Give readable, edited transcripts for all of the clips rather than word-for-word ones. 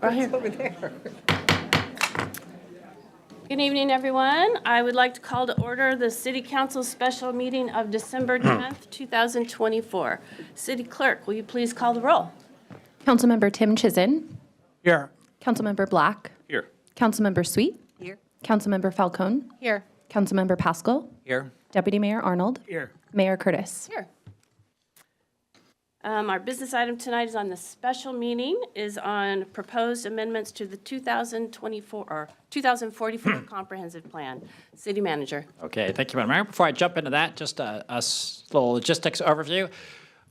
Right here. Over there. Good evening, everyone. I would like to call to order the City Council special meeting of December 10th, 2024. City Clerk, will you please call the roll? Councilmember Tim Chisin. Here. Councilmember Black. Here. Councilmember Sweet. Here. Councilmember Falcone. Here. Councilmember Pascal. Here. Deputy Mayor Arnold. Here. Mayor Curtis. Here. Our business item tonight is on the special meeting, is on proposed amendments to the 2024 or 2044 Comprehensive Plan. City Manager. Okay, thank you, Madam Mayor. Before I jump into that, just a little logistics overview.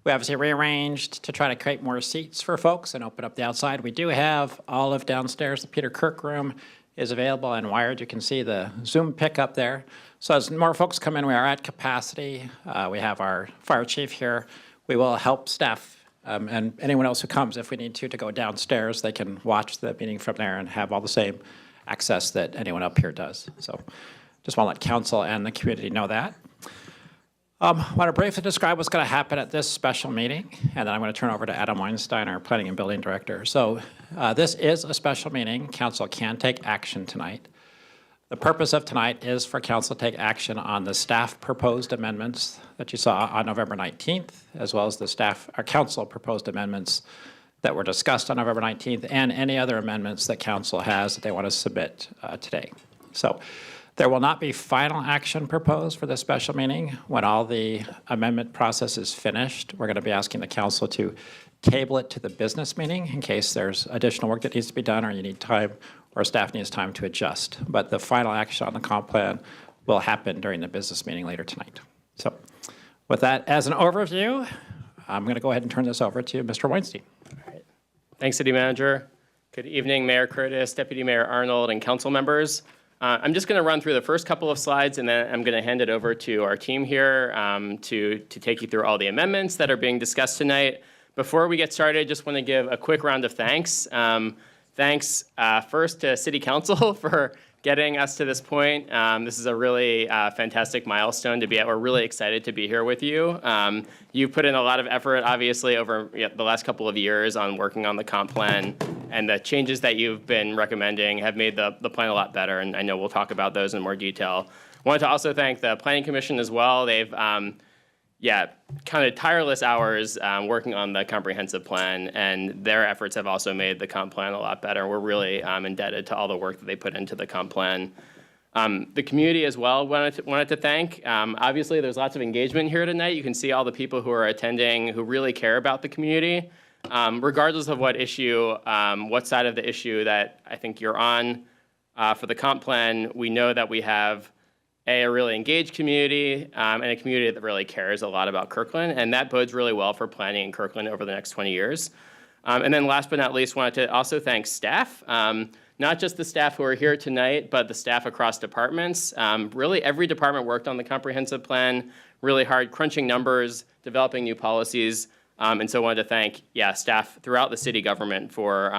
We obviously rearranged to try to create more seats for folks and open up the outside. We do have Olive downstairs. The Peter Kirk room is available and wired. You can see the Zoom pick up there. So as more folks come in, we are at capacity. We have our fire chief here. We will help staff and anyone else who comes, if we need to go downstairs. They can watch the meeting from there and have all the same access that anyone up here does. So just want to let council and the community know that. I want to briefly describe what's going to happen at this special meeting, and then I'm going to turn over to Adam Weinstein, our Planning and Building Director. So this is a special meeting. Council can take action tonight. The purpose of tonight is for council to take action on the staff proposed amendments that you saw on November 19th, as well as the staff or council proposed amendments that were discussed on November 19th, and any other amendments that council has that they want to submit today. So there will not be final action proposed for this special meeting. When all the amendment process is finished, we're going to be asking the council to table it to the business meeting in case there's additional work that needs to be done or you need time or staff needs time to adjust. But the final action on the comp plan will happen during the business meeting later tonight. So with that as an overview, I'm going to go ahead and turn this over to Mr. Weinstein. All right. Thanks, City Manager. Good evening, Mayor Curtis, Deputy Mayor Arnold, and council members. I'm just going to run through the first couple of slides, and then I'm going to hand it over to our team here to take you through all the amendments that are being discussed tonight. Before we get started, just want to give a quick round of thanks. Thanks first to City Council for getting us to this point. This is a really fantastic milestone to be at. We're really excited to be here with you. You've put in a lot of effort, obviously, over the last couple of years on working on the comp plan, and the changes that you've been recommending have made the plan a lot better, and I know we'll talk about those in more detail. Wanted to also thank the Planning Commission as well. They've kind of tireless hours working on the comprehensive plan, and their efforts have also made the comp plan a lot better. We're really indebted to all the work that they put into the comp plan. The community as well wanted to thank. Obviously, there's lots of engagement here tonight. You can see all the people who are attending who really care about the community. Regardless of what issue, what side of the issue that I think you're on for the comp plan, we know that we have a really engaged community and a community that really cares a lot about Kirkland, and that bodes really well for planning in Kirkland over the next 20 years. And then last but not least, wanted to also thank staff, not just the staff who are here tonight, but the staff across departments. Really every department worked on the comprehensive plan, really hard crunching numbers, developing new policies, and so wanted to thank staff throughout the city government for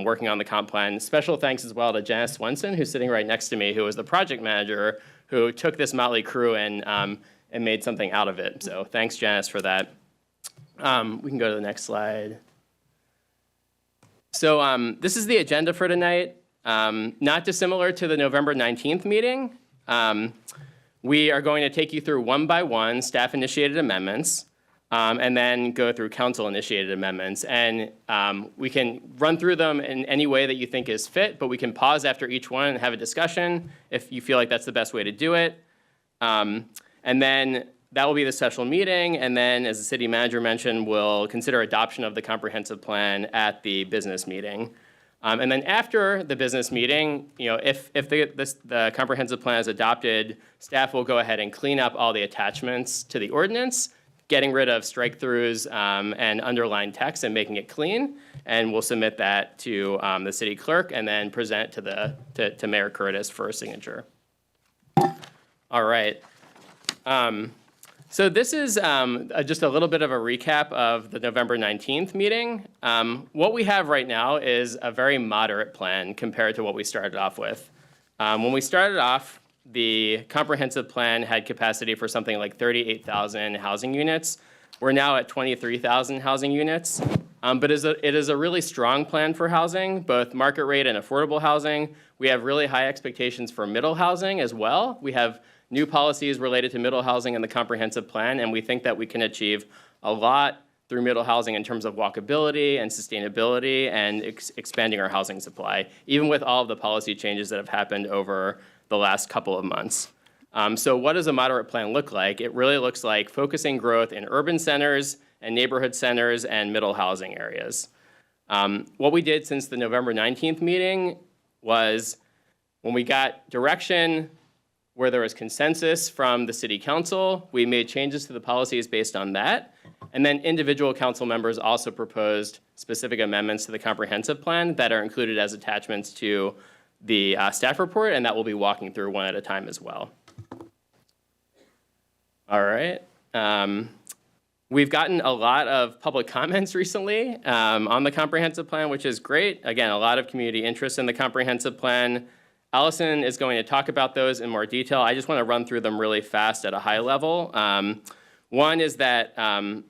working on the comp plan. Special thanks as well to Janice Swenson, who's sitting right next to me, who was the project manager, who took this motley crew and made something out of it. So thanks, Janice, for that. We can go to the next slide. So this is the agenda for tonight. Not dissimilar to the November 19th meeting. We are going to take you through one by one staff-initiated amendments. And then go through council-initiated amendments. And we can run through them in any way that you think is fit, but we can pause after each one and have a discussion if you feel like that's the best way to do it. And then that will be the special meeting, and then, as the city manager mentioned, we'll consider adoption of the comprehensive plan at the business meeting. And then after the business meeting, if the comprehensive plan is adopted, staff will go ahead and clean up all the attachments to the ordinance, getting rid of strike-throughs and underlined text and making it clean, and we'll submit that to the city clerk and then present to Mayor Curtis for a signature. All right. So this is just a little bit of a recap of the November 19th meeting. What we have right now is a very moderate plan compared to what we started off with. When we started off, the comprehensive plan had capacity for something like 38,000 housing units. We're now at 23,000 housing units. But it is a really strong plan for housing, both market rate and affordable housing. We have really high expectations for middle housing as well. We have new policies related to middle housing in the comprehensive plan, and we think that we can achieve a lot through middle housing in terms of walkability and sustainability and expanding our housing supply, even with all of the policy changes that have happened over the last couple of months. So what does a moderate plan look like? It really looks like focusing growth in urban centers and neighborhood centers and middle housing areas. What we did since the November 19th meeting was when we got direction where there was consensus from the city council, we made changes to the policies based on that. And then individual council members also proposed specific amendments to the comprehensive plan that are included as attachments to the staff report, and that we'll be walking through one at a time as well. All right. We've gotten a lot of public comments recently on the comprehensive plan, which is great. Again, a lot of community interest in the comprehensive plan. Allison is going to talk about those in more detail. I just want to run through them really fast at a high level. One is that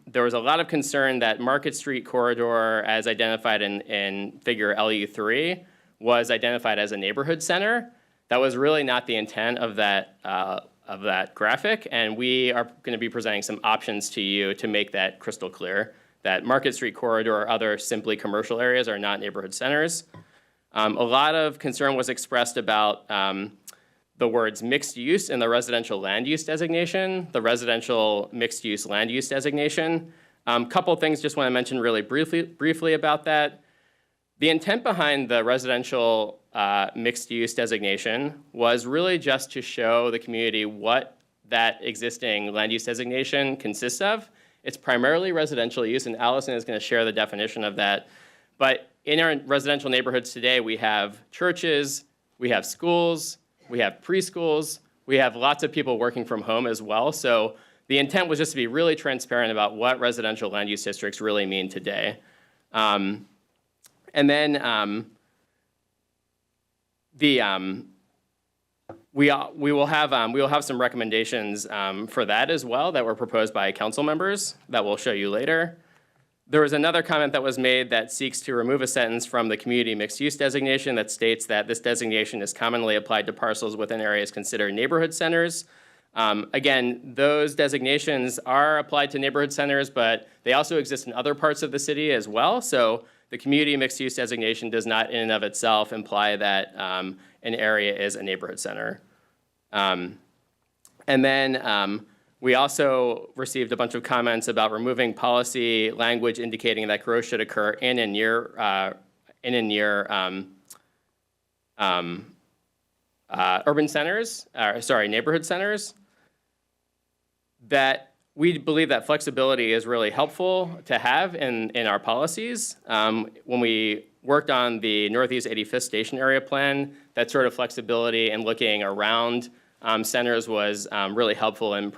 there was a lot of concern that Market Street corridor, as identified in figure LU3, was identified as a neighborhood center. That was really not the intent of that graphic, and we are going to be presenting some options to you to make that crystal clear, that Market Street corridor or other simply commercial areas are not neighborhood centers. A lot of concern was expressed about the words mixed use in the residential land use designation, the residential mixed use land use designation. Couple things just want to mention really briefly about that. The intent behind the residential mixed use designation was really just to show the community what that existing land use designation consists of. It's primarily residential use, and Allison is going to share the definition of that. But in our residential neighborhoods today, we have churches, we have schools, we have preschools, we have lots of people working from home as well. So the intent was just to be really transparent about what residential land use districts really mean today. And then we will have some recommendations for that as well that were proposed by council members that we'll show you later. There was another comment that was made that seeks to remove a sentence from the community mixed use designation that states that this designation is commonly applied to parcels within areas considered neighborhood centers. Again, those designations are applied to neighborhood centers, but they also exist in other parts of the city as well. So the community mixed use designation does not in and of itself imply that an area is a neighborhood center. And then we also received a bunch of comments about removing policy language indicating that growth should occur in and near urban centers, neighborhood centers. That we believe that flexibility is really helpful to have in our policies. When we worked on the Northeast 85th Station Area Plan, that sort of flexibility and looking around centers was really helpful in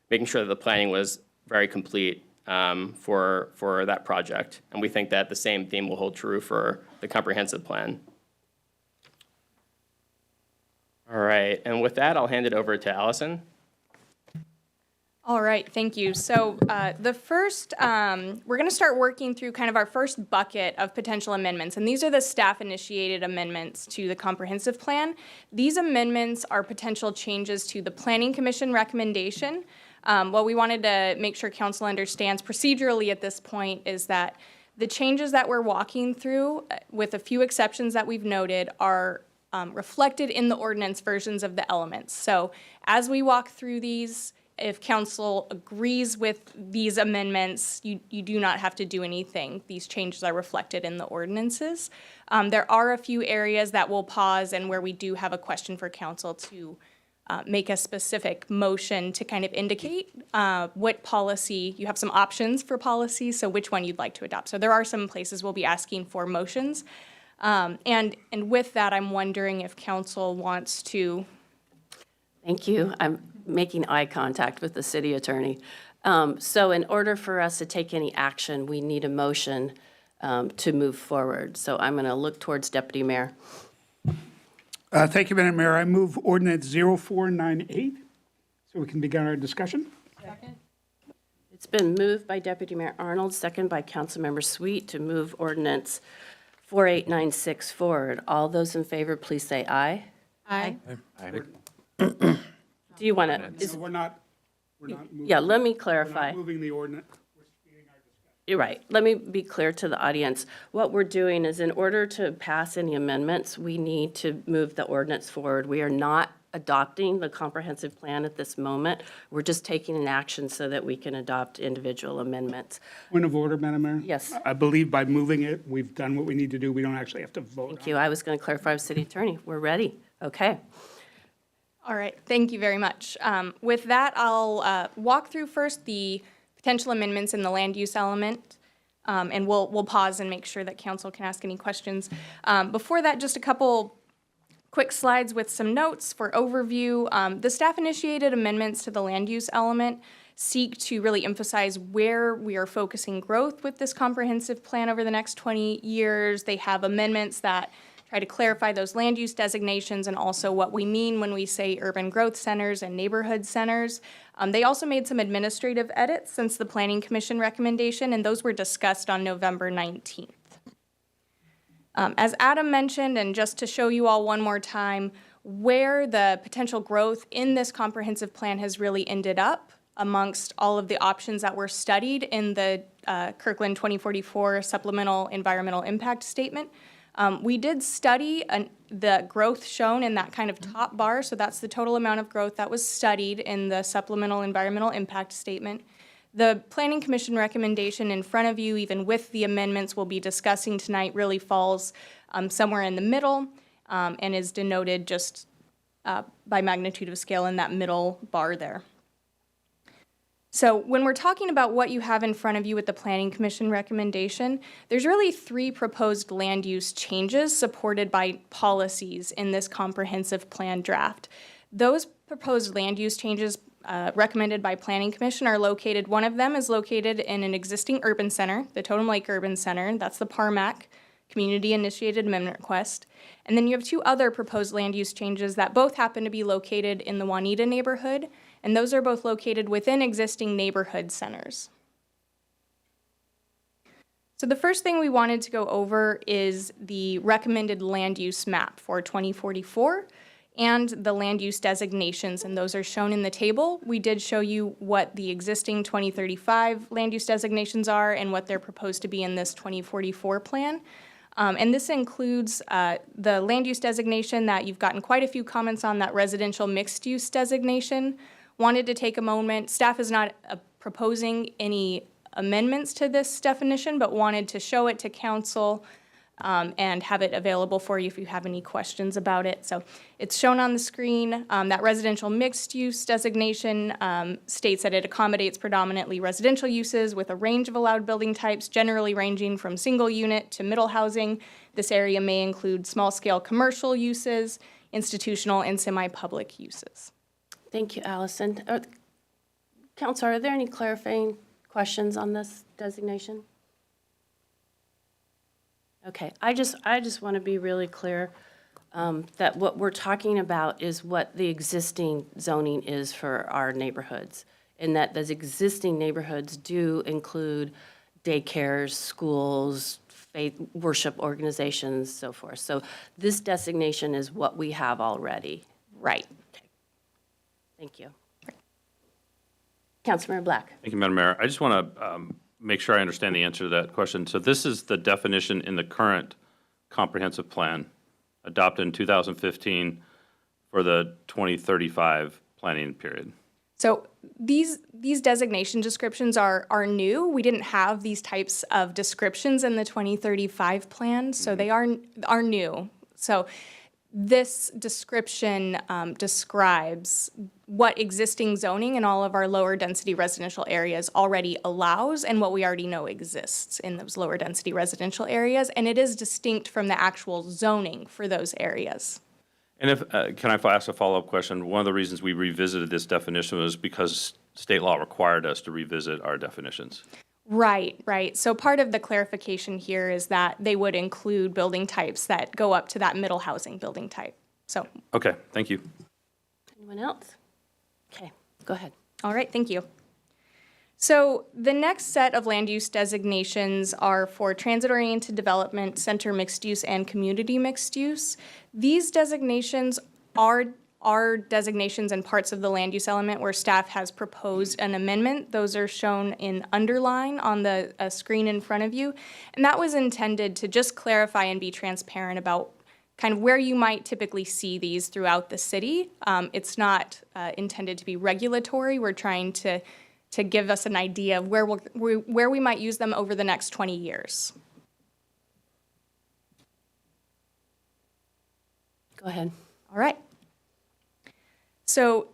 making sure that the planning was very complete for that project. And we think that the same theme will hold true for the comprehensive plan. All right, and with that, I'll hand it over to Allison. All right, thank you. So the first, we're going to start working through kind of our first bucket of potential amendments, and these are the staff-initiated amendments to the comprehensive plan. These amendments are potential changes to the Planning Commission recommendation. What we wanted to make sure council understands procedurally at this point is that the changes that we're walking through, with a few exceptions that we've noted, are reflected in the ordinance versions of the elements. So as we walk through these, if council agrees with these amendments, you do not have to do anything. These changes are reflected in the ordinances. There are a few areas that we'll pause and where we do have a question for council to make a specific motion to kind of indicate what policy, you have some options for policy, so which one you'd like to adopt. So there are some places we'll be asking for motions. And with that, I'm wondering if council wants to. Thank you. I'm making eye contact with the city attorney. So in order for us to take any action, we need a motion to move forward. So I'm going to look towards Deputy Mayor. Thank you, Madam Mayor. I move ordinance 0498 so we can begin our discussion. It's been moved by Deputy Mayor Arnold, second by Councilmember Sweet to move ordinance 4896 forward. All those in favor, please say aye. Aye. Do you want to? No, we're not moving. Yeah, let me We're clarify. not moving the ordinance. You're right. Let me be clear to the audience. What we're doing is in order to pass any amendments, we need to move the ordinance forward. We are not adopting the comprehensive plan at this moment. We're just taking an action so that we can adopt individual amendments. Point of order, Madam Mayor? Yes. I believe by moving it, we've done what we need to do. We don't actually have to vote. Thank you. I was going to clarify with City Attorney. We're ready. Okay. All right, thank you very much. With that, I'll walk through first the potential amendments in the land use element, and we'll pause and make sure that council can ask any questions. Before that, just a couple quick slides with some notes for overview. The staff-initiated amendments to the land use element seek to really emphasize where we are focusing growth with this comprehensive plan over the next 20 years. They have amendments that try to clarify those land use designations and also what we mean when we say urban growth centers and neighborhood centers. They also made some administrative edits since the Planning Commission recommendation, and those were discussed on November 19th. As Adam mentioned, and just to show you all one more time, where the potential growth in this comprehensive plan has really ended up amongst all of the options that were studied in the Kirkland 2044 Supplemental Environmental Impact Statement. We did study the growth shown in that kind of top bar, so that's the total amount of growth that was studied in the Supplemental Environmental Impact Statement. The Planning Commission recommendation in front of you, even with the amendments we'll be discussing tonight, really falls somewhere in the middle and is denoted just by magnitude of scale in that middle bar there. So when we're talking about what you have in front of you with the Planning Commission recommendation, there's really 3 proposed land use changes supported by policies in this comprehensive plan draft. Those proposed land use changes recommended by Planning Commission are located, one of them is located in an existing urban center, the Totem Lake Urban Center, that's the PARMAC, Community Initiated Amendment Request. And then you have 2 other proposed land use changes that both happen to be located in the Juanita neighborhood, and those are both located within existing neighborhood centers. So the first thing we wanted to go over is the recommended land use map for 2044 and the land use designations, and those are shown in the table. We did show you what the existing 2035 land use designations are and what they're proposed to be in this 2044 plan. And this includes the land use designation that you've gotten quite a few comments on, that residential mixed use designation. Wanted to take a moment, staff is not proposing any amendments to this definition, but wanted to show it to council and have it available for you if you have any questions about it. So it's shown on the screen. That residential mixed use designation states that it accommodates predominantly residential uses with a range of allowed building types, generally ranging from single unit to middle housing. This area may include small scale commercial uses, institutional and semi-public uses. Thank you, Allison. Counselor, are there any clarifying questions on this designation? Okay, I just want to be really clear that what we're talking about is what the existing zoning is for our neighborhoods, and that those existing neighborhoods do include daycares, schools, faith worship organizations, so forth. So this designation is what we have already. Right. Thank you. Councilmember Black. Thank you, Madam Mayor. I just want to make sure I understand the answer to that question. So this is the definition in the current comprehensive plan adopted in 2015 for the 2035 planning period. So these designation descriptions are new. We didn't have these types of descriptions in the 2035 plan, so they are new. So this description describes what existing zoning in all of our lower density residential areas already allows and what we already know exists in those lower density residential areas, and it is distinct from the actual zoning for those areas. And if, can I ask a follow-up question? One of the reasons we revisited this definition was because state law required us to revisit our definitions. Right, right. So part of the clarification here is that they would include building types that go up to that middle housing building type. So. Okay, thank you. Anyone else? Okay, go ahead. All right, thank you. So the next set of land use designations are for transit-oriented development, center mixed use, and community mixed use. These designations are designations and parts of the land use element where staff has proposed an amendment. Those are shown in underline on the screen in front of you. And that was intended to just clarify and be transparent about kind of where you might typically see these throughout the city. It's not intended to be regulatory. We're trying to give us an idea of where we might use them over the next 20 years. Go ahead. All right. So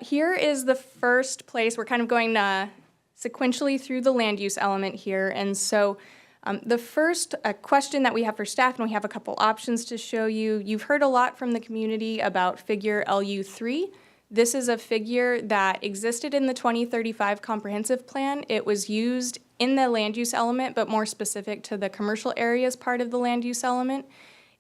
here is the first place. We're kind of going sequentially through the land use element here. And so the first question that we have for staff, and we have a couple options to show you. You've heard a lot from the community about figure LU3. This is a figure that existed in the 2035 comprehensive plan. It was used in the land use element, but more specific to the commercial areas part of the land use element.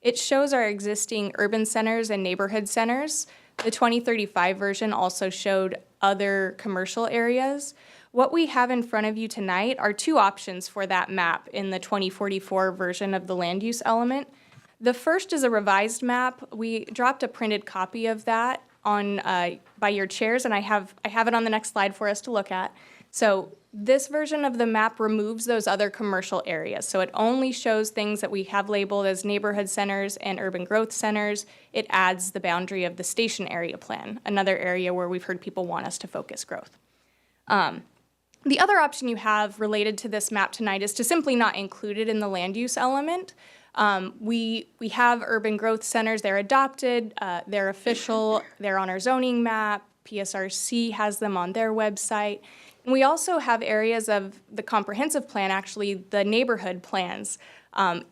It shows our existing urban centers and neighborhood centers. The 2035 version also showed other commercial areas. What we have in front of you tonight are two options for that map in the 2044 version of the land use element. The first is a revised map. We dropped a printed copy of that on by your chairs, and I have it on the next slide for us to look at. So this version of the map removes those other commercial areas. So it only shows things that we have labeled as neighborhood centers and urban growth centers. It adds the boundary of the station area plan, another area where we've heard people want us to focus growth. The other option you have related to this map tonight is to simply not include it in the land use element. We have urban growth centers, they're adopted, they're official, they're on our zoning map, PSRC has them on their website. And we also have areas of the comprehensive plan, actually the neighborhood plans.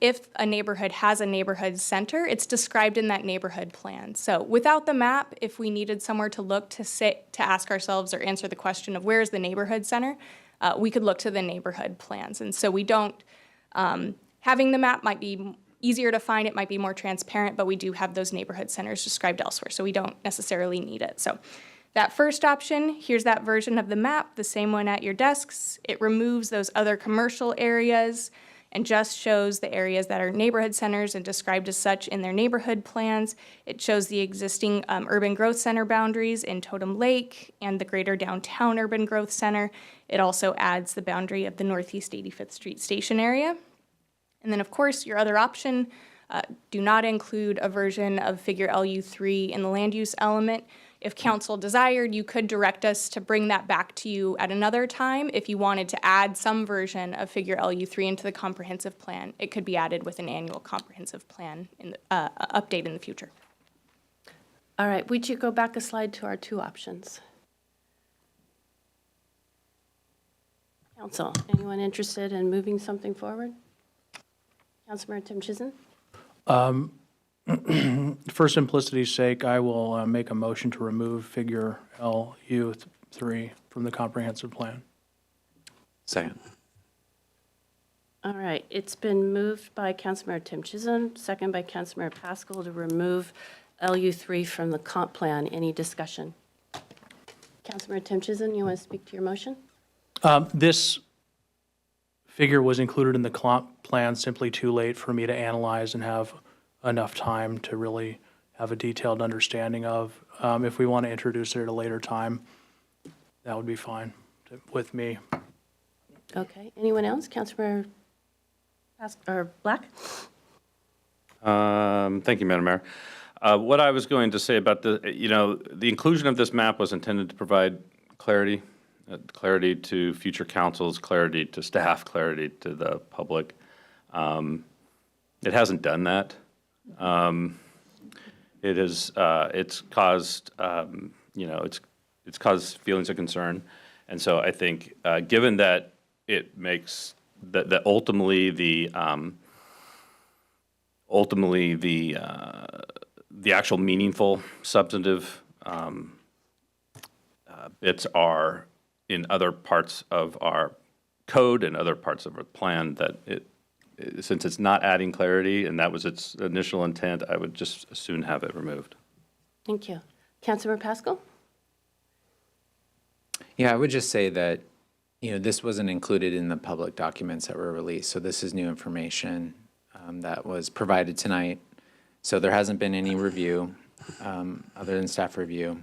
If a neighborhood has a neighborhood center, it's described in that neighborhood plan. So without the map, if we needed somewhere to look to ask ourselves or answer the question of where is the neighborhood center, we could look to the neighborhood plans. And so we don't, having the map might be easier to find, it might be more transparent, but we do have those neighborhood centers described elsewhere, so we don't necessarily need it. So that first option, here's that version of the map, the same one at your desks. It removes those other commercial areas and just shows the areas that are neighborhood centers and described as such in their neighborhood plans. It shows the existing urban growth center boundaries in Totem Lake and the greater downtown urban growth center. It also adds the boundary of the Northeast 85th Street station area. And then, of course, your other option, do not include a version of figure LU3 in the land use element. If council desired, you could direct us to bring that back to you at another time. If you wanted to add some version of figure LU3 into the comprehensive plan, it could be added with an annual comprehensive plan update in the future. All right, would you go back a slide to our two options? Council, anyone interested in moving something forward? Councilmember Tim Chizen? For simplicity's sake, I will make a motion to remove figure LU3 from the comprehensive plan. Second. All right, it's been moved by Councilmember Tim Chizen, second by Councilmember Pascal to remove LU3 from the comp plan. Any discussion? Councilmember Tim Chizen, you want to speak to your motion? This figure was included in the comp plan simply too late for me to analyze and have enough time to really have a detailed understanding of. If we want to introduce it at a later time, that would be fine with me. Okay, anyone else? Councilmember Black? Thank you, Madam Mayor. What I was going to say about the inclusion of this map was intended to provide clarity, clarity to future councils, clarity to staff, clarity to the public. It hasn't done that. It's caused, it's caused feelings of concern. And so I think, given that it makes, that ultimately the actual meaningful substantive bits are in other parts of our code and other parts of our plan, that since it's not adding clarity and that was its initial intent, I would just as soon have it removed. Thank you. Councilmember Pascal? Yeah, I would just say that, This wasn't included in the public documents that were released, so this is new information that was provided tonight. So there hasn't been any review other than staff review,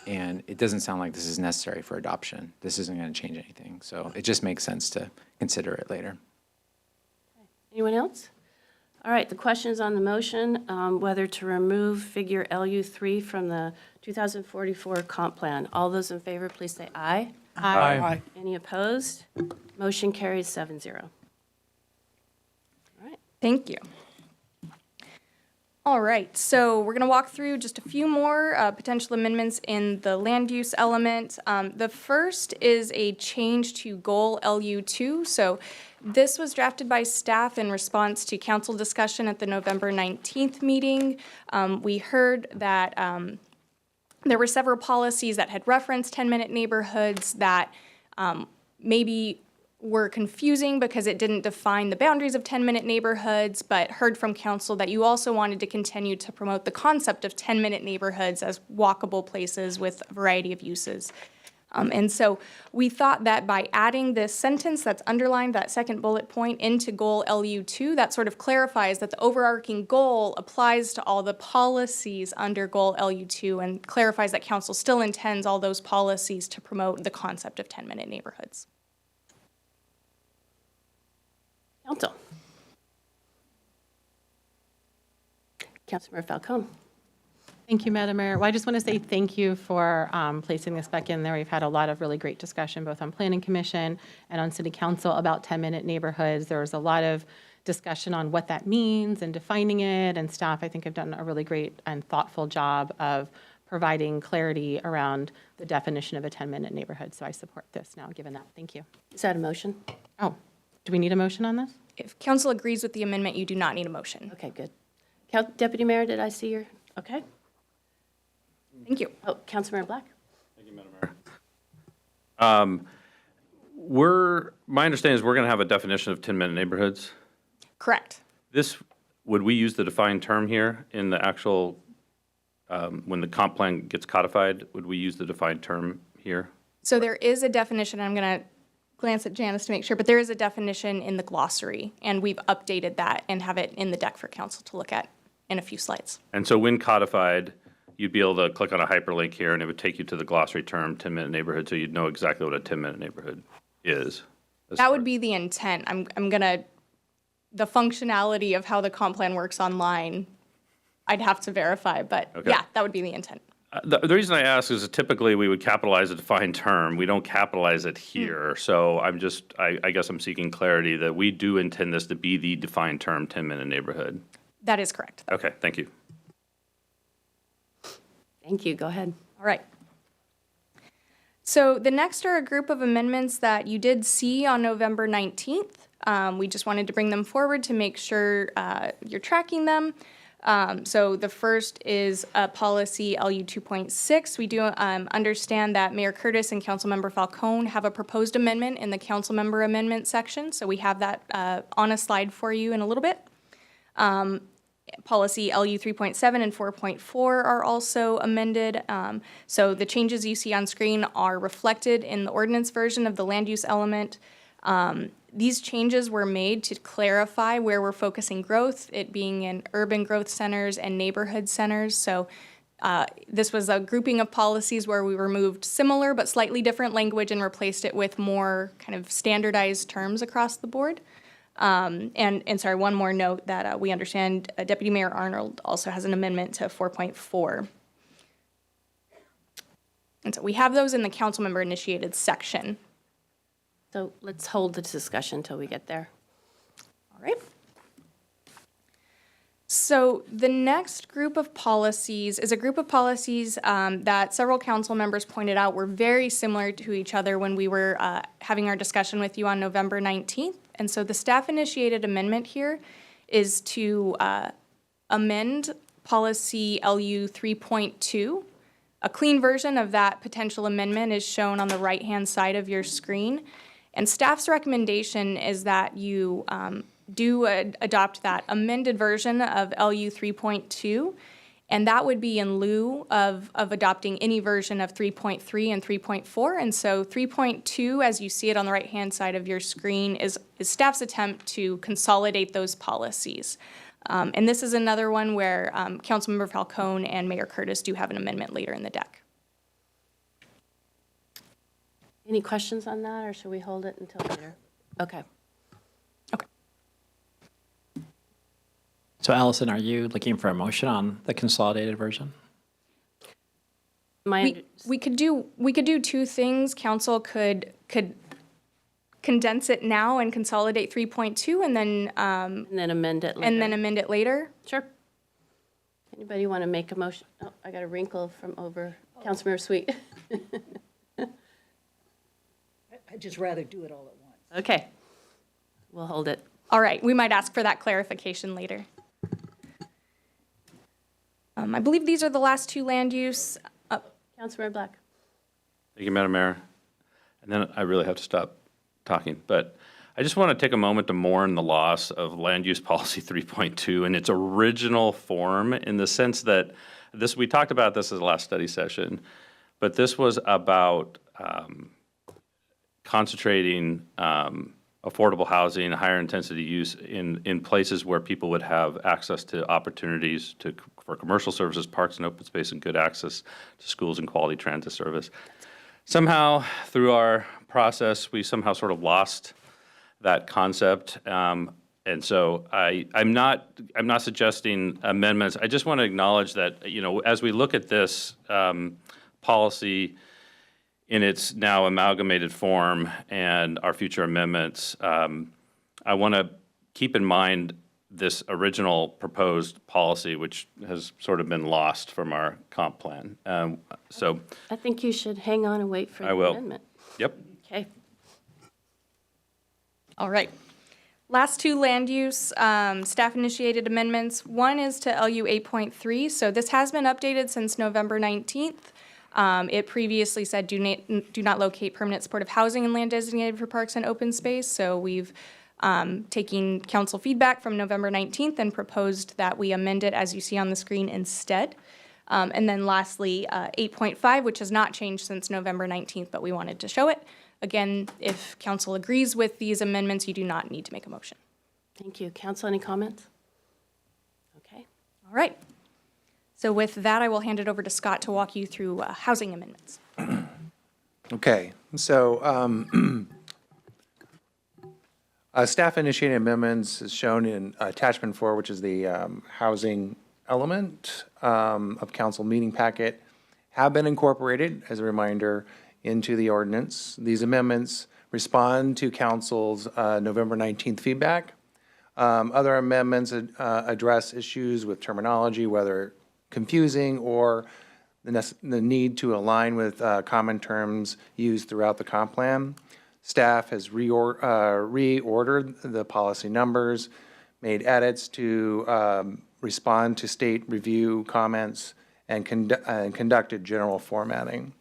and it doesn't sound like this is necessary for adoption. This isn't going to change anything, so it just makes sense to consider it later. Anyone else? All right, the question is on the motion, whether to remove figure LU3 from the 2044 comp plan. All those in favor, please say aye. Aye. Any opposed? Motion carries 7-0. All right. Thank you. All right, so we're going to walk through just a few more potential amendments in the land use element. The first is a change to goal LU2. So this was drafted by staff in response to council discussion at the November 19th meeting. We heard that there were several policies that had referenced 10-minute neighborhoods that maybe were confusing because it didn't define the boundaries of 10-minute neighborhoods, but heard from council that you also wanted to continue to promote the concept of 10-minute neighborhoods as walkable places with a variety of uses. And so we thought that by adding this sentence that's underlined, that second bullet point, into goal LU2, that sort of clarifies that the overarching goal applies to all the policies under goal LU2 and clarifies that council still intends all those policies to promote the concept of 10-minute neighborhoods. Council. Councilmember Falcone. Thank you, Madam Mayor. Well, I just want to say thank you for placing this back in there. We've had a lot of really great discussion, both on Planning Commission and on City Council about 10-minute neighborhoods. There was a lot of discussion on what that means and defining it, and staff, I think, have done a really great and thoughtful job of providing clarity around the definition of a 10-minute neighborhood. So I support this now, given that. Thank you. Is that a motion? Oh, do we need a motion on this? If council agrees with the amendment, you do not need a motion. Okay, good. Deputy Mayor, did I see your, okay? Thank you. Oh, Councilmember Black? My understanding is we're going to have a definition of 10-minute neighborhoods. Correct. Would we use the defined term here in the actual, when the comp plan gets codified, would we use the defined term here? So there is a definition, I'm going to glance at Janice to make sure, but there is a definition in the glossary, and we've updated that and have it in the deck for council to look at in a few slides. And so when codified, you'd be able to click on a hyperlink here and it would take you to the glossary term 10-minute neighborhood, so you'd know exactly what a 10-minute neighborhood is. That would be the intent. I'm gonna, the functionality of how the comp plan works online, I'd have to verify, but Okay. yeah, that would be the intent. The reason I ask is that typically we would capitalize a defined term. We don't capitalize it here. So I guess I'm seeking clarity that we do intend this to be the defined term 10-minute neighborhood. That is correct. Okay, thank you. Thank you, go ahead. All right. So the next are a group of amendments that you did see on November 19th. We just wanted to bring them forward to make sure you're tracking them. So the first is policy LU 2.6. We do understand that Mayor Curtis and Councilmember Falcone have a proposed amendment in the councilmember amendment section. So we have that on a slide for you in a little bit. Policy LU 3.7 and 4.4 are also amended. So the changes you see on screen are reflected in the ordinance version of the land use element. These changes were made to clarify where we're focusing growth, it being in urban growth centers and neighborhood centers. So this was a grouping of policies where we removed similar but slightly different language and replaced it with more kind of standardized terms across the board. And sorry, one more note that we understand Deputy Mayor Arnold also has an amendment to 4.4. And so we have those in the council member initiated section. So let's hold the discussion until we get there. All right. So the next group of policies is a group of policies that several council members pointed out were very similar to each other when we were having our discussion with you on November 19th. And so the staff-initiated amendment here is to amend policy LU 3.2. A clean version of that potential amendment is shown on the right-hand side of your screen. And staff's recommendation is that you adopt that amended version of LU 3.2 And that would be in lieu of adopting any version of 3.3 and 3.4. And so 3.2, as you see it on the right-hand side of your screen, is staff's attempt to consolidate those policies. And this is another one where Councilmember Falcone and Mayor Curtis do have an amendment later in the deck. Any questions on that, or should we hold it until later? Okay. Okay. So Allison, are you looking for a motion on the consolidated version? We could do two things. Council could condense it now and consolidate 3.2 and then amend it later. and then amend it later. Sure. Anybody want to make a motion? Oh, I got a wrinkle from over Councilmember Sweet. I'd just rather do it all at once. Okay. We'll hold it. All right, we might ask for that clarification later. I believe these are the last two land use. Councilmember Black. Thank you, Madam Mayor. And then I really have to stop talking, but I just want to take a moment to mourn the loss of Land Use Policy 3.2 in its original form, in the sense that we talked about this as the last study session, but this was about concentrating affordable housing, higher intensity use in places where people would have access to opportunities for commercial services, parks and open space, and good access to schools and quality transit service. Somehow, through our process, we somehow sort of lost that concept. And so I'm not suggesting amendments. I just want to acknowledge that, as we look at this policy in its now amalgamated form and our future amendments, I want to keep in mind this original proposed policy, which has sort of been lost from our comp plan. So I think you should hang on and wait for the I will. amendment. Yep. Okay. All right. Last two land use staff-initiated amendments. One is to LU 8.3. So this has been updated since November 19th. It previously said do not locate permanent supportive housing in land designated for parks and open space. So we've taken council feedback from November 19th and proposed that we amend it as you see on the screen instead. And then lastly, 8.5, which has not changed since November 19th, but we wanted to show it. Again, if council agrees with these amendments, you do not need to make a motion. Thank you. Council, any comments? Okay. All right. So with that, I will hand it over to Scott to walk you through housing amendments. Okay, so staff-initiated amendments is shown in attachment 4, which is the housing element of council meeting packet, have been incorporated, as a reminder, into the ordinance. These amendments respond to council's November 19th feedback. Other amendments address issues with terminology, whether confusing or the need to align with common terms used throughout the comp plan. Staff has reordered the policy numbers, made edits to respond to state review comments, and conducted general formatting.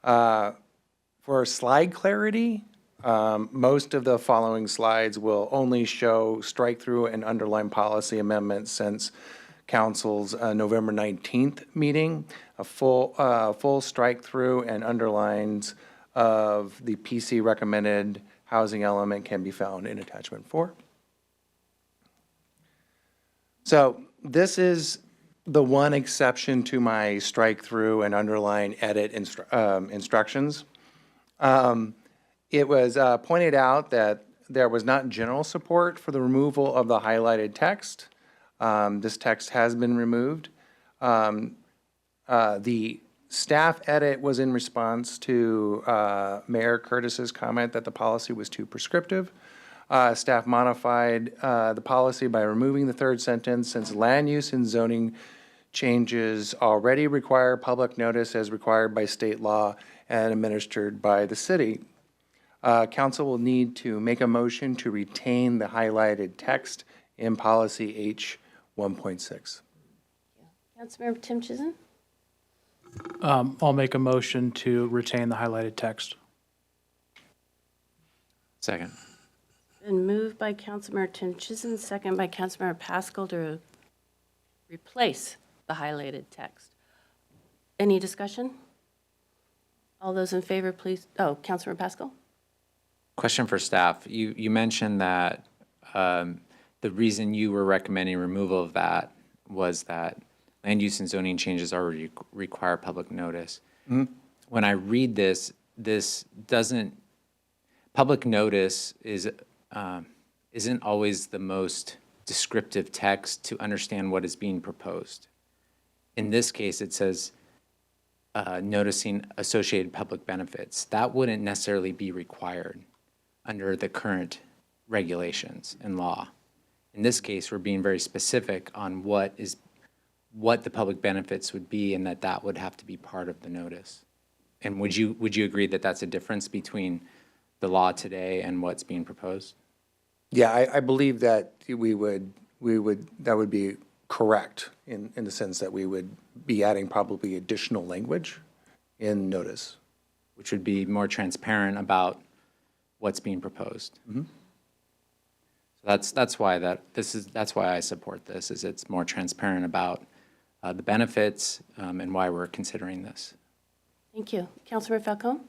For slide clarity, most of the following slides will only show strike-through and underline policy amendments since Council's November 19th meeting. A full strike-through and underlines of the PC recommended housing element can be found in attachment 4. So this is the one exception to my strike-through and underline edit instructions. It was pointed out that there was not general support for the removal of the highlighted text. This text has been removed. The staff edit was in response to Mayor Curtis's comment that the policy was too prescriptive. Staff modified the policy by removing the third sentence, since land use and zoning changes already require public notice as required by state law and administered by the city. Council will need to make a motion to retain the highlighted text in policy H 1.6. Councilmember Tim Chisholm? I'll make a motion to retain the highlighted text. Second. Been moved by Councilmember Tim Chisholm, second by Councilmember Pascal to replace the highlighted text. Any discussion? All those in favor, please, Councilmember Pascal? Question for staff. You mentioned that the reason you were recommending removal of that was that land use and zoning changes already require public notice. When I read this doesn't, public notice isn't always the most descriptive text to understand what is being proposed. In this case, it says noticing associated public benefits. That wouldn't necessarily be required under the current regulations and law. In this case, we're being very specific on what the public benefits would be, and that would have to be part of the notice. And would you agree that that's a difference between the law today and what's being proposed? Yeah, I believe that that would be correct in the sense that we would be adding probably additional language in notice. Which would be more transparent about what's being proposed. So that's why I support this, is it's more transparent about the benefits and why we're considering this. Thank you. Councilmember Falcone?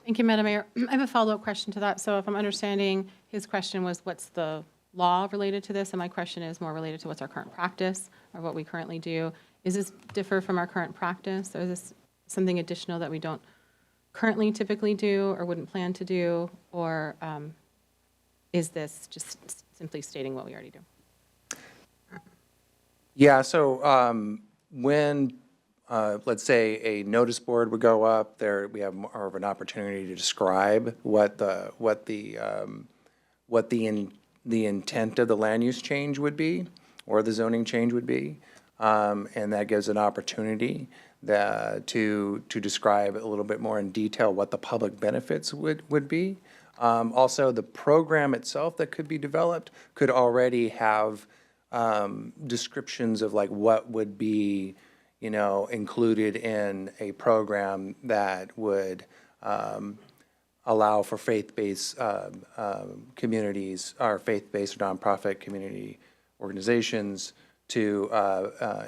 Thank you, Madam Mayor. I have a follow-up question to that. So if I'm understanding, his question was what's the law related to this? And my question is more related to what's our current practice or what we currently do. Is this differ from our current practice? Or is this something additional that we don't currently typically do or wouldn't plan to do? Or is this just simply stating what we already do? Yeah, so when, let's say, a notice board would go up, there we have more of an opportunity to describe what the intent of the land use change would be, or the zoning change would be, and that gives an opportunity to describe a little bit more in detail what the public benefits would be. Also, the program itself that could be developed could already have descriptions of like what would be, included in a program that would allow for faith-based communities or faith-based or nonprofit community organizations to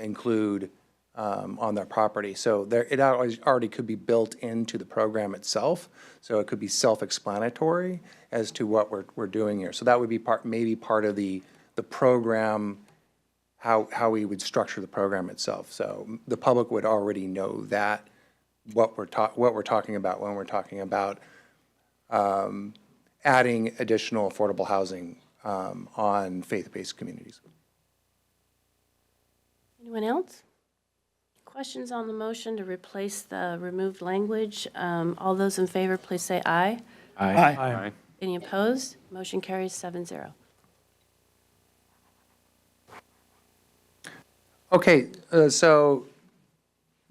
include on their property. So it already could be built into the program itself. So it could be self-explanatory as to what we're doing here. So that would be maybe part of the program, how we would structure the program itself. So the public would already know that what we're talking about when we're talking about adding additional affordable housing on faith-based communities. Anyone else? Questions on the motion to replace the removed language? All those in favor, please say aye. Aye. Any opposed? Motion carries 7-0. Okay, so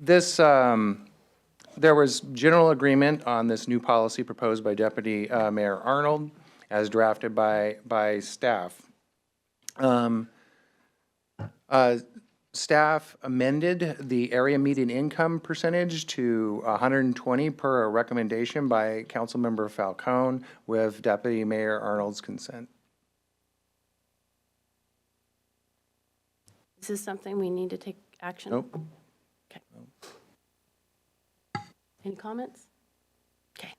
this, there was general agreement on this new policy proposed by Deputy Mayor Arnold as drafted by staff. Staff amended the area median income percentage to 120 per a recommendation by Councilmember Falcone with Deputy Mayor Arnold's consent. Is this something we need to take action? Nope. Okay. Any comments? Okay.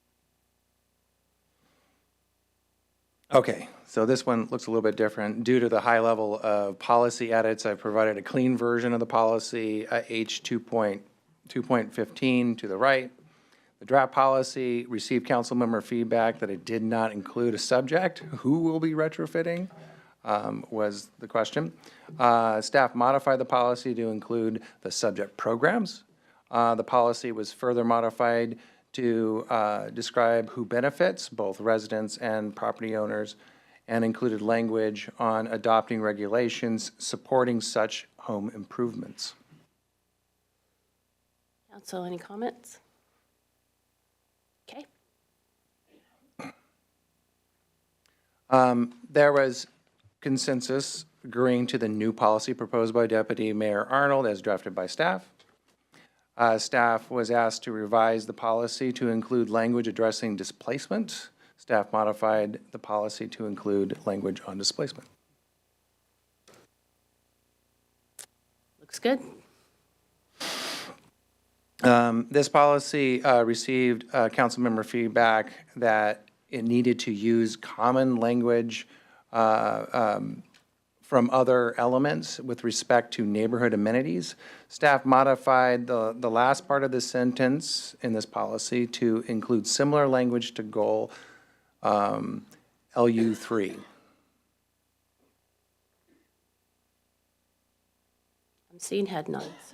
Okay, so this one looks a little bit different. Due to the high level of policy edits, I've provided a clean version of the policy, H 2.15 to the right. The draft policy received council member feedback that it did not include a subject. Who will be retrofitting was the question. Staff modified the policy to include the subject programs. The policy was further modified to describe who benefits, both residents and property owners, and included language on adopting regulations supporting such home improvements. Council, any comments? Okay. There was consensus agreeing to the new policy proposed by Deputy Mayor Arnold as drafted by staff. Staff was asked to revise the policy to include language addressing displacement. Staff modified the policy to include language on displacement. Looks good. This policy received council member feedback that it needed to use common language from other elements with respect to neighborhood amenities. Staff modified the last part of the sentence in this policy to include similar language to goal LU3. I'm seeing head nods.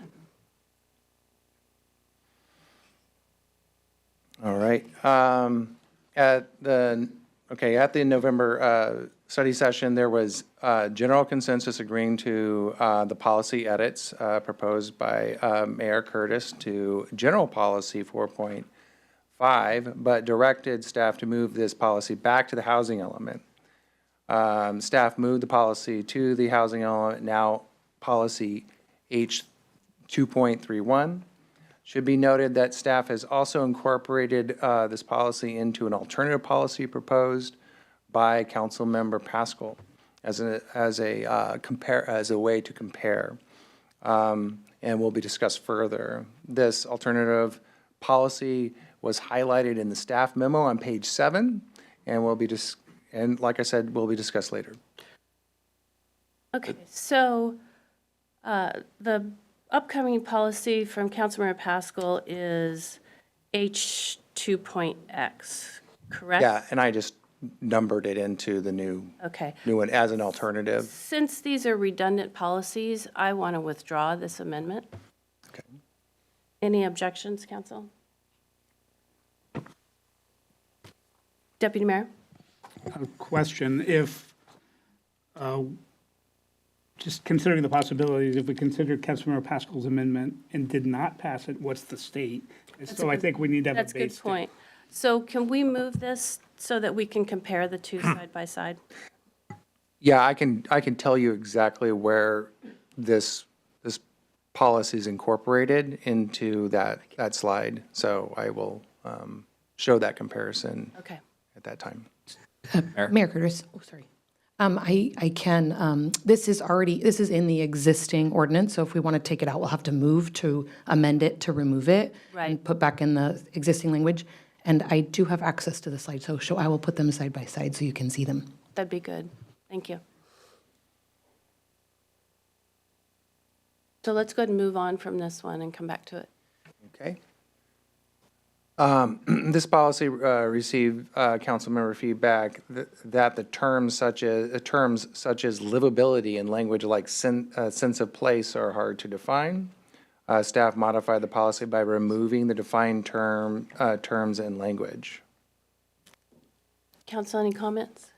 All right. At the November study session, there was general consensus agreeing to the policy edits proposed by Mayor Curtis to General Policy 4.5, but directed staff to move this policy back to the housing element. Staff moved the policy to the housing element, now Policy H 2.31. Should be noted that staff has also incorporated this policy into an alternative policy proposed by Councilmember Pascal as a way to compare, and will be discussed further. This alternative policy was highlighted in the staff memo on page 7, and and like I said, will be discussed later. Okay, so the upcoming policy from Councilmember Pascal is H2.X, correct? Yeah, and I just numbered it into the new Okay. one as an alternative. Since these are redundant policies, I want to withdraw this amendment. Okay. Any objections, council? Deputy Mayor? A question, if, just considering the possibilities, if we consider Councilmember Pascal's amendment and did not pass it, what's the state? So I think we need to have a base. That's a good state. point. So can we move this so that we can compare the two side by side? Yeah, I can tell you exactly where this policy is incorporated into that slide. So I will show that comparison Okay. at that time. Mayor Curtis, oh, sorry. I can, this is in the existing ordinance, so if we want to take it out, we'll have to move to amend it to remove it. Right. And put back in the existing language. And I do have access to the slides, so I will put them side by side so you can see them. That'd be good. Thank you. So let's go ahead and move on from this one and come back to it. Okay. This policy received council member feedback that the terms such as livability and language like sense of place are hard to define. Staff modified the policy by removing the defined terms and language. Council, any comments?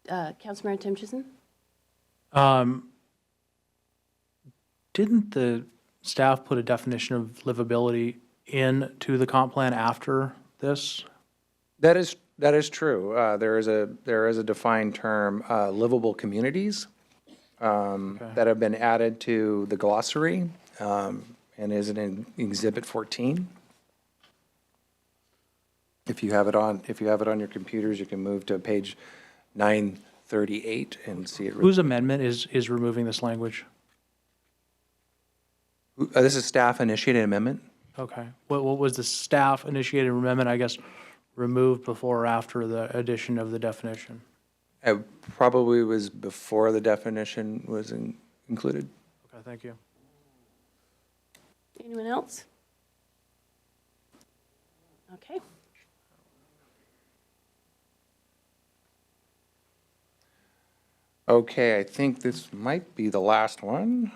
Councilmember Tim Chison? Didn't the staff put a definition of livability into the comp plan after this? That is true. There is a defined term, livable communities, that have been added to the glossary, and is in Exhibit 14. If you have it on your computers, you can move to page 938 and see it. Whose amendment is removing this language? This is staff initiated amendment. Okay. What was the staff initiated amendment, I guess, removed before or after the addition of the definition? It probably was before the definition was included. Okay, thank you. Anyone else? Okay. Okay, I think this might be the last one.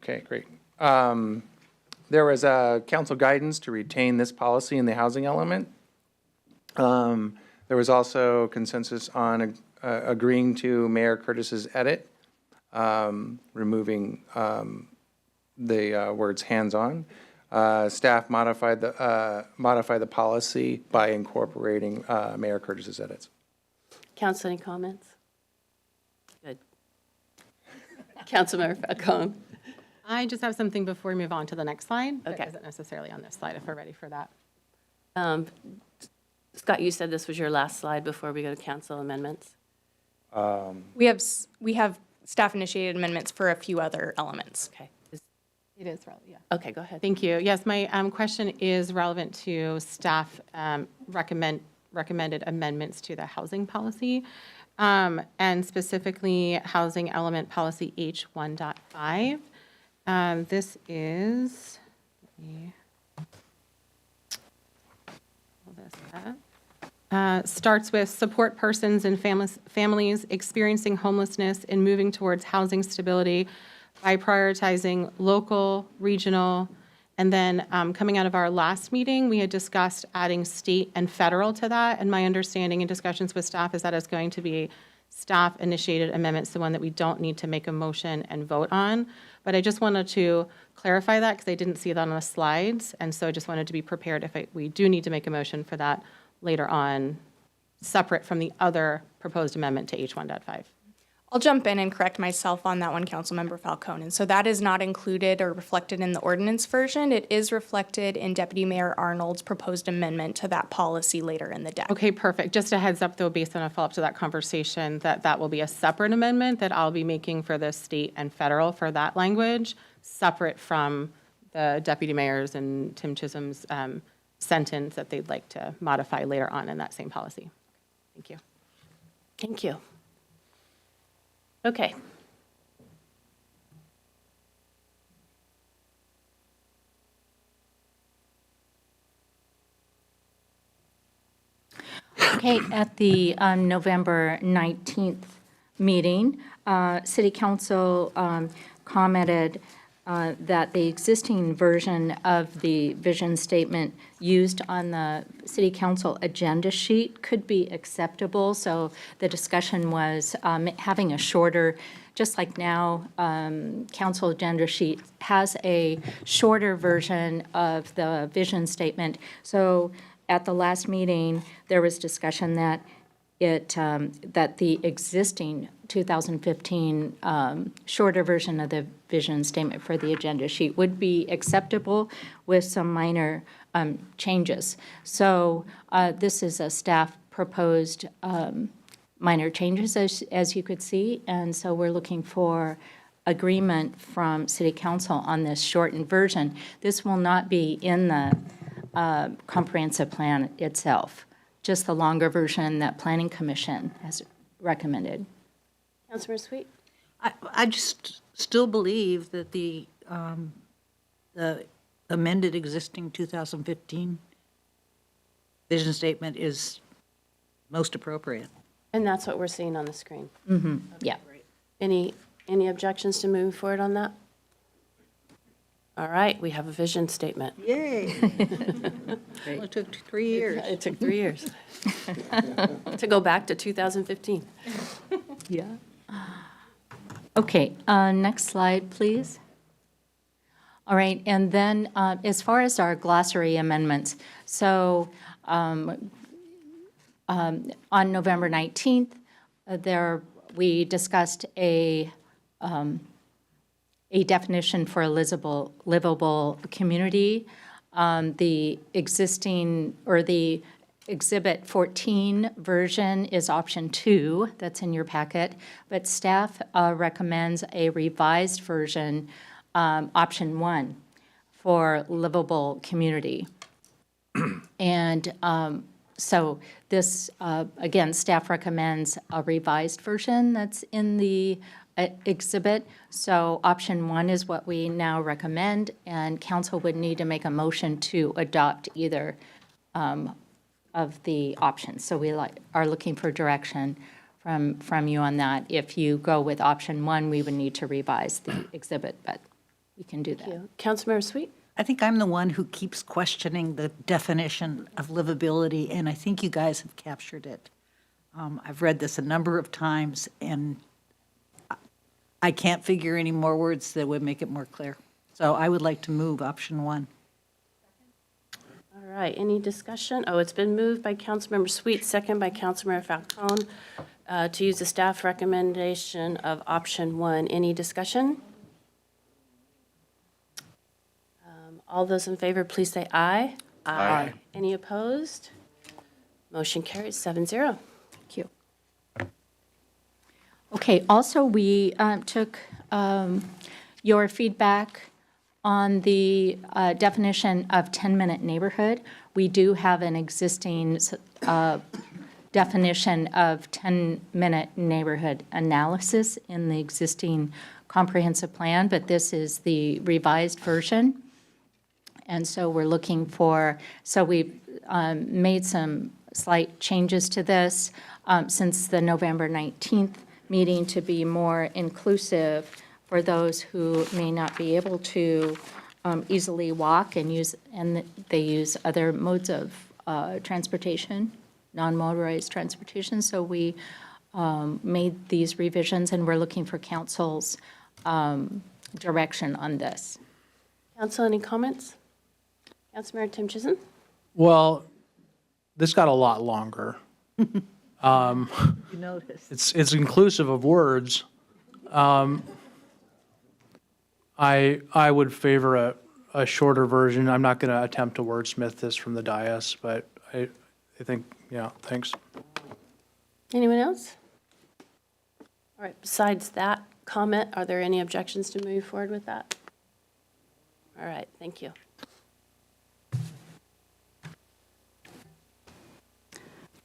Okay, great. There was council guidance to retain this policy in the housing element. There was also consensus on agreeing to Mayor Curtis's edit, removing the words hands-on. Staff modified the policy by incorporating Mayor Curtis's edits. Council, any comments? Good. Councilmember Falcone? I just have something before we move on to the next slide. That Okay. isn't necessarily on this slide, if we're ready for that. Scott, you said this was your last slide before we go to council amendments? We have staff initiated amendments for a few other elements. Okay. It is relevant, yeah. Okay, go ahead. Thank you. Yes, my question is relevant to staff recommended amendments to the housing policy, and specifically Housing Element Policy H1.5. This is, let me pull this up. Starts with support persons and families experiencing homelessness and moving towards housing stability by prioritizing local, regional, and then coming out of our last meeting, we had discussed adding state and federal to that. And my understanding in discussions with staff is that it's going to be staff-initiated amendments, the one that we don't need to make a motion and vote on. But I just wanted to clarify that because I didn't see that on the slides. And so I just wanted to be prepared if we do need to make a motion for that later on, separate from the other proposed amendment to H1.5. I'll jump in and correct myself on that one, Councilmember Falcone. And so that is not included or reflected in the ordinance version. It is reflected in Deputy Mayor Arnold's proposed amendment to that policy later in the deck. Okay, perfect. Just a heads up, though, based on a follow-up to that conversation, that will be a separate amendment that I'll be making for the state and federal for that language, separate from the deputy mayor's and Tim Chisholm's sentence that they'd like to modify later on in that same policy. Thank you. Thank you. Okay. Okay, at the November 19th meeting, City Council commented that the existing version of the vision statement used on the City Council agenda sheet could be acceptable. So the discussion was having a shorter, just like now, council agenda sheet has a shorter version of the vision statement. So at the last meeting, there was discussion that that the existing 2015 shorter version of the vision statement for the agenda sheet would be acceptable with some minor changes. So this is a staff proposed minor changes, as you could see, and so we're looking for agreement from City Council on this shortened version. This will not be in the comprehensive plan itself, just the longer version that Planning Commission has recommended. Councilor Sweet? I just still believe that the amended existing 2015 vision statement is most appropriate. And that's what we're seeing on the screen. Yeah. Any objections to moving forward on that? All right, we have a vision statement. Yay. Well, it took 3 years. It took 3 years to go back to 2015. Yeah. Okay, next slide, please. All right, and then as far as our glossary amendments, so on November 19th, we discussed a definition for a livable community. The existing, or the Exhibit 14 version is option 2, that's in your packet, but staff recommends a revised version, option 1, for livable community. And so this, again, staff recommends a revised version that's in the exhibit. So option 1 is what we now recommend, and council would need to make a motion to adopt either of the options. So we are looking for direction from you on that. If you go with option 1, we would need to revise the exhibit, but we can do that. Thank you. Councilmember Sweet? I think I'm the one who keeps questioning the definition of livability, and I think you guys have captured it. I've read this a number of times, and I can't figure any more words that would make it more clear. So I would like to move option 1. All right, any discussion? Oh, it's been moved by Councilmember Sweet, second by Councilmember Falcone, to use the staff recommendation of option 1. Any discussion? All those in favor, please say aye. Aye. Any opposed? Motion carries 7-0. Thank you. Okay, also, we took your feedback On the definition of 10-minute neighborhood, we do have an existing definition of 10-minute neighborhood analysis in the existing comprehensive plan, but this is the revised version. And so we're looking for, so we've made some slight changes to this since the November 19th meeting to be more inclusive for those who may not be able to easily walk and they use other modes of transportation, non-motorized transportation. So we made these revisions, and we're looking for council's direction on this. Council, any comments? Councilmember Tim Chisholm? Well, this got a lot longer. You noticed. It's inclusive of words. I would favor a shorter version. I'm not going to attempt to wordsmith this from the dais, but I think, yeah, thanks. Anyone else? All right, besides that comment, are there any objections to move forward with that? All right, thank you.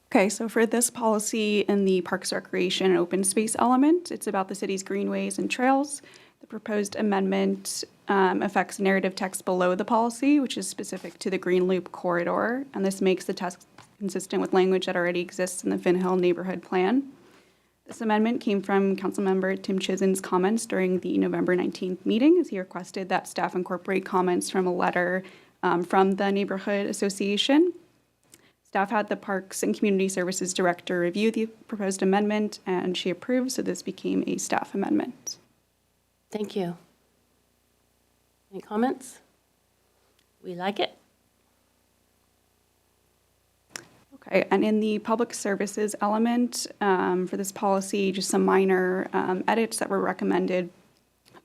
Okay, so for this policy in the Parks, Recreation, and Open Space element, it's about the city's greenways and trails. The proposed amendment affects narrative text below the policy, which is specific to the Green Loop corridor, and this makes the text consistent with language that already exists in the Finn Hill Neighborhood Plan. This amendment came from Councilmember Tim Chisholm's comments during the November 19th meeting, as he requested that staff incorporate comments from a letter from the Neighborhood Association. Staff had the Parks and Community Services Director review the proposed amendment, and she approved, so this became a staff amendment. Thank you. Any comments? We like it. Okay, and in the public services element for this policy, just some minor edits that were recommended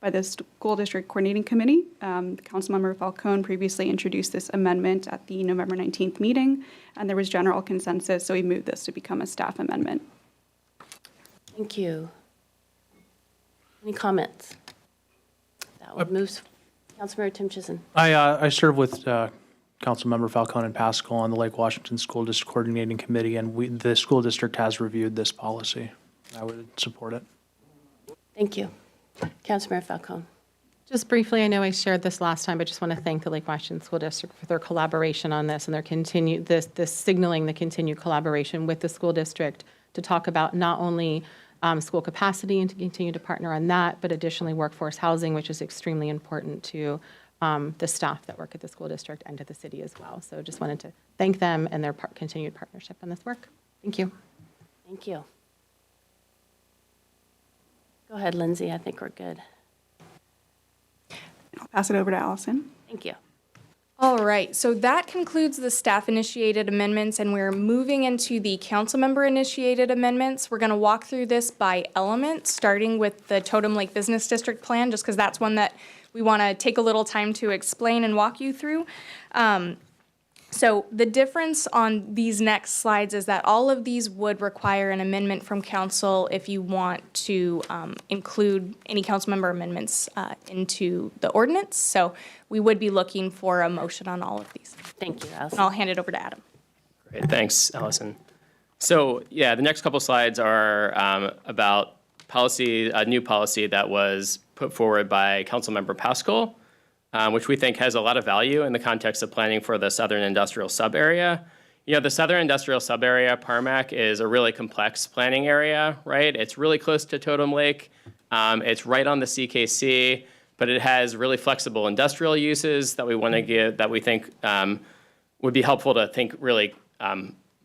by the School District Coordinating Committee. Councilmember Falcone previously introduced this amendment at the November 19th meeting, and there was general consensus, so we moved this to become a staff amendment. Thank you. Any comments? That one moves. Councilmember Tim Chisholm. I serve with Councilmember Falcone and Pascal on the Lake Washington School District Coordinating Committee, and the school district has reviewed this policy. I would support it. Thank you. Councilmember Falcone. Just briefly, I know I shared this last time, but just want to thank the Lake Washington School District for their collaboration on this and their continued, this signaling the continued collaboration with the school district to talk about not only school capacity and to continue to partner on that, but additionally workforce housing, which is extremely important to the staff that work at the school district and to the city as well. So just wanted to thank them and their continued partnership on this work. Thank you. Thank you. Go ahead, Lindsay. I think we're good. I'll pass it over to Allison. Thank you. All right, so that concludes the staff-initiated amendments, and we're moving into the council member-initiated amendments. We're going to walk through this by element, starting with the Totem Lake Business District Plan, just because that's one that we want to take a little time to explain and walk you through. So the difference on these next slides is that all of these would require an amendment from council if you want to include any council member amendments into the ordinance. So we would be looking for a motion on all of these. Thank you, Allison. And I'll hand it over to Adam. Great, thanks, Allison. So yeah, the next couple slides are about policy, a new policy that was put forward by Councilmember Pascal, which we think has a lot of value in the context of planning for the Southern Industrial Sub-area. You know, the Southern Industrial Sub-area, Parmac, is a really complex planning area, right? It's really close to Totem Lake. It's right on the CKC, but it has really flexible industrial uses that we want to give, that we think would be helpful to think really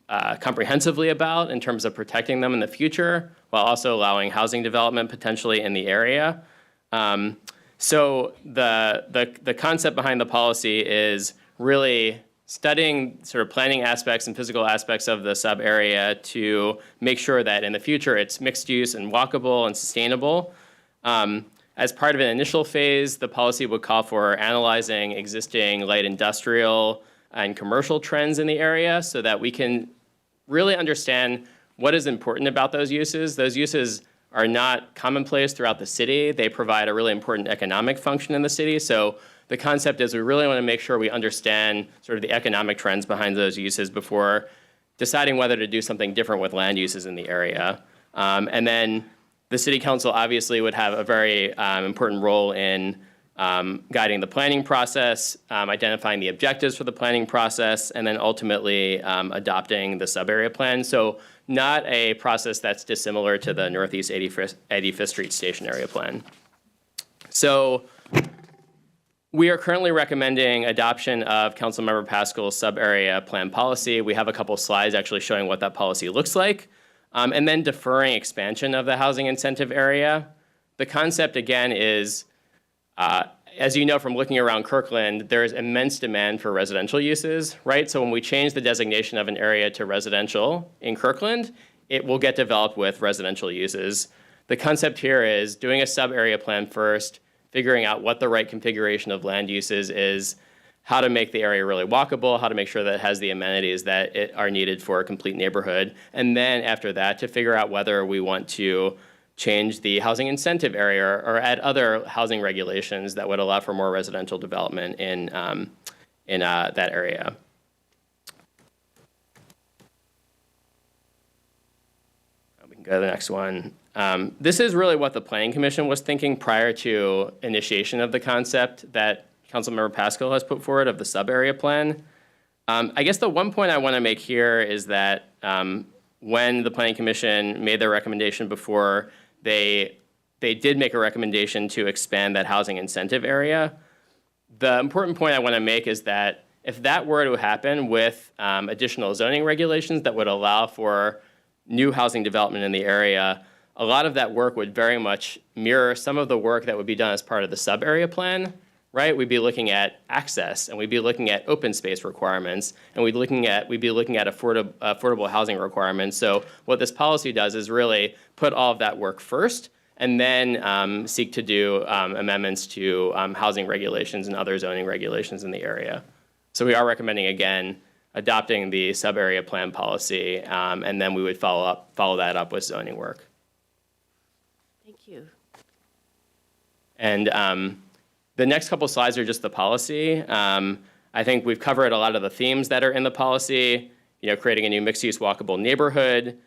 comprehensively about in terms of protecting them in the future, while also allowing housing development potentially in the area. So the concept behind the policy is really studying sort of planning aspects and physical aspects of the sub-area to make sure that in the future it's mixed use and walkable and sustainable. As part of an initial phase, the policy would call for analyzing existing light industrial and commercial trends in the area so that we can really understand what is important about those uses. Those uses are not commonplace throughout the city. They provide a really important economic function in the city. So The concept is we really want to make sure we understand sort of the economic trends behind those uses before deciding whether to do something different with land uses in the area. And then the city council obviously would have a very important role in guiding the planning process, identifying the objectives for the planning process, and then ultimately adopting the sub-area plan. So not a process that's dissimilar to the Northeast 85th Street Station Area Plan. So we are currently recommending adoption of Councilmember Pascal's sub-area plan policy. We have a couple slides actually showing what that policy looks like, and then deferring expansion of the housing incentive area. The concept, again, is, as you know from looking around Kirkland, there is immense demand for residential uses, right? So when we change the designation of an area to residential in Kirkland, it will get developed with residential uses. The concept here is doing a sub-area plan first, figuring out what the right configuration of land uses is, how to make the area really walkable, how to make sure that it has the amenities that are needed for a complete neighborhood, and then after that to figure out whether we want to change the housing incentive area or add other housing regulations that would allow for more residential development in that area. We can go to the next one. This is really what the Planning Commission was thinking prior to initiation of the concept that Councilmember Pascal has put forward of the sub-area plan. I guess the one point I want to make here is that when the Planning Commission made their recommendation before, they did make a recommendation to expand that housing incentive area. The important point I want to make is that if that were to happen with additional zoning regulations that would allow for new housing development in the area, a lot of that work would very much mirror some of the work that would be done as part of the sub-area plan, right? We'd be looking at access, and we'd be looking at open space requirements, and we'd be looking at affordable housing requirements. So what this policy does is really put all of that work first, and then seek to do amendments to housing regulations and other zoning regulations in the area. So we are recommending, again, adopting the sub-area plan policy, and then we would follow that up with zoning work. Thank you. And the next couple slides are just the policy. I think we've covered a lot of the themes that are in the policy, creating a new mixed-use walkable neighborhood,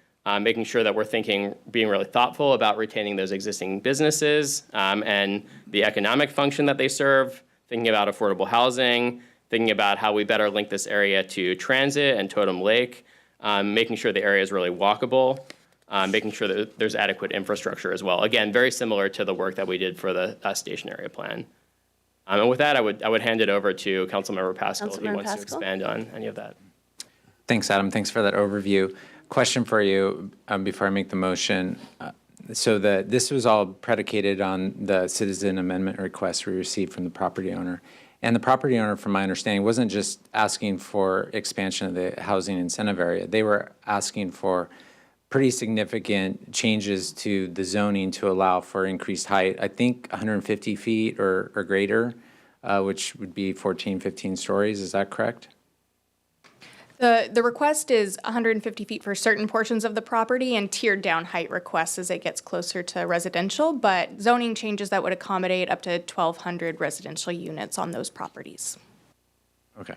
making sure that we're being really thoughtful about retaining those existing businesses and the economic function that they serve, thinking about affordable housing, thinking about how we better link this area to transit and Totem Lake, making sure the area is really walkable, making sure that there's adequate infrastructure as well. Again, very similar to the work that we did for the station area plan. And with that, I would hand it over to Councilmember Pascal if he wants to expand on any of that. Thanks, Adam. Thanks for that overview. Question for you before I make the motion. So this was all predicated on the citizen amendment request we received from the property owner. And the property owner, from my understanding, wasn't just asking for expansion of the housing incentive area. They were asking for pretty significant changes to the zoning to allow for increased height. I think 150 feet or greater, which would be 14, 15 stories. Is that correct? The request is 150 feet for certain portions of the property and tiered down height requests as it gets closer to residential, but zoning changes that would accommodate up to 1,200 residential units on those properties. Okay.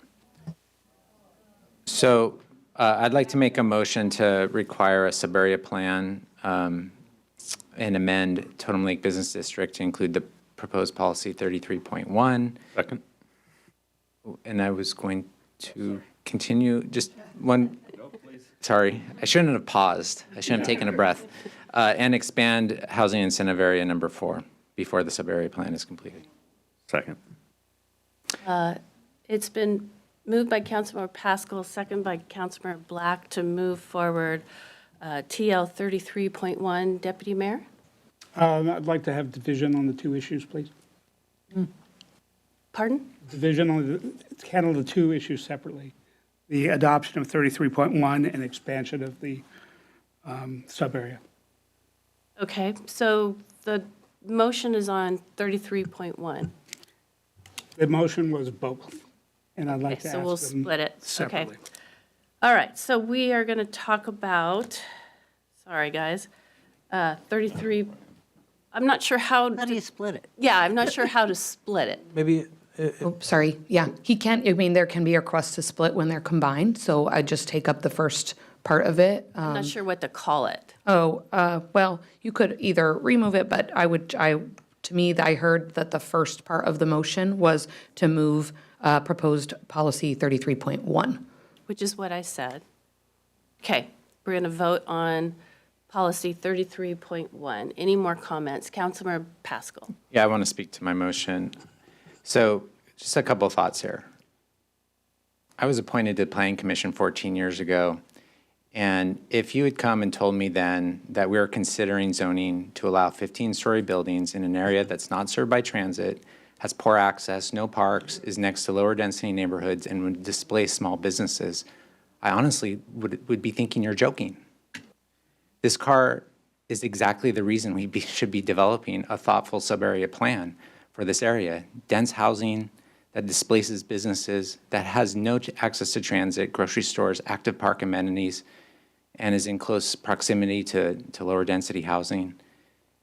So I'd like to make a motion to require a sub-area plan and amend Totem Lake Business District to include the proposed policy 33.1. Second. And I was going to continue, just one, sorry, I shouldn't have paused. I shouldn't have taken a breath. And expand housing incentive area number 4 before the sub-area plan is completed. Second. It's been moved by Councilmember Pascal, second by Councilmember Black to move forward TL 33.1. Deputy Mayor? I'd like to have division on the two issues, please. Pardon? Division on handle the two issues separately. The adoption of 33.1 and expansion of the sub-area. Okay, so the motion is on 33.1. The motion was both, and I'd like Okay, to so ask we'll them split it. separately. Okay. All right, so we are going to talk about, sorry, guys, 33, I'm not sure how. How do you split it? Yeah, I'm not sure how to split it. Maybe Oh, sorry, yeah, he can't, I mean, there can be a request to split when they're combined, so I just take up the first part of it. I'm not sure what to call it. Well, you could either remove it, but to me, I heard that the first part of the motion was to move proposed policy 33.1. Which is what I said. Okay, we're going to vote on policy 33.1. Any more comments? Councilmember Pascal. Yeah, I want to speak to my motion. So just a couple of thoughts here. I was appointed to the Planning Commission 14 years ago, and if you had come and told me then that we were considering zoning to allow 15-story buildings in an area that's not served by transit, has poor access, no parks, is next to lower density neighborhoods, and would displace small businesses, I honestly would be thinking you're joking. This CAR is exactly the reason we should be developing a thoughtful sub-area plan for this area. Dense housing that displaces businesses, that has no access to transit, grocery stores, active park amenities, and is in close proximity to lower density housing,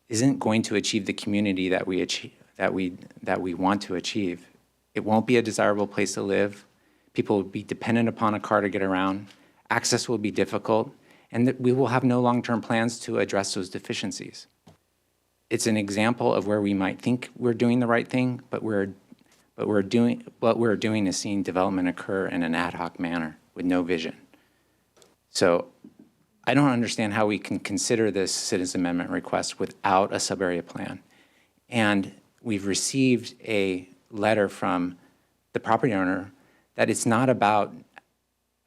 isn't going to achieve the community that we want to achieve. It won't be a desirable place to live. People will be dependent upon a car to get around. Access will be difficult, and that we will have no long-term plans to address those deficiencies. It's an example of where we might think we're doing the right thing, but what we're doing is seeing development occur in an ad hoc manner with no vision. So I don't understand how we can consider this citizen amendment request without a sub-area plan. And we've received a letter from the property owner that it's not about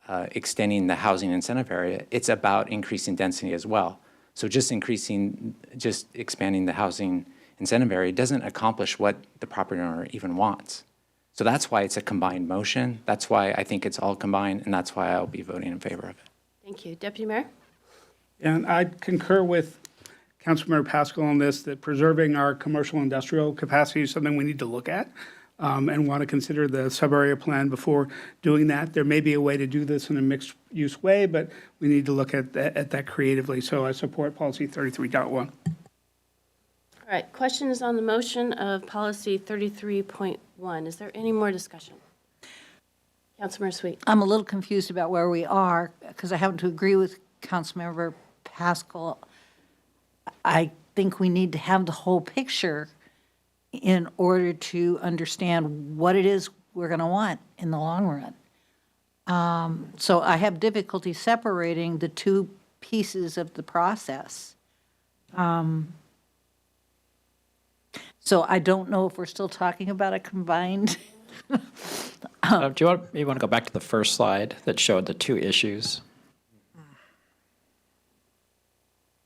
extending the housing incentive area, it's about increasing density as well. So just expanding the housing incentive area doesn't accomplish what the property owner even wants. So that's why it's a combined motion. That's why I think it's all combined, and that's why I'll be voting in favor of it. Thank you. Deputy Mayor? And I concur with Councilmember Pascal on this, that preserving our commercial industrial capacity is something we need to look at and want to consider the sub-area plan before doing that. There may be a way to do this in a mixed-use way, but we need to look at that creatively. So I support policy 33.1. All right, question is on the motion of policy 33.1. Is there any more discussion? Councilmember Sweet. I'm a little confused about where we are, because I happen to agree with Councilmember Pascal. I think we need to have the whole picture in order to understand what it is we're going to want in the long run. So I have difficulty separating the two pieces of the process. So I don't know if we're still talking about a combined. Do you want to go back to the first slide that showed the two issues?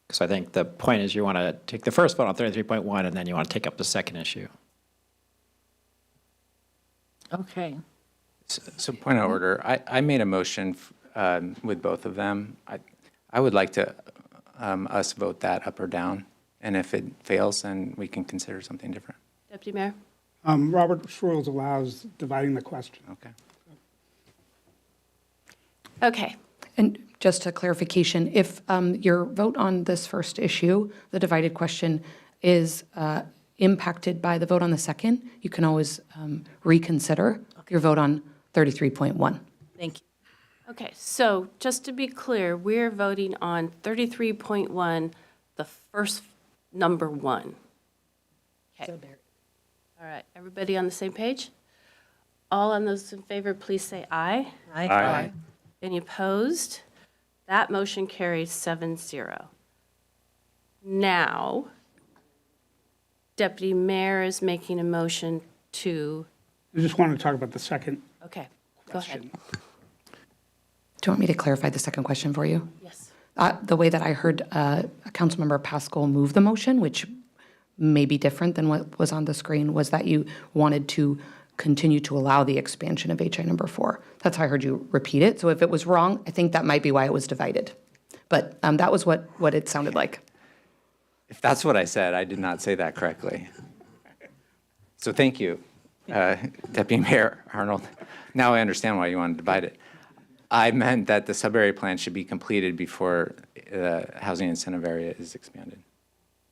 Because I think the point is you want to take the first vote on 33.1 and then you want to take up the second issue. Okay. So point of order, I made a motion with both of them. I would like to us vote that up or down, and if it fails, then we can consider something different. Deputy Mayor? Robert's rules allows dividing the question. Okay. Okay. And just a clarification, if your vote on this first issue, the divided question, is impacted by the vote on the second, you can always reconsider your vote on 33.1. Thank you. Okay, so just to be clear, we're voting on 33.1, the first number one. Okay. All right, everybody on the same page? All on those in favor, please say aye. Aye. Any opposed? That motion carries 7-0. Now, Deputy Mayor is making a motion to, I just want to talk about the second okay, go ahead. question. Do you want me to clarify the second question for you? Yes. The way that I heard Councilmember Pascal move the motion, which may be different than what was on the screen, was that you wanted to continue to allow the expansion of HI number 4. That's how I heard you repeat it. So if it was wrong, I think that might be why it was divided. But that was what it sounded like. If that's what I said, I did not say that correctly. So thank you, Deputy Mayor Arnold. Now I understand why you want to divide it. I meant that the sub-area plan should be completed before the housing incentive area is expanded.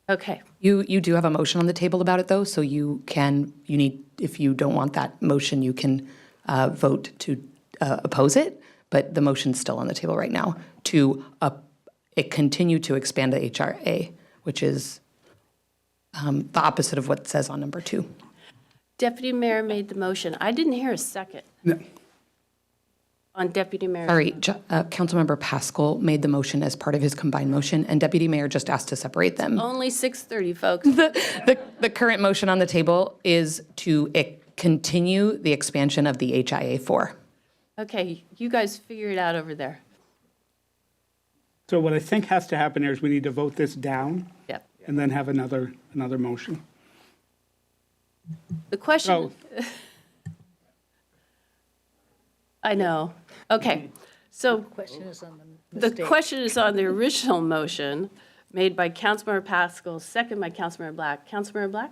Okay, You do have a motion on the table about it, though, so if you don't want that motion, you can vote to oppose it, but the motion's still on the table right now to continue to expand the HRA, which is the opposite of what it says on number 2. Deputy Mayor made the motion. I didn't hear a second No. on Deputy Mayor. Sorry, Councilmember Pascal made the motion as part of his combined motion, and Deputy Mayor just asked to separate them. Only 6:30, folks. The current motion on the table is to continue the expansion of the HIA 4. Okay, you guys figure it out over there. So what I think has to happen here is we need to vote this down Yep. and then have another motion. The question, So, I know. Okay, so Question is on the question is on the original motion made by Councilmember Pascal, second by Councilmember Black. Councilmember Black?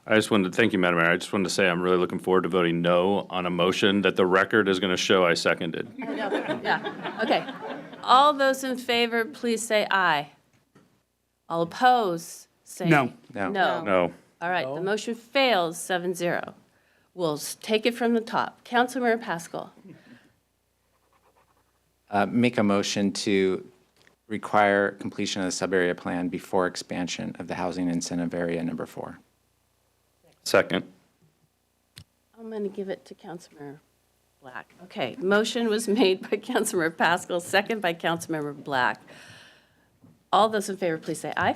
I just wanted to, thank you, Madam Mayor. I just wanted to say I'm really looking forward to voting no on a motion that the record is going to show I seconded. Yeah, okay. All those in favor, please say aye. All opposed, say No. No. No. All right, the motion fails 7-0. We'll take it from the top. Councilmember Pascal. Make a motion to require completion of the sub-area plan before expansion of the housing incentive area number 4. Second. I'm going to give it to Councilmember Black. Okay, motion was made by Councilmember Pascal, second by Councilmember Black. All those in favor, please say aye.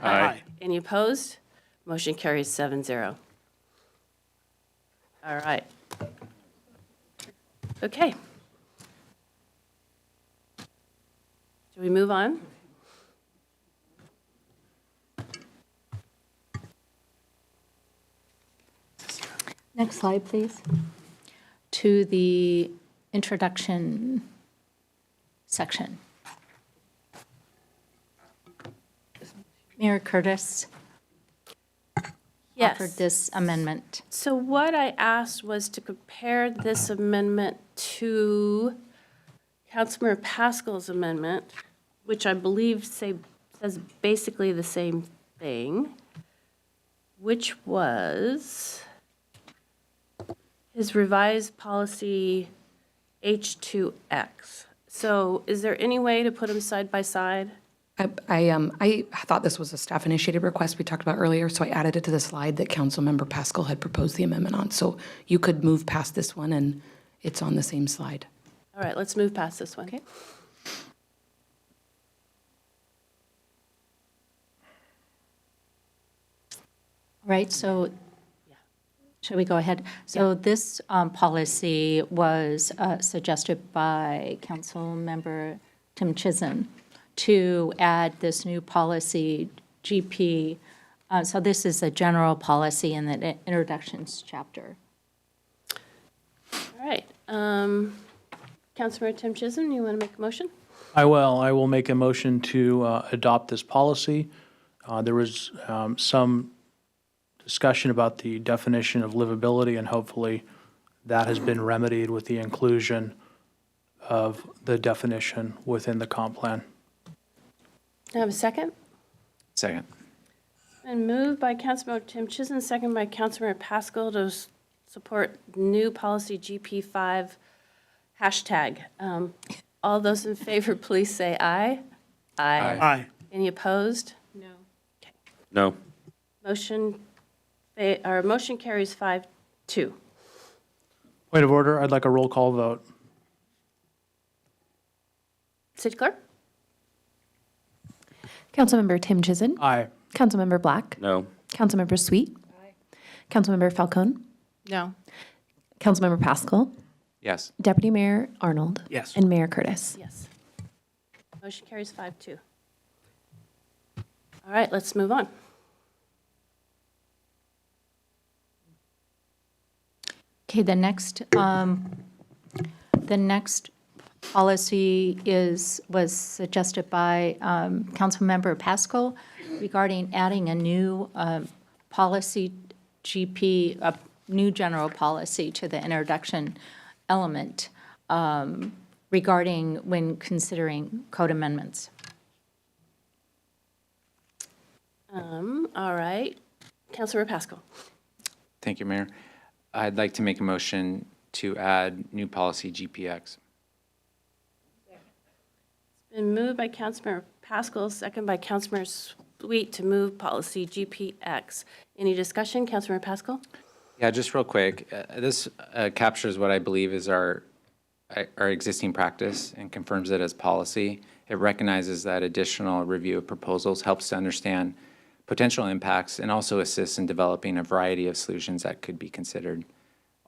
Aye. Any opposed? Motion carries 7-0. All right. Okay. Shall we move on? Next slide, please. To the introduction section. Mayor Curtis Yes. offered this amendment. So what I asked was to compare this amendment to Councilmember Pascal's amendment, which I believe says basically the same thing, which was his revised policy H2X. So is there any way to put them side by side? I thought this was a staff-initiated request we talked about earlier, so I added it to the slide that Councilmember Pascal had proposed the amendment on. So you could move past this one, and it's on the same slide. All right, let's move past this one. Okay. Right, so, should we go ahead? So this policy was suggested by Councilmember Tim Chisholm to add this new policy, GP. So this is a general policy in the introductions chapter. All right. Councilmember Tim Chisholm, you want to make a motion? I will make a motion to adopt this policy. There was some discussion about the definition of livability, and hopefully that has been remedied with the inclusion of the definition within the comp plan. I have a second. Second. And moved by Councilmember Tim Chisholm, second by Councilmember Pascal to support new policy GP5 hashtag. All those in favor, please say aye. Aye. Any opposed? No. Motion carries 5-2. Point of order, I'd like a roll call vote. City Clerk? Councilmember Tim Chisholm. Aye. Councilmember Black. No. Councilmember Sweet. Councilmember Falcone. No. Councilmember Pascal. Yes. Deputy Mayor Arnold. Yes. And Mayor Curtis. Yes. Motion carries 5-2. All right, let's move on. Okay, the next policy was suggested by Councilmember Pascal regarding adding a new policy GP, a new general policy to the introduction element regarding when considering code amendments. All right. Councilmember Pascal. Thank you, Mayor. I'd like to make a motion to add new policy GPX. Been moved by Councilmember Pascal, second by Councilmember Sweet to move policy GPX. Any discussion? Councilmember Pascal? Yeah, just real quick, this captures what I believe is our existing practice and confirms it as policy. It recognizes that additional review of proposals helps to understand potential impacts and also assists in developing a variety of solutions that could be considered.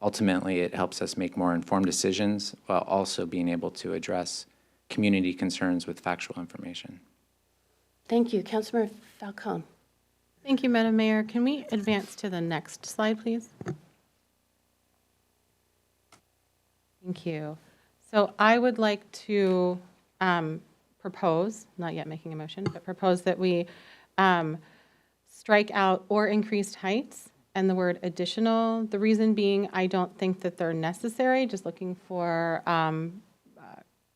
Ultimately, it helps us make more informed decisions while also being able to address community concerns with factual information. Thank you. Councilmember Falcone. Thank you, Madam Mayor. Can we advance to the next slide, please? Thank you. So I would like to propose, not yet making a motion, but propose that we strike out "or increased heights" and the word "additional." The reason being, I don't think that they're necessary, just looking for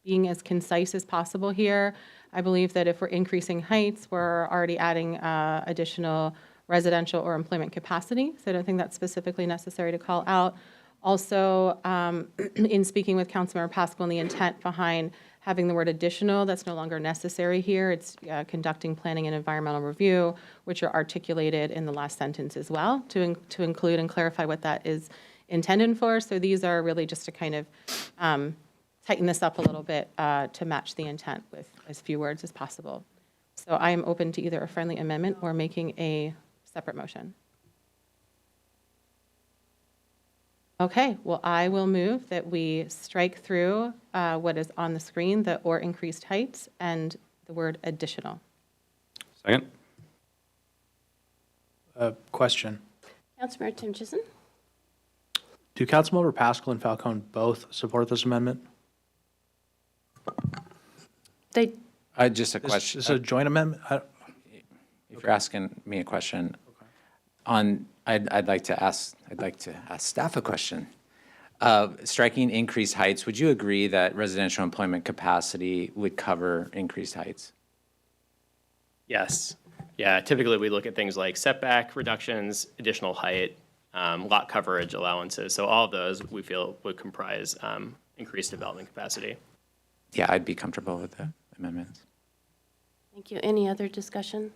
being as concise as possible here. I believe that if we're increasing heights, we're already adding additional residential or employment capacity. So I don't think that's specifically necessary to call out. Also, in speaking with Councilmember Pascal and the intent behind having the word "additional," that's no longer necessary here. It's conducting planning and environmental review, which are articulated in the last sentence as well, to include and clarify what that is intended for. So these are really just to kind of tighten this up a little bit to match the intent with as few words as possible. So I am open to either a friendly amendment or making a separate motion. Okay, well, I will move that we strike through what is on the screen, the "or increased heights," and the word "additional." Second? Question. Councilmember Tim Chisholm. Do Councilmember Pascal and Falcone both support this amendment? They, Just a question. This is a joint amendment? If you're asking me a question, I'd like to ask staff a question. Striking increased heights, would you agree that residential employment capacity would cover increased heights? Yes. Yeah, typically we look at things like setback reductions, additional height, lot coverage allowances. So all of those we feel would comprise increased development capacity. Yeah, I'd be comfortable with the amendments. thank you. Any other discussion?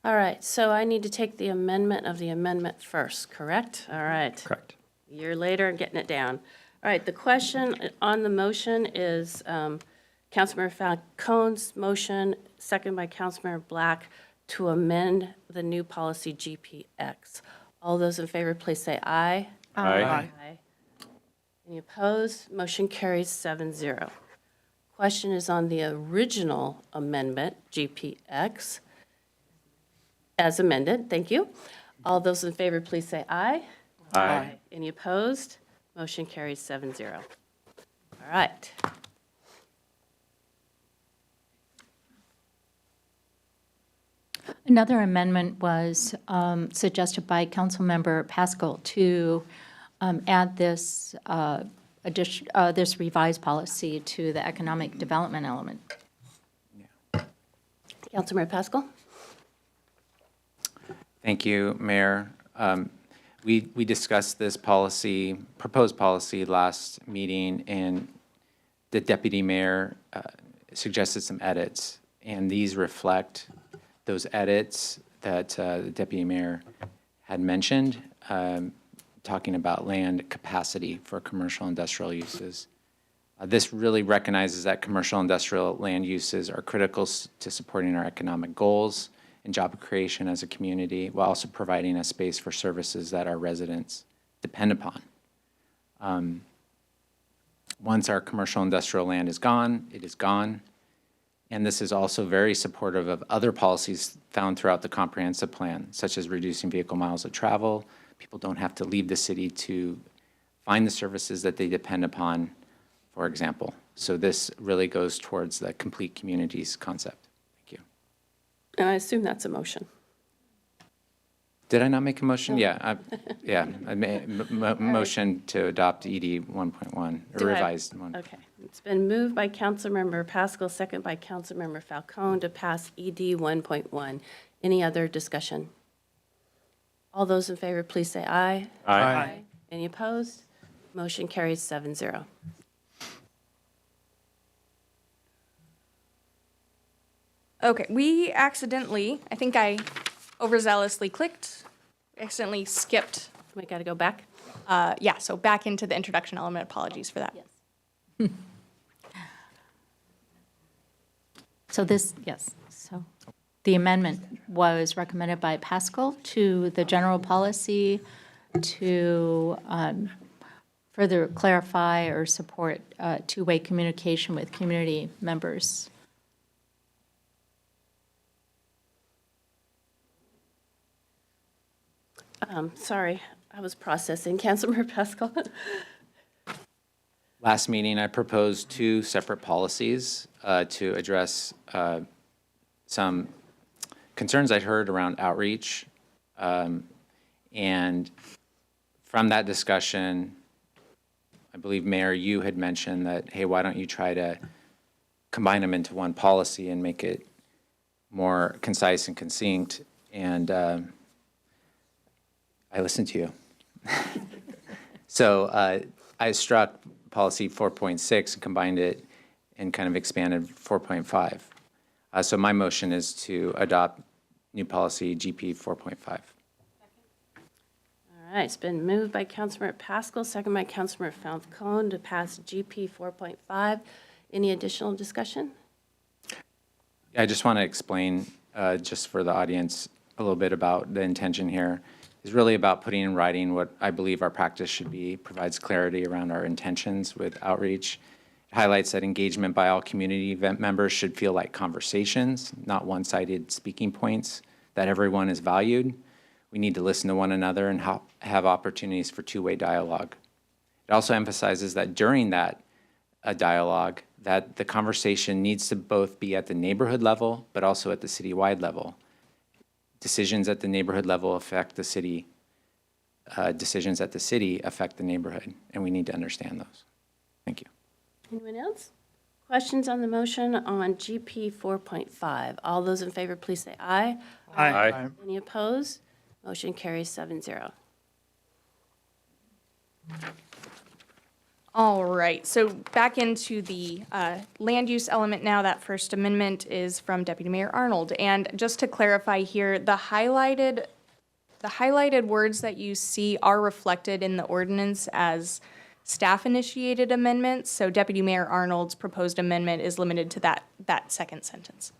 All right, so I need to take the amendment of the amendment first, correct? All right. Correct. A year later, and getting it down. All right, the question on the motion is Councilmember Falcone's motion, second by Councilmember Black, to amend the new policy GPX. All those in favor, please say aye. Aye. Any opposed? Motion carries 7-0. Question is on the original amendment, GPX, as amended. Thank you. All those in favor, please say aye. Aye. Any opposed? Motion carries 7-0. All right. Another amendment was suggested by Councilmember Pascal to add this this revised policy to the economic development element. Councilmember Pascal? Thank you, Mayor. We discussed this policy, proposed policy last meeting, and the deputy mayor suggested some edits. And these reflect those edits that the deputy mayor had mentioned, talking about land capacity for commercial industrial uses. This really recognizes that commercial industrial land uses are critical to supporting our economic goals and job creation as a community, while also providing a space for services that our residents depend upon. Once our commercial industrial land is gone, it is gone. And this is also very supportive of other policies found throughout the comprehensive plan, such as reducing vehicle miles of travel. People don't have to leave the city to find the services that they depend upon, for example. So this really goes towards the complete communities concept. Thank you. And I assume that's a motion. Did I not make a motion? Yeah, I made motion to adopt ED 1.1, or Do I have- revised one. Okay. It's been moved by Councilmember Pascal, second by Councilmember Falcone to pass ED 1.1. Any other discussion? All those in favor, please say aye. Aye. Any opposed? Motion carries 7-0. Okay, we accidentally, I think I overzealously clicked, accidentally skipped. We got to go back? Yeah, so back into the introduction element. Apologies for that. So so the amendment was recommended by Pascal to the general policy to further clarify or support two-way communication with community members. Sorry, I was processing. Councilmember Pascal? Last meeting, I proposed 2 separate policies to address some concerns I'd heard around outreach. And from that discussion, I believe, Mayor, you had mentioned that, hey, why don't you try to combine them into one policy and make it more concise and succinct? And I listened to you. So I struck policy 4.6 and combined it and kind of expanded 4.5. So my motion is to adopt new policy GP 4.5. All right, it's been moved by Councilmember Pascal, second by Councilmember Falcone to pass GP 4.5. Any additional discussion? I just want to explain, just for the audience, a little bit about the intention here. Is really about putting in writing what I believe our practice should be, provides clarity around our intentions with outreach. It highlights that engagement by all community event members should feel like conversations, not one-sided speaking points, that everyone is valued. We need to listen to one another and have opportunities for two-way dialogue. It also emphasizes that during that dialogue, that the conversation needs to both be at the neighborhood level, but also at the citywide level. Decisions at the neighborhood level affect the city. Decisions at the city affect the neighborhood, and we need to understand those. Thank you. Anyone else? Questions on the motion on GP 4.5? All those in favor, please say aye. Aye. Any opposed? Motion carries 7-0. All right, so back into the land use element now. That first amendment is from Deputy Mayor Arnold. And just to clarify here, the highlighted words that you see are reflected in the ordinance as staff-initiated amendments. So Deputy Mayor Arnold's proposed amendment is limited to that second sentence.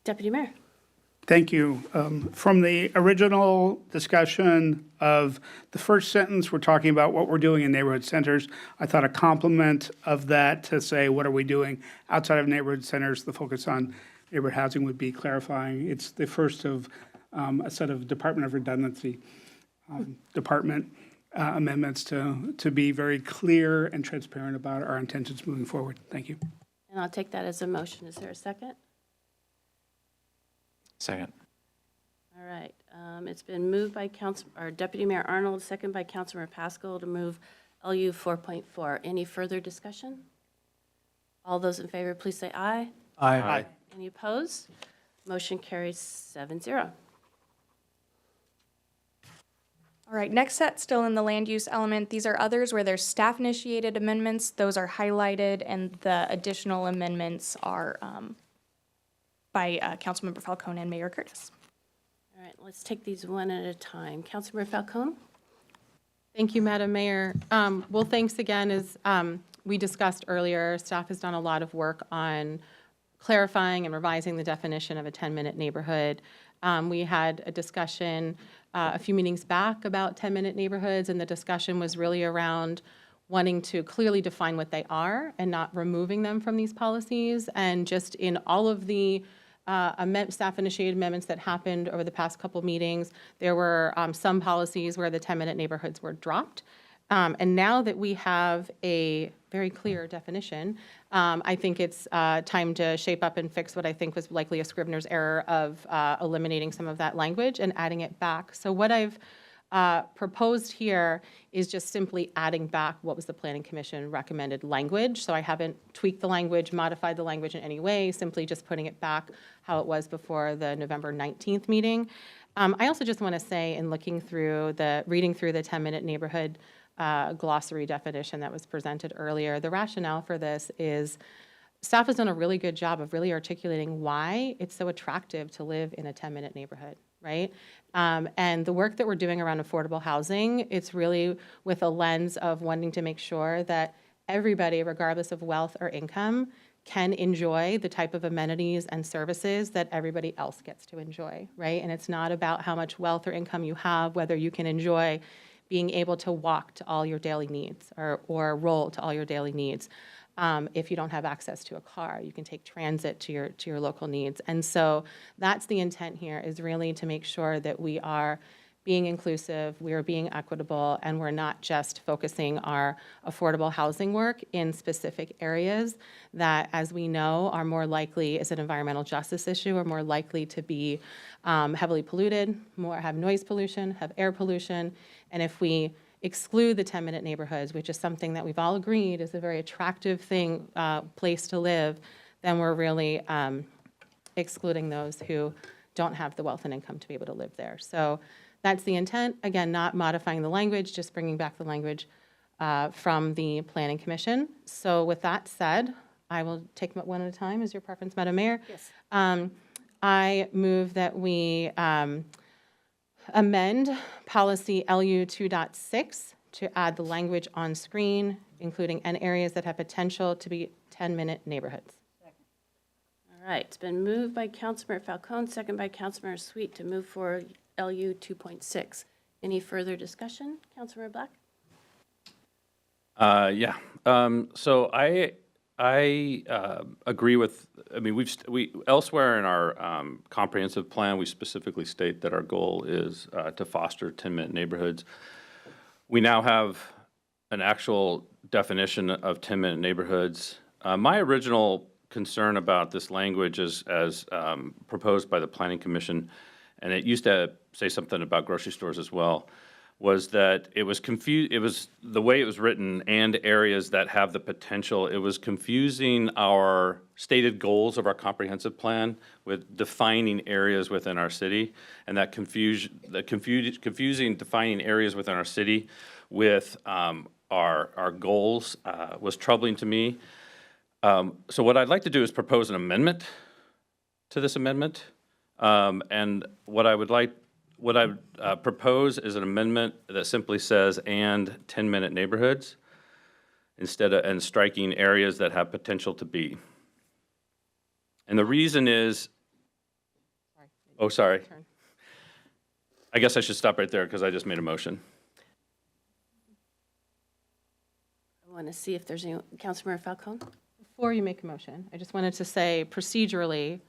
Deputy Mayor. Thank you. From the original discussion of the first sentence, we're talking about what we're doing in neighborhood centers. I thought a complement of that to say, what are we doing outside of neighborhood centers? The focus on neighborhood housing would be clarifying. It's the first of a set of Department of Redundancy department amendments to be very clear and transparent about our intentions moving forward. Thank you. And I'll take that as a motion. Is there a second? Second. All right. It's been moved by Deputy Mayor Arnold, second by Councilmember Pascal to move LU 4.4. Any further discussion? All those in favor, please say aye. Aye. Any opposed? Motion carries 7-0. All right, next set, still in the land use element. These are others where there's staff-initiated amendments. Those are highlighted, and the additional amendments are by Councilmember Falcone and Mayor Curtis. All right, let's take these one at a time. Councilmember Falcone? Thank you, Madam Mayor. Well, thanks again. As we discussed earlier, staff has done a lot of work on clarifying and revising the definition of a 10-minute neighborhood. We had a discussion a few meetings back about 10-minute neighborhoods, and the discussion was really around wanting to clearly define what they are and not removing them from these policies. And just in all of the staff-initiated amendments that happened over the past couple meetings, there were some policies where the 10-minute neighborhoods were dropped. And now that we have a very clear definition, I think it's time to shape up and fix what I think was likely a Scrivener's error of eliminating some of that language and adding it back. So what I've proposed here is just simply adding back what was the Planning Commission recommended language. So I haven't tweaked the language, modified the language in any way, simply just putting it back how it was before the November 19th meeting. I also just want to say, in reading through the 10-minute neighborhood glossary definition that was presented earlier, the rationale for this is staff has done a really good job of really articulating why it's so attractive to live in a 10-minute neighborhood, right? And the work that we're doing around affordable housing, it's really with a lens of wanting to make sure that everybody, regardless of wealth or income, can enjoy the type of amenities and services that everybody else gets to enjoy, right? And it's not about how much wealth or income you have, whether you can enjoy being able to walk to all your daily needs or roll to all your daily needs. If you don't have access to a car, you can take transit to your local needs. And so that's the intent here, is really to make sure that we are being inclusive, we are being equitable, and we're not just focusing our affordable housing work in specific areas that, as we know, are more likely, as an environmental justice issue, are more likely to be heavily polluted, have noise pollution, have air pollution. And if we exclude the 10-minute neighborhoods, which is something that we've all agreed is a very attractive place to live, then we're really excluding those who don't have the wealth and income to be able to live there. So that's the intent. Again, not modifying the language, just bringing back the language from the Planning Commission. So with that said, I will take them one at a time. Is your preference, Madam Mayor? Yes. I move that we amend policy LU 2.6 to add the language on screen, including and areas that have potential to be 10-minute neighborhoods. All right, it's been moved by Councilmember Falcone, second by Councilmember Sweet to move for LU 2.6. Any further discussion? Councilmember Black? Yeah. So I agree with, I mean, we elsewhere in our comprehensive plan, we specifically state that our goal is to foster 10-minute neighborhoods. We now have an actual definition of 10-minute neighborhoods. My original concern about this language is as proposed by the Planning Commission, and it used to say something about grocery stores as well, was that it was confused. It was the way it was written, and areas that have the potential. It was confusing our stated goals of our comprehensive plan with defining areas within our city, and that confusing defining areas within our city with our goals was troubling to me. So what I'd like to do is propose an amendment to this amendment, and what I would propose is an amendment that simply says "and 10-minute neighborhoods" instead of and striking areas that have potential to be. And the reason is, oh, sorry. I guess I should stop right there because I just made a motion. I want to see if there's any, Councilmember Falcone? Before you make a motion, I just wanted to say procedurally,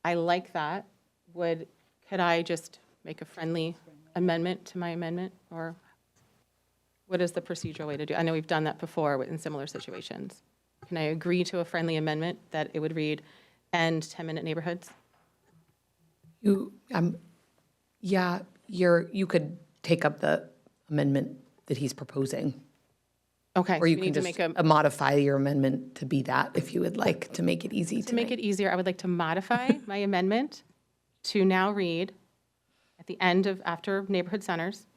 I like that. Could I just make a friendly amendment to my amendment, or what is the procedural way to do? I know we've done that before in similar situations. Can I agree to a friendly amendment that it would read "and 10-minute neighborhoods"? You could take up the amendment that he's proposing. Okay. Or you we can need to just make a, modify your amendment to be that if you would like, to make it easy to make tonight. it easier, I would like to modify my amendment to now read at the end of, after neighborhood centers,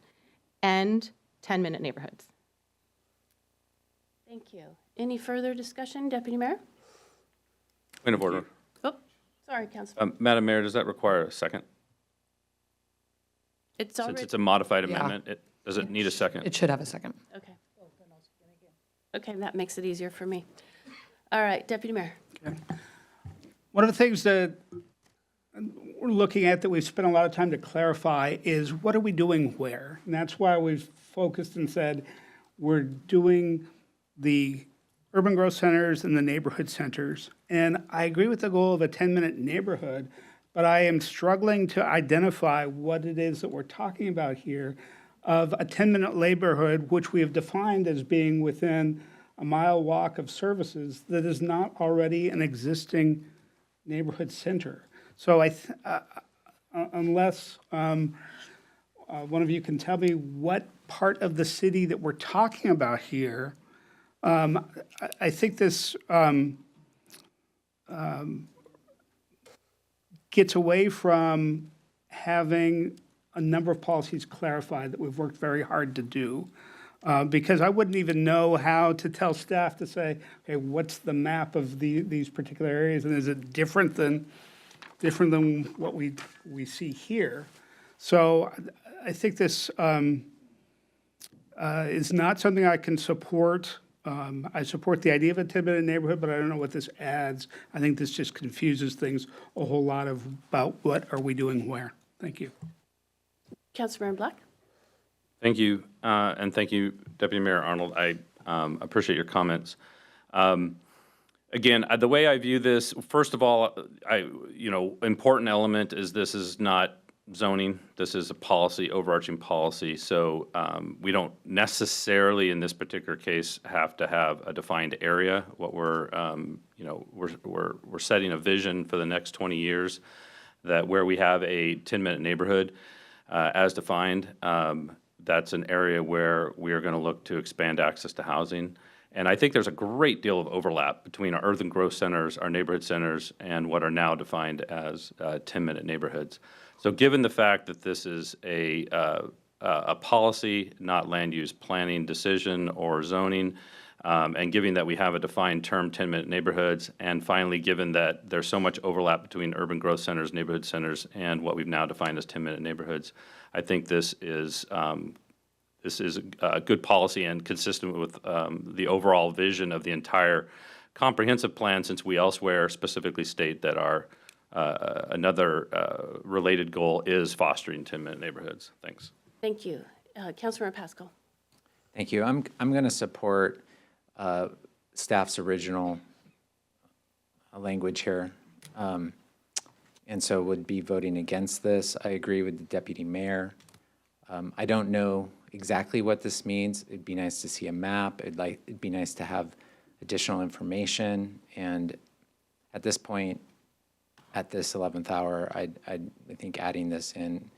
"and 10-minute neighborhoods." Thank you. Any further discussion, Deputy Mayor? Point of order. Oh, sorry, Councilman. Madam Mayor, does that require a second? It's Since already, it's a modified Yeah. amendment, does it need a second? It should have a second. okay. Okay, that makes it easier for me. All right, Deputy Mayor. One of the things that we're looking at that we've spent a lot of time to clarify is what are we doing where? And that's why we've focused and said we're doing the urban growth centers and the neighborhood centers. And I agree with the goal of a 10-minute neighborhood, but I am struggling to identify what it is that we're talking about here. of a 10-minute neighborhood, which we have defined as being within a mile walk of services that is not already an existing neighborhood center. So unless one of you can tell me what part of the city that we're talking about here, I think this gets away from having a number of policies clarified that we've worked very hard to do. Because I wouldn't even know how to tell staff to say, okay, what's the map of these particular areas, and is it different than what we see here? So I think this is not something I can support. I support the idea of a 10-minute neighborhood, but I don't know what this adds. I think this just confuses things a whole lot about what are we doing where. Thank you. Councilmember Black? Thank you, and thank you, Deputy Mayor Arnold. I appreciate your comments. Again, the way I view this, first of all, important element is this is not zoning. This is a policy, overarching policy. So we don't necessarily, in this particular case, have to have a defined area. What we're setting a vision for the next 20 years that where we have a 10-minute neighborhood as defined, that's an area where we are going to look to expand access to housing. And I think there's a great deal of overlap between our urban growth centers, our neighborhood centers, and what are now defined as 10-minute neighborhoods. So given the fact that this is a policy, not land use planning decision or zoning, and given that we have a defined term 10-minute neighborhoods, and finally given that there's so much overlap between urban growth centers, neighborhood centers, and what we've now defined as 10-minute neighborhoods, I think this is a good policy and consistent with the overall vision of the entire comprehensive plan, since we elsewhere specifically state that our another related goal is fostering 10-minute neighborhoods. Thanks. Thank you. Councilmember Pascal? Thank you. I'm going to support staff's original language here. And so would be voting against this. I agree with the deputy mayor. I don't know exactly what this means. It'd be nice to see a map. It'd be nice to have additional information. And at this point, at this 11th hour, I think adding this in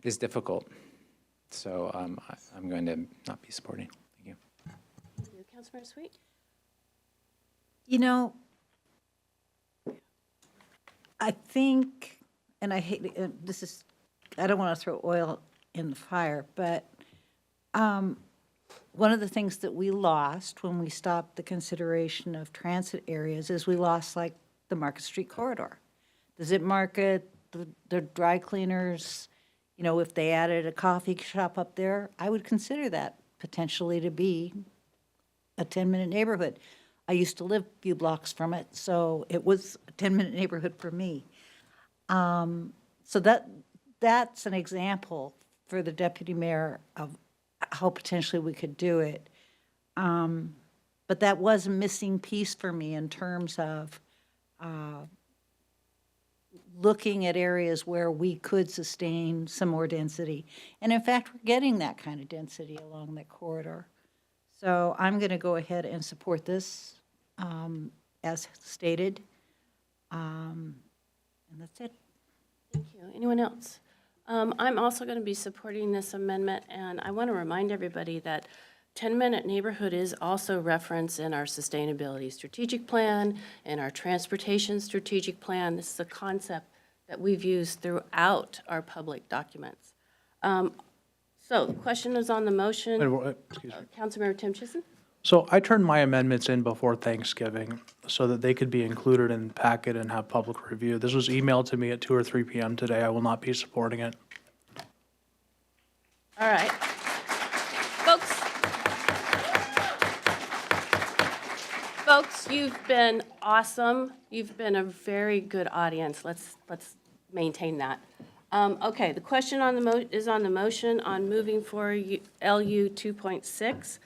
is difficult. So I'm going to not be supporting. Thank you. Thank you. Councilmember Sweet? You know, I think, and I hate, I don't want to throw oil in the fire, but one of the things that we lost when we stopped the consideration of transit areas is we lost like the Market Street corridor. The Zip Market, the dry cleaners, you know, if they added a coffee shop up there, I would consider that potentially to be a 10-minute neighborhood. I used to live a few blocks from it, so it was a 10-minute neighborhood for me. So that's an example for the deputy mayor of how potentially we could do it. But that was a missing piece for me in terms of looking at areas where we could sustain some more density. And in fact, we're getting that kind of density along that corridor. So I'm going to go ahead and support this as stated. And that's it. Thank you. Anyone else? I'm also going to be supporting this amendment, and I want to remind everybody that 10-minute neighborhood is also referenced in our sustainability strategic plan and our transportation strategic plan. This is a concept that we've used throughout our public documents. So the question is on the motion. Excuse me. Councilmember Tim Chisholm? So I turned my amendments in before Thanksgiving so that they could be included in the packet and have public review. This was emailed to me at 2 or 3 p.m. today. I will not be supporting it. All right. Folks, you've been awesome. You've been a very good audience. Let's maintain that. Okay, the question on the is on the motion on moving for LU 2.6,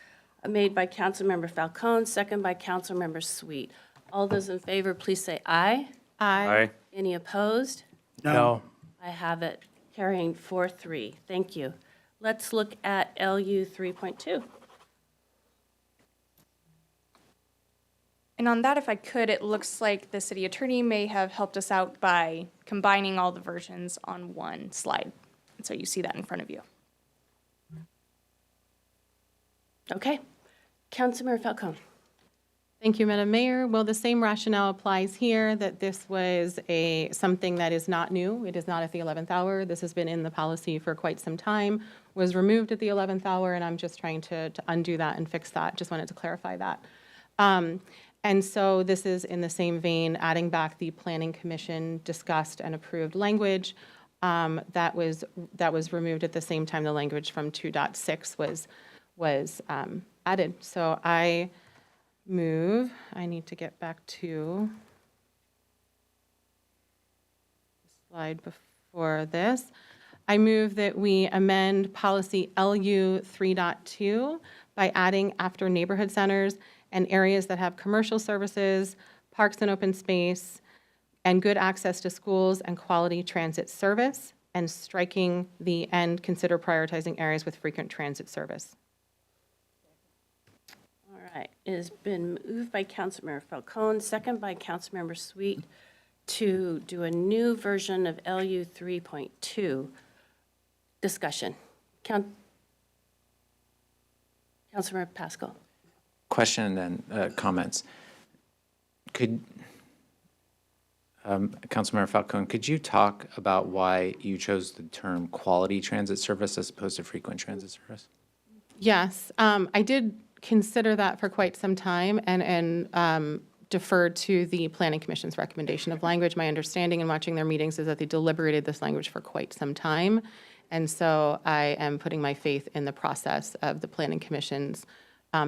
made by Councilmember Falcone, second by Councilmember Sweet. All those in favor, please say aye. Aye. Aye. Any opposed? No. I have it Carrying 4-3. Thank you. Let's look at LU 3.2. And on that, if I could, it looks like the city attorney may have helped us out by combining all the versions on one slide. And so you see that in front of you. Okay. Councilmember Falcone. Thank you, Madam Mayor. Well, the same rationale applies here, that this was something that is not new. It is not at the 11th hour. This has been in the policy for quite some time, was removed at the 11th hour, and I'm just trying to undo that and fix that. Just wanted to clarify that. And so this is in the same vein, adding back the Planning Commission discussed and approved language that was removed at the same time the language from 2.6 was added. So I need to get back to the slide before this. I move that we amend policy LU 3.2 by adding after neighborhood centers and areas that have commercial services, parks and open space, and good access to schools and quality transit service, and striking the end, consider prioritizing areas with frequent transit service. All right. It has been moved by Councilmember Falcone, second by Councilmember Sweet, to do a new version of LU 3.2. Discussion. Councilmember Pascal. Question and then comments. Could, Councilmember Falcone, could you talk about why you chose the term quality transit service as opposed to frequent transit service? Yes, I did consider that for quite some time and deferred to the Planning Commission's recommendation of language. My understanding in watching their meetings is that they deliberated this language for quite some time. And so I am putting my faith in the process of the Planning Commission's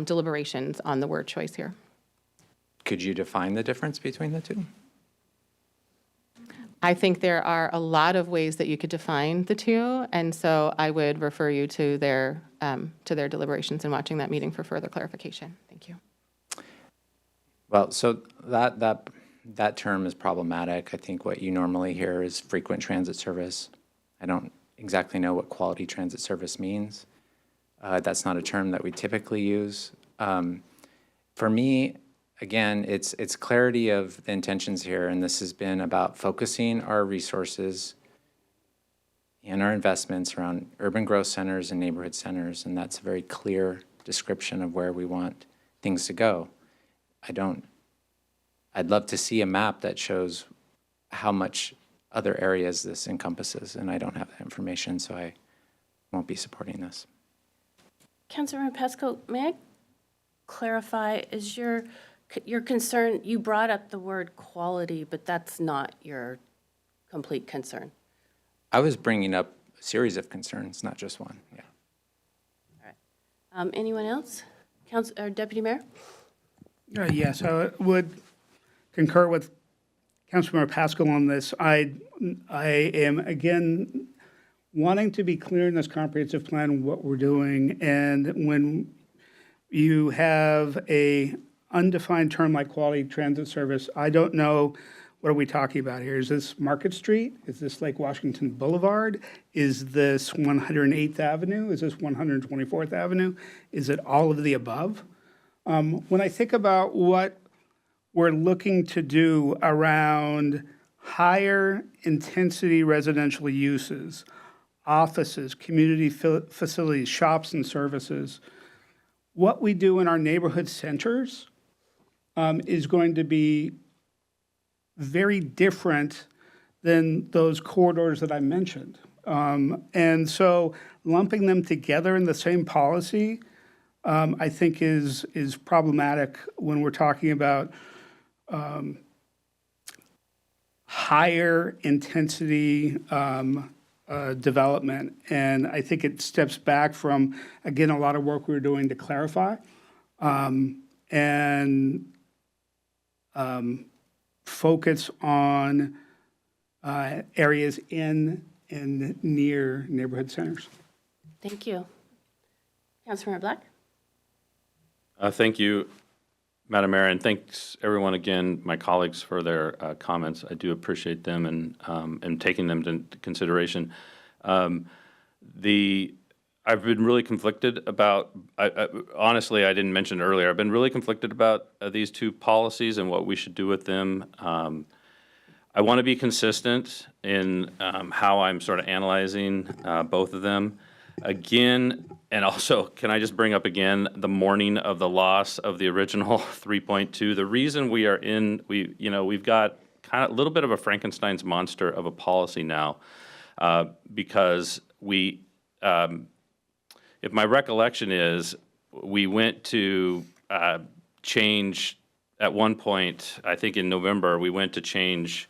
deliberations on the word choice here. Could you define the difference between the two? I think there are a lot of ways that you could define the two, and so I would refer you to their deliberations and watching that meeting for further clarification. Thank you. Well, so that term is problematic. I think what you normally hear is frequent transit service. I don't exactly know what quality transit service means. That's not a term that we typically use. For me, again, it's clarity of the intentions here, and this has been about focusing our resources and our investments around urban growth centers and neighborhood centers, and that's a very clear description of where we want things to go. I'd love to see a map that shows how much other areas this encompasses, and I don't have that information, so I won't be supporting this. Councilmember Pascal, may I clarify, is your concern, you brought up the word quality, but that's not your complete concern? I was bringing up a series of concerns, not just one, yeah. All right. Anyone else? Deputy Mayor? Yes, I would concur with Councilmember Pascal on this. I am, again, wanting to be clear in this comprehensive plan what we're doing, and when you have a undefined term like quality transit service, I don't know, what are we talking about here? Is this Market Street? Is this Lake Washington Boulevard? Is this 108th Avenue? Is this 124th Avenue? Is it all of the above? When I think about what we're looking to do around higher intensity residential uses, offices, community facilities, shops and services, what we do in our neighborhood centers is going to be very different than those corridors that I mentioned. And so lumping them together in the same policy, I think is problematic when we're talking about higher intensity development. And I think it steps back from, again, a lot of work we were doing to clarify and focus on areas in and near neighborhood centers. Thank you. Councilmember Black? Thank you, Madam Mayor, and thanks everyone again, my colleagues, for their comments. I do appreciate them and taking them into consideration. I've been really conflicted about, honestly, I didn't mention it earlier, I've been really conflicted about these two policies and what we should do with them. I want to be consistent in how I'm sort of analyzing both of them. Again, and also, can I just bring up again the morning of the loss of the original 3.2? The reason we are we've got kind of a little bit of a Frankenstein's monster of a policy now, because if my recollection is, we went to change, at one point, I think in November, we went to change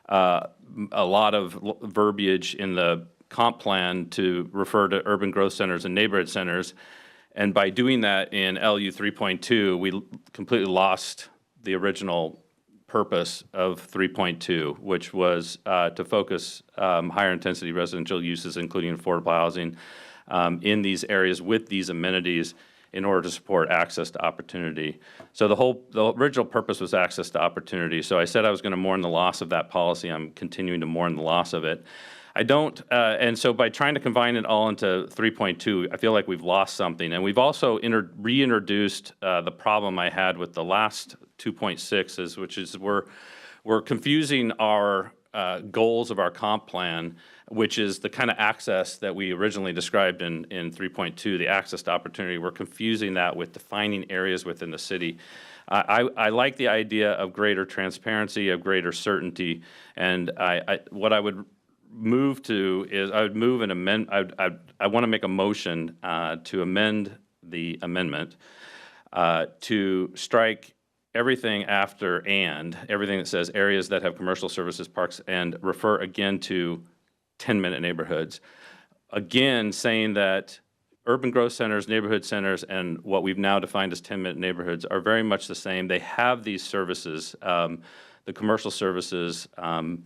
a lot of verbiage in the comp plan to refer to urban growth centers and neighborhood centers. And by doing that in LU 3.2, we completely lost the original purpose of 3.2, which was to focus higher intensity residential uses, including affordable housing, in these areas with these amenities in order to support access to opportunity. So the original purpose was access to opportunity. So I said I was going to mourn the loss of that policy. I'm continuing to mourn the loss of it. I don't, and so by trying to combine it all into 3.2, I feel like we've lost something. And we've also reintroduced the problem I had with the last 2.6s, which is we're confusing our goals of our comp plan, which is the kind of access that we originally described in 3.2, the access to opportunity. We're confusing that with defining areas within the city. I like the idea of greater transparency, of greater certainty, and what I would move to is I would move an amend. I want to make a motion to amend the amendment to strike everything after and, everything that says areas that have commercial services, parks, and refer again to 10-minute neighborhoods. Again, saying that urban growth centers, neighborhood centers, and what we've now defined as 10-minute neighborhoods are very much the same. They have these services, the commercial services, and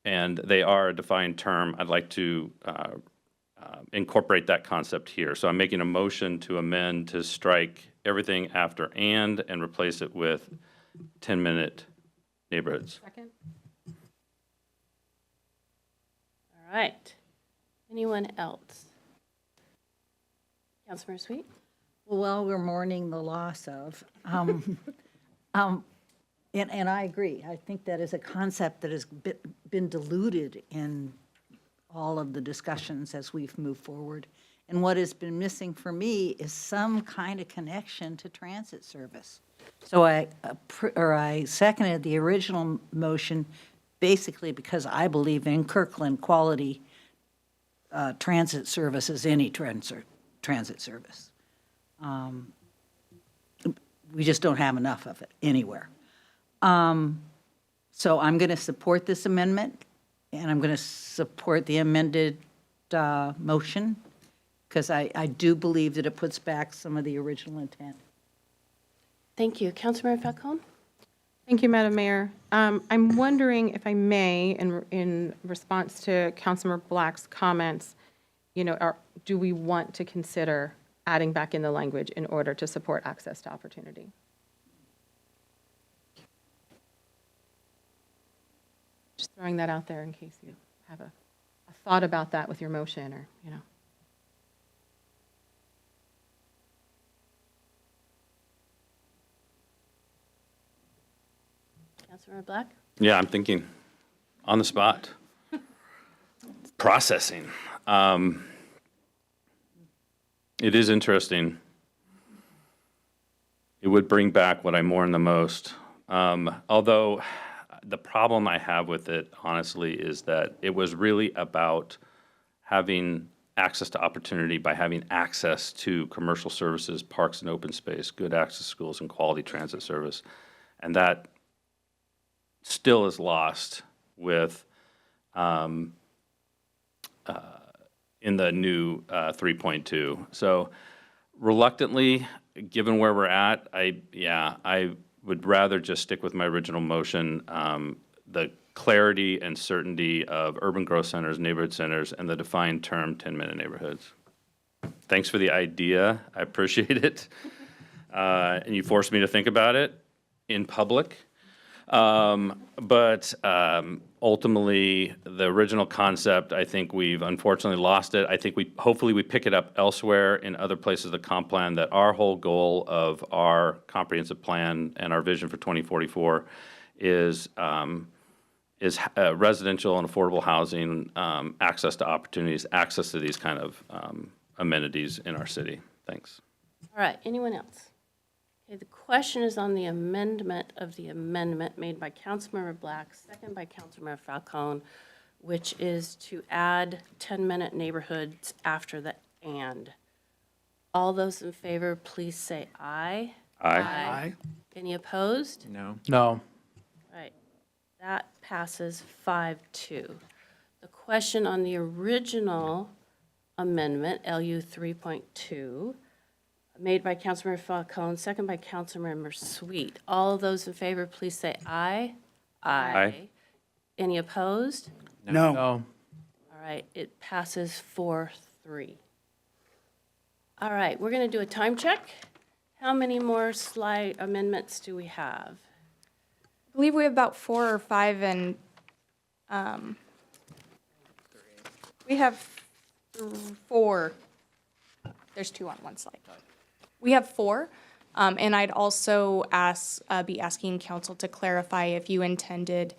they are a defined term. I'd like to incorporate that concept here. So I'm making a motion to amend to strike everything after and replace it with 10-minute neighborhoods. Second? All right. Anyone else? Councilmember Sweet? Well, we're mourning the loss of, and I agree. I think that is a concept that has been diluted in all of the discussions as we've moved forward. And what has been missing for me is some kind of connection to transit service. So I seconded the original motion basically because I believe in Kirkland quality transit service as any transit service. We just don't have enough of it anywhere. So I'm going to support this amendment, and I'm going to support the amended motion, because I do believe that it puts back some of the original intent. Thank you. Councilmember Falcone? Thank you, Madam Mayor. I'm wondering if I may, in response to Councilmember Black's comments, do we want to consider adding back in the language in order to support access to opportunity? Just throwing that out there in case you have a thought about that with your motion, or, Councilmember Black? Yeah, I'm thinking on the spot. Processing. It is interesting. It would bring back what I mourn the most. Although the problem I have with it, honestly, is that it was really about having access to opportunity by having access to commercial services, parks and open space, good access to schools, and quality transit service. And that still is lost with in the new 3.2. So reluctantly, given where we're at, I would rather just stick with my original motion, the clarity and certainty of urban growth centers, neighborhood centers, and the defined term 10-minute neighborhoods. Thanks for the idea. I appreciate it. And you forced me to think about it in public. But Ultimately, the original concept, I think we've unfortunately lost it. I think hopefully we pick it up elsewhere in other places of the comp plan, that our whole goal of our comprehensive plan and our vision for 2044 is residential and affordable housing, access to opportunities, access to these kind of amenities in our city. Thanks. All right, anyone else? Okay, the question is on the amendment of the amendment made by Councilmember Black, second by Councilmember Falcone, which is to add 10-minute neighborhoods after the "and." All those in favor, please say aye. Aye. Any opposed? No. No. Right, that passes 5-2. The question on the original amendment, LU 3.2, made by Councilmember Falcone, second by Councilmember Sweet. All of those in favor, please say aye. Aye. Any opposed? No. No. All right, it passes 4-3. All right, we're going to do a time check. How many more slide amendments do we have? I believe we have about 4 or 5, and we have 4. There's 2 on one slide. We have 4, and I'd also be asking council to clarify if you intended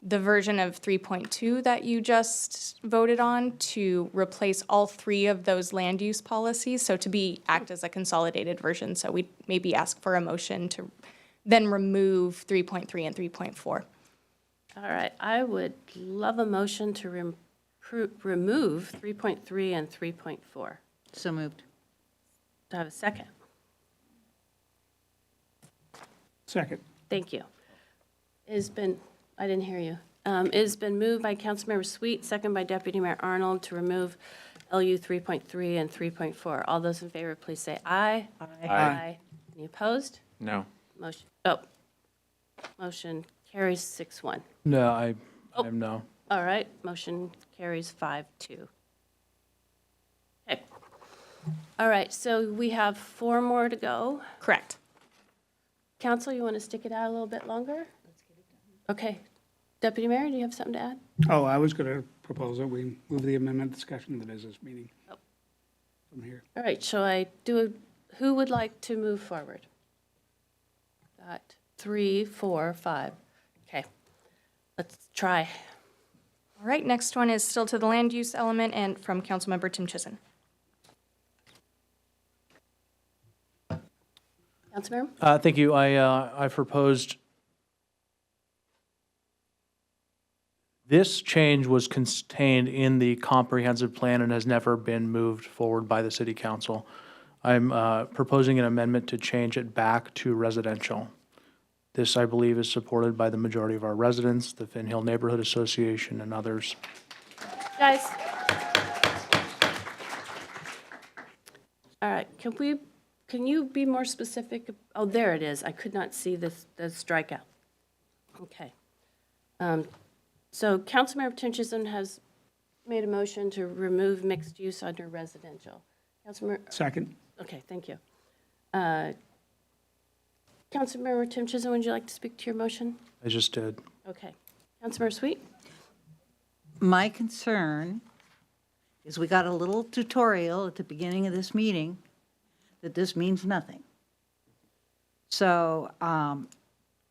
the version of 3.2 that you just voted on to replace all 3 of those land use policies, so to act as a consolidated version. So we maybe ask for a motion to then remove 3.3 and 3.4. All right, I would love a motion to remove 3.3 and 3.4. So moved. Do I have a second? Second. Thank you. I didn't hear you. It has been moved by Councilmember Sweet, second by Deputy Mayor Arnold, to remove LU 3.3 and 3.4. All those in favor, please say aye. Aye. Any opposed? No. Motion carries 6-1. No, I'm no. All right, motion carries 5-2. Okay. All right, so we have 4 more to go. Correct. Council, you want to stick it out a little bit longer? Okay. Deputy Mayor, do you have something to add? Oh, I was going to propose that we move the amendment discussion to the business meeting. From here. All right, who would like to move forward? Got 3, 4, 5. Okay, let's try. All right, next one is still to the land use element and from Councilmember Tim Chissen. Councilmember? Thank you. I proposed, this change was contained in the comprehensive plan and has never been moved forward by the city council. I'm proposing an amendment to change it back to residential. This, I believe, is supported by the majority of our residents, the Finn Hill Neighborhood Association, and others. Guys. All right, can you be more specific? Oh, there it is. I could not see the strikeout. Okay. So Councilmember Tim Chissen has made a motion to remove mixed use under residential. Councilmember? Second. Okay, thank you. Councilmember Tim Chissen, would you like to speak to your motion? I just did. Okay. Councilmember Sweet? My concern is we got a little tutorial at the beginning of this meeting that this means nothing. So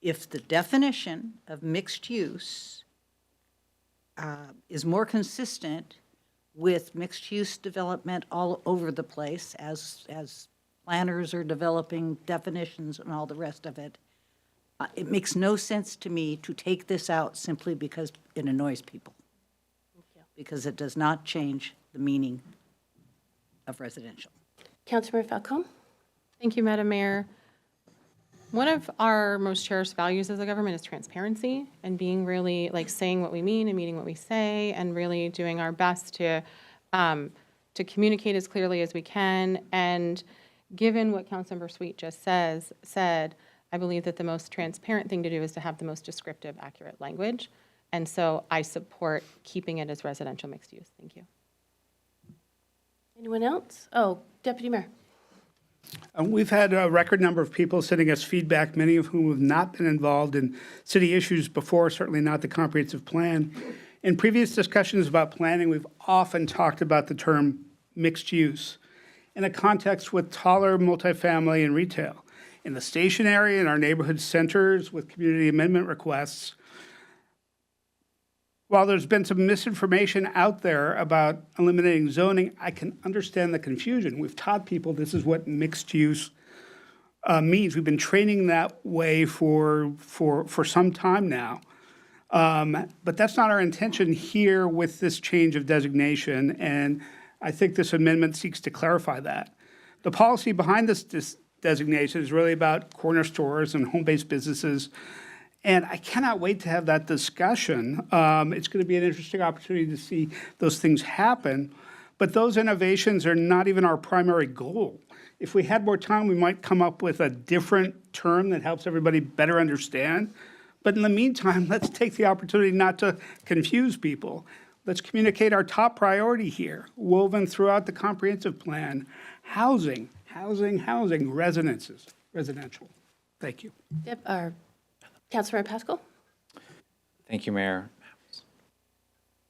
if the definition of mixed use is more consistent with mixed-use development all over the place as planners are developing definitions and all the rest of it, it makes no sense to me to take this out simply because it annoys people. Because it does not change the meaning of residential. Councilmember Falcone? Thank you, Madam Mayor. One of our most cherished values as a government is transparency and being really saying what we mean and meaning what we say and really doing our best to communicate as clearly as we can. And given what Councilmember Sweet just said, I believe that the most transparent thing to do is to have the most descriptive, accurate language. And so I support keeping it as residential mixed use. Thank you. Anyone else? Oh, Deputy Mayor. We've had a record number of people sending us feedback, many of whom have not been involved in city issues before, certainly not the comprehensive plan. In previous discussions about planning, we've often talked about the term mixed use in a context with taller multifamily and retail. In the station area, in our neighborhood centers with community amendment requests, while there's been some misinformation out there about eliminating zoning, I can understand the confusion. We've taught people this is what mixed use means. We've been training that way for some time now. But that's not our intention here with this change of designation, and I think this amendment seeks to clarify that. The policy behind this designation is really about corner stores and home-based businesses, and I cannot wait to have that discussion. It's going to be an interesting opportunity to see those things happen, but those innovations are not even our primary goal. If we had more time, we might come up with a different term that helps everybody better understand. But in the meantime, let's take the opportunity not to confuse people. Let's communicate our top priority here, woven throughout the comprehensive plan: housing, residential. Thank you. Councilmember Pascal? Thank you, Mayor.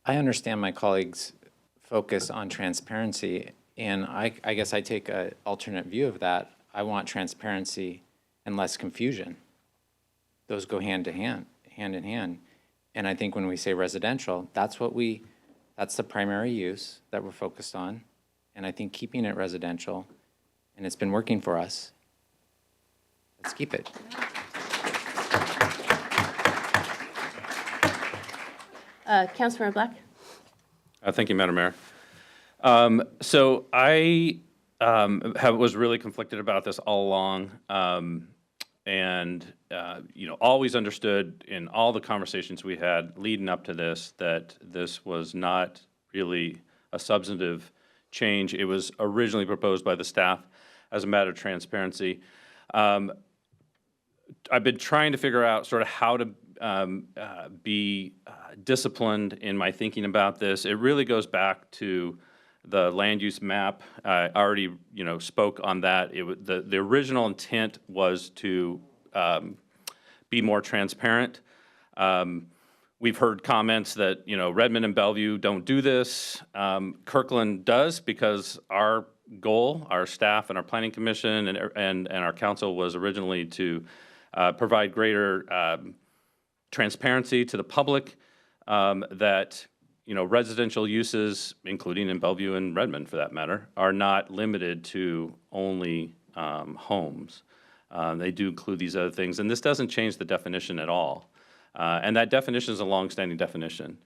I understand my colleagues' focus on transparency, and I guess I take an alternate view of that. I want transparency and less confusion. Those go hand in hand. And I think when we say residential, that's the primary use that we're focused on. And I think keeping it residential, and it's been working for us, let's keep it. Councilmember Black? Thank you, Madam Mayor. So I was really conflicted about this all along, and always understood in all the conversations we had leading up to this that this was not really a substantive change. It was originally proposed by the staff as a matter of transparency. I've been trying to figure out sort of how to be disciplined in my thinking about this. It really goes back to the land use map. I already, spoke on that. The original intent was to be more transparent. We've heard comments that, Redmond and Bellevue don't do this. Kirkland does, because our goal, our staff and our planning commission and our council was originally to provide greater transparency to the public, that residential uses, including in Bellevue and Redmond for that matter, are not limited to only homes. They do include these other things, and this doesn't change the definition at all. And that definition is a longstanding definition.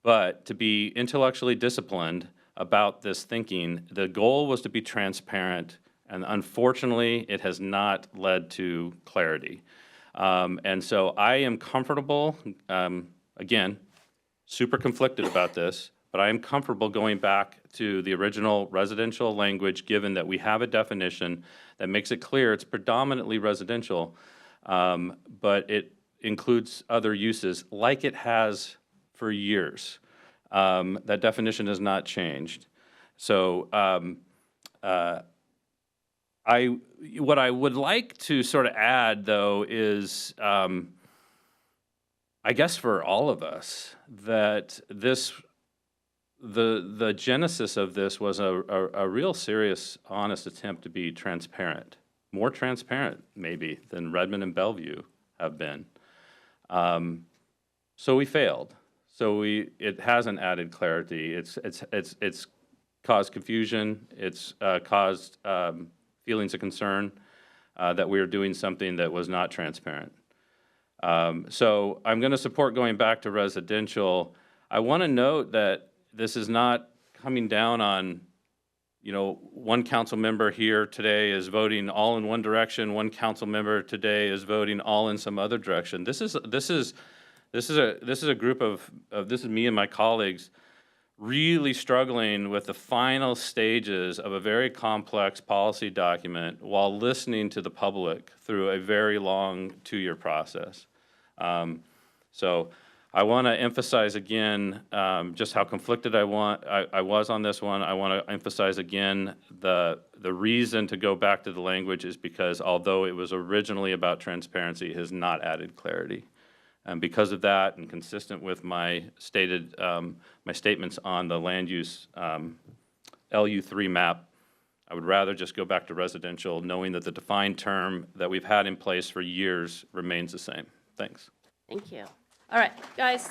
But to be intellectually disciplined about this thinking, the goal was to be transparent, and unfortunately, it has not led to clarity. And so I am comfortable, again, super conflicted about this, but I am comfortable going back to the original residential language, given that we have a definition that makes it clear it's predominantly residential, but it includes other uses like it has for years. That definition has not changed. So what I would like to sort of add, though, is I guess for all of us, that the genesis of this was a real serious, honest attempt to be transparent, more transparent maybe than Redmond and Bellevue have been. So we failed. So it hasn't added clarity. It's caused confusion. It's caused feelings of concern that we were doing something that was not transparent. So I'm going to support going back to residential. I want to note that this is not coming down on, one council member here today is voting all in one direction. One council member today is voting all in some other direction. This is a group of this is me and my colleagues really struggling with the final stages of a very complex policy document while listening to the public through a very long 2-year process. So I want to emphasize again just how conflicted I was on this one. I want to emphasize again the reason to go back to the language is because although it was originally about transparency, it has not added clarity. And because of that, and consistent with my statements on the land use LU3 map, I would rather just go back to residential, knowing that the defined term that we've had in place for years remains the same. Thanks. Thank you. All right, guys.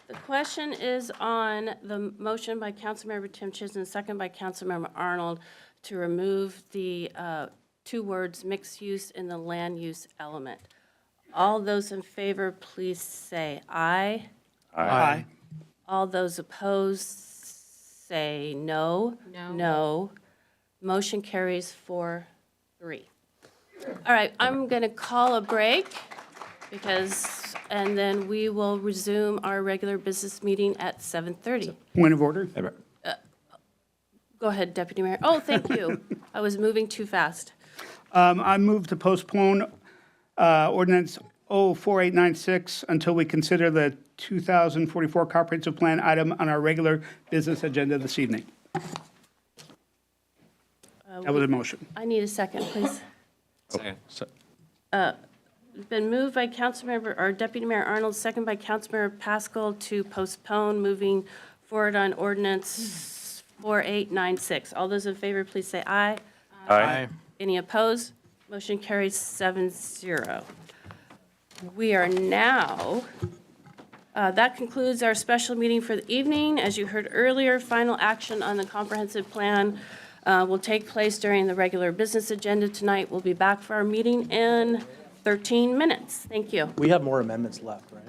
The question is on the motion by Councilmember Tim Chisholm, second by Councilmember Arnold, to remove the two words mixed use in the land use element. All those in favor, please say aye. Aye. All those opposed, say no. No. No. Motion carries 4-3. All right, I'm going to call a break and then we will resume our regular business meeting at 7:30. Point of order? Go ahead, Deputy Mayor. Oh, thank you. I was moving too fast. I move to postpone ordinance 04896 until we consider the 2044 comprehensive plan item on our regular business agenda this evening. That was a motion. I need a second, please. Second. It's been moved by Councilmember, or Deputy Mayor Arnold, second by Councilmember Pascal to postpone moving forward on ordinance 4896. All those in favor, please say aye. Aye. Any opposed? Motion carries 7-0. We are now, that concludes our special meeting for the evening. As you heard earlier, final action on the comprehensive plan will take place during the regular business agenda tonight. We'll be back for our meeting in 13 minutes. Thank you. We have more amendments left, right?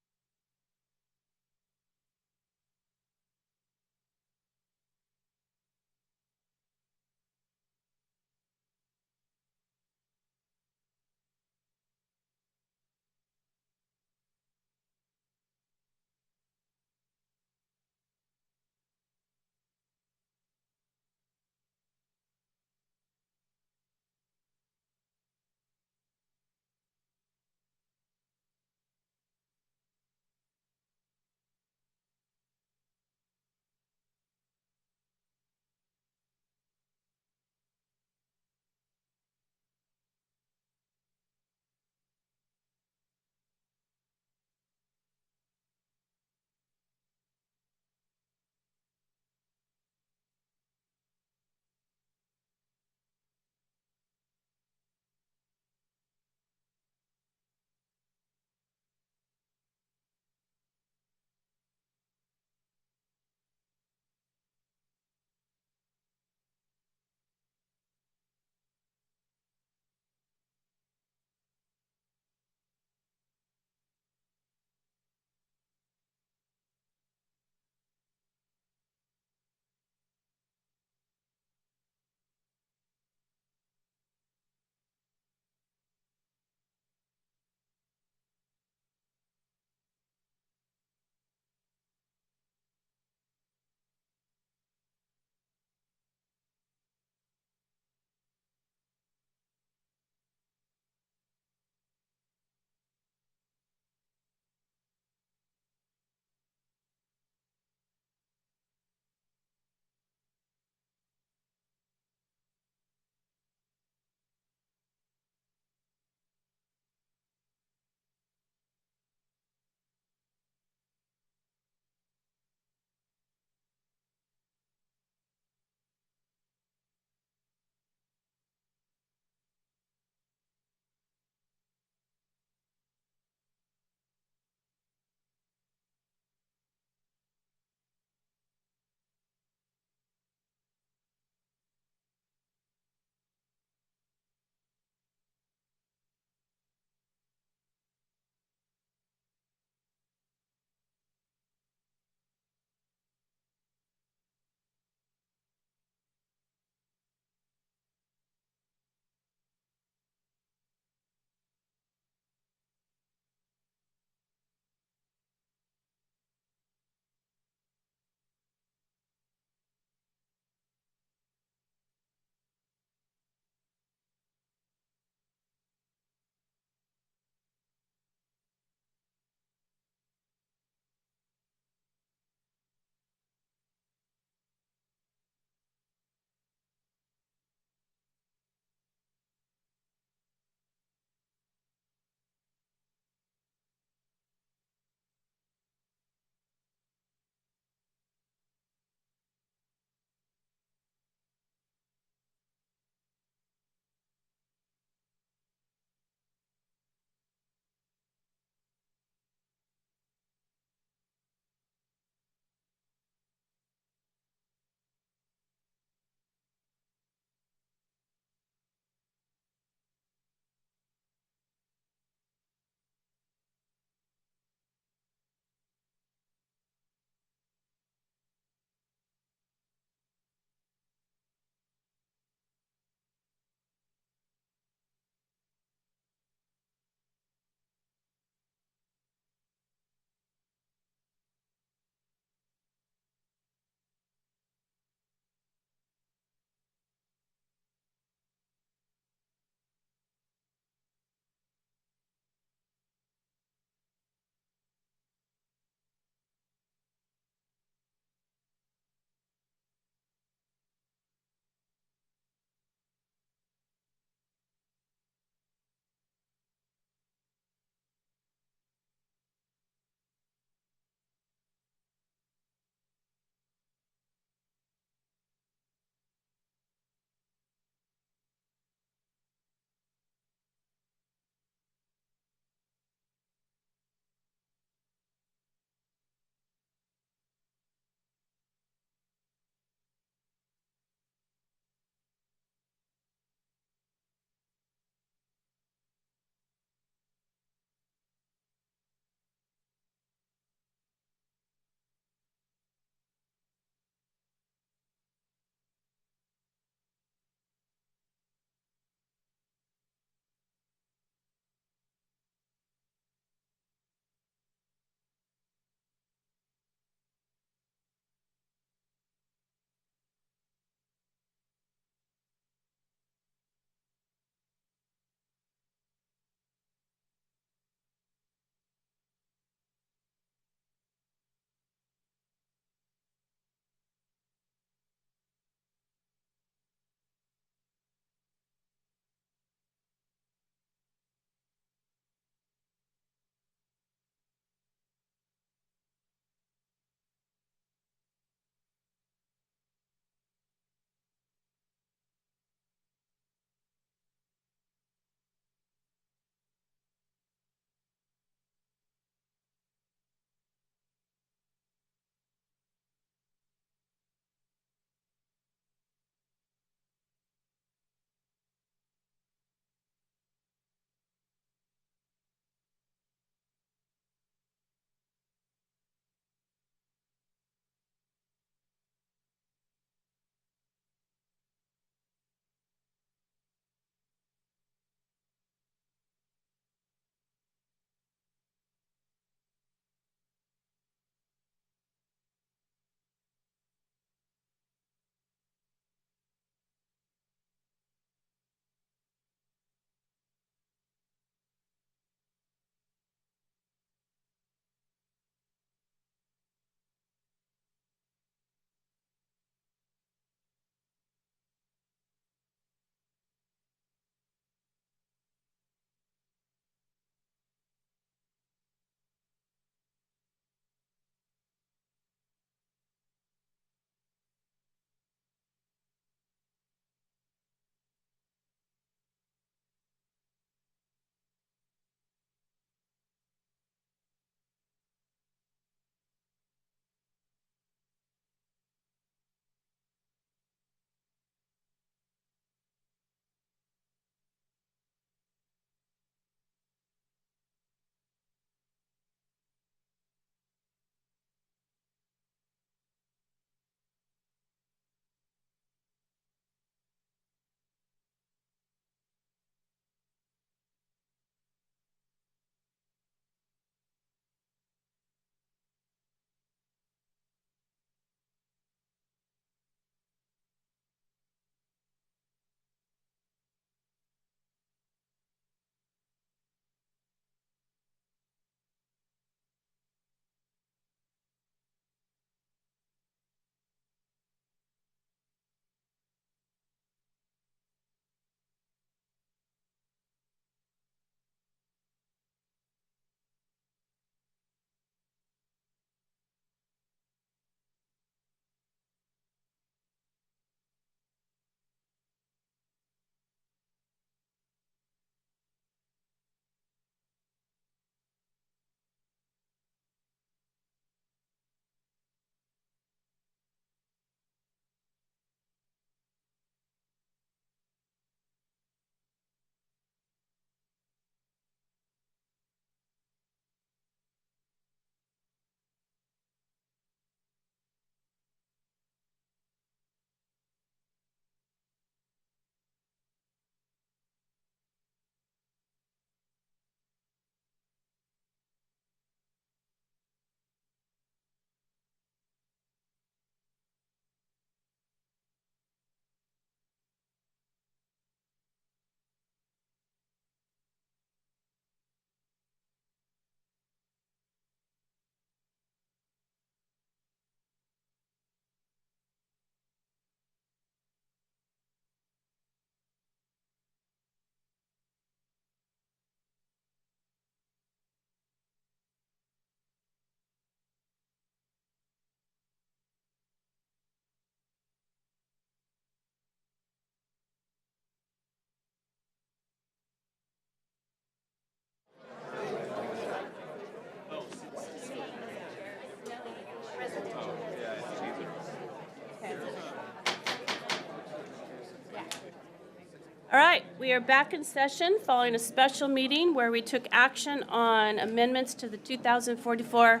All right, we are back in session following a special meeting where we took action on amendments to the 2044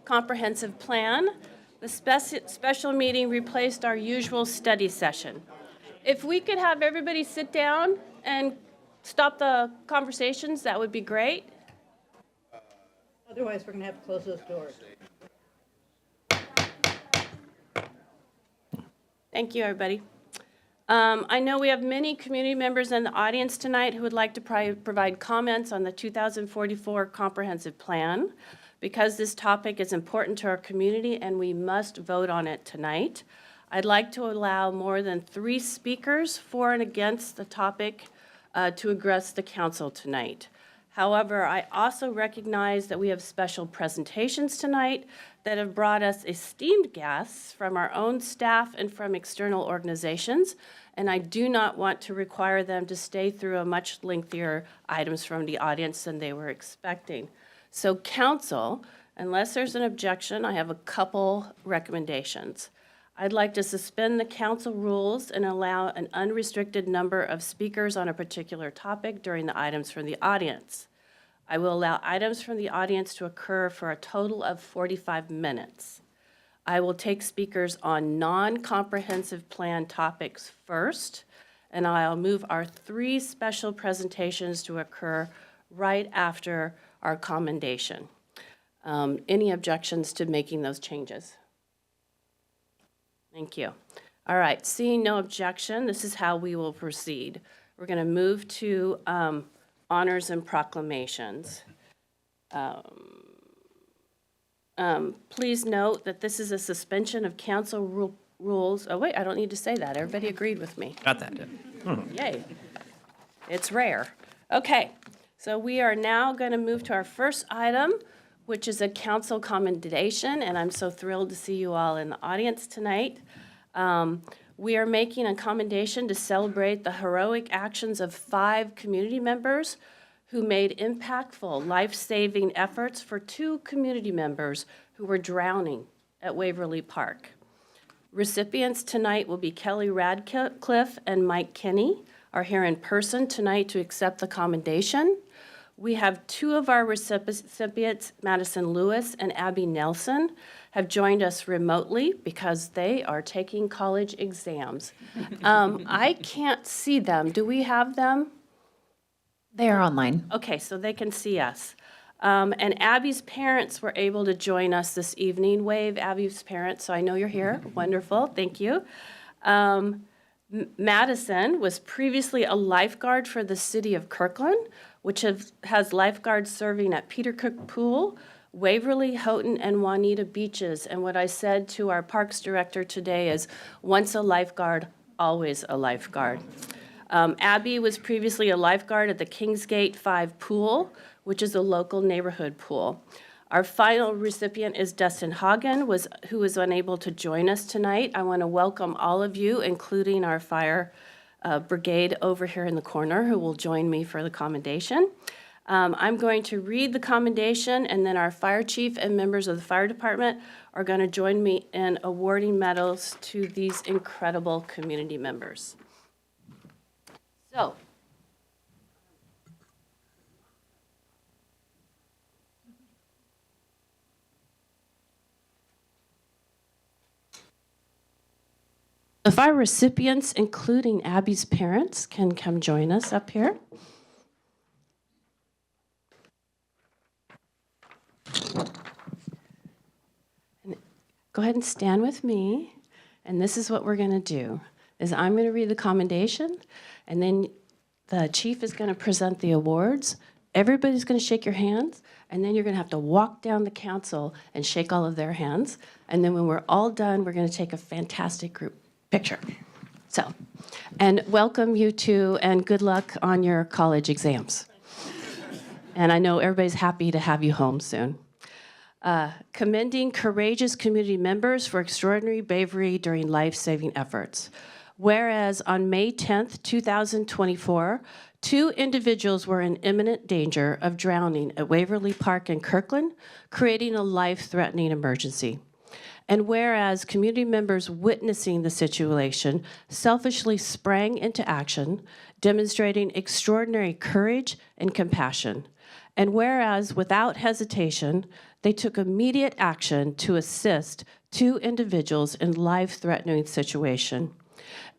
Comprehensive Plan. The special meeting replaced our usual study session. If we could have everybody sit down and stop the conversations, that would be great. Otherwise, we're going to have to close those doors. Thank you, everybody. I know we have many community members in the audience tonight who would like to provide comments on the 2044 Comprehensive Plan. Because this topic is important to our community and we must vote on it tonight, I'd like to allow more than 3 speakers for and against the topic to address the council tonight. However, I also recognize that we have special presentations tonight that have brought us esteemed guests from our own staff and from external organizations, and I do not want to require them to stay through a much lengthier items from the audience than they were expecting. So council, unless there's an objection, I have a couple recommendations. I'd like to suspend the council rules and allow an unrestricted number of speakers on a particular topic during the items from the audience. I will allow items from the audience to occur for a total of 45 minutes. I will take speakers on non-comprehensive plan topics first, and I'll move our 3 special presentations to occur right after our commendation. Any objections to making those changes? Thank you. All right, seeing no objection, this is how we will proceed. We're going to move to honors and proclamations. Please note that this is a suspension of council rules. Oh, wait, I don't need to say that. Everybody agreed with me. Got that. Yay. It's rare. Okay, so we are now going to move to our first item, which is a council commendation, and I'm so thrilled to see you all in the audience tonight. We are making a commendation to celebrate the heroic actions of 5 community members who made impactful, life-saving efforts for 2 community members who were drowning at Waverly Park. Recipients tonight will be Kelly Radcliffe and Mike Kinney are here in person tonight to accept the commendation. We have 2 of our recipients, Madison Lewis and Abby Nelson, have joined us remotely because they are taking college exams. I can't see them. Do we have them? They are online. Okay, so they can see us. And Abby's parents were able to join us this evening. Wave, Abby's parents, so I know you're here. Wonderful, thank you. Madison was previously a lifeguard for the city of Kirkland, which has lifeguards serving at Peter Cook Pool, Waverly, Houghton, and Juanita beaches. And what I said to our parks director today is, once a lifeguard, always a lifeguard. Abby was previously a lifeguard at the Kingsgate 5 pool, which is a local neighborhood pool. Our final recipient is Dustin Hagen, who was unable to join us tonight. I want to welcome all of you, including our fire brigade over here in the corner, who will join me for the commendation. I'm going to read the commendation, and then our fire chief and members of the fire department are going to join me in awarding medals to these incredible community members. So, if our recipients, including Abby's parents, can come join us up here. Go ahead and stand with me. And this is what we're going to do, is I'm going to read the commendation, and then the chief is going to present the awards. Everybody's going to shake your hands, and then you're going to have to walk down the council and shake all of their hands. And then when we're all done, we're going to take a fantastic group picture. So, and welcome you two, and good luck on your college exams. And I know everybody's happy to have you home soon. Commending courageous community members for extraordinary bravery during life-saving efforts. Whereas on May 10th, 2024, 2 individuals were in imminent danger of drowning at Waverly Park in Kirkland, creating a life-threatening emergency. And whereas community members witnessing the situation selfishly sprang into action, demonstrating extraordinary courage and compassion. And whereas without hesitation, they took immediate action to assist 2 individuals in life-threatening situation.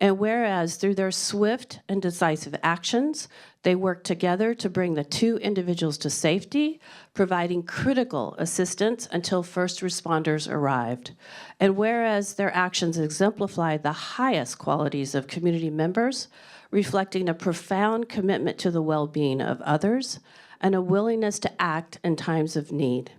And whereas through their swift and decisive actions, they worked together to bring the 2 individuals to safety, providing critical assistance until first responders arrived. And whereas their actions exemplified the highest qualities of community members, reflecting a profound commitment to the well-being of others and a willingness to act in times of need.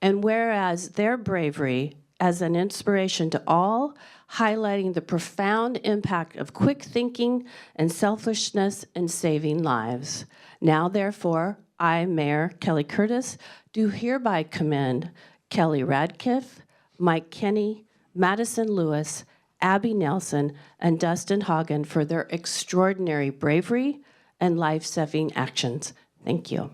And whereas their bravery as an inspiration to all, highlighting the profound impact of quick thinking and selfishness in saving lives. Now, therefore, I, Mayor Kelly Curtis, do hereby commend Kelly Radcliffe, Mike Kenny, Madison Lewis, Abby Nelson, and Dustin Hagen for their extraordinary bravery and life-saving actions. Thank you.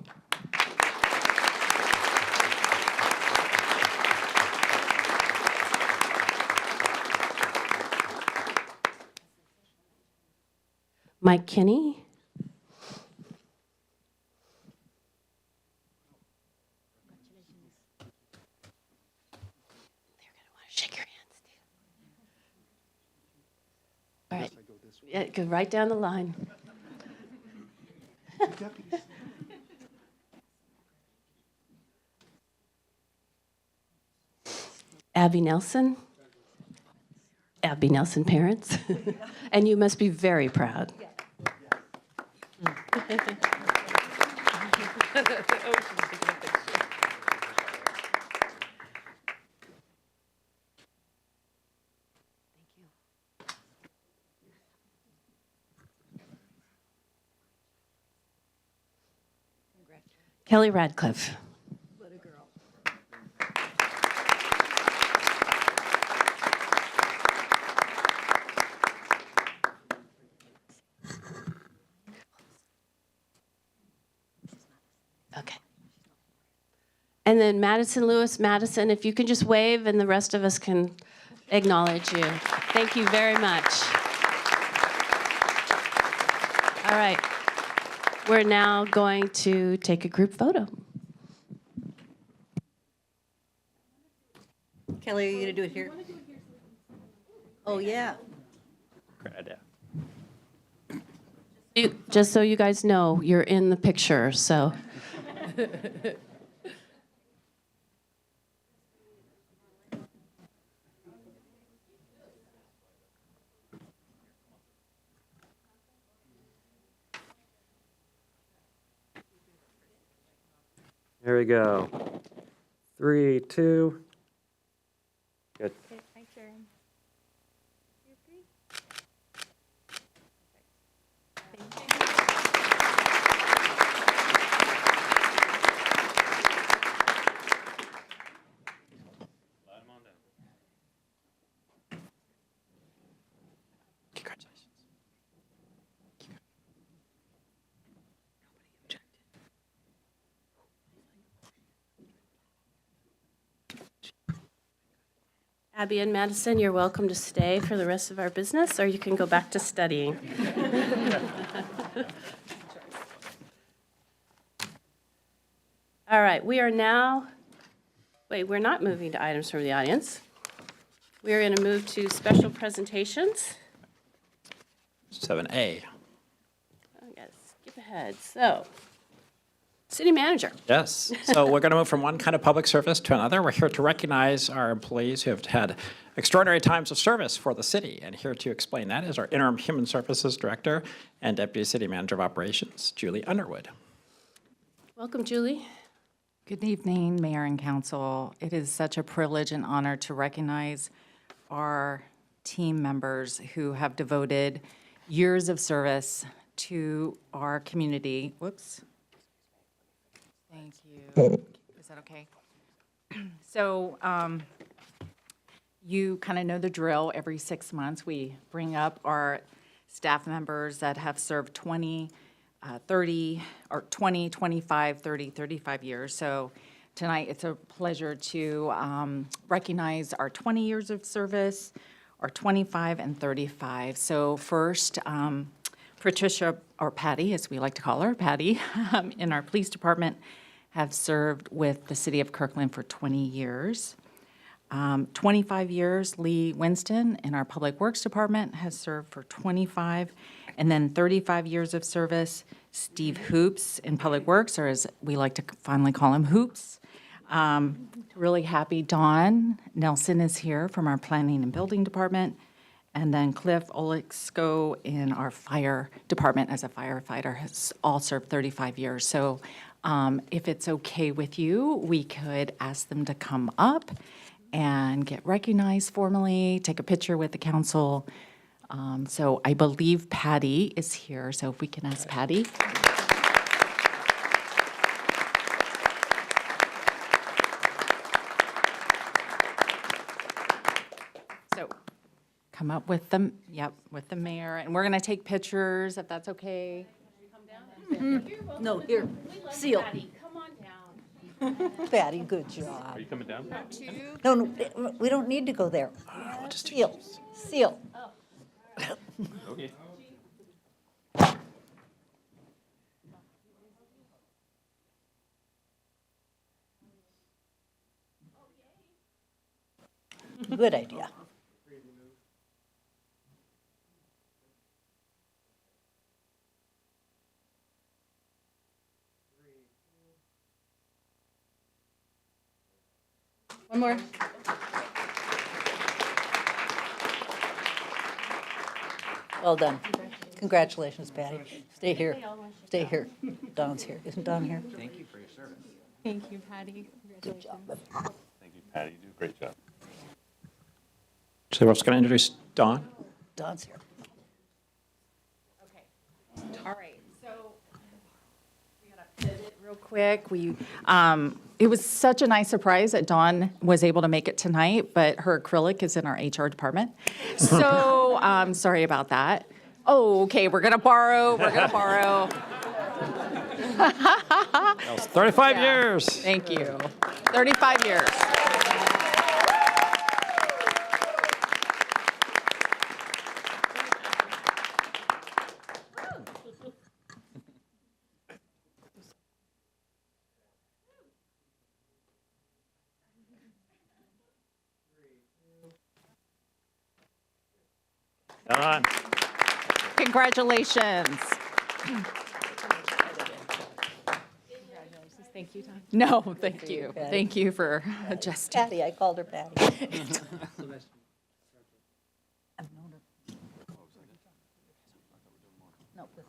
Mike Kinney. They're going to want to shake your hands, too. All right. Yeah, go right down the line. Abby Nelson. Abby Nelson parents. And you must be very proud. Kelly Radcliffe. Okay. And then Madison Lewis. Madison, if you can just wave and the rest of us can acknowledge you. Thank you very much. All right. We're now going to take a group photo. Kelly, are you going to do it here? Oh, yeah. Just so you guys know, you're in the picture, so. There we go. 3, 2. Good. Hi, Sharon. Congratulations. Abby and Madison, you're welcome to stay for the rest of our business, or you can go back to studying. All right, we are now, we're not moving to items from the audience. We are going to move to special presentations. 7A. I gotta skip ahead. So, city manager. Yes. So we're going to move from one kind of public service to another. We're here to recognize our employees who have had extraordinary times of service for the city. And here to explain that is our interim Human Services Director and Deputy City Manager of Operations, Julie Underwood. Welcome, Julie. Good evening, Mayor and Council. It is such a privilege and honor to recognize our team members who have devoted years of service to our community. Whoops. Thank you. Is that okay? So you kind of know the drill. Every 6 months, we bring up our staff members that have served 20, 30, or 20, 25, 30, 35 years. So tonight, it's a pleasure to recognize our 20 years of service, our 25 and 35. So first, Patricia, or Patty, as we like to call her, Patty, in our police department, have served with the city of Kirkland for 20 years. 25 years, Lee Winston in our Public Works Department has served for 25, and then 35 years of service, Steve Hoops in Public Works, or as we like to finally call him, Hoops. Really happy Dawn Nelson is here from our Planning and Building Department, and then Cliff Olixko in our Fire Department as a firefighter has all served 35 years. So if it's okay with you, we could ask them to come up and get recognized formally, take a picture with the council. So I believe Patty is here, so if we can ask Patty. So come up with the, with the mayor, and we're going to take pictures, if that's okay. No, here, seal. Come on down. Patty, good job. Are you coming down? No, no, we don't need to go there. Seal, seal. Okay. Good idea. One more. Well done. Congratulations, Patty. Stay here. Stay here. Don's here. Isn't Don here? Thank you for your service. Thank you, Patty. Good job. Thank you, Patty. You do a great job. So we're just going to introduce Dawn. Don's here. All right, so we got to pivot real quick. It was such a nice surprise that Dawn was able to make it tonight, but her acrylic is in our HR department. So sorry about that. Oh, okay, we're going to borrow. 35 years. Thank you. 35 years. Dawn. Congratulations. Thank you, Dawn. No, thank you. Patty. Thank you for adjusting. Patty, I called her Patty. I've known her. No, with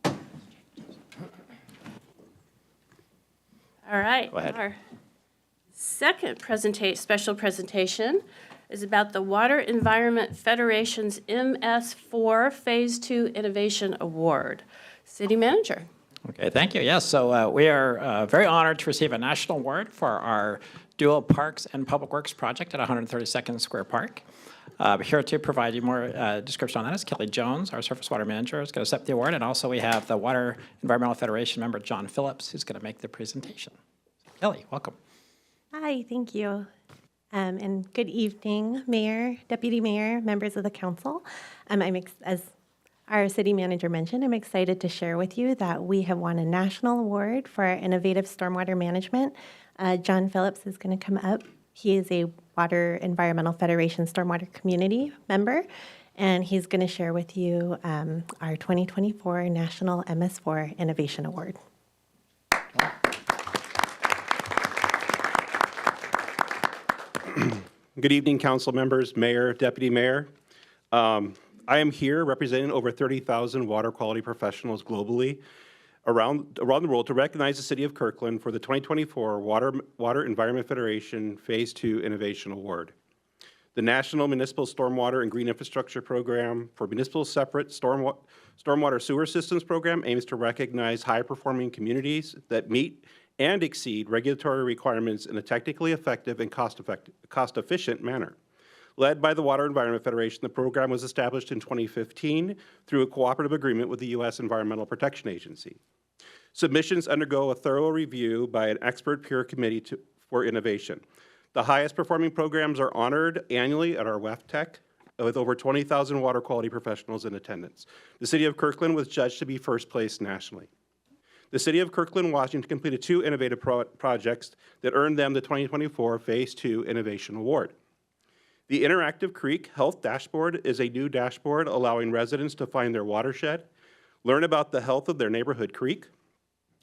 it. All right. Go ahead. Our second special presentation is about the Water Environment Federation's MS4 Phase 2 Innovation Award. City Manager. Okay, thank you. Yes, so we are very honored to receive a national award for our dual parks and public works project at 132nd Square Park. Here to provide you more description on that is Kelly Jones, our surface water manager, is going to accept the award, and also we have the Water Environmental Federation member John Phillips, who's going to make the presentation. Kelly, welcome. Hi, thank you. And good evening, Mayor, Deputy Mayor, members of the council. As our city manager mentioned, I'm excited to share with you that we have won a national award for innovative stormwater management. John Phillips is going to come up. He is a Water Environmental Federation Stormwater Community member, and he's going to share with you our 2024 National MS4 Innovation Award. Good evening, council members, mayor, deputy mayor. I am here representing over 30,000 water quality professionals globally around the world to recognize the city of Kirkland for the 2024 Water Environment Federation Phase 2 Innovation Award. The National Municipal Stormwater and Green Infrastructure Program for Municipal Separate Stormwater Sewer Systems Program aims to recognize high-performing communities that meet and exceed regulatory requirements in a technically effective and cost-efficient manner. Led by the Water Environment Federation, the program was established in 2015 through a cooperative agreement with the U.S. Environmental Protection Agency. Submissions undergo a thorough review by an expert peer committee for innovation. The highest performing programs are honored annually at our WEFTech with over 20,000 water quality professionals in attendance. The City of Kirkland was judged to be first place nationally. The City of Kirkland, Washington completed 2 innovative projects that earned them the 2024 Phase 2 Innovation Award. The Interactive Creek Health Dashboard is a new dashboard allowing residents to find their watershed, learn about the health of their neighborhood creek,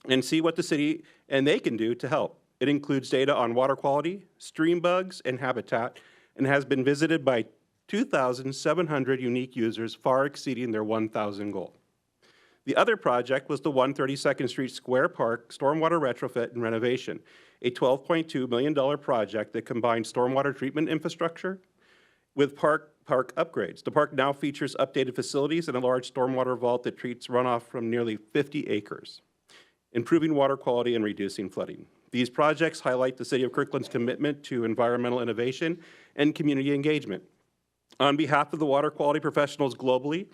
and see what the city and they can do to help. It includes data on water quality, stream bugs, and habitat, and has been visited by 2,700 unique users, far exceeding their 1,000 goal. The other project was the 132nd Street Square Park Stormwater Retrofit and Renovation, a $12.2 million project that combined stormwater treatment infrastructure with park upgrades. The park now features updated facilities and a large stormwater vault that treats runoff from nearly 50 acres, improving water quality and reducing flooding. These projects highlight the City of Kirkland's commitment to environmental innovation and community engagement. On behalf of the water quality professionals globally,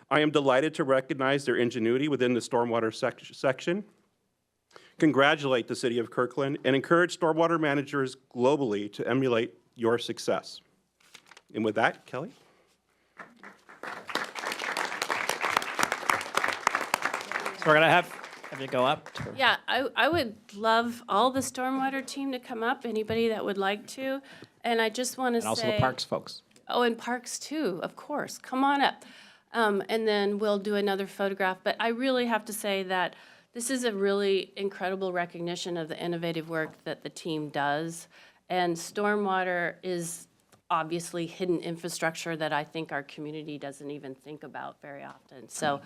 I am delighted to recognize their ingenuity within the stormwater section, congratulate the City of Kirkland, and encourage stormwater managers globally to emulate your success. And with that, Kelly. So we're going to have you go up. Yeah, I would love all the stormwater team to come up, anybody that would like to. And I just want to say. And also the parks folks. Oh, and parks too, of course. Come on up. And then we'll do another photograph. But I really have to say that this is a really incredible recognition of the innovative work that the team does. And stormwater is obviously hidden infrastructure that I think our community doesn't even think about very often. So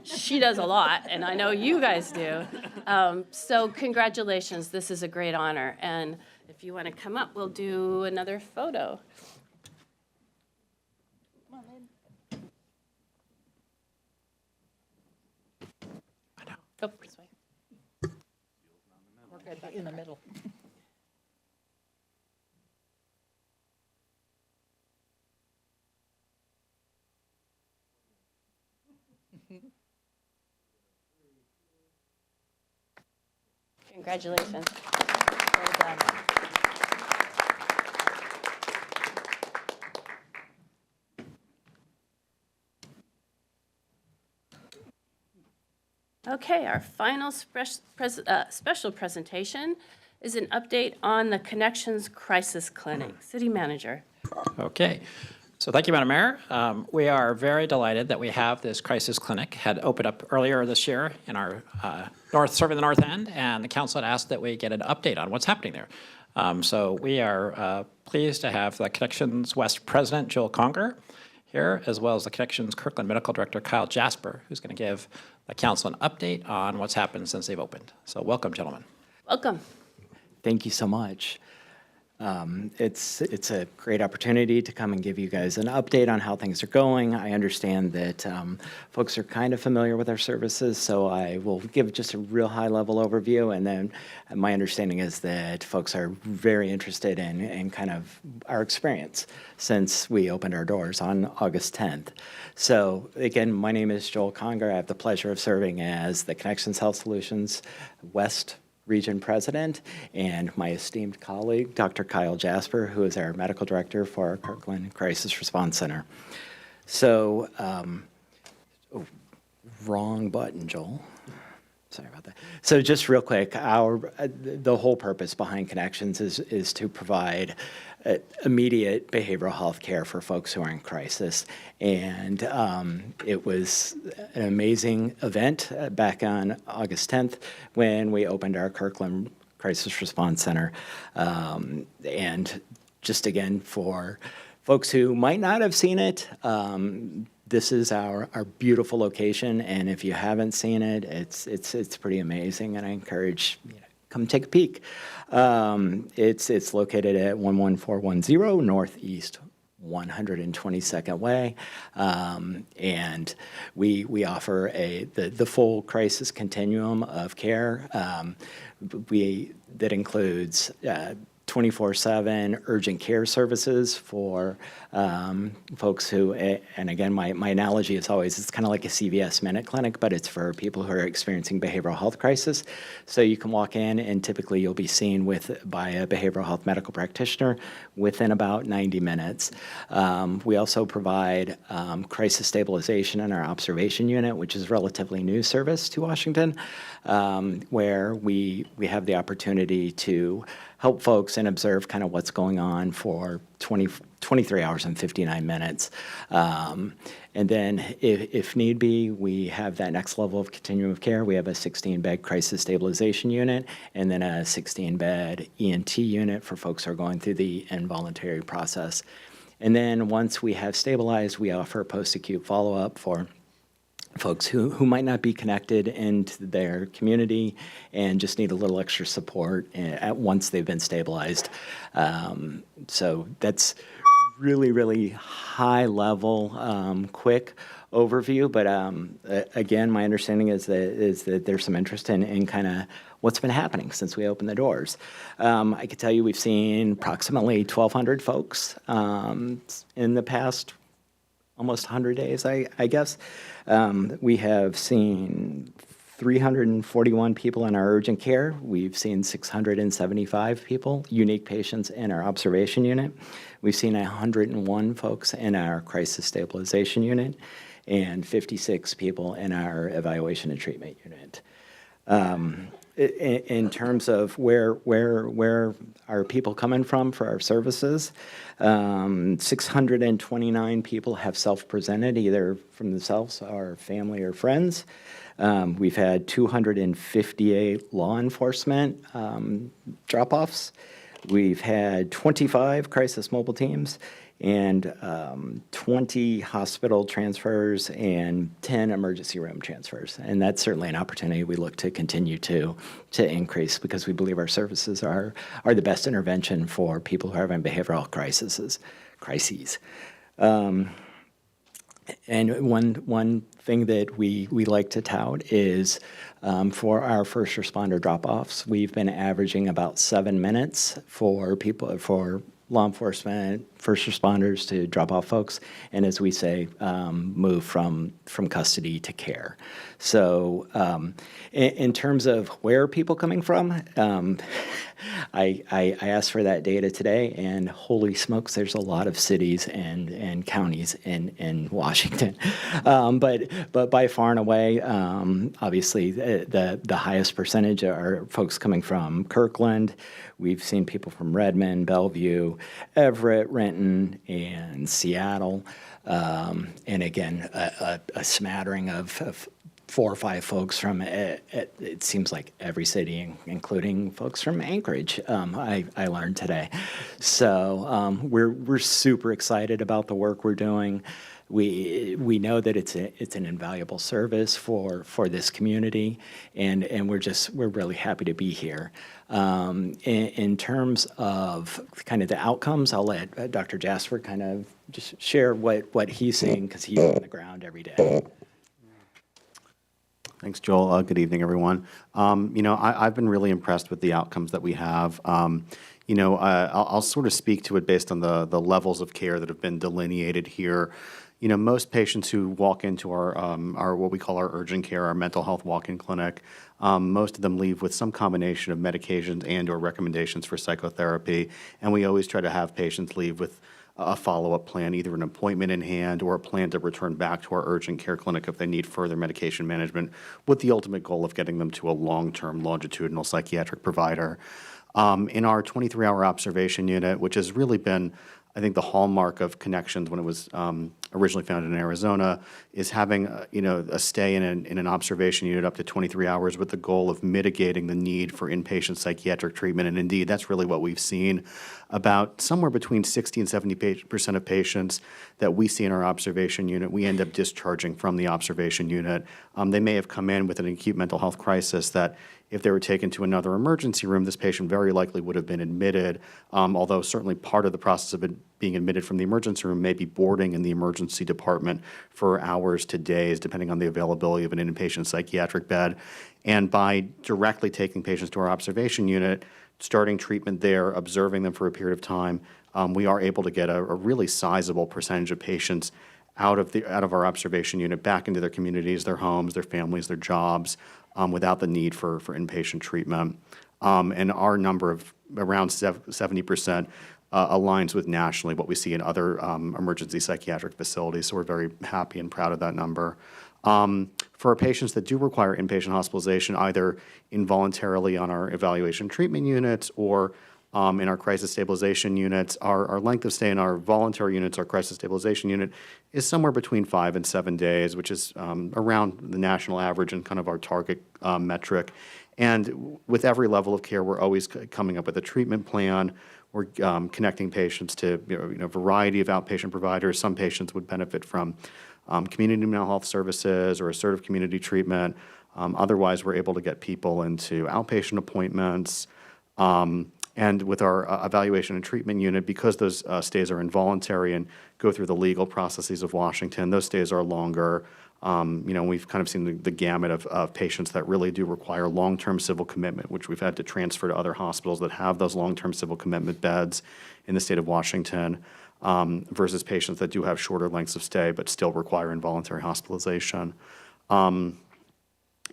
she does a lot, and I know you guys do. So congratulations, this is a great honor. And if you want to come up, we'll do another photo. Go this way. We're good, in the middle. Congratulations. Well done. Okay, our final special presentation is an update on the Connections Crisis Clinic. City Manager. Okay. So thank you, Madam Mayor. We are very delighted that we have this crisis clinic. Had opened up earlier this year in our serving the North End, and the council had asked that we get an update on what's happening there. So we are pleased to have the Connections West President, Joel Conger, here, as well as the Connections Kirkland Medical Director, Kyle Jasper, who's going to give the council an update on what's happened since they've opened. So welcome, gentlemen. Welcome. Thank you so much. It's a great opportunity to come and give you guys an update on how things are going. I understand that folks are kind of familiar with our services, so I will give just a real high-level overview, and then my understanding is that folks are very interested in kind of our experience since we opened our doors on August 10th. So again, my name is Joel Conger. I have the pleasure of serving as the Connections Health Solutions West Region President, and my esteemed colleague, Dr. Kyle Jasper, who is our Medical Director for our Kirkland Crisis Response Center. So, wrong button, Joel. Sorry about that. So just real quick, the whole purpose behind Connections is to provide immediate behavioral health care for folks who are in crisis. And it was an amazing event back on August 10th when we opened our Kirkland Crisis Response Center. And just again, for folks who might not have seen it, this is our beautiful location, and if you haven't seen it, it's pretty amazing, and I encourage you to come take a peek. It's located at 11410 Northeast 122nd Way, and we offer the full crisis continuum of care. That includes 24/7 urgent care services for folks who, and again, my analogy is always, it's kind of like a CVS Minute Clinic, but it's for people who are experiencing behavioral health crisis. So you can walk in and typically you'll be seen by a behavioral health medical practitioner within about 90 minutes. We also provide crisis stabilization in our observation unit, which is a relatively new service to Washington, where we have the opportunity to help folks and observe kind of what's going on for 23 hours and 59 minutes. And then if need be, we have that next level of continuum of care. We have a 16-bed crisis stabilization unit and then a 16-bed ENT unit for folks who are going through the involuntary process. And then once we have stabilized, we offer post-acute follow-up for folks who might not be connected into their community and just need a little extra support once they've been stabilized. So that's really, really high level, quick overview. But again, my understanding is that there's some interest in kind of what's been happening since we opened the doors. I could tell you we've seen approximately 1,200 folks in the past almost 100 days, I guess. We have seen 341 people in our urgent care. We've seen 675 people, unique patients in our observation unit. We've seen 101 folks in our crisis stabilization unit and 56 people in our evaluation and treatment unit. In terms of where are people coming from for our services, 629 people have self-presented either from themselves or family or friends. We've had 258 law enforcement drop-offs. We've had 25 crisis mobile teams and 20 hospital transfers and 10 emergency room transfers. And that's certainly an opportunity we look to continue to increase because we believe our services are the best intervention for people who are having behavioral crises. And one thing that we like to tout is for our first responder drop-offs, we've been averaging about 7 minutes for law enforcement, first responders to drop off folks, and as we say, move from custody to care. So in terms of where are people coming from, I asked for that data today, and holy smokes, there's a lot of cities and counties in Washington. But by far and away, obviously, the highest percentage are folks coming from Kirkland. We've seen people from Redmond, Bellevue, Everett, Renton, and Seattle. And again, a smattering of 4 or 5 folks from, it seems like every city, including folks from Anchorage, I learned today. So we're super excited about the work we're doing. We know that it's an invaluable service for this community, and we're really happy to be here. In terms of kind of the outcomes, I'll let Dr. Jasper kind of just share what he's seeing because he's on the ground every day. Thanks, Joel. Good evening, everyone. I've been really impressed with the outcomes that we have. I'll sort of speak to it based on the levels of care that have been delineated here. Most patients who walk into our what we call our urgent care, our mental health walk-in clinic, most of them leave with some combination of medications and/or recommendations for psychotherapy, and we always try to have patients leave with a follow-up plan, either an appointment in hand or a plan to return back to our urgent care clinic if they need further medication management, with the ultimate goal of getting them to a long-term longitudinal psychiatric provider. In our 23-hour observation unit, which has really been, I think, the hallmark of Connections when it was originally founded in Arizona, is having a stay in an observation unit up to 23 hours with the goal of mitigating the need for inpatient psychiatric treatment. And indeed, that's really what we've seen. About somewhere between 60 and 70% of patients that we see in our observation unit, we end up discharging from the observation unit. They may have come in with an acute mental health crisis that if they were taken to another emergency room, this patient very likely would have been admitted, although certainly part of the process of being admitted from the emergency room may be boarding in the emergency department for hours to days, depending on the availability of an inpatient psychiatric bed. And by directly taking patients to our observation unit, starting treatment there, observing them for a period of time, we are able to get a really sizable percentage of patients out of our observation unit back into their communities, their homes, their families, their jobs, without the need for inpatient treatment. And our number of around 70% aligns with nationally what we see in other emergency psychiatric facilities. So we're very happy and proud of that number. For our patients that do require inpatient hospitalization, either involuntarily on our evaluation treatment units or in our crisis stabilization units, our length of stay in our voluntary units, our crisis stabilization unit, is somewhere between 5 and 7 days, which is around the national average and kind of our target metric. And with every level of care, we're always coming up with a treatment plan. We're connecting patients to a variety of outpatient providers. Some patients would benefit from community mental health services or assertive community treatment. Otherwise, we're able to get people into outpatient appointments. And with our evaluation and treatment unit, because those stays are involuntary and go through the legal processes of Washington, those stays are longer. We've kind of seen the gamut of patients that really do require long-term civil commitment, which we've had to transfer to other hospitals that have those long-term civil commitment beds in the state of Washington, versus patients that do have shorter lengths of stay but still require involuntary hospitalization.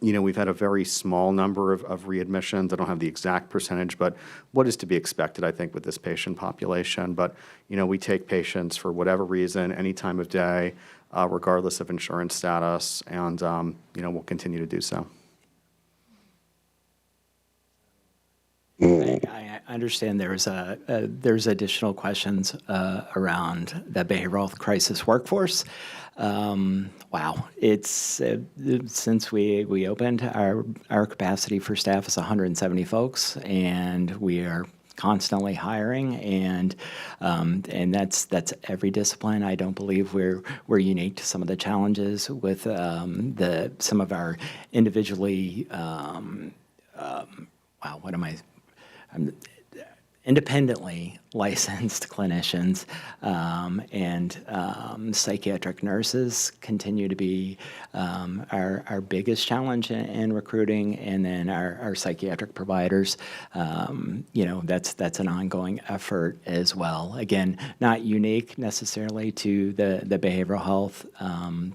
We've had a very small number of readmissions. I don't have the exact percentage, but what is to be expected, I think, with this patient population. But, we take patients for whatever reason, any time of day, regardless of insurance status, and, we'll continue to do so. I understand there's additional questions around the behavioral health crisis workforce. Wow, it's since we opened, our capacity for staff is 170 folks, and we are constantly hiring, and that's every discipline. I don't believe we're unique to some of the challenges with some of our individually independently licensed clinicians, and psychiatric nurses continue to be our biggest challenge in recruiting, and then our psychiatric providers, that's an ongoing effort as well. Again, not unique necessarily to the behavioral health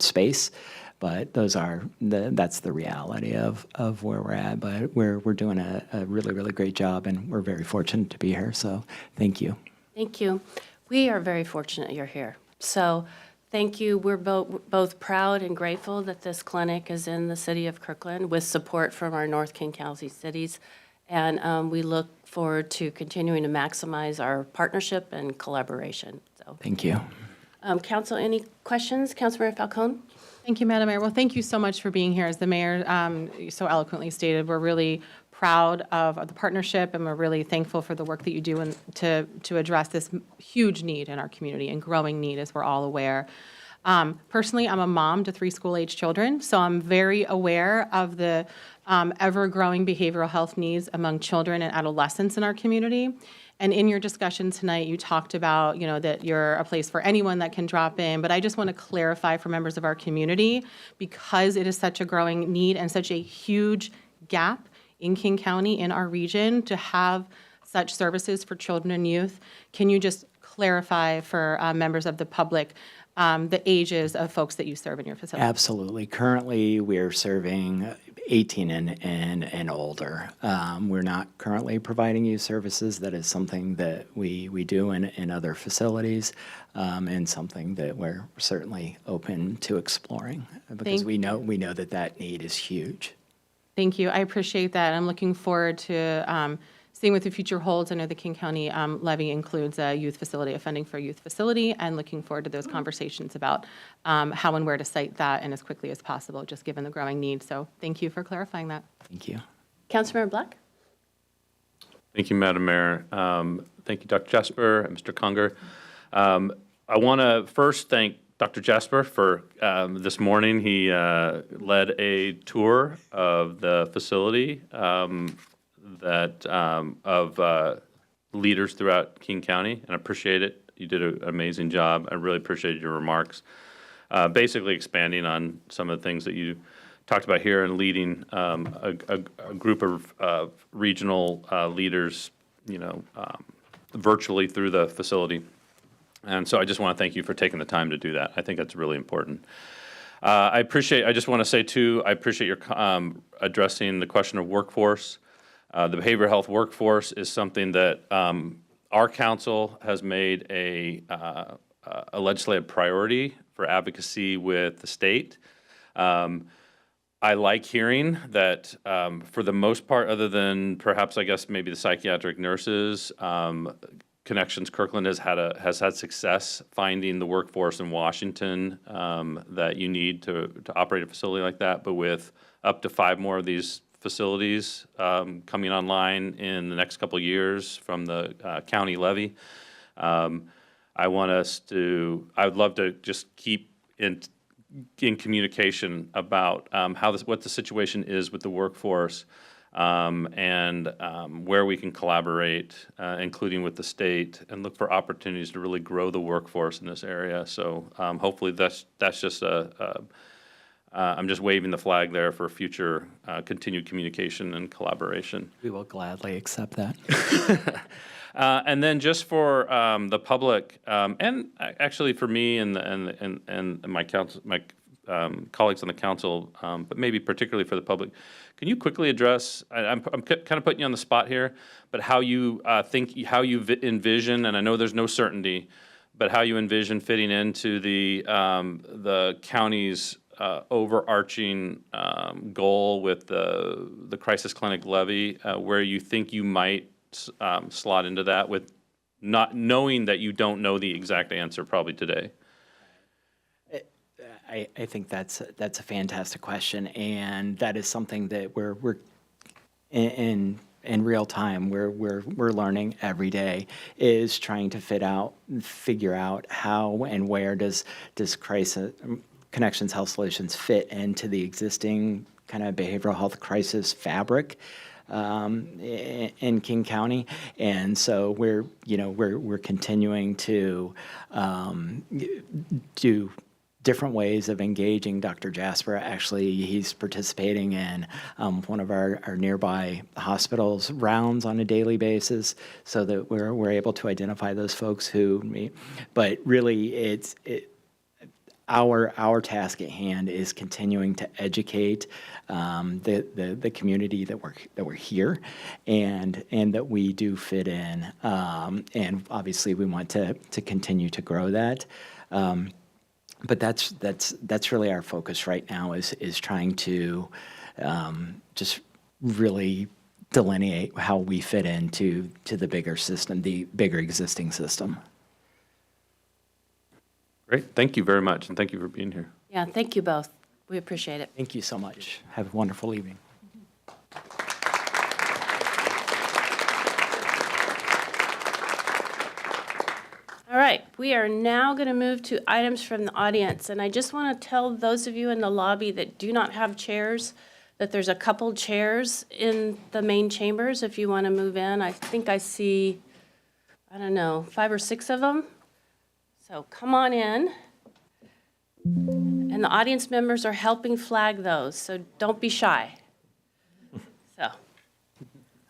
space, but that's the reality of where we're at. But we're doing a really, really great job, and we're very fortunate to be here. So thank you. Thank you. We are very fortunate you're here. So thank you. We're both proud and grateful that this clinic is in the city of Kirkland with support from our North King County cities. And we look forward to continuing to maximize our partnership and collaboration. So thank you. Council, any questions? Councilmember Falcone? Thank you, Madam Mayor. Well, thank you so much for being here. As the mayor so eloquently stated, we're really proud of the partnership, and we're really thankful for the work that you do to address this huge need in our community and growing need, as we're all aware. Personally, I'm a mom to 3 school-age children, so I'm very aware of the ever-growing behavioral health needs among children and adolescents in our community. And in your discussion tonight, you talked about, that you're a place for anyone that can drop in. But I just want to clarify for members of our community, because it is such a growing need and such a huge gap in King County, in our region, to have such services for children and youth. Can you just clarify for members of the public the ages of folks that you serve in your facility? Absolutely. Currently, we're serving 18 and older. We're not currently providing youth services. That is something that we do in other facilities, and something that we're certainly open to exploring, because we know that need is huge. Thank you. I appreciate that. I'm looking forward to seeing what the future holds. I know the King County levy includes a youth facility, a funding for a youth facility, and looking forward to those conversations about how and where to site that, and as quickly as possible, just given the growing need. So thank you for clarifying that. Thank you. Councilmember Black? Thank you, Madam Mayor. Thank you, Dr. Jasper and Mr. Conger. I want to first thank Dr. Jasper for this morning. He led a tour of the facility of leaders throughout King County, and I appreciate it. You did an amazing job. I really appreciated your remarks. Basically expanding on some of the things that you talked about here, and leading a group of regional leaders virtually through the facility. And so I just want to thank you for taking the time to do that. I think that's really important. I just want to say too, I appreciate your addressing the question of workforce. The behavioral health workforce is something that our council has made a legislative priority for advocacy with the state. I like hearing that for the most part, other than perhaps, I guess, maybe the psychiatric nurses, Connections Kirkland has had success finding the workforce in Washington that you need to operate a facility like that. But with up to 5 more of these facilities coming online in the next couple of years from the county levy, I would love to just keep in communication about what the situation is with the workforce, and where we can collaborate, including with the state, and look for opportunities to really grow the workforce in this area. So hopefully that's just I'm just waving the flag there for future continued communication and collaboration. We will gladly accept that. And then just for the public, and actually for me and my colleagues on the council, but maybe particularly for the public, can you quickly address? I'm kind of putting you on the spot here, but how you envision, and I know there's no certainty, but how you envision fitting into the county's overarching goal with the crisis clinic levy, where you think you might slot into that, with not knowing that you don't know the exact answer probably today? I think that's a fantastic question, and that is something that we're in real time. We're learning every day, is trying to figure out how and where does crisis Connections Health Solutions fit into the existing kind of behavioral health crisis fabric in King County. And so we're continuing to do different ways of engaging Dr. Jasper. Actually, he's participating in one of our nearby hospitals' rounds on a daily basis, so that we're able to identify those folks who meet. But really, our task at hand is continuing to educate the community that we're here, and that we do fit in, and obviously we want to continue to grow that. But that's really our focus right now, is trying to just really delineate how we fit into the bigger system, the bigger existing system. Great. Thank you very much, and thank you for being here. Yeah, thank you both. We appreciate it. Thank you so much. Have a wonderful evening. All right, we are now going to move to items from the audience. And I just want to tell those of you in the lobby that do not have chairs that there's a couple chairs in the main chambers if you want to move in. I think I see, I don't know, 5 or 6 of them. So come on in. And the audience members are helping flag those, so don't be shy. So,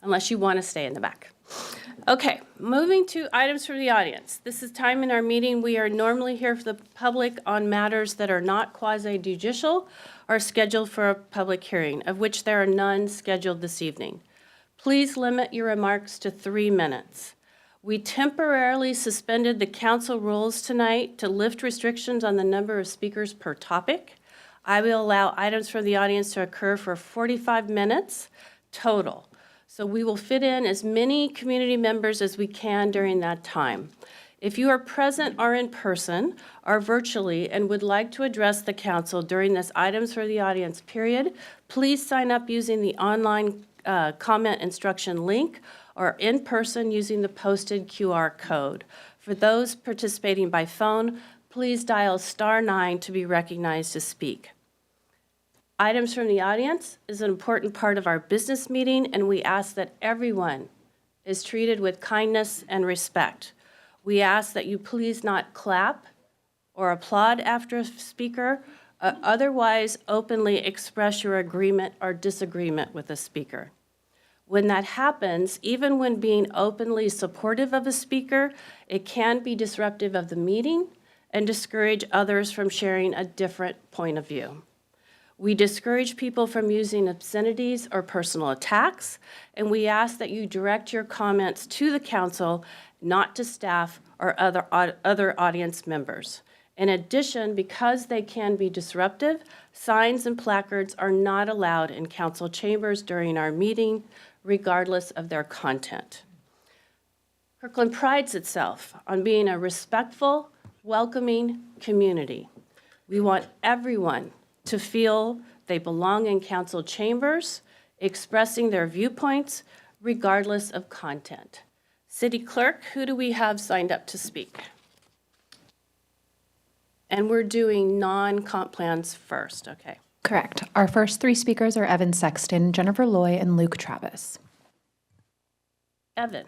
unless you want to stay in the back. Okay, moving to items from the audience. This is time in our meeting. We are normally here for the public on matters that are not quasi-judicial or scheduled for a public hearing, of which there are none scheduled this evening. Please limit your remarks to 3 minutes. We temporarily suspended the council rules tonight to lift restrictions on the number of speakers per topic. I will allow items from the audience to occur for 45 minutes total. So we will fit in as many community members as we can during that time. If you are present or in person or virtually and would like to address the council during this items for the audience period, please sign up using the online comment instruction link or in person using the posted QR code. For those participating by phone, please dial *9 to be recognized to speak. Items from the audience is an important part of our business meeting, and we ask that everyone is treated with kindness and respect. We ask that you please not clap or applaud after a speaker, otherwise openly express your agreement or disagreement with a speaker. When that happens, even when being openly supportive of a speaker, it can be disruptive of the meeting and discourage others from sharing a different point of view. We discourage people from using obscenities or personal attacks, and we ask that you direct your comments to the council, not to staff or other audience members. In addition, because they can be disruptive, signs and placards are not allowed in council chambers during our meeting, regardless of their content. Kirkland prides itself on being a respectful, welcoming community. We want everyone to feel they belong in council chambers, expressing their viewpoints, regardless of content. City Clerk, who do we have signed up to speak? And we're doing non-comp plans first, okay. Correct. Our first three speakers are Evan Sexton, Jennifer Loy, and Luke Travis. Evan.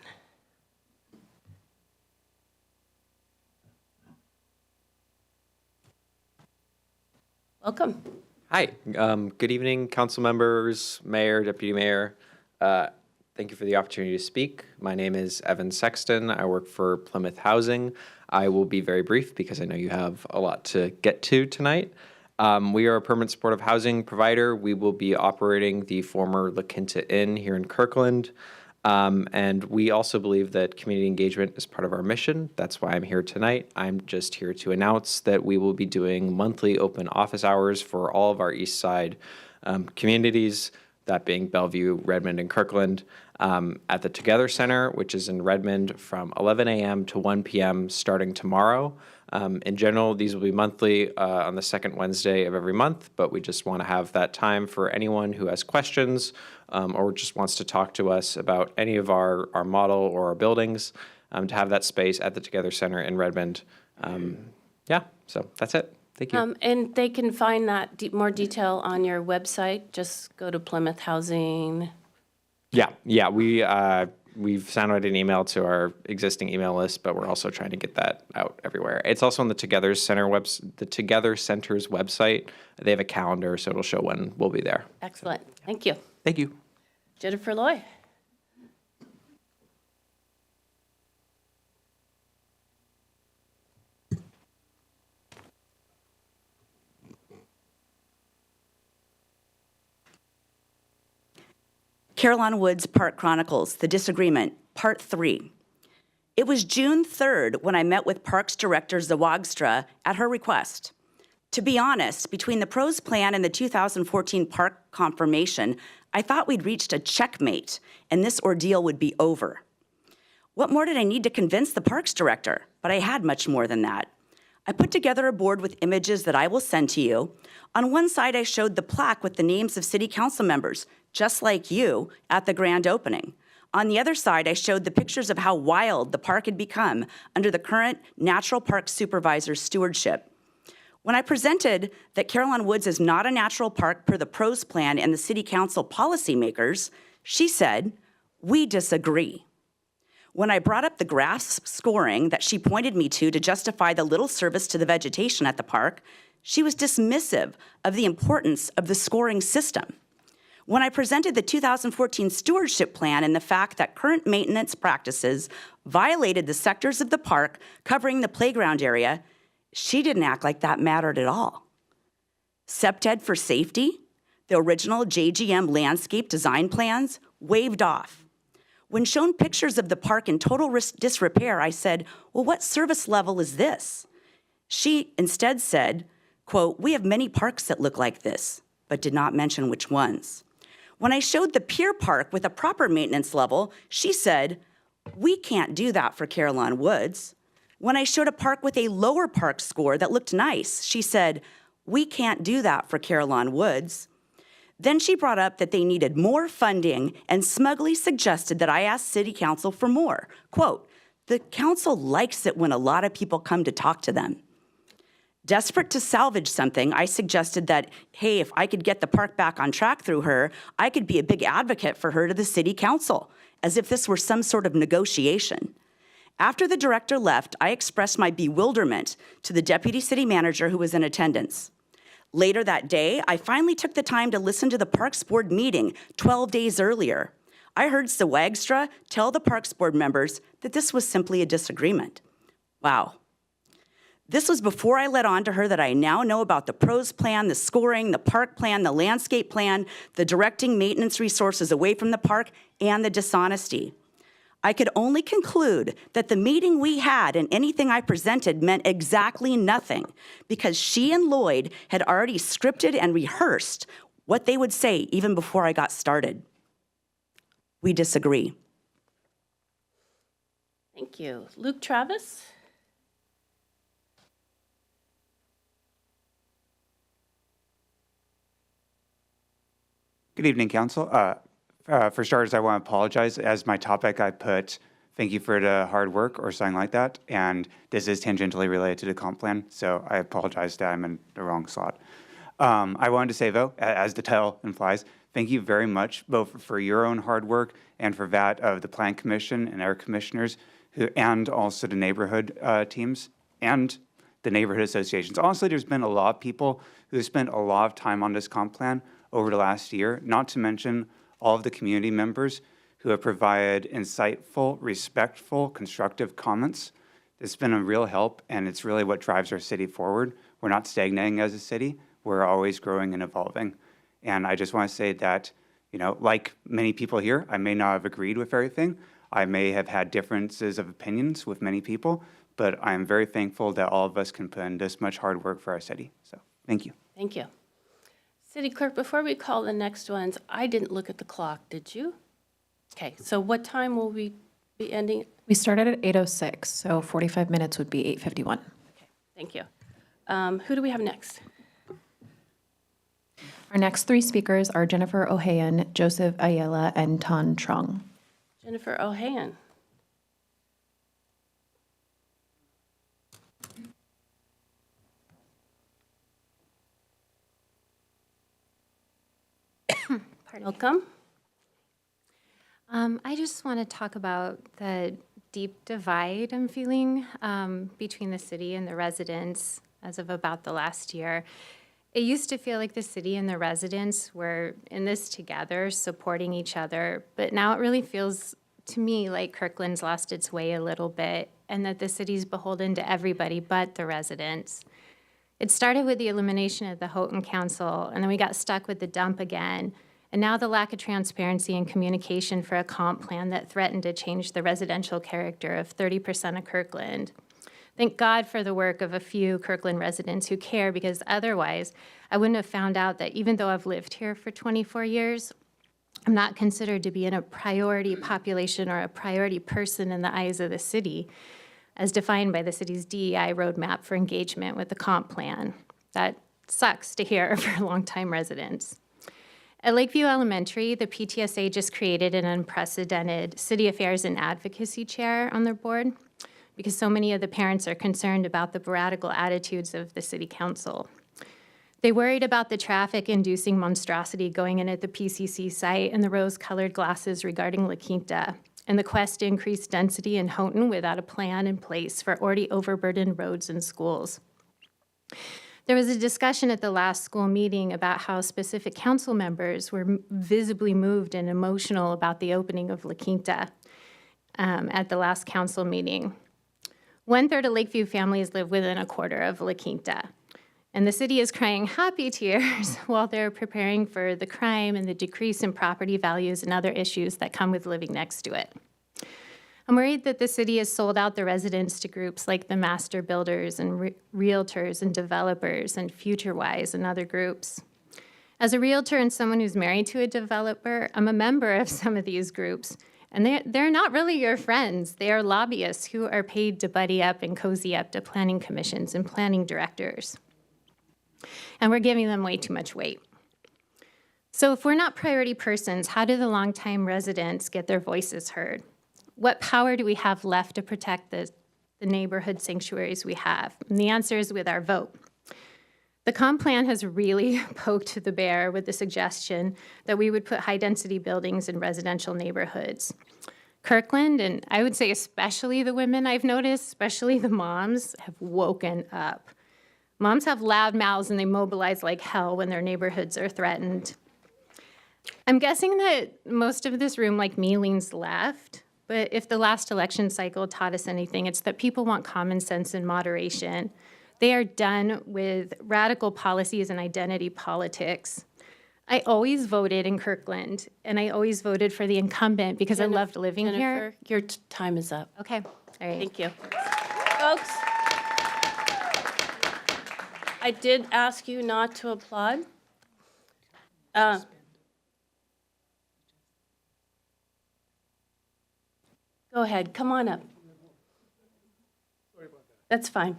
Welcome. Hi, good evening, council members, mayor, deputy mayor. Thank you for the opportunity to speak. My name is Evan Sexton. I work for Plymouth Housing. I will be very brief because I know you have a lot to get to tonight. We are a permanent supportive housing provider. We will be operating the former La Quinta Inn here in Kirkland. And we also believe that community engagement is part of our mission. That's why I'm here tonight. I'm just here to announce that we will be doing monthly open office hours for all of our East Side communities, that being Bellevue, Redmond, and Kirkland, at the Together Center, which is in Redmond from 11 a.m. to 1 p.m. starting tomorrow. In general, these will be monthly on the second Wednesday of every month, but we just want to have that time for anyone who has questions or just wants to talk to us about any of our model or our buildings, to have that space at the Together Center in Redmond. Yeah, so that's it. Thank you. And they can find that more detail on your website. Just go to Plymouth Housing. Yeah, we've sent out an email to our existing email list, but we're also trying to get that out everywhere. It's also on the Together Center's website. They have a calendar, so it'll show when we'll be there. Excellent. Thank you. Thank you. Jennifer Loy. Caroline Woods Park Chronicles, The Disagreement, Part 3. It was June 3rd when I met with Parks Director Zawagstra at her request. To be honest, between the pros plan and the 2014 park confirmation, I thought we'd reached a checkmate and this ordeal would be over. What more did I need to convince the Parks Director? But I had much more than that. I put together a board with images that I will send to you. On one side, I showed the plaque with the names of city council members, just like you, at the grand opening. On the other side, I showed the pictures of how wild the park had become under the current Natural Park Supervisor's stewardship. When I presented that Caroline Woods is not a natural park per the pros plan and the city council policymakers, she said, "We disagree." When I brought up the grass scoring that she pointed me to justify the little service to the vegetation at the park, she was dismissive of the importance of the scoring system. When I presented the 2014 stewardship plan and the fact that current maintenance practices violated the sectors of the park covering the playground area, she didn't act like that mattered at all. SEPTED for safety, the original JGM landscape design plans, waved off. When shown pictures of the park in total disrepair, I said, "Well, what service level is this?" She instead said, quote, "We have many parks that look like this," but did not mention which ones. When I showed the Pier Park with a proper maintenance level, she said, "We can't do that for Caroline Woods." When I showed a park with a lower park score that looked nice, she said, "We can't do that for Caroline Woods." Then she brought up that they needed more funding and smugly suggested that I ask City Council for more. Quote, "The council likes it when a lot of people come to talk to them." Desperate to salvage something, I suggested that, hey, if I could get the park back on track through her, I could be a big advocate for her to the City Council, as if this were some sort of negotiation. After the director left, I expressed my bewilderment to the deputy city manager who was in attendance. Later that day, I finally took the time to listen to the Parks Board meeting 12 days earlier. I heard Sawagstra tell the Parks Board members that this was simply a disagreement. Wow. This was before I let on to her that I now know about the pros plan, the scoring, the park plan, the landscape plan, the directing maintenance resources away from the park, and the dishonesty. I could only conclude that the meeting we had and anything I presented meant exactly nothing because she and Lloyd had already scripted and rehearsed what they would say even before I got started. We disagree. Thank you. Luke Travis? Good evening, Council. For starters, I want to apologize. As my topic, I put, thank you for the hard work or something like that. And this is tangentially related to the comp plan. So I apologize that I'm in the wrong slot. I wanted to say, though, as the title implies, thank you very much, both for your own hard work and for that of the Plan Commission and our commissioners, and also the neighborhood teams and the neighborhood associations. Honestly, there's been a lot of people who spent a lot of time on this comp plan over the last year, not to mention all of the community members who have provided insightful, respectful, constructive comments. It's been a real help, and it's really what drives our city forward. We're not stagnating as a city. We're always growing and evolving. And I just want to say that, you know, like many people here, I may not have agreed with everything. I may have had differences of opinions with many people, but I am very thankful that all of us can put in this much hard work for our city. So, thank you. Thank you. City Clerk, before we call the next ones, I didn't look at the clock, did you? Okay, so what time will we be ending? We started at 8:06, so 45 minutes would be 8:51. Okay, thank you. Who do we have next? Our next three speakers are Jennifer Ohayon, Joseph Ayala, and Tan Trung. Jennifer Ohayon. Welcome. I just want to talk about the deep divide I'm feeling between the city and the residents as of about the last year. It used to feel like the city and the residents were in this together, supporting each other, but now it really feels to me like Kirkland's lost its way a little bit and that the city's beholden to everybody but the residents. It started with the elimination of the Houghton Council, and then we got stuck with the dump again. And now the lack of transparency and communication for a comp plan that threatened to change the residential character of 30% of Kirkland. Thank God for the work of a few Kirkland residents who care, because otherwise I wouldn't have found out that even though I've lived here for 24 years, I'm not considered to be in a priority population or a priority person in the eyes of the city, as defined by the city's DEI roadmap for engagement with the comp plan. That sucks to hear for longtime residents. At Lakeview Elementary, the PTSA just created an unprecedented City Affairs and Advocacy Chair on their board because so many of the parents are concerned about the radical attitudes of the City Council. They worried about the traffic-inducing monstrosity going in at the PCC site and the rose-colored glasses regarding La Quinta, and the quest to increase density in Houghton without a plan in place for already overburdened roads and schools. There was a discussion at the last school meeting about how specific council members were visibly moved and emotional about the opening of La Quinta at the last council meeting. 1/3 of Lakeview families live within a quarter of La Quinta, and the city is crying happy tears while they're preparing for the crime and the decrease in property values and other issues that come with living next to it. I'm worried that the city has sold out the residents to groups like the master builders and realtors and developers and FutureWise and other groups. As a realtor and someone who's married to a developer, I'm a member of some of these groups, and they're not really your friends. They are lobbyists who are paid to buddy up and cozy up to planning commissions and planning directors. And we're giving them way too much weight. So if we're not priority persons, how do the longtime residents get their voices heard? What power do we have left to protect the neighborhood sanctuaries we have? And the answer is with our vote. The comp plan has really poked the bear with the suggestion that we would put high-density buildings in residential neighborhoods. Kirkland, and I would say especially the women I've noticed, especially the moms, have woken up. Moms have loud mouths and they mobilize like hell when their neighborhoods are threatened. I'm guessing that most of this room, like me, leans left. But if the last election cycle taught us anything, it's that people want common sense and moderation. They are done with radical policies and identity politics. I always voted in Kirkland, and I always voted for the incumbent because I loved living here. Jennifer, your time is up. Okay, all right. Thank you. Folks, I did ask you not to applaud. Go ahead, come on up. That's fine.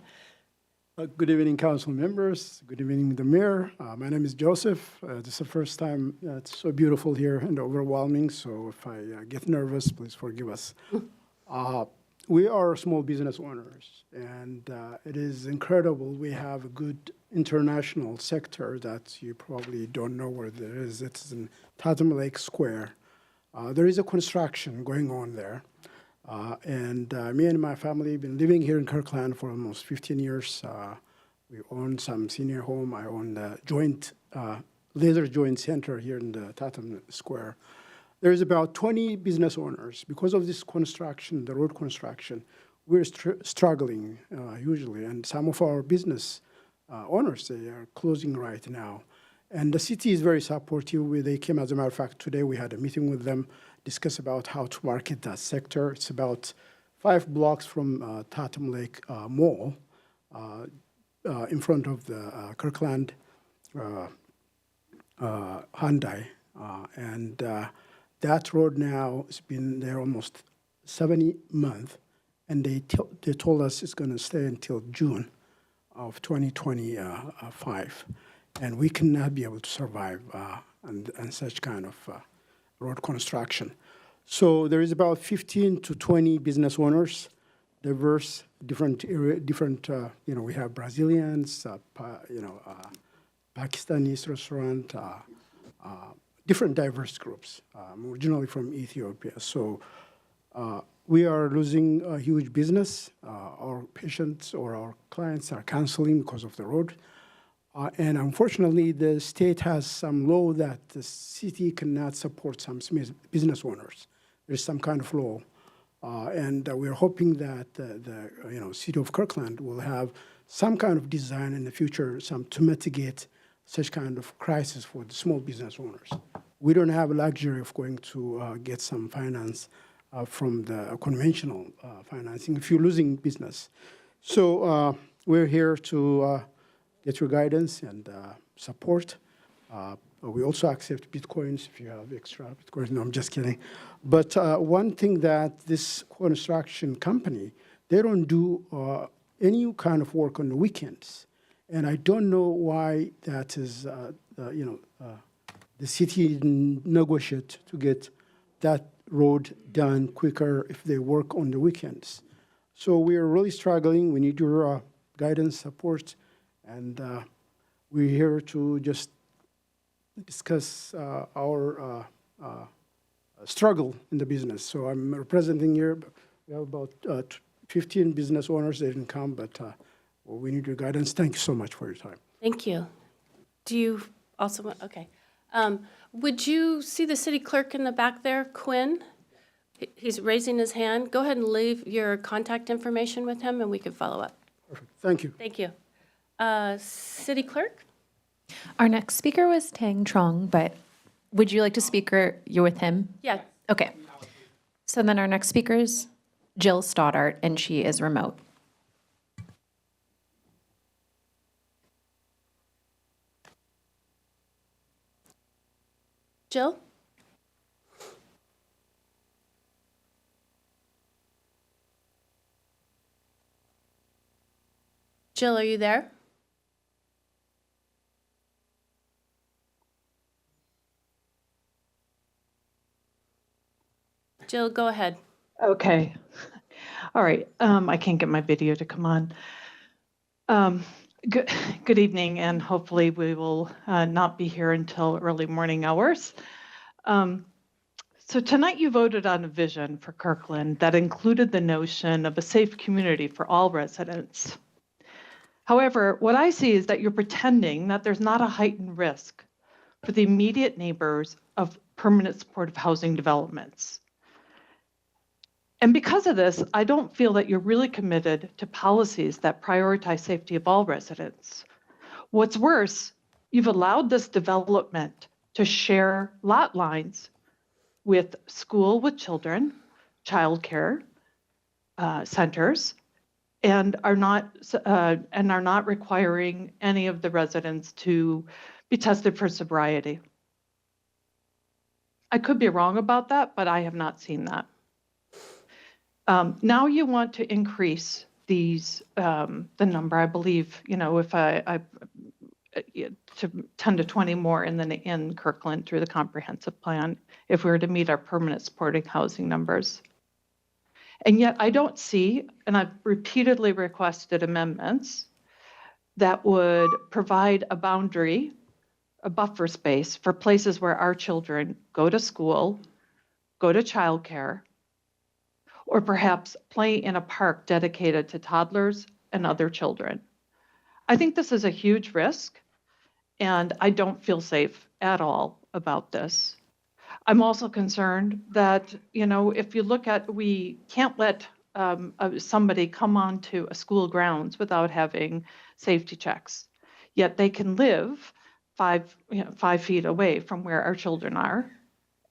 Good evening, council members. Good evening, the mayor. My name is Joseph. This is the first time it's so beautiful here and overwhelming, so if I get nervous, please forgive us. We are small business owners, and it is incredible. We have a good international sector that you probably don't know where there is. It's in Tatham Lake Square. There is a construction going on there. Me and my family have been living here in Kirkland for almost 15 years. We own some senior home. I own the laser joint center here in the Tatham Square. There's about 20 business owners. Because of this construction, the road construction, we're struggling hugely. And some of our business owners, they are closing right now. And the city is very supportive. They came, as a matter of fact, today we had a meeting with them, discuss about how to market that sector. It's about 5 blocks from Tatham Lake Mall, in front of the Kirkland Hyundai. That road now has been there almost 70 months, and they told us it's going to stay until June of 2025. And we cannot be able to survive on such kind of road construction. So there is about 15 to 20 business owners, diverse, different, we have Brazilians, Pakistanis restaurant, different diverse groups, originally from Ethiopia. So we are losing a huge business. Our patients or our clients are canceling because of the road. And unfortunately, the state has some law that the city cannot support some business owners. There's some kind of law. And we're hoping that the city of Kirkland will have some kind of design in the future to mitigate such kind of crisis for the small business owners. We don't have a luxury of going to get some finance from the conventional financing if you're losing business. So we're here to get your guidance and support. We also accept Bitcoins if you have extra Bitcoins. No, I'm just kidding. But one thing that this construction company, they don't do any kind of work on the weekends. And I don't know why that is, the city didn't negotiate to get that road done quicker if they work on the weekends. So we are really struggling. We need your guidance, support, and we're here to just discuss our struggle in the business. So I'm representing here. We have about 15 business owners. They didn't come, but we need your guidance. Thank you so much for your time. Thank you. Do you also want, okay. Would you see the city clerk in the back there, Quinn? He's raising his hand. Go ahead and leave your contact information with him and we can follow up. Perfect. Thank you. Thank you. City clerk? Our next speaker was Tang Trong, but would you like to speak or you're with him? Yeah. Okay. So then our next speaker is Jill Stoddart, and she is remote. Jill? Jill, are you there? Jill, go ahead. Okay. All right. I can't get my video to come on. Good evening, and hopefully we will not be here until early morning hours. So tonight you voted on a vision for Kirkland that included the notion of a safe community for all residents. However, what I see is that you're pretending that there's not a heightened risk for the immediate neighbors of permanent supportive housing developments. And because of this, I don't feel that you're really committed to policies that prioritize safety of all residents. What's worse, you've allowed this development to share lot lines with school with children, childcare centers, and are not requiring any of the residents to be tested for sobriety. I could be wrong about that, but I have not seen that. Now you want to increase these, the number, I believe, if to 10 to 20 more in Kirkland through the comprehensive plan, if we were to meet our permanent supporting housing numbers. And yet I don't see, and I've repeatedly requested amendments that would provide a boundary, a buffer space for places where our children go to school, go to childcare, or perhaps play in a park dedicated to toddlers and other children. I think this is a huge risk, and I don't feel safe at all about this. I'm also concerned that, if you look at, we can't let somebody come onto a school grounds without having safety checks, yet they can live 5 feet away from where our children are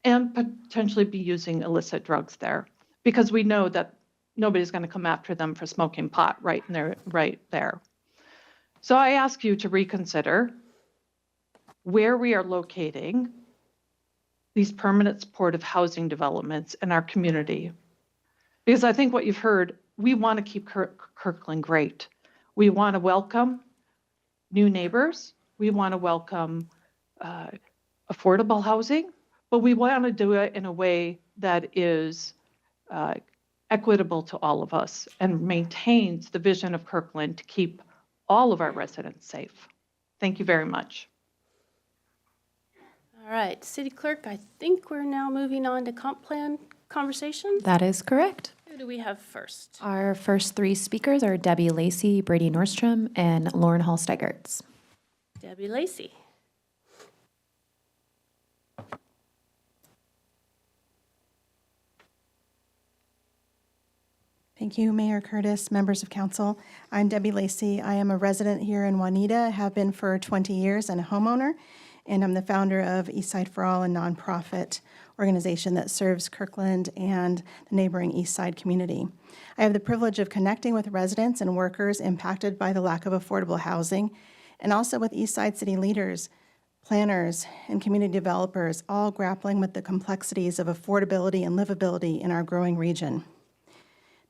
and potentially be using illicit drugs there, because we know that nobody's going to come after them for smoking pot right there. So I ask you to reconsider where we are locating these permanent supportive housing developments in our community. Because I think what you've heard, we want to keep Kirkland great. We want to welcome new neighbors. We want to welcome affordable housing, but we want to do it in a way that is equitable to all of us and maintains the vision of Kirkland to keep all of our residents safe. Thank you very much. All right, City Clerk, I think we're now moving on to comp plan conversation. That is correct. Who do we have first? Our first 3 speakers are Debbie Lacey, Brady Nordstrom, and Lauren Hall-Steigertz. Debbie Lacey. Thank you, Mayor Curtis, members of council. I'm Debbie Lacey. I am a resident here in Juanita, have been for 20 years, and a homeowner. And I'm the founder of Eastside for All, a nonprofit organization that serves Kirkland and the neighboring Eastside community. I have the privilege of connecting with residents and workers impacted by the lack of affordable housing, and also with Eastside city leaders, planners, and community developers, all grappling with the complexities of affordability and livability in our growing region.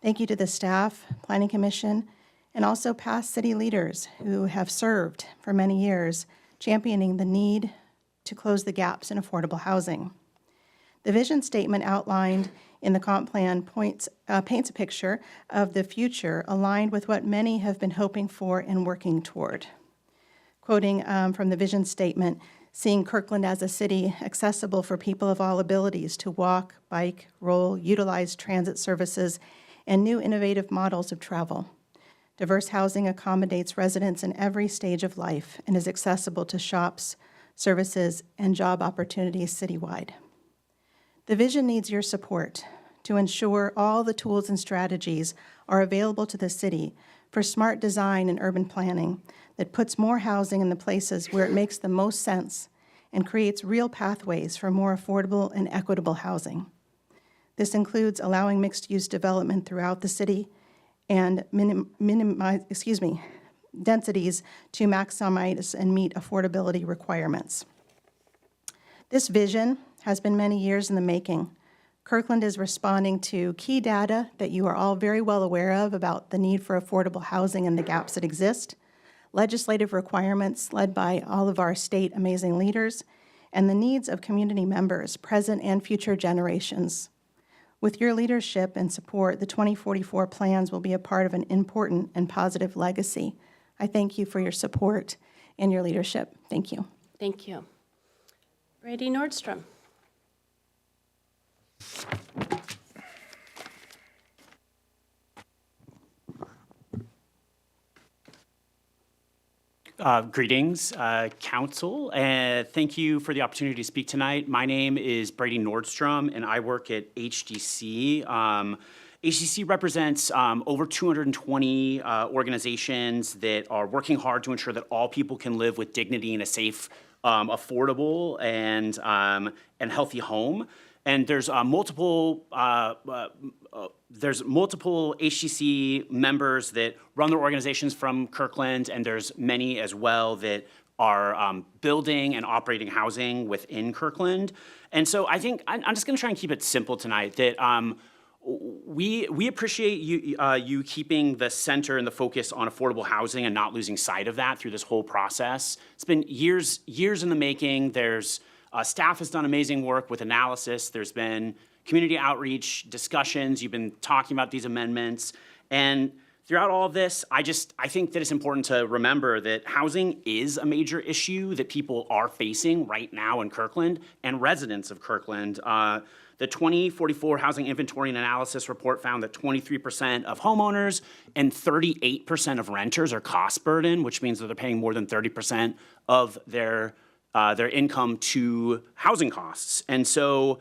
Thank you to the staff, Planning Commission, and also past city leaders who have served for many years championing the need to close the gaps in affordable housing. The vision statement outlined in the comp plan paints a picture of the future aligned with what many have been hoping for and working toward. Quoting from the vision statement, seeing Kirkland as a city accessible for people of all abilities to walk, bike, roll, utilize transit services, and new innovative models of travel. Diverse housing accommodates residents in every stage of life and is accessible to shops, services, and job opportunities citywide. The vision needs your support to ensure all the tools and strategies are available to the city for smart design and urban planning that puts more housing in the places where it makes the most sense and creates real pathways for more affordable and equitable housing. This includes allowing mixed-use development throughout the city and densities to maximize and meet affordability requirements. This vision has been many years in the making. Kirkland is responding to key data that you are all very well aware of about the need for affordable housing and the gaps that exist, legislative requirements led by all of our state amazing leaders, and the needs of community members, present and future generations. With your leadership and support, the 2044 plans will be a part of an important and positive legacy. I thank you for your support and your leadership. Thank you. Thank you. Brady Nordstrom. Greetings, Council, and thank you for the opportunity to speak tonight. My name is Brady Nordstrom, and I work at HDC. HDC represents over 220 organizations that are working hard to ensure that all people can live with dignity in a safe, affordable, and healthy home. And there's multiple HGC members that run their organizations from Kirkland, and there's many as well that are building and operating housing within Kirkland. And so I think I'm just going to try and keep it simple tonight. That we appreciate you keeping the center and the focus on affordable housing and not losing sight of that through this whole process. It's been years in the making. There's staff has done amazing work with analysis. There's been community outreach, discussions. You've been talking about these amendments. And throughout all of this, I think that it's important to remember that housing is a major issue that people are facing right now in Kirkland and residents of Kirkland. The 2044 Housing Inventory and Analysis Report found that 23% of homeowners and 38% of renters are cost burden, which means that they're paying more than 30% of their income to housing costs. And so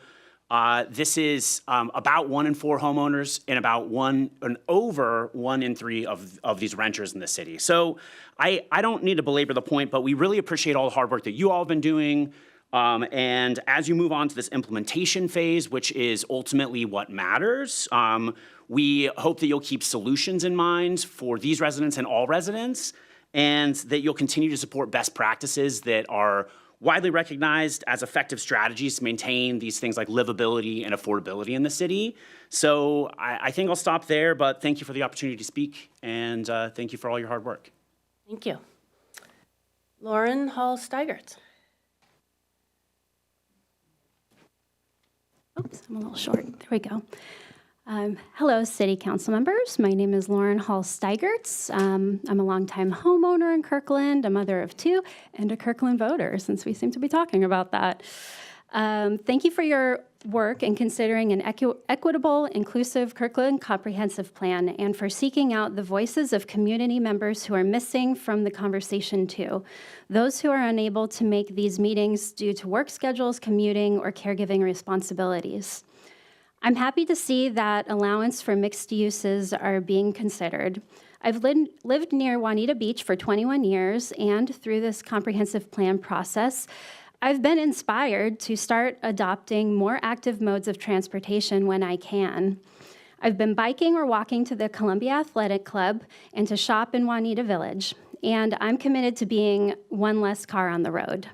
this is about 1 in 4 homeowners and over 1 in 3 of these renters in the city. So I don't need to belabor the point, but we really appreciate all the hard work that you all have been doing. And as you move on to this implementation phase, which is ultimately what matters, we hope that you'll keep solutions in mind for these residents and all residents, and that you'll continue to support best practices that are widely recognized as effective strategies to maintain these things like livability and affordability in the city. So I think I'll stop there, but thank you for the opportunity to speak, and thank you for all your hard work. Thank you. Lauren Hall-Steigert. Oops, I'm a little short. There we go. Hello, City Council members. My name is Lauren Hall-Steigerts. I'm a longtime homeowner in Kirkland, a mother of 2, and a Kirkland voter, since we seem to be talking about that. Thank you for your work in considering an equitable, inclusive Kirkland comprehensive plan, and for seeking out the voices of community members who are missing from the conversation too. Those who are unable to make these meetings due to work schedules, commuting, or caregiving responsibilities. I'm happy to see that allowance for mixed uses are being considered. I've lived near Juanita Beach for 21 years, and through this comprehensive plan process, I've been inspired to start adopting more active modes of transportation when I can. I've been biking or walking to the Columbia Athletic Club and to shop in Juanita Village, and I'm committed to being one less car on the road.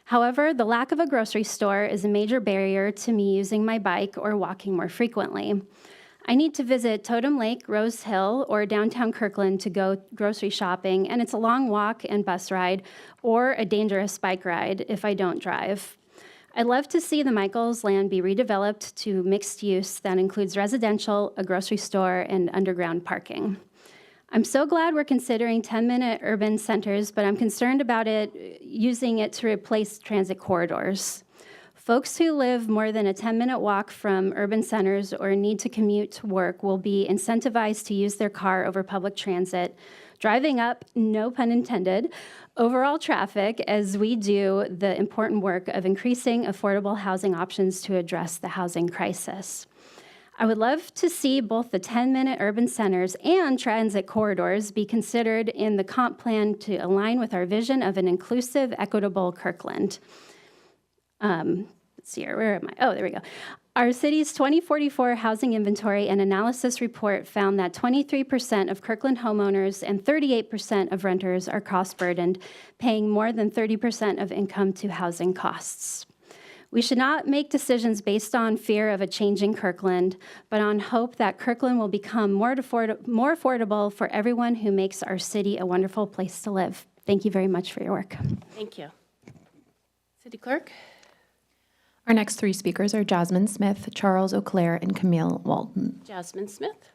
However, the lack of a grocery store is a major barrier to me using my bike or walking more frequently. I need to visit Totem Lake, Rose Hill, or downtown Kirkland to go grocery shopping, and it's a long walk and bus ride or a dangerous bike ride if I don't drive. I'd love to see the Michaels land be redeveloped to mixed use that includes residential, a grocery store, and underground parking. I'm so glad we're considering 10-minute urban centers, but I'm concerned about using it to replace transit corridors. Folks who live more than a 10-minute walk from urban centers or need to commute to work will be incentivized to use their car over public transit, driving up, no pun intended, overall traffic as we do the important work of increasing affordable housing options to address the housing crisis. I would love to see both the 10-minute urban centers and transit corridors be considered in the comp plan to align with our vision of an inclusive, equitable Kirkland. Let's see here, where am I? Oh, there we go. Our city's 2044 Housing Inventory and Analysis Report found that 23% of Kirkland homeowners and 38% of renters are cost-burdened, paying more than 30% of income to housing costs. We should not make decisions based on fear of a changing Kirkland, but on hope that Kirkland will become more affordable for everyone who makes our city a wonderful place to live. Thank you very much for your work. Thank you. City Clerk? Our next 3 speakers are Jasmine Smith, Charles O'Clair, and Camille Walton. Jasmine Smith?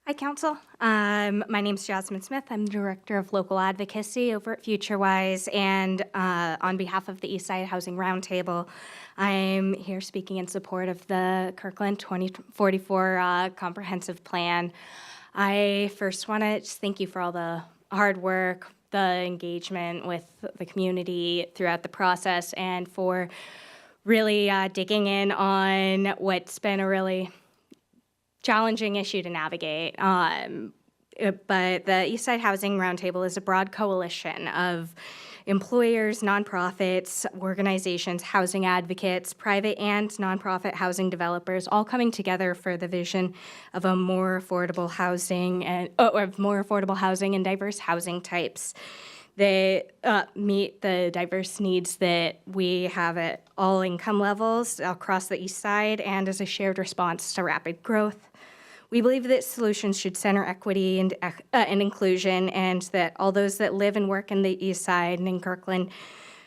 Hi, Council. My name is Jasmine Smith. I'm Director of Local Advocacy over at FutureWise, and on behalf of the Eastside Housing Roundtable, I'm here speaking in support of the Kirkland 2044 Comprehensive Plan. I first want to just thank you for all the hard work, the engagement with the community throughout the process, and for really digging in on what's been a really challenging issue to navigate. But the Eastside Housing Roundtable is a broad coalition of employers, nonprofits, organizations, housing advocates, private and nonprofit housing developers, all coming together for the vision of a more affordable housing and diverse housing types that meet the diverse needs that we have at all income levels across the East Side and as a shared response to rapid growth. We believe that solutions should center equity and inclusion, and that all those that live and work in the East Side and in Kirkland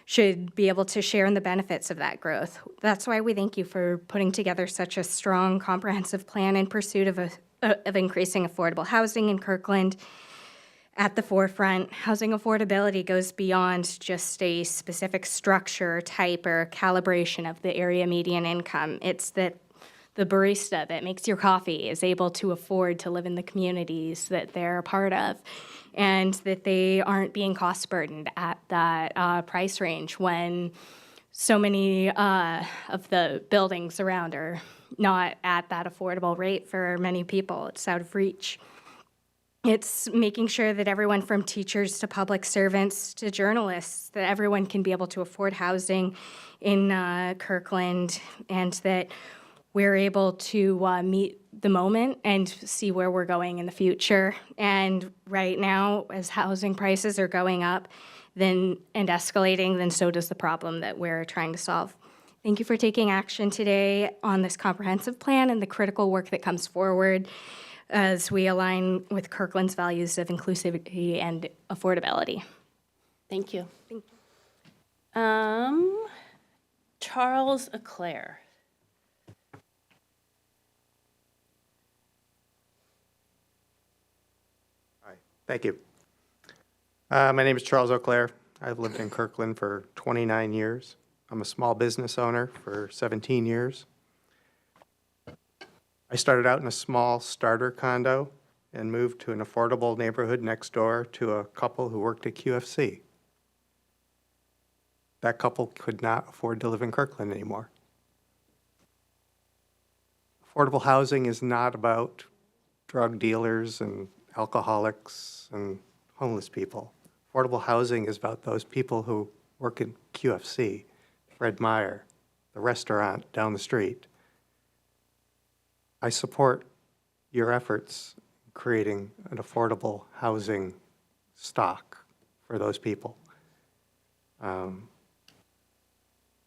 should be able to share in the benefits of that growth. That's why we thank you for putting together such a strong, comprehensive plan in pursuit of increasing affordable housing in Kirkland. At the forefront, housing affordability goes beyond just a specific structure, type, or calibration of the area median income. It's that the barista that makes your coffee is able to afford to live in the communities that they're a part of, and that they aren't being cost burdened at that price range when so many of the buildings around are not at that affordable rate for many people. It's out of reach. It's making sure that everyone from teachers to public servants to journalists, that everyone can be able to afford housing in Kirkland, and that we're able to meet the moment and see where we're going in the future. And right now, as housing prices are going up and escalating, then so does the problem that we're trying to solve. Thank you for taking action today on this comprehensive plan and the critical work that comes forward as we align with Kirkland's values of inclusivity and affordability. Thank you. Charles Eclair. Thank you. My name is Charles Auclair. I've lived in Kirkland for 29 years. I'm a small business owner for 17 years. I started out in a small starter condo and moved to an affordable neighborhood next door to a couple who worked at QFC. That couple could not afford to live in Kirkland anymore. Affordable housing is not about drug dealers and alcoholics and homeless people. Affordable housing is about those people who work in QFC, Fred Meyer, the restaurant down the street. I support your efforts in creating an affordable housing stock for those people.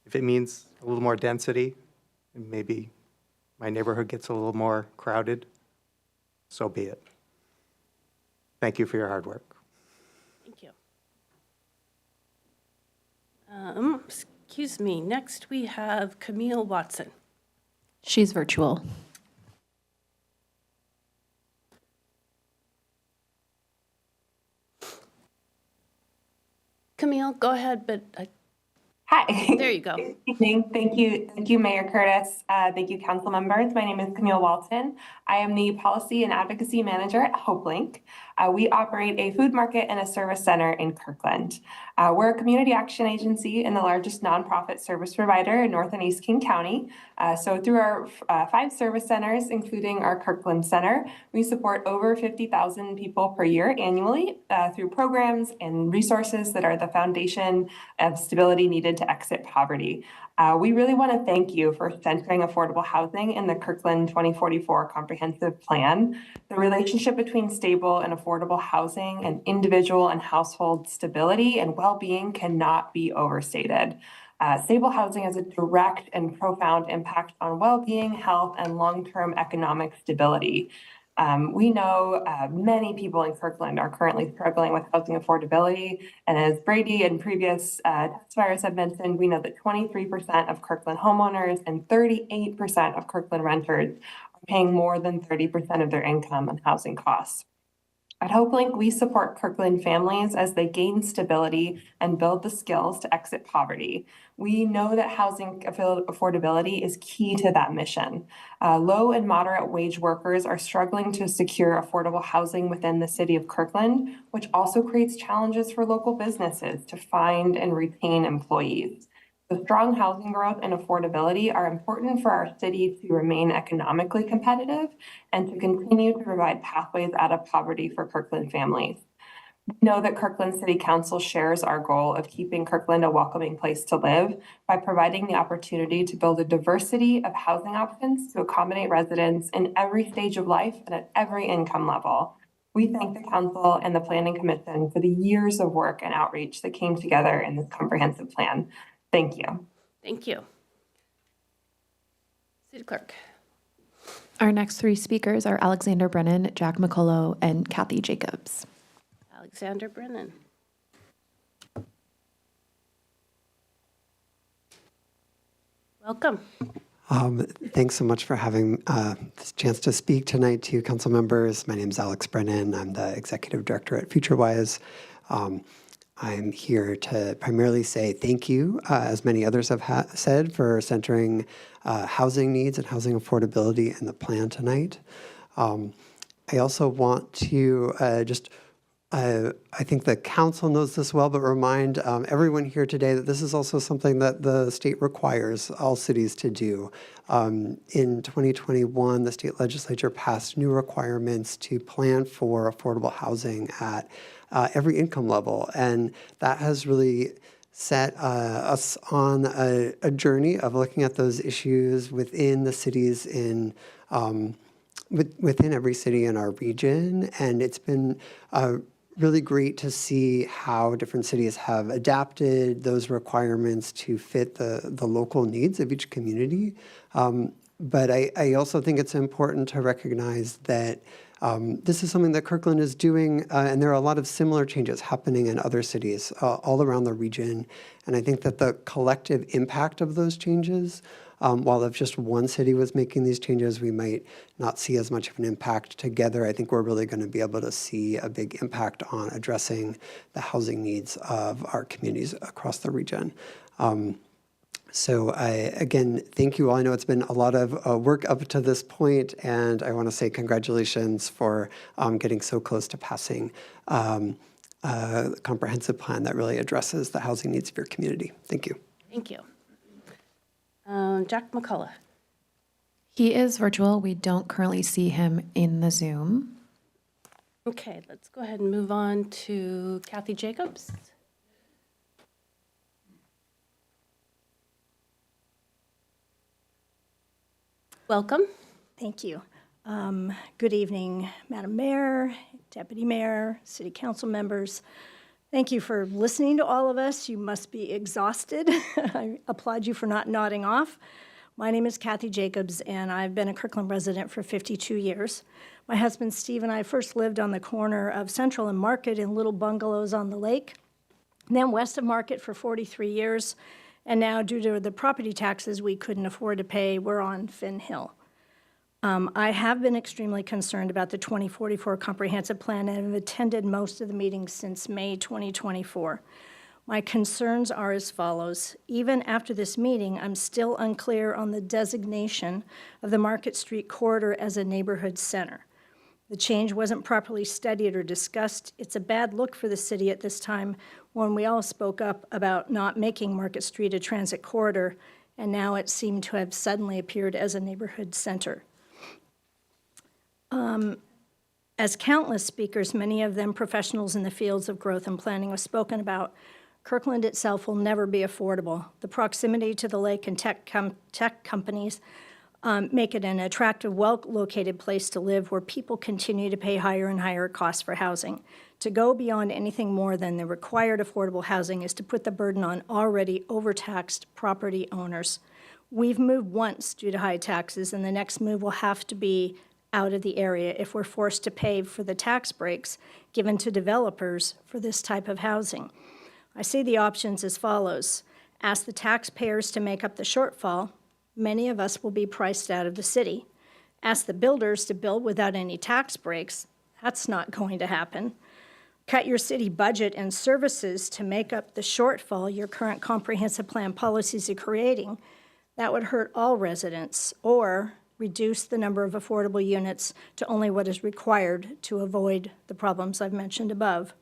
If it means a little more density, and maybe my neighborhood gets a little more crowded, so be it. Thank you for your hard work. Thank you. Excuse me. Next, we have Camille Watson. She's virtual. Camille, go ahead, but Hi. There you go. Good evening. Thank you, Mayor Curtis. Thank you, council members. My name is Camille Walton. I am the Policy and Advocacy Manager at HopeLink. We operate a food market and a service center in Kirkland. We're a community action agency and the largest nonprofit service provider in North and East King County. So through our 5 service centers, including our Kirkland Center, we support over 50,000 people per year annually through programs and resources that are the foundation of stability needed to exit poverty. We really want to thank you for centering affordable housing in the Kirkland 2044 Comprehensive Plan. The relationship between stable and affordable housing and individual and household stability and well-being cannot be overstated. Stable housing has a direct and profound impact on well-being, health, and long-term economic stability. We know many people in Kirkland are currently struggling with housing affordability. And as Brady and previous testifiers have mentioned, we know that 23% of Kirkland homeowners and 38% of Kirkland renters are paying more than 30% of their income on housing costs. At HopeLink, we support Kirkland families as they gain stability and build the skills to exit poverty. We know that housing affordability is key to that mission. Low and moderate wage workers are struggling to secure affordable housing within the city of Kirkland, which also creates challenges for local businesses to find and retain employees. So strong housing growth and affordability are important for our city to remain economically competitive and to continue to provide pathways out of poverty for Kirkland families. We know that Kirkland City Council shares our goal of keeping Kirkland a welcoming place to live by providing the opportunity to build a diversity of housing options to accommodate residents in every stage of life and at every income level. We thank the council and the Planning Commission for the years of work and outreach that came together in this comprehensive plan. Thank you. Thank you. City Clerk. Our next three speakers are Alexander Brennan, Jack McCullough, and Kathy Jacobs. Alexander Brennan. Welcome. Thanks so much for having this chance to speak tonight to you, council members. My name is Alex Brennan. I'm the executive director at FutureWise. I'm here to primarily say thank you, as many others have said, for centering housing needs and housing affordability in the plan tonight. I also want to I think the council knows this well, but remind everyone here today that this is also something that the state requires all cities to do. In 2021, the state legislature passed new requirements to plan for affordable housing at every income level, and that has really set us on a journey of looking at those issues within the cities in within every city in our region, and it's been really great to see how different cities have adapted those requirements to fit the local needs of each community. But I also think it's important to recognize that this is something that Kirkland is doing, and there are a lot of similar changes happening in other cities all around the region. And I think that the collective impact of those changes, while if just one city was making these changes, we might not see as much of an impact together. I think we're really going to be able to see a big impact on addressing the housing needs of our communities across the region. So again, thank you all. I know it's been a lot of work up to this point, and I want to say congratulations for getting so close to passing a comprehensive plan that really addresses the housing needs of your community. Thank you. Thank you. Jack McCullough. He is virtual. We don't currently see him in the Zoom. Okay, let's go ahead and move on to Kathy Jacobs. Welcome. Thank you. Good evening, Madam Mayor, Deputy Mayor, City Council members. Thank you for listening to all of us. You must be exhausted. I applaud you for not nodding off. My name is Kathy Jacobs, and I've been a Kirkland resident for 52 years. My husband, Steve, and I first lived on the corner of Central and Market in little bungalows on the lake, and then west of Market for 43 years. And now, due to the property taxes we couldn't afford to pay, we're on Finn Hill. I have been extremely concerned about the 2044 comprehensive plan and have attended most of the meetings since May 2024. My concerns are as follows. Even after this meeting, I'm still unclear on the designation of the Market Street corridor as a neighborhood center. The change wasn't properly studied or discussed. It's a bad look for the city at this time when we all spoke up about not making Market Street a transit corridor, and now it seemed to have suddenly appeared as a neighborhood center. As countless speakers, many of them professionals in the fields of growth and planning, have spoken about, Kirkland itself will never be affordable. The proximity to the lake and tech companies make it an attractive, well-located place to live where people continue to pay higher and higher costs for housing. To go beyond anything more than the required affordable housing is to put the burden on already overtaxed property owners. We've moved once due to high taxes, and the next move will have to be out of the area if we're forced to pay for the tax breaks given to developers for this type of housing. I see the options as follows. Ask the taxpayers to make up the shortfall. Many of us will be priced out of the city. Ask the builders to build without any tax breaks. That's not going to happen. Cut your city budget and services to make up the shortfall your current comprehensive plan policies are creating. That would hurt all residents, or reduce the number of affordable units to only what is required to avoid the problems I've mentioned above.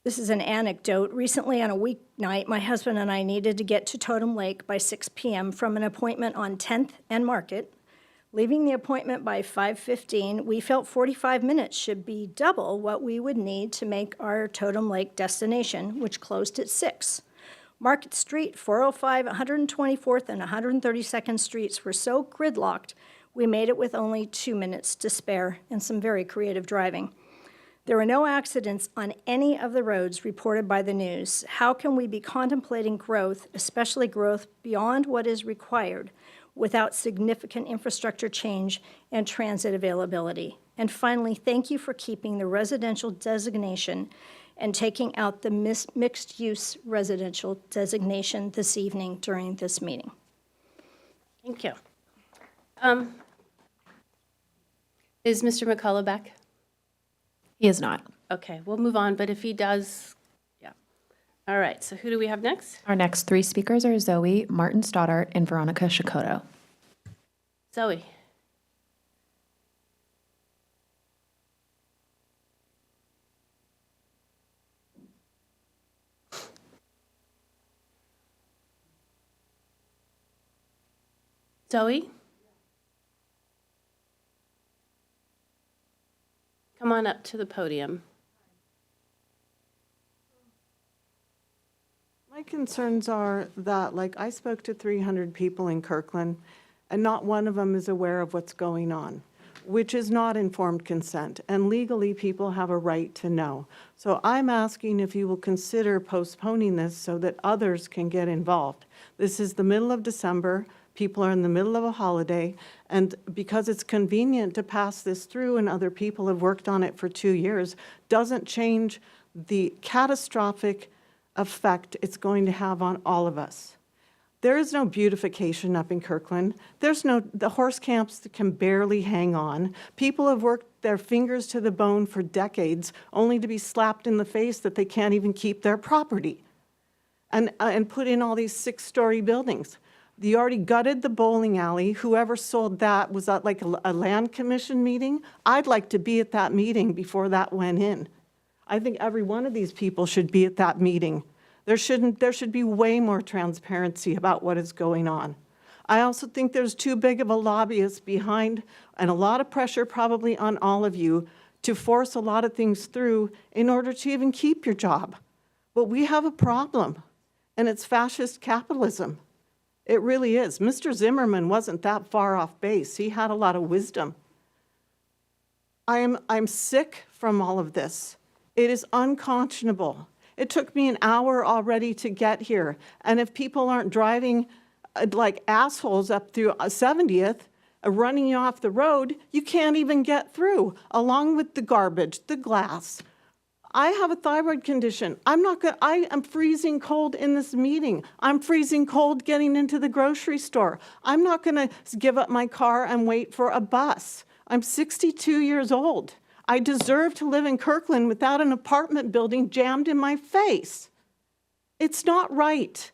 This is an anecdote. Recently, on a weeknight, my husband and I needed to get to Totem Lake by 6 p.m. from an appointment on 10th and Market. Leaving the appointment by 5:15, we felt 45 minutes should be double what we would need to make our Totem Lake destination, which closed at 6. Market Street, 405, 124th, and 132nd Streets were so gridlocked, we made it with only 2 minutes to spare and some very creative driving. There were no accidents on any of the roads reported by the news. How can we be contemplating growth, especially growth beyond what is required, without significant infrastructure change and transit availability? And finally, thank you for keeping the residential designation and taking out the mixed-use residential designation this evening during this meeting. Thank you. Is Mr. McCullough back? He is not. Okay, we'll move on, but if he does, yeah. All right, so who do we have next? Our next 3 speakers are Zoe, Martin Stoddart, and Veronica Shikoto. Zoe. Zoe? Come on up to the podium. My concerns are that, like, I spoke to 300 people in Kirkland, and not one of them is aware of what's going on, which is not informed consent. And legally, people have a right to know. So I'm asking if you will consider postponing this so that others can get involved. This is the middle of December. People are in the middle of a holiday, and because it's convenient to pass this through and other people have worked on it for 2 years, doesn't change the catastrophic effect it's going to have on all of us. There is no beautification up in Kirkland. The horse camps can barely hang on. People have worked their fingers to the bone for decades, only to be slapped in the face that they can't even keep their property and put in all these 6-story buildings. You already gutted the bowling alley. Whoever sold that, was that like a land commission meeting? I'd like to be at that meeting before that went in. I think every one of these people should be at that meeting. There should be way more transparency about what is going on. I also think there's too big of a lobbyist behind, and a lot of pressure probably on all of you to force a lot of things through in order to even keep your job. But we have a problem, and it's fascist capitalism. It really is. Mr. Zimmerman wasn't that far off base. He had a lot of wisdom. I'm sick from all of this. It is unconscionable. It took me an hour already to get here. And if people aren't driving like assholes up through 70th, running you off the road, you can't even get through, along with the garbage, the glass. I have a thyroid condition. I am freezing cold in this meeting. I'm freezing cold getting into the grocery store. I'm not gonna give up my car and wait for a bus. I'm 62 years old. I deserve to live in Kirkland without an apartment building jammed in my face. It's not right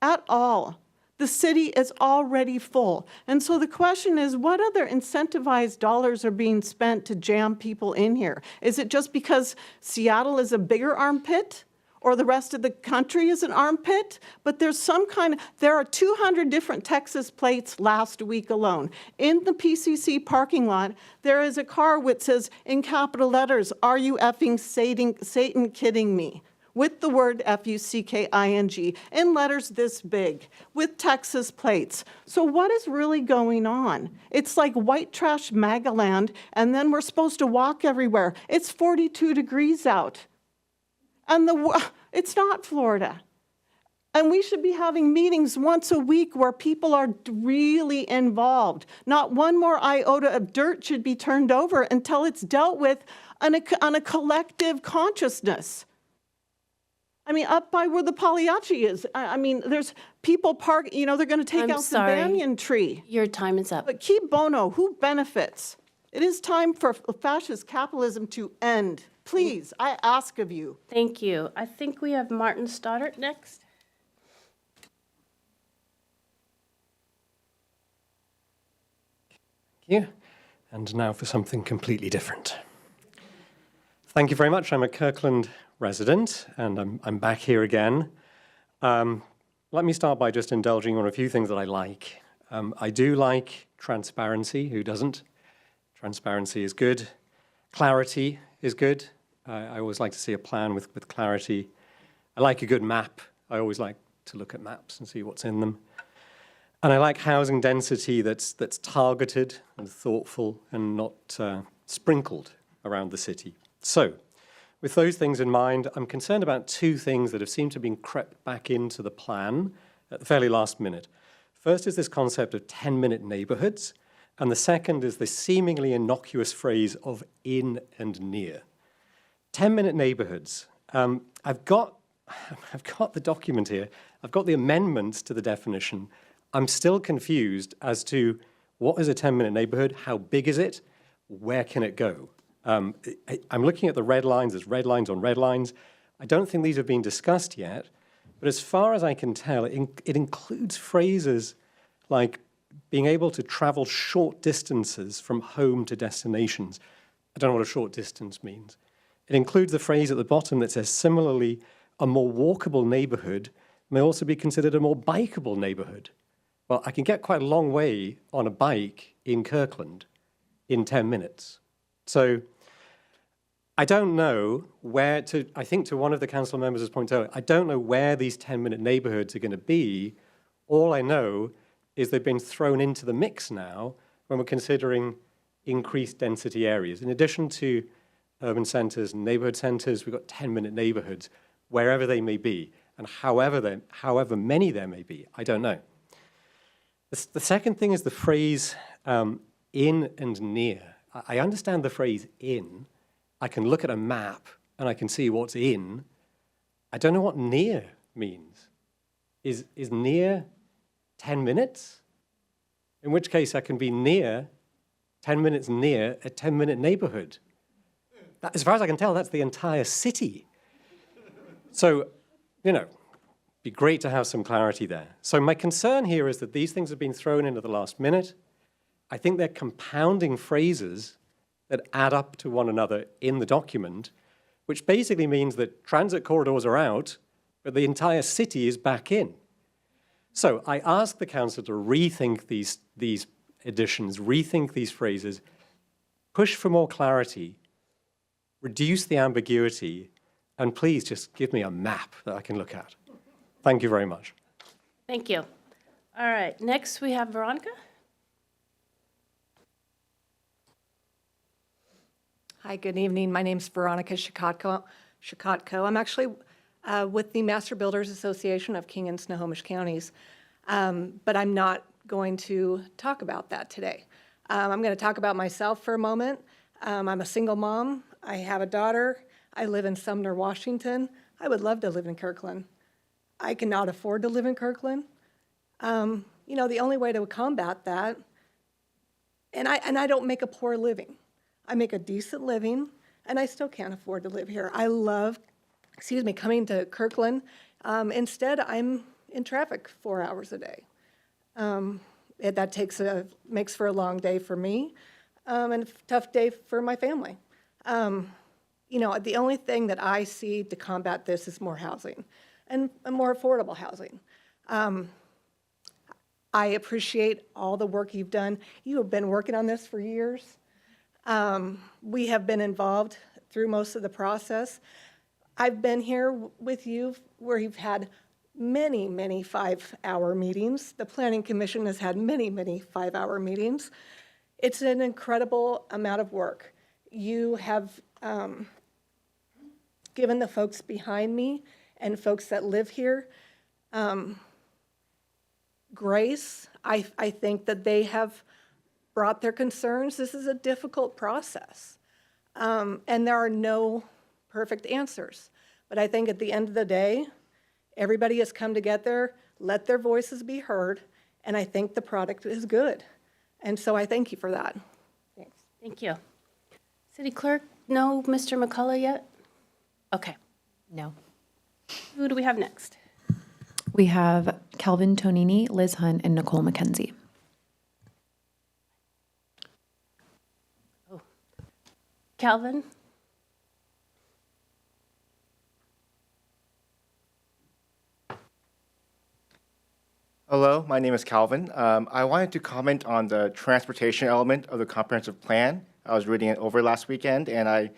at all. The city is already full. And so the question is, what other incentivized dollars are being spent to jam people in here? Is it just because Seattle is a bigger armpit? Or the rest of the country is an armpit? But there are 200 different Texas plates last week alone. In the PCC parking lot, there is a car which says in capital letters, "Are you effing Satan kidding me?" With the word F-U-C-K-I-N-G in letters this big, with Texas plates. So what is really going on? It's like white trash Magaland, and then we're supposed to walk everywhere. It's 42 degrees out. And it's not Florida. And we should be having meetings once a week where people are really involved. Not one more iota of dirt should be turned over until it's dealt with on a collective consciousness. I mean, up by where the Pagliacci is, I mean, there's people they're going to take out the banyan tree. Your time is up. But keep bono, who benefits? It is time for fascist capitalism to end. Please, I ask of you. Thank you. I think we have Martin Stoddart next. Thank you. And now for something completely different. Thank you very much. I'm a Kirkland resident, and I'm back here again. Let me start by just indulging on a few things that I like. I do like transparency. Who doesn't? Transparency is good. Clarity is good. I always like to see a plan with clarity. I like a good map. I always like to look at maps and see what's in them. And I like housing density that's targeted and thoughtful and not sprinkled around the city. So, with those things in mind, I'm concerned about two things that have seemed to have been crept back into the plan at the fairly last minute. First is this concept of 10-minute neighborhoods, and the second is the seemingly innocuous phrase of in and near. 10-minute neighborhoods. I've got the document here. I've got the amendments to the definition. I'm still confused as to what is a 10-minute neighborhood, how big is it, where can it go? I'm looking at the red lines, there's red lines on red lines. I don't think these have been discussed yet, but as far as I can tell, it includes phrases like being able to travel short distances from home to destinations. I don't know what a short distance means. It includes the phrase at the bottom that says, similarly, a more walkable neighborhood may also be considered a more bikeable neighborhood. Well, I can get quite a long way on a bike in Kirkland in 10 minutes. So I don't know where to, I think to one of the council members' points earlier, I don't know where these 10-minute neighborhoods are going to be. All I know is they've been thrown into the mix now when we're considering increased density areas. In addition to urban centers and neighborhood centers, we've got 10-minute neighborhoods, wherever they may be, and however many there may be, I don't know. The second thing is the phrase in and near. I understand the phrase in. I can look at a map and I can see what's in. I don't know what near means. Is near 10 minutes? In which case I can be near, 10 minutes near a 10-minute neighborhood. As far as I can tell, that's the entire city. So, be great to have some clarity there. So my concern here is that these things have been thrown into the last minute. I think they're compounding phrases that add up to one another in the document, which basically means that transit corridors are out, but the entire city is back in. So I ask the council to rethink these additions, rethink these phrases, push for more clarity, reduce the ambiguity, and please just give me a map that I can look at. Thank you very much. Thank you. All right, next we have Veronica. Hi, good evening. My name's Veronica Shakotko. I'm actually with the Master Builders Association of King and Snohomish Counties, but I'm not going to talk about that today. I'm going to talk about myself for a moment. I'm a single mom. I have a daughter. I live in Sumner, Washington. I would love to live in Kirkland. I cannot afford to live in Kirkland. The only way to combat that, and I don't make a poor living. I make a decent living, and I still can't afford to live here. I love, coming to Kirkland. Instead, I'm in traffic 4 hours a day. That makes for a long day for me, and a tough day for my family. The only thing that I see to combat this is more housing, and more affordable housing. I appreciate all the work you've done. You have been working on this for years. We have been involved through most of the process. I've been here with you where you've had many, many 5-hour meetings. The Planning Commission has had many, many 5-hour meetings. It's an incredible amount of work. You have given the folks behind me and folks that live here grace. I think that they have brought their concerns. This is a difficult process, and there are no perfect answers. But I think at the end of the day, everybody has come together, let their voices be heard, and I think the product is good. And so I thank you for that. Thanks. Thank you. City Clerk, no Mr. McCullough yet? Okay. No. Who do we have next? We have Calvin Tonini, Liz Hunt, and Nicole McKenzie. Calvin? Hello, my name is Calvin. I wanted to comment on the transportation element of the comprehensive plan. I was reading it over last weekend, and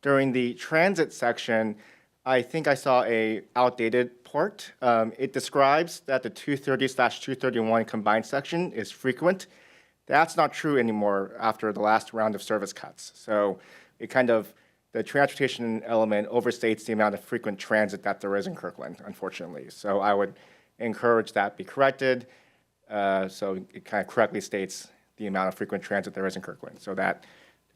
during the transit section, I think I saw a outdated part. It describes that the 230/231 combined section is frequent. That's not true anymore after the last round of service cuts. So the transportation element overstates the amount of frequent transit that there is in Kirkland, unfortunately. So I would encourage that be corrected, so it kind of correctly states the amount of frequent transit there is in Kirkland, so that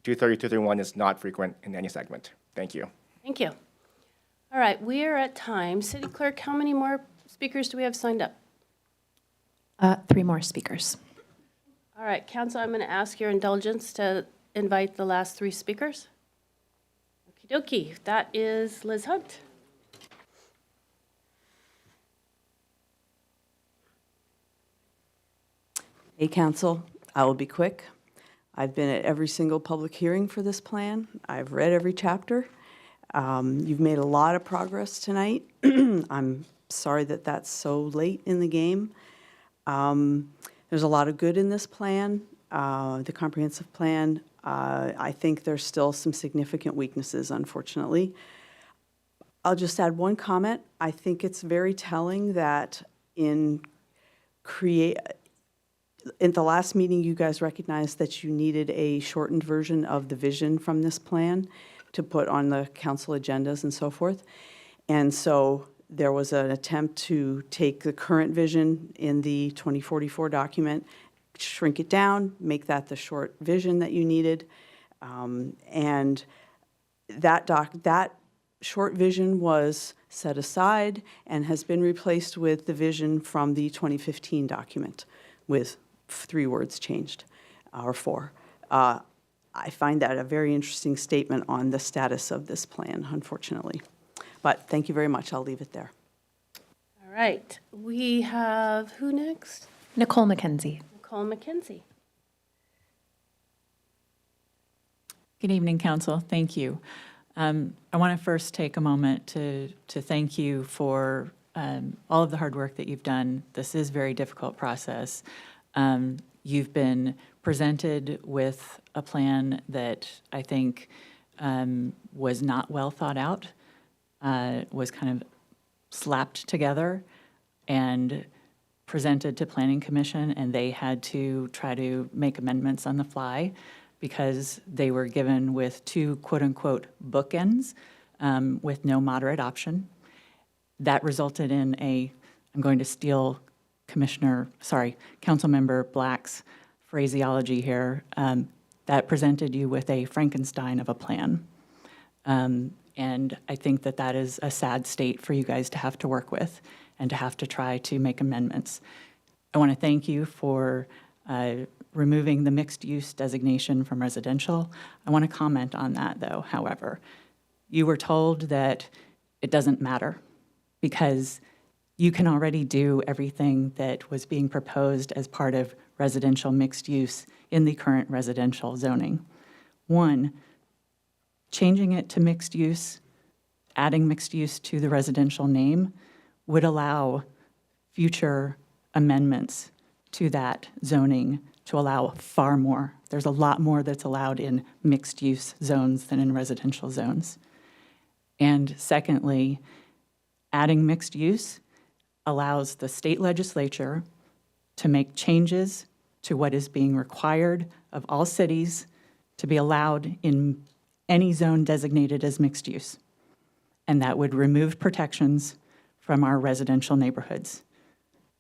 230/231 is not frequent in any segment. Thank you. Thank you. All right, we are at time. City Clerk, how many more speakers do we have signed up? 3 more speakers. All right, Council, I'm going to ask your indulgence to invite the last 3 speakers. Okie dokie, that is Liz Hunt. Hey, Council, I will be quick. I've been at every single public hearing for this plan. I've read every chapter. You've made a lot of progress tonight. I'm sorry that that's so late in the game. There's a lot of good in this plan, the comprehensive plan. I think there's still some significant weaknesses, unfortunately. I'll just add one comment. I think it's very telling that in the last meeting, you guys recognized that you needed a shortened version of the vision from this plan to put on the council agendas and so forth. And so there was an attempt to take the current vision in the 2044 document, shrink it down, make that the short vision that you needed. And that short vision was set aside and has been replaced with the vision from the 2015 document with 3 words changed, or 4. I find that a very interesting statement on the status of this plan, unfortunately. But thank you very much. I'll leave it there. All right, we have who next? Nicole McKenzie. Nicole McKenzie. Good evening, Council. Thank you. I want to first take a moment to thank you for all of the hard work that you've done. This is a very difficult process. You've been presented with a plan that I think was not well thought out, was kind of slapped together and presented to Planning Commission, and they had to try to make amendments on the fly because they were given with 2 quote-unquote bookends with no moderate option. That resulted in I'm going to steal Councilmember Black's phraseology here, that presented you with a Frankenstein of a plan. And I think that is a sad state for you guys to have to work with and to have to try to make amendments. I want to thank you for removing the mixed-use designation from residential. I want to comment on that, though, however. You were told that it doesn't matter because you can already do everything that was being proposed as part of residential mixed use in the current residential zoning. 1, changing it to mixed use, adding mixed use to the residential name would allow future amendments to that zoning to allow far more. There's a lot more that's allowed in mixed use zones than in residential zones. And secondly, adding mixed use allows the state legislature to make changes to what is being required of all cities to be allowed in any zone designated as mixed use. And that would remove protections from our residential neighborhoods.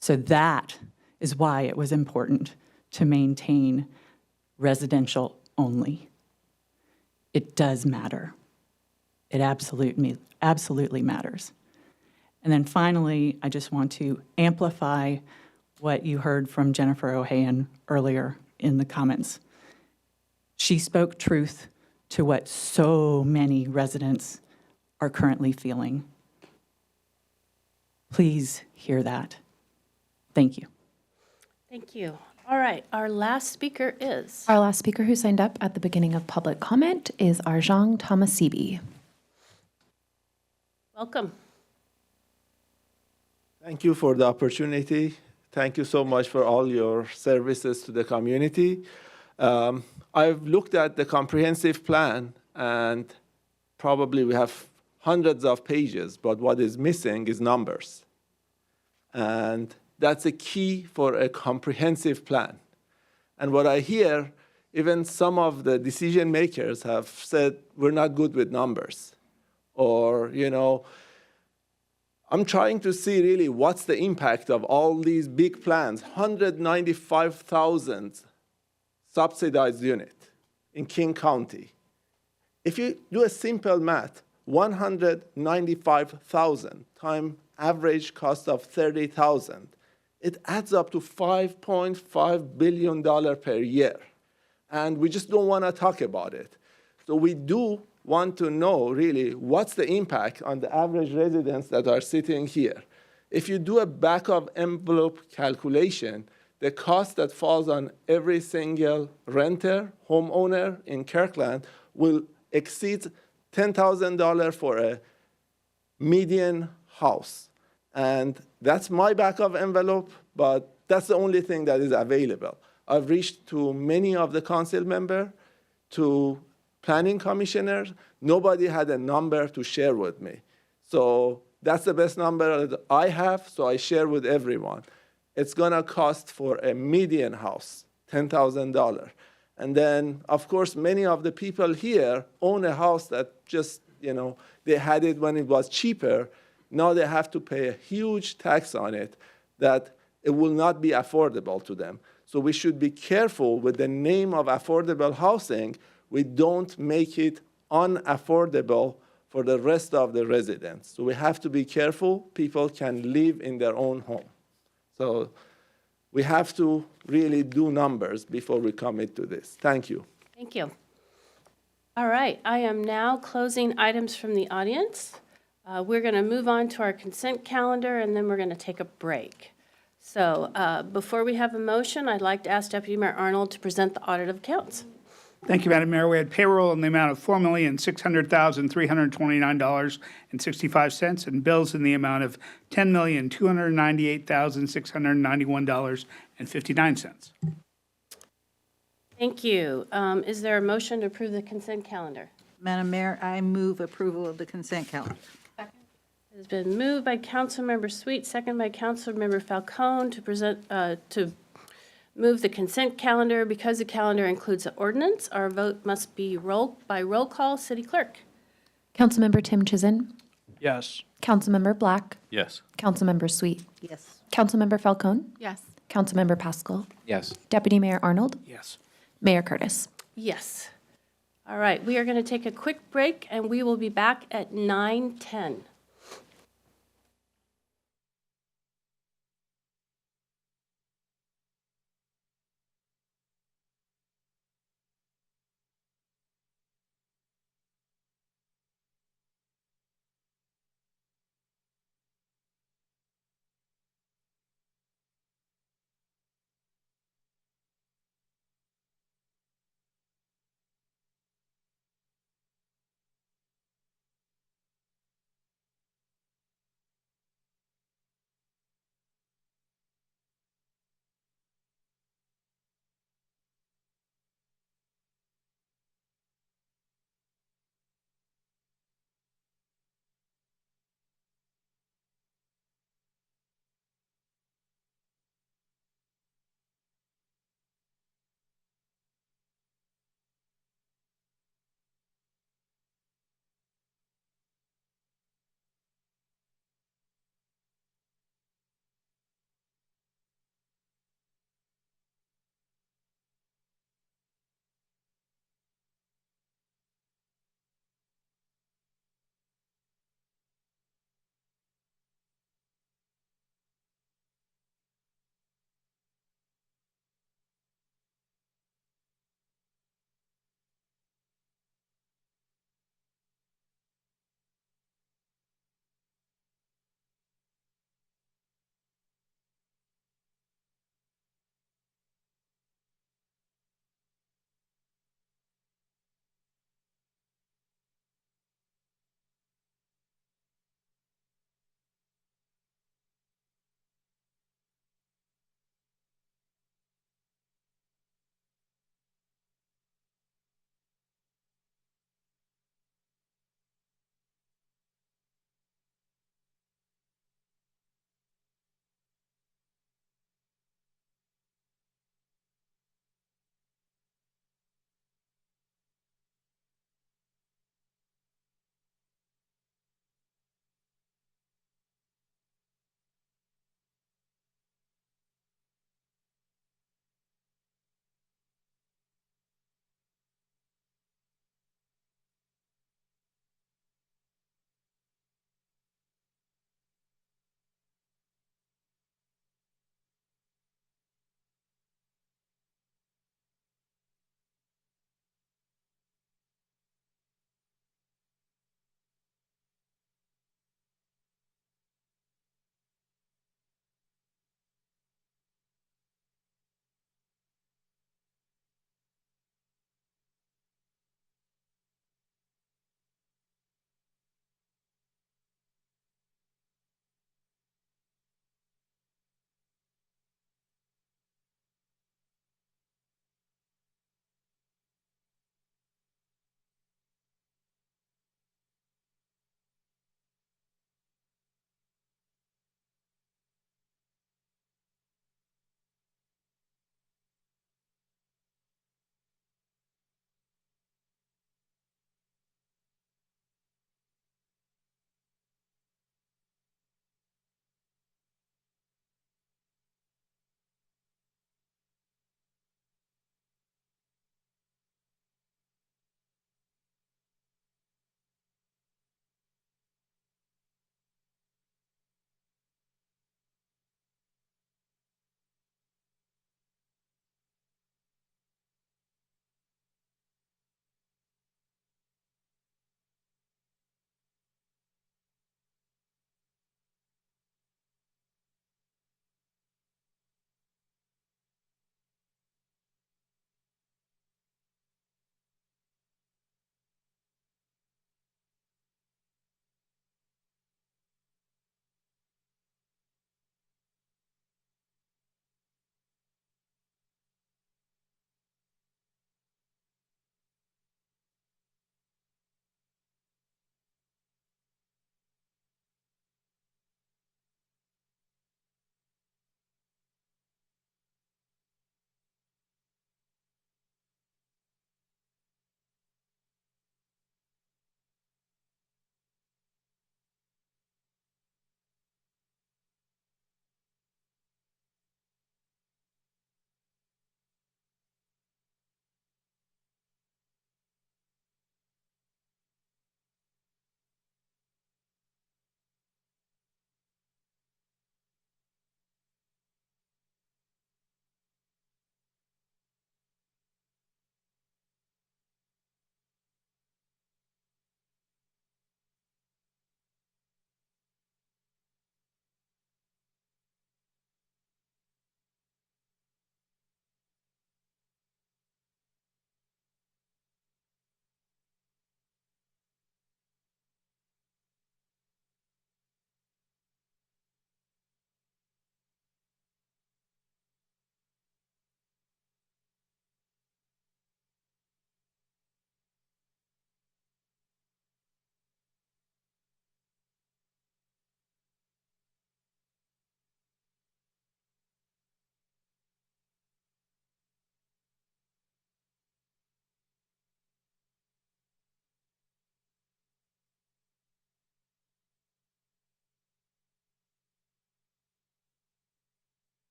So that is why it was important to maintain residential only. It does matter. It absolutely matters. And then finally, I just want to amplify what you heard from Jennifer O'Hayan earlier in the comments. She spoke truth to what so many residents are currently feeling. Please hear that. Thank you. Thank you. All right, our last speaker is. Our last speaker who signed up at the beginning of public comment is Arjang Tamasibi. Welcome. Thank you for the opportunity. Thank you so much for all your services to the community. I've looked at the comprehensive plan, and probably we have hundreds of pages, but what is missing is numbers. And that's a key for a comprehensive plan. And what I hear, even some of the decision makers have said, we're not good with numbers. Or, I'm trying to see really what's the impact of all these big plans, 195,000 subsidized unit in King County. If you do a simple math, 195,000 times average cost of 30,000, it adds up to $5.5 billion per year. And we just don't want to talk about it. So we do want to know really what's the impact on the average residents that are sitting here. If you do a back of envelope calculation, the cost that falls on every single renter, homeowner in Kirkland will exceed $10,000 for a median house. And that's my back of envelope, but that's the only thing that is available. I've reached to many of the council members, to planning commissioners. Nobody had a number to share with me. So that's the best number that I have, so I share with everyone. It's gonna cost for a median house, $10,000. And then, of course, many of the people here own a house that just, they had it when it was cheaper. Now they have to pay a huge tax on it that it will not be affordable to them. So we should be careful with the name of affordable housing. We don't make it unaffordable for the rest of the residents. So we have to be careful. People can live in their own home. So we have to really do numbers before we commit to this. Thank you. Thank you. All right, I am now closing items from the audience. We're going to move on to our consent calendar, and then we're going to take a break. So before we have a motion, I'd like to ask Deputy Mayor Arnold to present the audit of accounts. Thank you, Madam Mayor. We had payroll in the amount of $4,600,329.65 and bills in the amount of $10,298,691.59. Thank you. Is there a motion to approve the consent calendar? Madam Mayor, I move approval of the consent calendar. It has been moved by Councilmember Sweet, second by Councilmember Falcone to move the consent calendar. Because the calendar includes an ordinance, our vote must be by roll call. City Clerk. Councilmember Tim Chizen. Yes. Councilmember Black. Yes. Councilmember Sweet. Yes. Councilmember Falcone. Yes. Councilmember Pascal. Yes. Deputy Mayor Arnold. Yes. Mayor Curtis. Yes. All right, we are going to take a quick break, and we will be back at 9:10.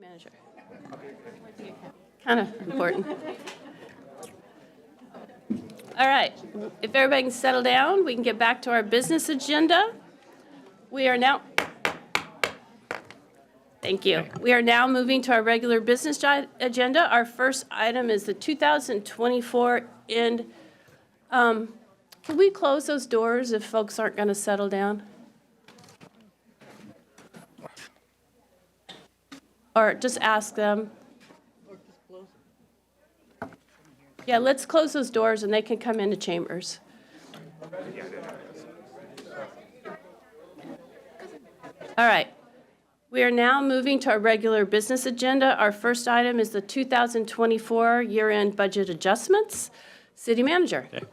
Manager. Kind of important. All right, if everybody can settle down, we can get back to our business agenda. We are now, thank you. We are now moving to our regular business agenda. Our first item is the 2024 end. Can we close those doors if folks aren't going to settle down? Or just ask them. Yeah, let's close those doors and they can come into chambers. All right. We are now moving to our regular business agenda. Our first item is the 2024 year-end budget adjustments. City Manager. Okay.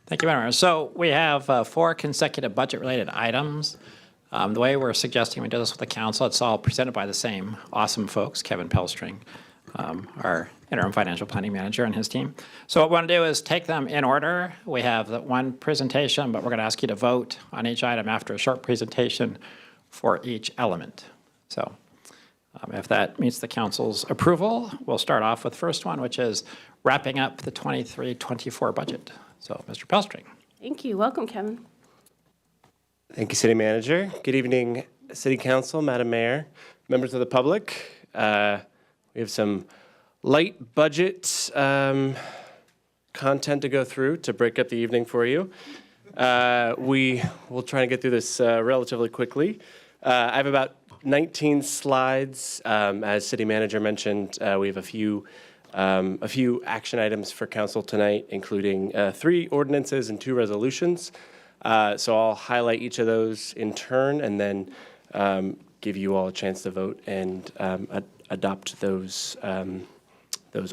Thank you, Madam Mayor. So we have 4 consecutive budget-related items. The way we're suggesting we do this with the council, it's all presented by the same awesome folks, Kevin Pelstring, our interim financial planning manager, and his team. So what we want to do is take them in order. We have the one presentation, but we're going to ask you to vote on each item after a short presentation for each element. So if that meets the council's approval, we'll start off with the first one, which is wrapping up the 23-24 budget. So, Mr. Pelstring. Thank you. Welcome, Kevin. Thank you, City Manager. Good evening, City Council, Madam Mayor, members of the public. We have some light budget content to go through to break up the evening for you. We will try to get through this relatively quickly. I have about 19 slides. As City Manager mentioned, we have a few action items for Council tonight, including 3 ordinances and 2 resolutions. So I'll highlight each of those in turn and then give you all a chance to vote and adopt those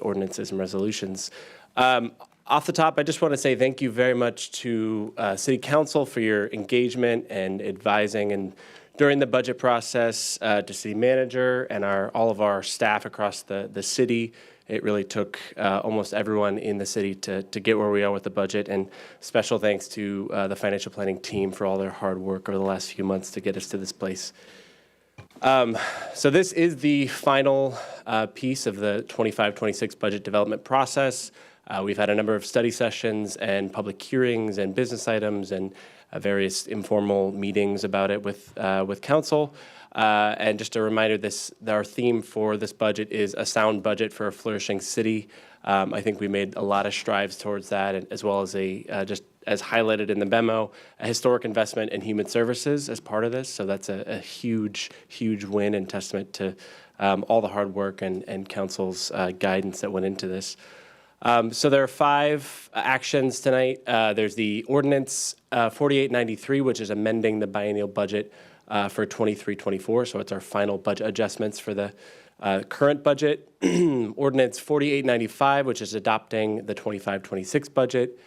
ordinances and resolutions. Off the top, I just want to say thank you very much to City Council for your engagement and advising and during the budget process, to City Manager and all of our staff across the city. It really took almost everyone in the city to get where we are with the budget, and special thanks to the financial planning team for all their hard work over the last few months to get us to this place. So this is the final piece of the 25-26 budget development process. We've had a number of study sessions and public hearings and business items and various informal meetings about it with council. And just a reminder, our theme for this budget is a sound budget for a flourishing city. I think we made a lot of strides towards that, and as well as just as highlighted in the memo, a historic investment in human services as part of this. So that's a huge, huge win and testament to all the hard work and council's guidance that went into this. So there are 5 actions tonight. There's the ordinance 4893, which is amending the biennial budget for 23-24. So it's our final budget adjustments for the current budget. Ordinance 4895, which is adopting the 25-26 budget.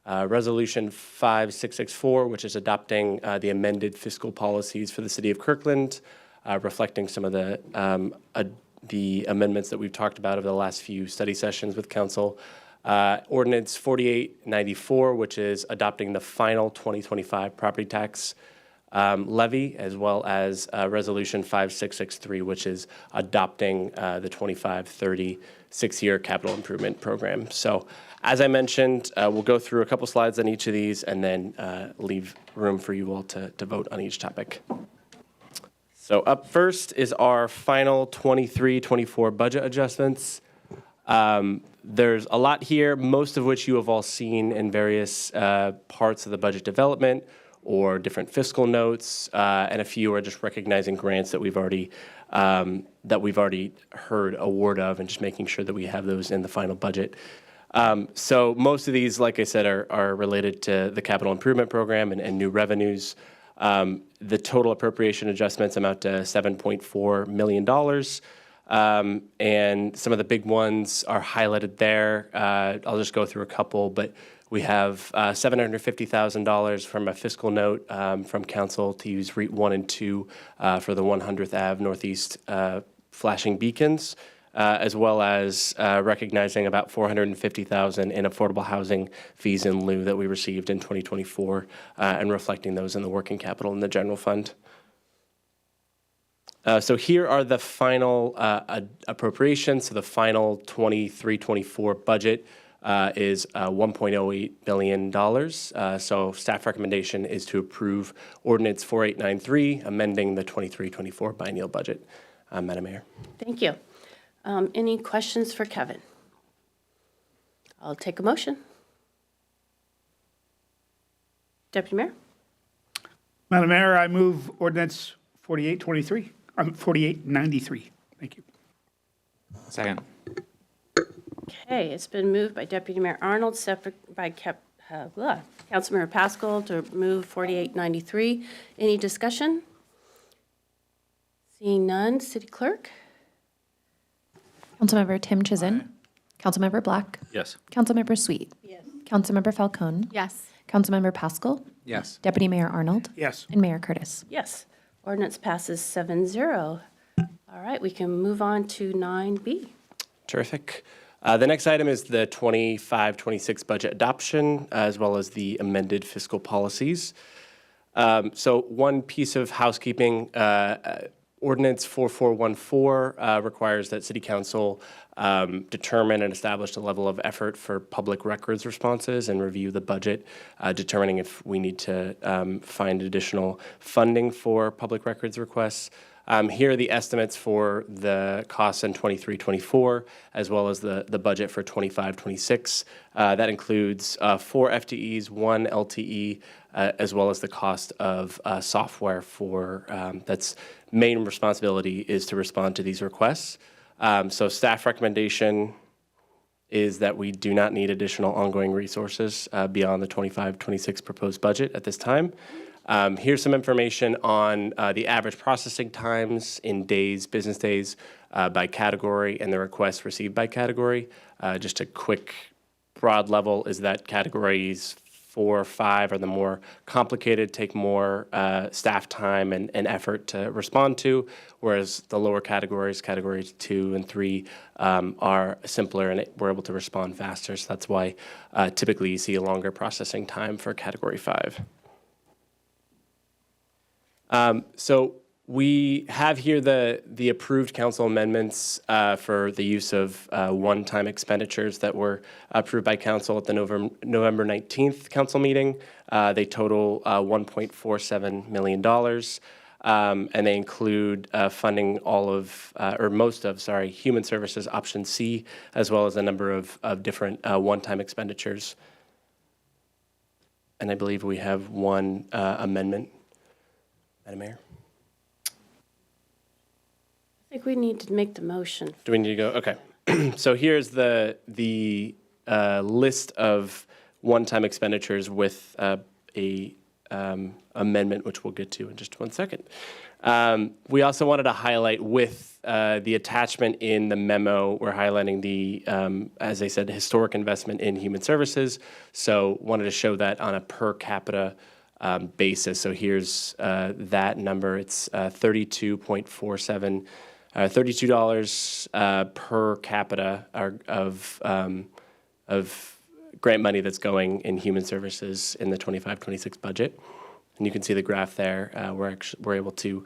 Resolution 5664, which is adopting the amended fiscal policies for the city of Kirkland, reflecting some of the amendments that we've talked about over the last few study sessions with council. Ordinance 4894, which is adopting the final 2025 property tax levy, as well as Resolution 5663, which is adopting the 25-30 6-year capital improvement program. So as I mentioned, we'll go through a couple slides on each of these and then leave room for you all to vote on each topic. So up first is our final 23-24 budget adjustments. There's a lot here, most of which you have all seen in various parts of the budget development or different fiscal notes, and a few are just recognizing grants that we've already heard award of and just making sure that we have those in the final budget. So most of these, like I said, are related to the capital improvement program and new revenues. The total appropriation adjustments amount to $7.4 million. And some of the big ones are highlighted there. I'll just go through a couple, but we have $750,000 from a fiscal note from council to use REIT 1 and 2 for the 100th Ave Northeast flashing beacons, as well as recognizing about $450,000 in affordable housing fees in lieu that we received in 2024 and reflecting those in the working capital in the general fund. So here are the final appropriations. So the final 23-24 budget is $1.08 billion. So staff recommendation is to approve Ordinance 4893, amending the 23-24 biennial budget. Madam Mayor. Thank you. Any questions for Kevin? I'll take a motion. Deputy Mayor? Madam Mayor, I move ordinance 4893. Thank you. Second. Okay, it's been moved by Deputy Mayor Arnold, second by Councilmember Pascal to move 4893. Any discussion? Seeing none, City Clerk? Councilmember Tim Chizen. Councilmember Black. Yes. Councilmember Sweet. Yes. Councilmember Falcone. Yes. Councilmember Pascal. Yes. Deputy Mayor Arnold. Yes. And Mayor Curtis. Yes. Ordinance passes 7-0. All right, we can move on to 9B. Terrific. The next item is the 25-26 budget adoption, as well as the amended fiscal policies. So one piece of housekeeping, Ordinance 4414 requires that City Council determine and establish the level of effort for public records responses and review the budget, determining if we need to find additional funding for public records requests. Here are the estimates for the costs in 23-24, as well as the budget for 25-26. That includes 4 FTEs, 1 LTE, as well as the cost of software for that's main responsibility is to respond to these requests. So staff recommendation is that we do not need additional ongoing resources beyond the 25-26 proposed budget at this time. Here's some information on the average processing times in days, business days, by category, and the requests received by category. Just a quick broad level is that categories 4 or 5 are the more complicated, take more staff time and effort to respond to, whereas the lower categories, categories 2 and 3, are simpler and we're able to respond faster. So that's why typically you see a longer processing time for category 5. So we have here the approved council amendments for the use of one-time expenditures that were approved by council at the November 19th council meeting. They total $1.47 million, and they include funding all of, or most of, Human Services Option C, as well as a number of different one-time expenditures. And I believe we have one amendment. Madam Mayor? I think we need to make the motion. Do we need to go? Okay. So here's the list of one-time expenditures with a amendment, which we'll get to in just 1 second. We also wanted to highlight with the attachment in the memo, we're highlighting the, as I said, historic investment in human services. So wanted to show that on a per capita basis. So here's that number. It's $32.47, $32 per capita of grant money that's going in human services in the 25-26 budget. And you can see the graph there. We're able to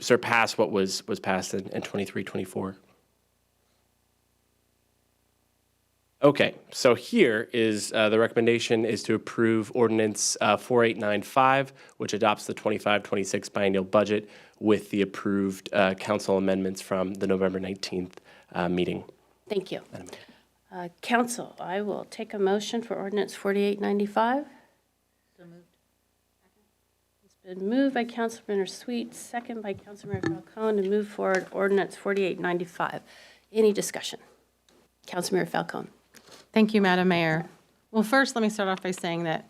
surpass what was passed in 23-24. Okay, so here is the recommendation is to approve Ordinance 4895, which adopts the 25-26 biennial budget with the approved council amendments from the November 19th meeting. Thank you. Council, I will take a motion for Ordinance 4895. So moved. It's been moved by Councilmember Sweet, second by Councilmember Falcone to move forward Ordinance 4895. Any discussion? Councilmember Falcone. Thank you, Madam Mayor. Well, first, let me start off by saying that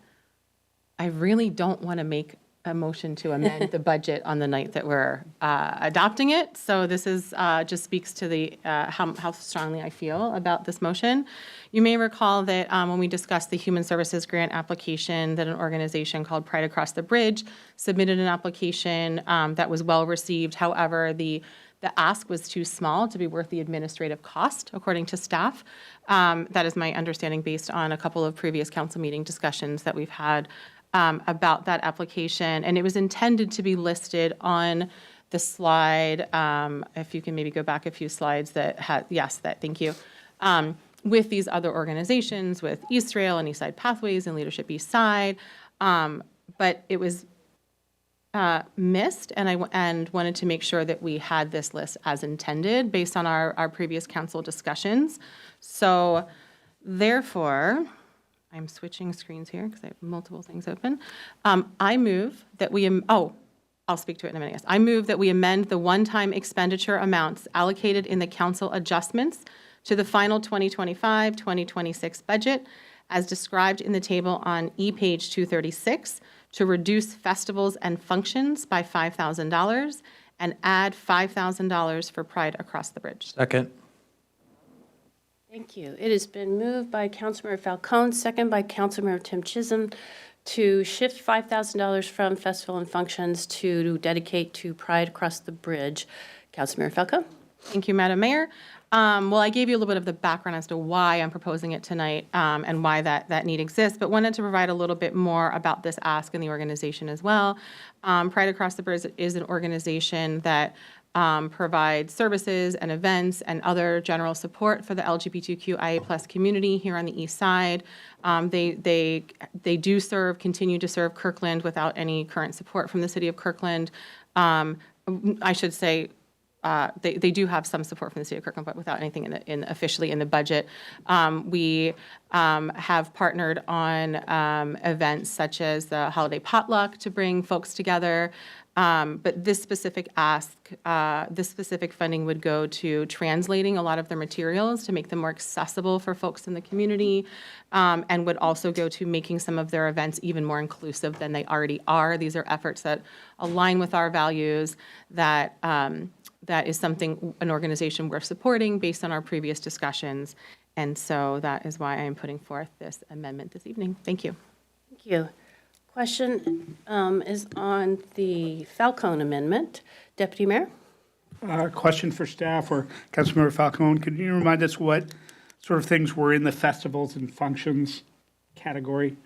I really don't want to make a motion to amend the budget on the night that we're adopting it. So this is just speaks to the how strongly I feel about this motion. You may recall that when we discussed the Human Services Grant application, that an organization called Pride Across the Bridge submitted an application that was well received. However, the ask was too small to be worth the administrative cost, according to staff. That is my understanding based on a couple of previous council meeting discussions that we've had about that application, and it was intended to be listed on the slide, if you can maybe go back a few slides that had, yes, that, thank you, with these other organizations, with East Rail and East Side Pathways and Leadership East Side, but it was missed, and I wanted to make sure that we had this list as intended based on our previous council discussions. So therefore, I'm switching screens here because I have multiple things open. I move that we, I'll speak to it in a minute. Yes. I move that we amend the one-time expenditure amounts allocated in the council adjustments to the final 2025-2026 budget as described in the table on page 236 to reduce festivals and functions by $5,000 and add $5,000 for Pride Across the Bridge. Second. Thank you. It has been moved by Councilmember Falcone, second by Councilmember Tim Chisholm, to shift $5,000 from festival and functions to dedicate to Pride Across the Bridge. Councilmember Falcone? Thank you, Madam Mayor. Well, I gave you a little bit of the background as to why I'm proposing it tonight and why that need exists, but wanted to provide a little bit more about this ask in the organization as well. Pride Across the Bridge is an organization that provides services and events and other general support for the LGBTQIA+ community here on the East Side. They do continue to serve Kirkland without any current support from the city of Kirkland. I should say, they do have some support from the city of Kirkland, but without anything officially in the budget. We have partnered on events such as the holiday potluck to bring folks together. But this specific funding would go to translating a lot of their materials to make them more accessible for folks in the community, and would also go to making some of their events even more inclusive than they already are. These are efforts that align with our values, that is something, an organization we're supporting based on our previous discussions. And so that is why I am putting forth this amendment this evening. Thank you. Thank you. Question is on the Falcone amendment. Deputy Mayor? Question for staff or Councilmember Falcone. Could you remind us what sort of things were in the festivals and functions category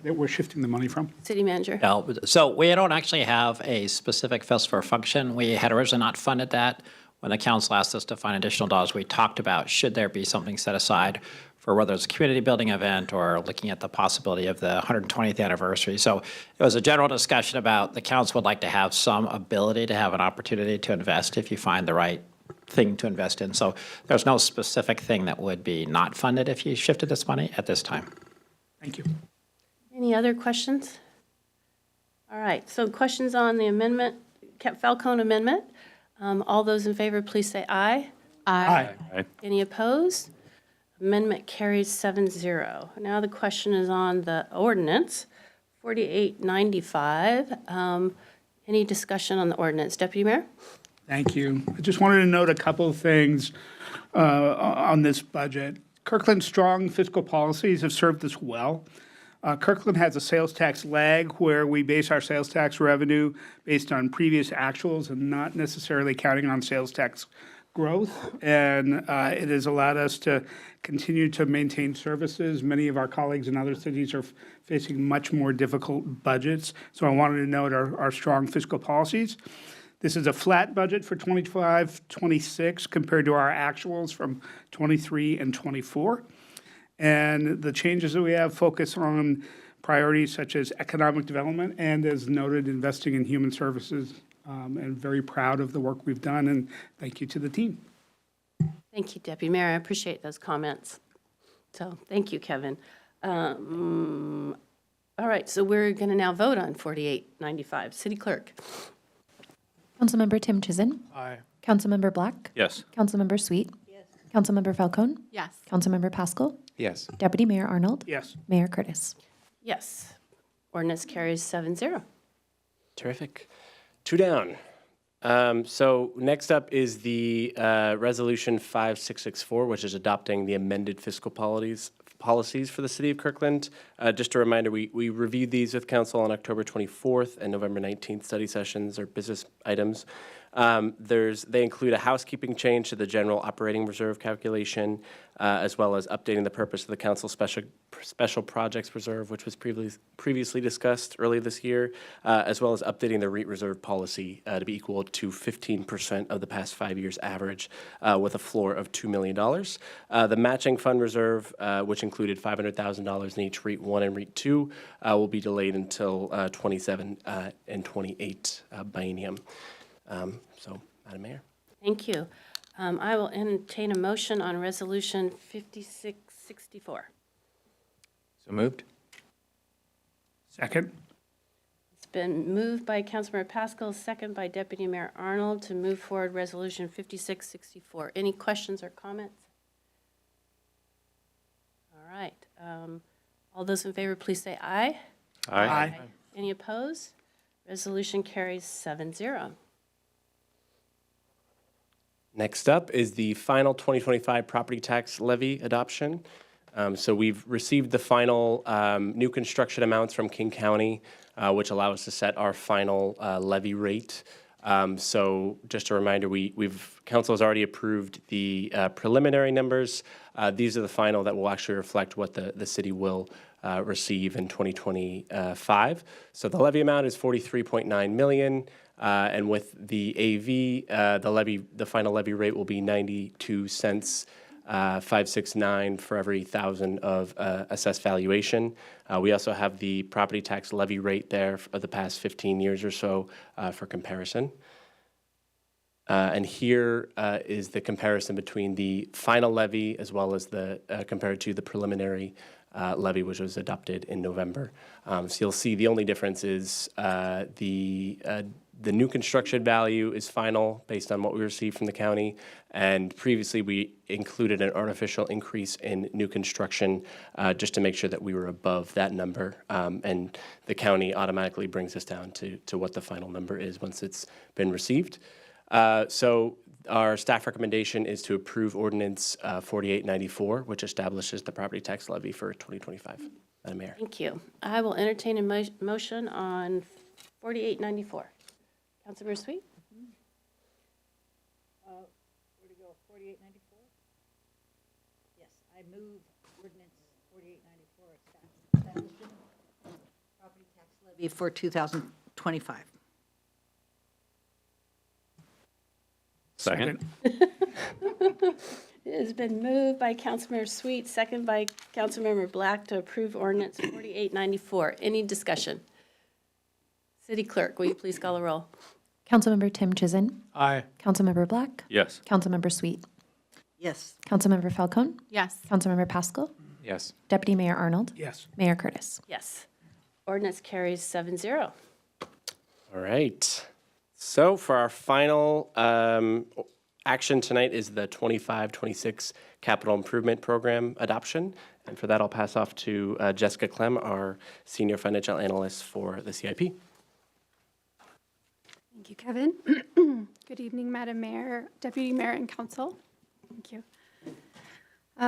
that we're shifting the money from? City Manager? No, so we don't actually have a specific festival or function. We had originally not funded that. When the council asked us to find additional dollars, we talked about should there be something set aside for whether it's a community building event or looking at the possibility of the 120th anniversary. So it was a general discussion about the council would like to have some ability to have an opportunity to invest if you find the right thing to invest in. So there's no specific thing that would be not funded if you shifted this money at this time. Thank you. Any other questions? All right, so questions on the amendment, Falcone amendment. All those in favor, please say aye. Aye. Any opposed? Amendment carries 7-0. Now the question is on the ordinance, 4895. Any discussion on the ordinance? Deputy Mayor? Thank you. I just wanted to note a couple of things on this budget. Kirkland's strong fiscal policies have served us well. Kirkland has a sales tax lag where we base our sales tax revenue based on previous actuals and not necessarily counting on sales tax growth. And it has allowed us to continue to maintain services. Many of our colleagues in other cities are facing much more difficult budgets. So I wanted to note our strong fiscal policies. This is a flat budget for 25-26 compared to our actuals from 23 and 24. And the changes that we have focus on priorities such as economic development and, as noted, investing in human services. And very proud of the work we've done, and thank you to the team. Thank you, Deputy Mayor. I appreciate those comments. So thank you, Kevin. All right, so we're going to now vote on 4895. City Clerk? Councilmember Tim Chisholm. Aye. Councilmember Black. Yes. Councilmember Sweet. Yes. Councilmember Falcone. Yes. Councilmember Pascal. Yes. Deputy Mayor Arnold. Yes. Mayor Curtis. Yes. Ordinance carries 7-0. Terrific. 2 down. So next up is the Resolution 5664, which is adopting the amended fiscal policies for the City of Kirkland. Just a reminder, we reviewed these with Council on October 24th and November 19th study sessions or business items. They include a housekeeping change to the general operating reserve calculation, as well as updating the purpose of the council special projects reserve, which was previously discussed earlier this year, as well as updating the REIT reserve policy to be equal to 15% of the past 5 years average, with a floor of $2 million. The matching fund reserve, which included $500,000 in each REIT 1 and REIT 2, will be delayed until 27 and 28 biennium. So, Madam Mayor. Thank you. I will entertain a motion on Resolution 5664. So moved. Second. It's been moved by Councilmember Pascal, second by Deputy Mayor Arnold to move forward Resolution 5664. Any questions or comments? All right. All those in favor, please say aye. Aye. Any opposed? Resolution carries 7-0. Next up is the final 2025 property tax levy adoption. So we've received the final new construction amounts from King County, which allow us to set our final levy rate. So just a reminder, council has already approved the preliminary numbers. These are the final that will actually reflect what the city will receive in 2025. So the levy amount is $43.9 million. And with the AV, the final levy rate will be 92 cents, 569 for every 1,000 of assessed valuation. We also have the property tax levy rate there for the past 15 years or so for comparison. And here is the comparison between the final levy as well as the compared to the preliminary levy, which was adopted in November. So you'll see the only difference is the new construction value is final based on what we received from the county, and previously we included an artificial increase in new construction just to make sure that we were above that number, and the county automatically brings us down to what the final number is once it's been received. So our staff recommendation is to approve Ordinance 4894, which establishes the property tax levy for 2025. Madam Mayor. Thank you. I will entertain a motion on 4894. Councilmember Sweet? Where to go, 4894? Yes, I move Ordinance 4894 establishing property tax levy for 2025. Second. It has been moved by Councilmember Sweet, second by Councilmember Black to approve Ordinance 4894. Any discussion? City Clerk, will you please call the roll? Councilmember Tim Chizen. Aye. Councilmember Black. Yes. Councilmember Sweet. Yes. Councilmember Falcone. Yes. Councilmember Pascal. Yes. Deputy Mayor Arnold. Yes. Mayor Curtis. Yes. Ordinance carries 7-0. All right. So for our final action tonight is the 25-26 Capital Improvement Program adoption. And for that, I'll pass off to Jessica Clem, our Senior Financial Analyst for the CIP. Thank you, Kevin. Good evening, Madam Mayor, Deputy Mayor, and Council. Thank you.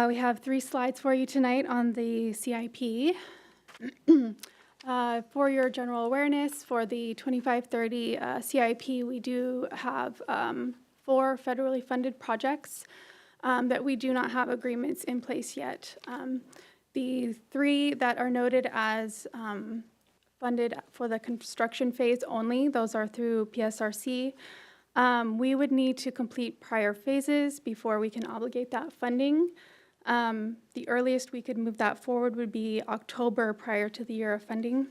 We have 3 slides for you tonight on the CIP. For your general awareness, for the 25-30 CIP, we do have 4 federally funded projects that we do not have agreements in place yet. The 3 that are noted as funded for the construction phase only, those are through PSRC. We would need to complete prior phases before we can obligate that funding. The earliest we could move that forward would be October prior to the year of funding.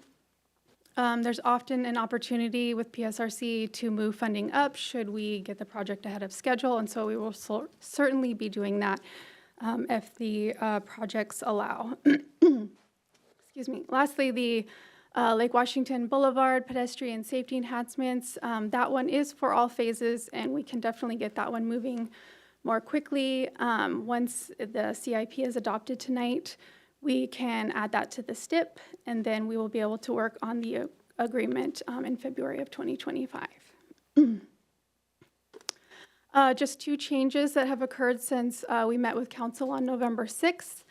There's often an opportunity with PSRC to move funding up should we get the project ahead of schedule, and so we will certainly be doing that if the projects allow. Excuse me. Lastly, the Lake Washington Boulevard pedestrian safety enhancements, that one is for all phases, and we can definitely get that one moving more quickly. Once the CIP is adopted tonight, we can add that to the STIP, and then we will be able to work on the agreement in February of 2025. Just 2 changes that have occurred since we met with council on November 6th.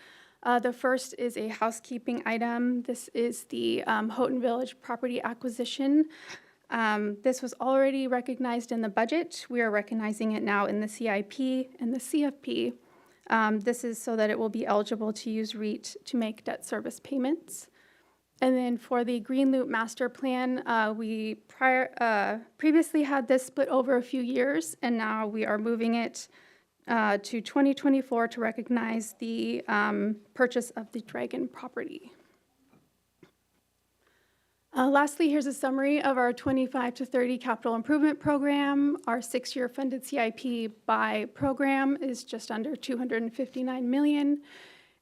The first is a housekeeping item. This is the Houghton Village property acquisition. This was already recognized in the budget. We are recognizing it now in the CIP and the CFP. This is so that it will be eligible to use REIT to make debt service payments. And then for the Green Loop Master Plan, we previously had this split over a few years, and now we are moving it to 2024 to recognize the purchase of the Dragon property. Lastly, here's a summary of our 25 to 30 capital improvement program. Our 6-year funded CIP by program is just under $259 million.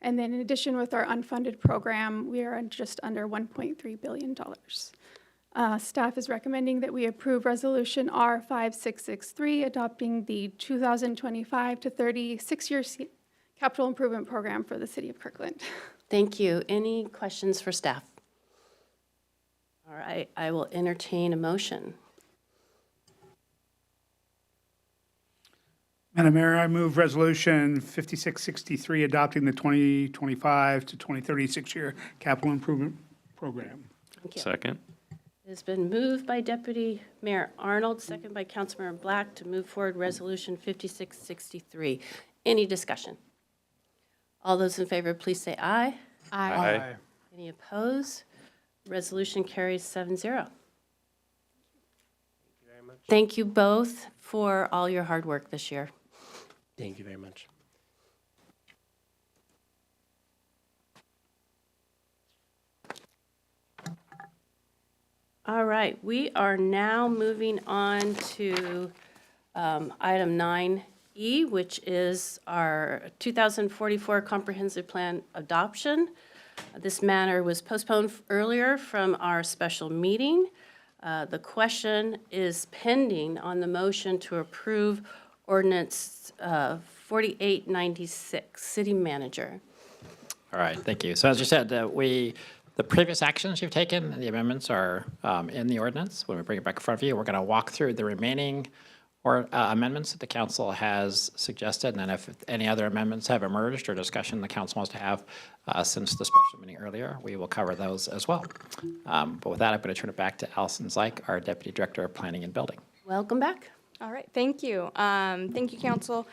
And then in addition, with our unfunded program, we are just under $1.3 billion. Staff is recommending that we approve Resolution R5663, adopting the 2025 to 30 6-year capital improvement program for the City of Kirkland. Thank you. Any questions for staff? All right, I will entertain a motion. Madam Mayor, I move Resolution 5663 adopting the 2025 to 2030 6-year capital improvement program. Thank you. Second. It has been moved by Deputy Mayor Arnold, second by Councilmember Black, to move forward Resolution 5663. Any discussion? All those in favor, please say aye. Aye. Any opposed? Resolution carries 7-0. Thank you both for all your hard work this year. Thank you very much. All right, we are now moving on to item 9E, which is our 2044 Comprehensive Plan adoption. This matter was postponed earlier from our special meeting. The question is pending on the motion to approve ordinance 4896. City Manager. All right, thank you. So as you said, the previous actions you've taken, the amendments are in the ordinance. When we bring it back in front of you, we're going to walk through the remaining amendments that the council has suggested, and then if any other amendments have emerged or discussion the council wants to have since the special meeting earlier, we will cover those as well. But with that, I'm going to turn it back to Allison Zeich, our Deputy Director of Planning and Building. Welcome back. All right, thank you. Thank you, Council.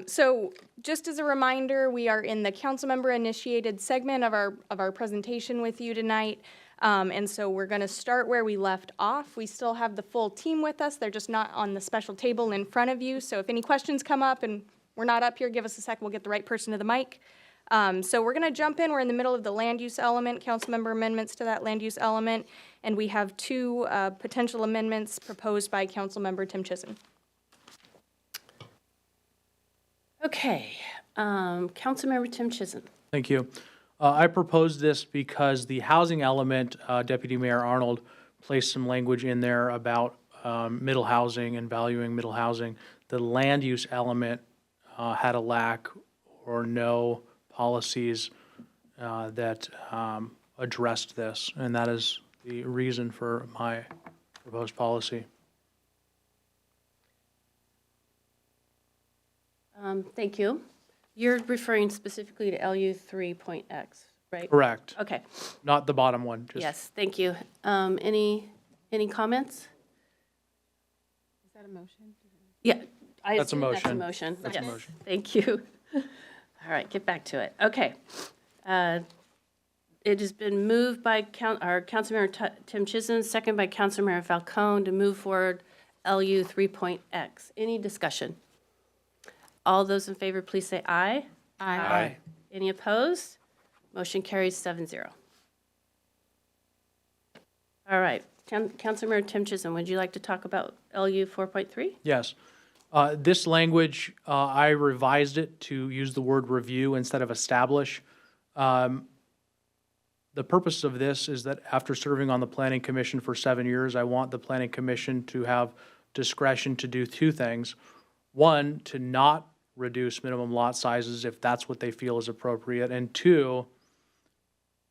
So just as a reminder, we are in the council member initiated segment of our presentation with you tonight. And so we're going to start where we left off. We still have the full team with us. They're just not on the special table in front of you. So if any questions come up and we're not up here, give us a sec. We'll get the right person to the mic. So we're going to jump in. We're in the middle of the land use element, council member amendments to that land use element. And we have two potential amendments proposed by council member Tim Chisholm. Okay, Councilmember Tim Chisholm. Thank you. I proposed this because the housing element, Deputy Mayor Arnold placed some language in there about middle housing and valuing middle housing. The land use element had a lack or no policies that addressed this, and that is the reason for my proposed policy. Thank you. You're referring specifically to LU 3.x, right? Correct. Okay. Not the bottom one. Just Yes, thank you. Any comments? Is that a motion? Yeah. I That's a assume motion. That's a motion. That's a Yes. motion. Thank you. All right, get back to it. Okay. It has been moved by our Councilmember Tim Chisholm, second by Councilmember Falcone to move forward LU 3.x. Any discussion? All those in favor, please say aye. Aye. Any opposed? Motion carries 7-0. All right, Councilmember Tim Chisholm, would you like to talk about LU 4.3? Yes. This language, I revised it to use the word review instead of establish. The purpose of this is that after serving on the Planning Commission for 7 years, I want the Planning Commission to have discretion to do two things. One, to not reduce minimum lot sizes if that's what they feel is appropriate, and two,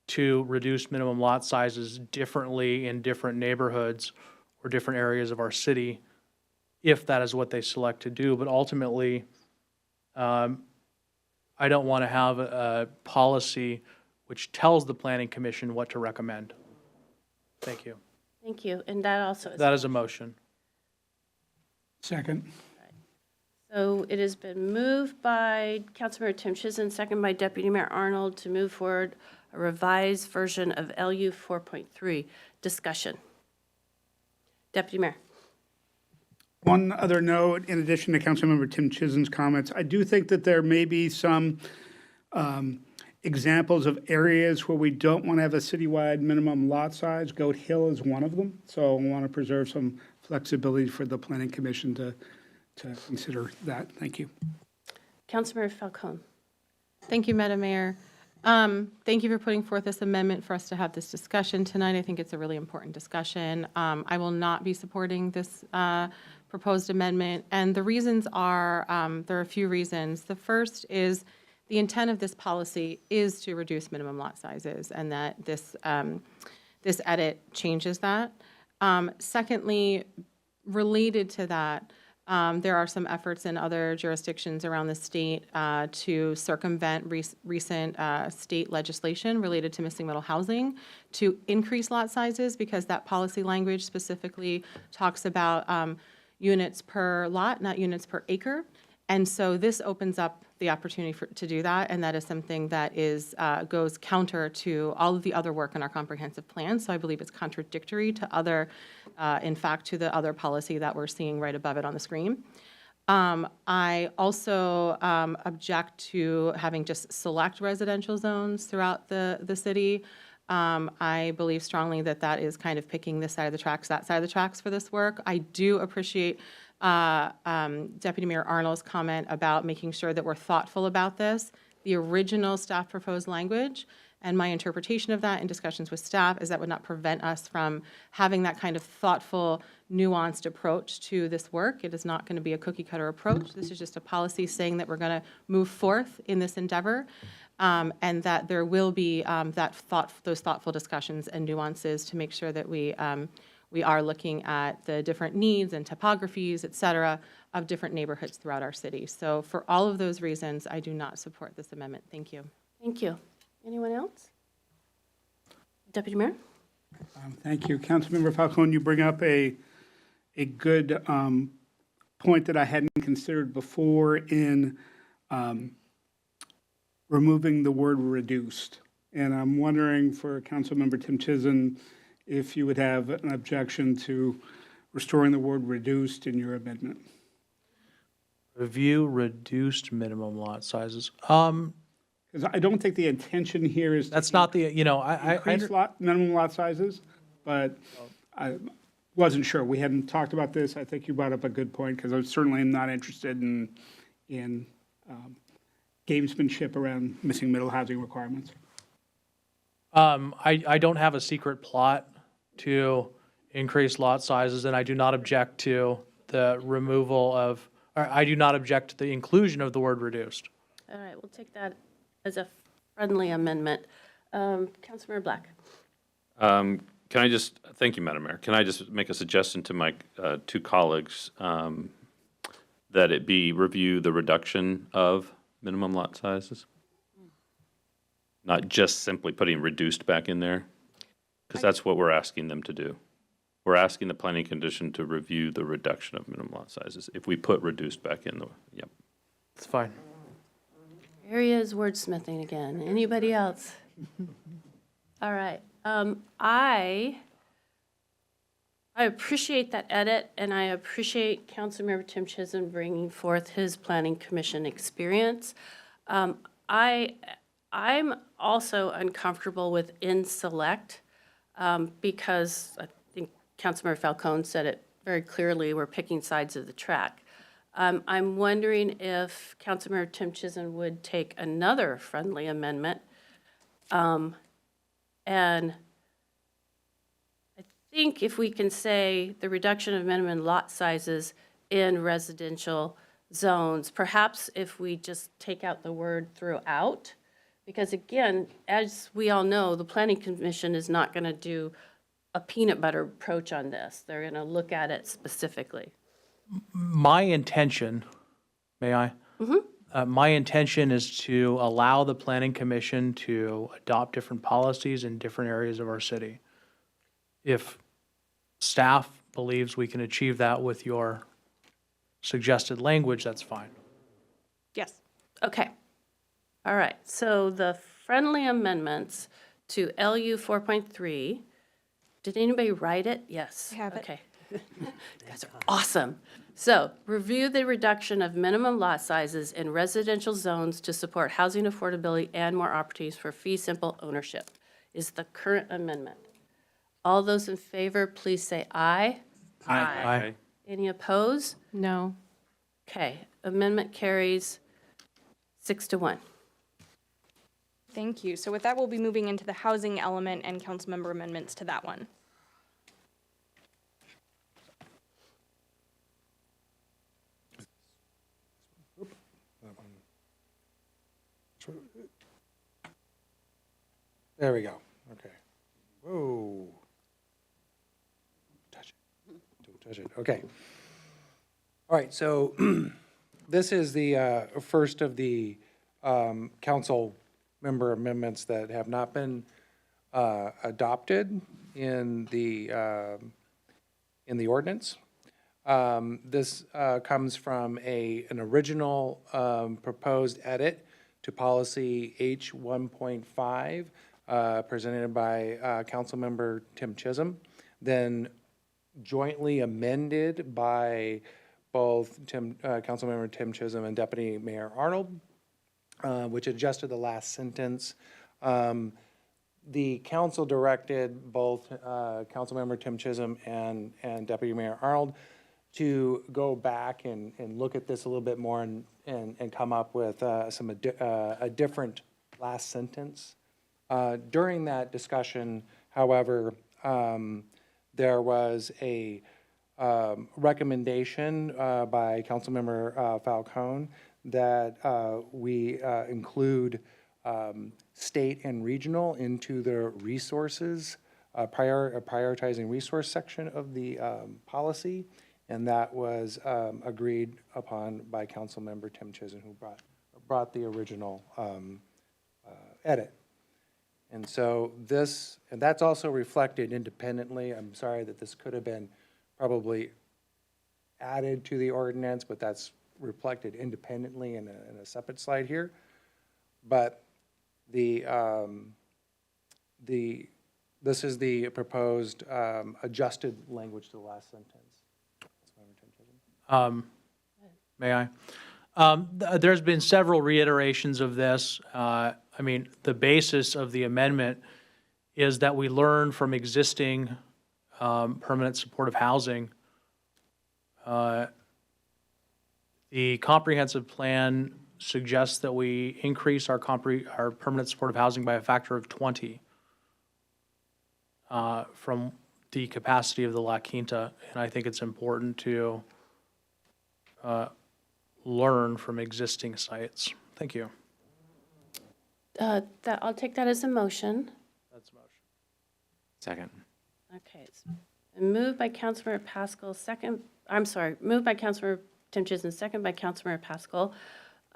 to reduce minimum lot sizes differently in different neighborhoods or different areas of our city if that is what they select to do. But ultimately, I don't want to have a policy which tells the Planning Commission what to recommend. Thank you. Thank you, and that also is. That is a motion. Second. So it has been moved by Councilmember Tim Chisholm, second by Deputy Mayor Arnold, to move forward a revised version of LU 4.3. Discussion. Deputy Mayor. One other note, in addition to Councilmember Tim Chisholm's comments, I do think that there may be some examples of areas where we don't want to have a citywide minimum lot size. Goat Hill is one of them. So I want to preserve some flexibility for the Planning Commission to consider that. Thank you. Councilmember Falcone. Thank you, Madam Mayor. Thank you for putting forth this amendment for us to have this discussion tonight. I think it's a really important discussion. I will not be supporting this proposed amendment, and the reasons are, there are a few reasons. The first is the intent of this policy is to reduce minimum lot sizes, and that this edit changes that. Secondly, related to that, there are some efforts in other jurisdictions around the state to circumvent recent state legislation related to missing middle housing to increase lot sizes, because that policy language specifically talks about units per lot, not units per acre. And so this opens up the opportunity to do that, and that is something that goes counter to all of the other work in our comprehensive plan. So I believe it's contradictory to in fact, to the other policy that we're seeing right above it on the screen. I also object to having just select residential zones throughout the city. I believe strongly that that is kind of picking this side of the tracks, that side of the tracks for this work. I do appreciate Deputy Mayor Arnold's comment about making sure that we're thoughtful about this. The original staff proposed language, and my interpretation of that in discussions with staff, is that would not prevent us from having that kind of thoughtful, nuanced approach to this work. It is not going to be a cookie-cutter approach. This is just a policy saying that we're going to move forth in this endeavor, and that there will be those thoughtful discussions and nuances to make sure that we are looking at the different needs and topographies, et cetera, of different neighborhoods throughout our city. So for all of those reasons, I do not support this amendment. Thank you. Thank you. Anyone else? Deputy Mayor? Thank you. Councilmember Falcone, you bring up a good point that I hadn't considered before in removing the word reduced. And I'm wondering for Councilmember Tim Chisholm if you would have an objection to restoring the word reduced in your amendment. Review reduced minimum lot sizes. Because I don't think the intention here is That's not the, I increase minimum lot sizes, but I wasn't sure. We hadn't talked about this. I think you brought up a good point, because I certainly am not interested in gamesmanship around missing middle housing requirements. I don't have a secret plot to increase lot sizes, and I do not object to the I do not object to the inclusion of the word reduced. All right, we'll take that as a friendly amendment. Councilmember Black. Can I just, thank you, Madam Mayor. Can I just make a suggestion to my two colleagues that it be review the reduction of minimum lot sizes? Not just simply putting reduced back in there, because that's what we're asking them to do. We're asking the planning condition to review the reduction of minimum lot sizes. If we put reduced back in, yep. It's fine. Area is wordsmithing again. Anybody else? All right. I appreciate that edit, and I appreciate Councilmember Tim Chisholm bringing forth his planning commission experience. I'm also uncomfortable with in select because I think Councilmember Falcone said it very clearly. We're picking sides of the track. I'm wondering if Councilmember Tim Chisholm would take another friendly amendment. And I think if we can say the reduction of minimum lot sizes in residential zones, perhaps if we just take out the word throughout, because again, as we all know, the Planning Commission is not going to do a peanut butter approach on this. They're going to look at it specifically. My intention, may I? Mm-hmm. My intention is to allow the Planning Commission to adopt different policies in different areas of our city. If staff believes we can achieve that with your suggested language, that's fine. Yes. Okay. All right, so the friendly amendments to LU 4.3, did anybody write it? Yes. I have it. Okay. You guys are awesome. So, review the reduction of minimum lot sizes in residential zones to support housing affordability and more opportunities for fee simple ownership is the current amendment. All those in favor, please say aye. Aye. Any opposed? No. Okay, amendment carries 6-1. Thank you. So with that, we'll be moving into the housing element and council member amendments to that one. There we go. Okay. Whoa. Touch it. Don't touch it. Okay. All right. So this is the first of the council member amendments that have not been adopted in the ordinance. This comes from an original proposed edit to policy H 1.5 presented by Councilmember Tim Chisholm, then jointly amended by both Councilmember Tim Chisholm and Deputy Mayor Arnold, which adjusted the last sentence. The council directed both Councilmember Tim Chisholm and Deputy Mayor Arnold to go back and look at this a little bit more and come up with a different last sentence. During that discussion, however, there was a recommendation by Councilmember Falcone that we include state and regional into the resources, prioritizing resource section of the policy, and that was agreed upon by Councilmember Tim Chisholm, who brought the original edit. And so this, and that's also reflected independently. I'm sorry that this could have been probably added to the ordinance, but that's reflected independently in a separate slide here. But this is the proposed adjusted language to the last sentence. May I? There's been several reiterations of this. I mean, the basis of the amendment is that we learn from existing permanent supportive housing. The comprehensive plan suggests that we increase our permanent supportive housing by a factor of 20 from the capacity of the La Quinta, and I think it's important to learn from existing sites. Thank you. I'll take that as a motion. That's a motion. Second. Okay, it's been moved by Councilmember Pascal, moved by Councilmember Tim Chisholm, second by Councilmember Pascal.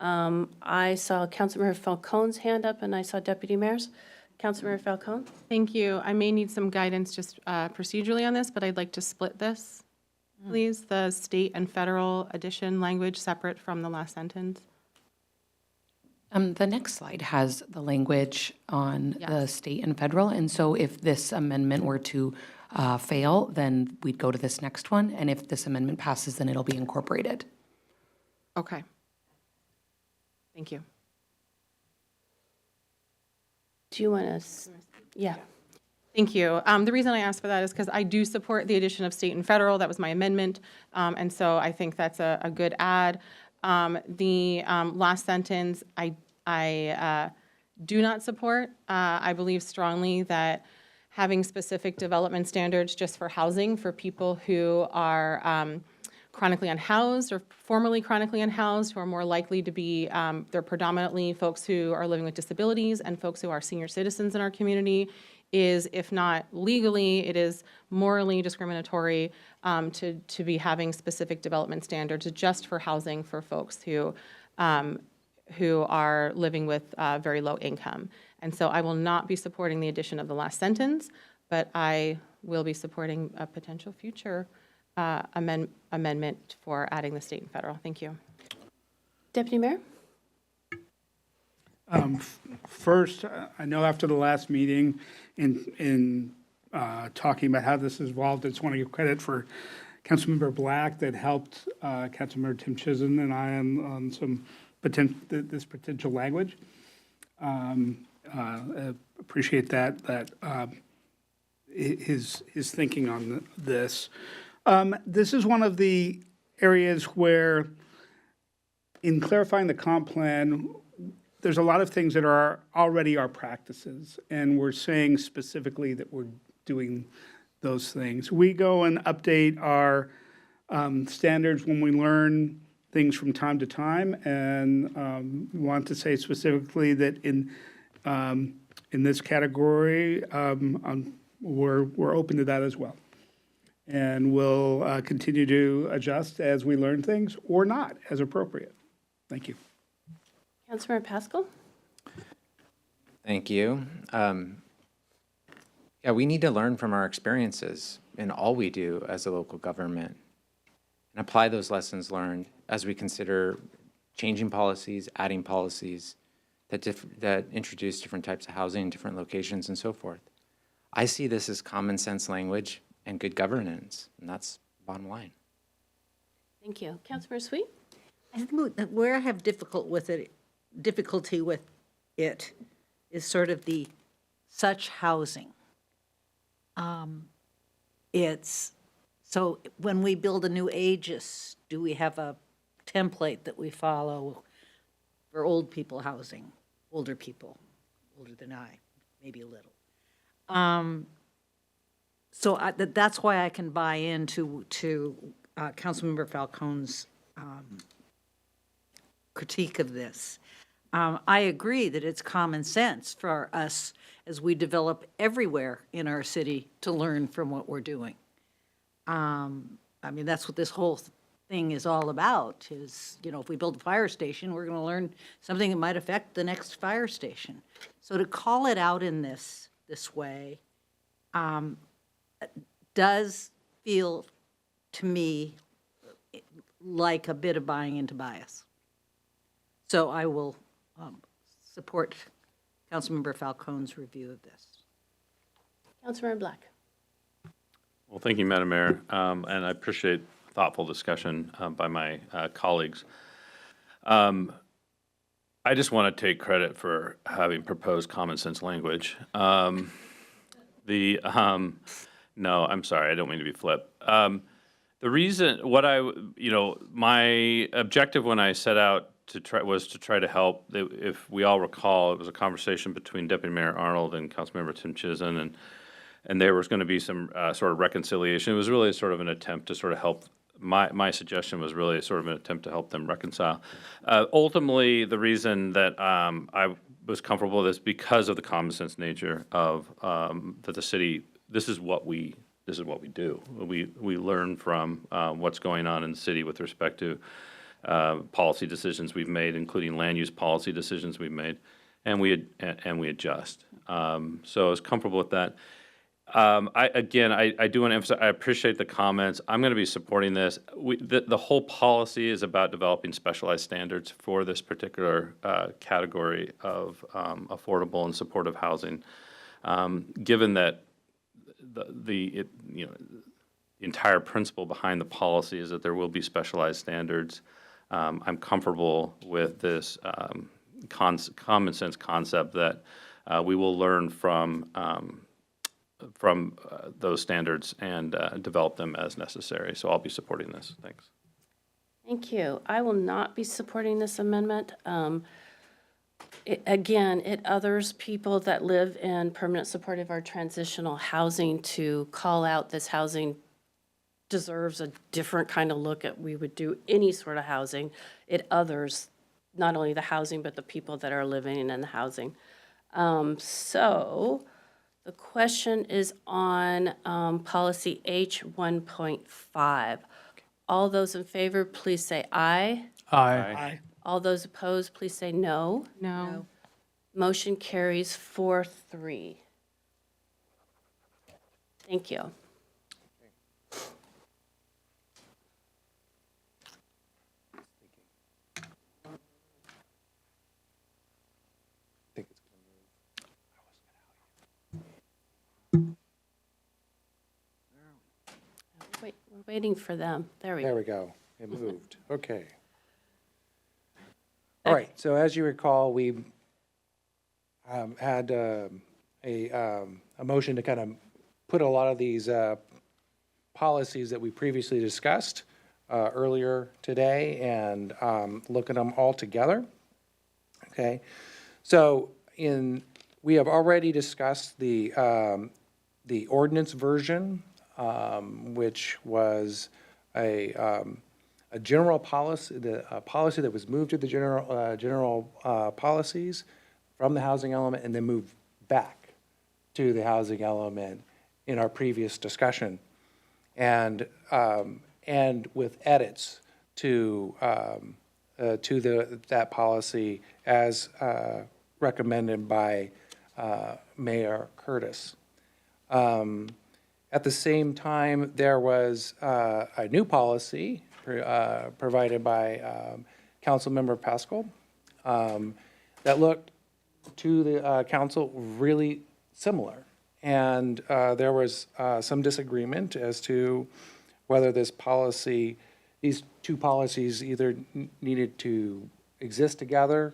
I saw Councilmember Falcone's hand up, and I saw Deputy Mayor's. Councilmember Falcone? Thank you. I may need some guidance just procedurally on this, but I'd like to split this, please. The state and federal addition language separate from the last sentence. The next slide has the language on the state and federal, and so if this amendment were to fail, then we'd go to this next one, and if this amendment passes, then it'll be incorporated. Okay. Thank you. Do you want to? Yeah. Thank you. The reason I asked for that is because I do support the addition of state and federal. That was my amendment, and so I think that's a good add. The last sentence, I do not support. I believe strongly that having specific development standards just for housing for people who are chronically unhoused or formerly chronically unhoused, who are more likely to be, they're predominantly folks who are living with disabilities and folks who are senior citizens in our community, is, if not legally, it is morally discriminatory to be having specific development standards just for housing for folks who are living with very low income. And so I will not be supporting the addition of the last sentence, but I will be supporting a potential future amendment for adding the state and federal. Thank you. Deputy Mayor? First, I know after the last meeting in talking about how this is evolved, I just want to give credit for Councilmember Black that helped Councilmember Tim Chisholm and I on some this potential language. Appreciate that his thinking on this. This is one of the areas where, in clarifying the comp plan, there's a lot of things that are already our practices, and we're saying specifically that we're doing those things. We go and update our standards when we learn things from time to time, and want to say specifically that in this category, we're open to that as well. And we'll continue to adjust as we learn things or not, as appropriate. Thank you. Councilmember Pascal? Thank you. Yeah, we need to learn from our experiences in all we do as a local government and apply those lessons learned as we consider changing policies, adding policies that introduce different types of housing in different locations and so forth. I see this as common sense language and good governance, and that's the bottom line. Thank you. Councilmember Sweet? I think where I have difficulty with it is sort of the such housing. It's, so when we build a new Aegis, do we have a template that we follow for old people housing, older people, older than I, maybe a little? So that's why I can buy into Councilmember Falcone's critique of this. I agree that it's common sense for us as we develop everywhere in our city to learn from what we're doing. I mean, that's what this whole thing is all about, is, you know, if we build a fire station, we're going to learn something that might affect the next fire station. So to call it out in this way does feel to me like a bit of buying into bias. So I will support Councilmember Falcone's review of this. Councilmember Black? Well, thank you, Madam Mayor, and I appreciate thoughtful discussion by my colleagues. I just want to take credit for having proposed common sense language. No, I'm sorry, I don't mean to be flip. The reason, my objective when I set out was to try to help. If we all recall, it was a conversation between Deputy Mayor Arnold and Councilmember Tim Chisholm, and there was going to be some sort of reconciliation. It was really sort of an attempt to sort of help. My suggestion was really sort of an attempt to help them reconcile. Ultimately, the reason that I was comfortable with this because of the common sense nature of that the city. This is what we do. We learn from what's going on in the city with respect to policy decisions we've made, including land use policy decisions we've made, and we adjust. So I was comfortable with that. I do want to emphasize, I appreciate the comments. I'm going to be supporting this. The whole policy is about developing specialized standards for this particular category of affordable and supportive housing. Given that the entire principle behind the policy is that there will be specialized standards, I'm comfortable with this common sense concept that we will learn from those standards and develop them as necessary. So I'll be supporting this. Thanks. Thank you. I will not be supporting this amendment. It others people that live in permanent supportive or transitional housing to call out this housing deserves a different kind of look at we would do any sort of housing. It others not only the housing but the people that are living in the housing. So the question is on policy H 1.5. All those in favor, please say aye. Aye. All those opposed, please say no. No. Motion carries 4-3. Thank you. Wait, we're waiting for them. There we There go. we go. It moved. Okay. All right, so as you recall, we had a motion to kind of put a lot of these policies that we previously discussed earlier today and look at them all together. Okay, so we have already discussed the ordinance version, which was a general policy, a policy that was moved to the general policies from the housing element and then moved back to the housing element in our previous discussion, and with edits to that policy as recommended by Mayor Curtis. At the same time, there was a new policy provided by Councilmember Pascal that looked to the council really similar. And there was some disagreement as to whether this policy, these two policies either needed to exist together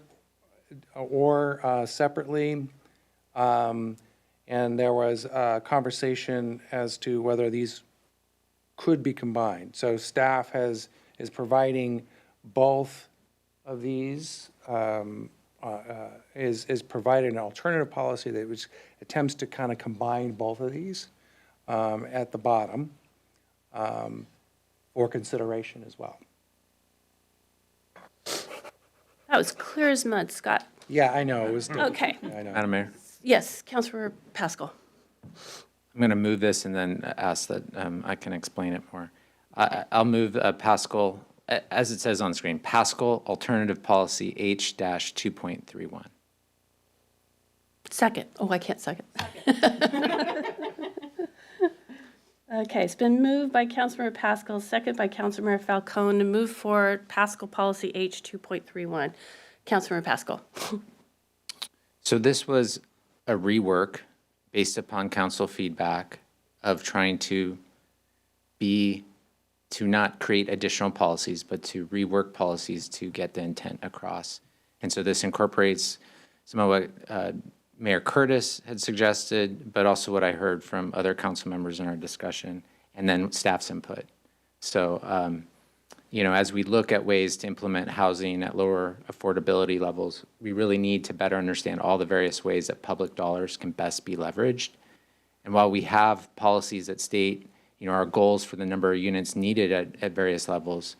or separately. And there was a conversation as to whether these could be combined. So staff is providing both of these, is providing an alternative policy that which attempts to kind of combine both of these at the bottom for consideration as well. That was clear as mud, Scott. Yeah, I know, it was. Okay. I know. Madam Mayor, Yes, Councilmember Pascal. I'm going to move this and then ask that I can explain it more. I'll move Pascal, as it says on screen, Pascal Alternative Policy H-2.31. Second. Oh, I can't second. Okay, it's been moved by Councilmember Pascal, second by Councilmember Falcone to move forward Pascal Policy H 2.31. Councilmember Pascal. So this was a rework based upon council feedback of trying to not create additional policies, but to rework policies to get the intent across. And so this incorporates some of what Mayor Curtis had suggested, but also what I heard from other council members in our discussion, and then staff's input. So, as we look at ways to implement housing at lower affordability levels, we really need to better understand all the various ways that public dollars can best be leveraged. And while we have policies that state, our goals for the number of units needed at various levels,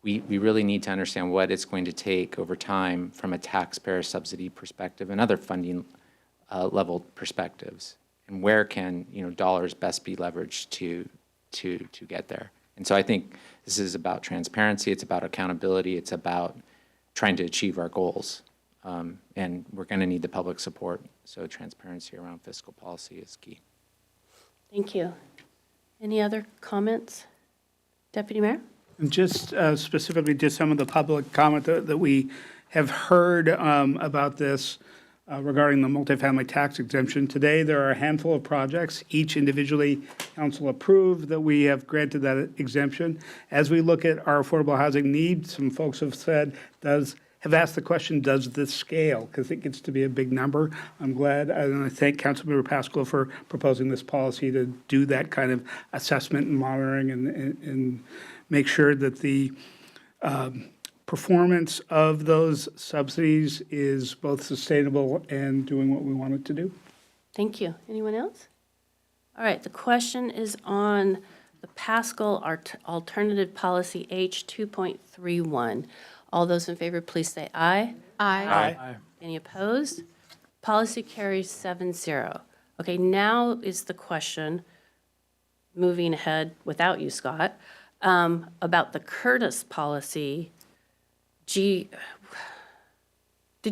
we really need to understand what it's going to take over time from a taxpayer subsidy perspective and other funding level perspectives, and where can dollars best be leveraged to get there. And so I think this is about transparency, it's about accountability, it's about trying to achieve our goals. And we're going to need the public support, so transparency around fiscal policy is key. Thank you. Any other comments? Deputy Mayor? And just specifically to some of the public comment that we have heard about this regarding the multifamily tax exemption. Today, there are a handful of projects, each individually council approved, that we have granted that exemption. As we look at our affordable housing needs, some folks have asked the question, does this scale? Because it gets to be a big number. I'm glad, and I thank Councilmember Pascal for proposing this policy to do that kind of assessment and monitoring and make sure that the performance of those subsidies is both sustainable and doing what we want it to do. Thank you. Anyone else? All right, the question is on the Pascal Alternative Policy H 2.31. All those in favor, please say aye. Aye. Any opposed? Policy carries 7-0. Okay, now is the question, moving ahead without you, Scott, about the Curtis policy. Did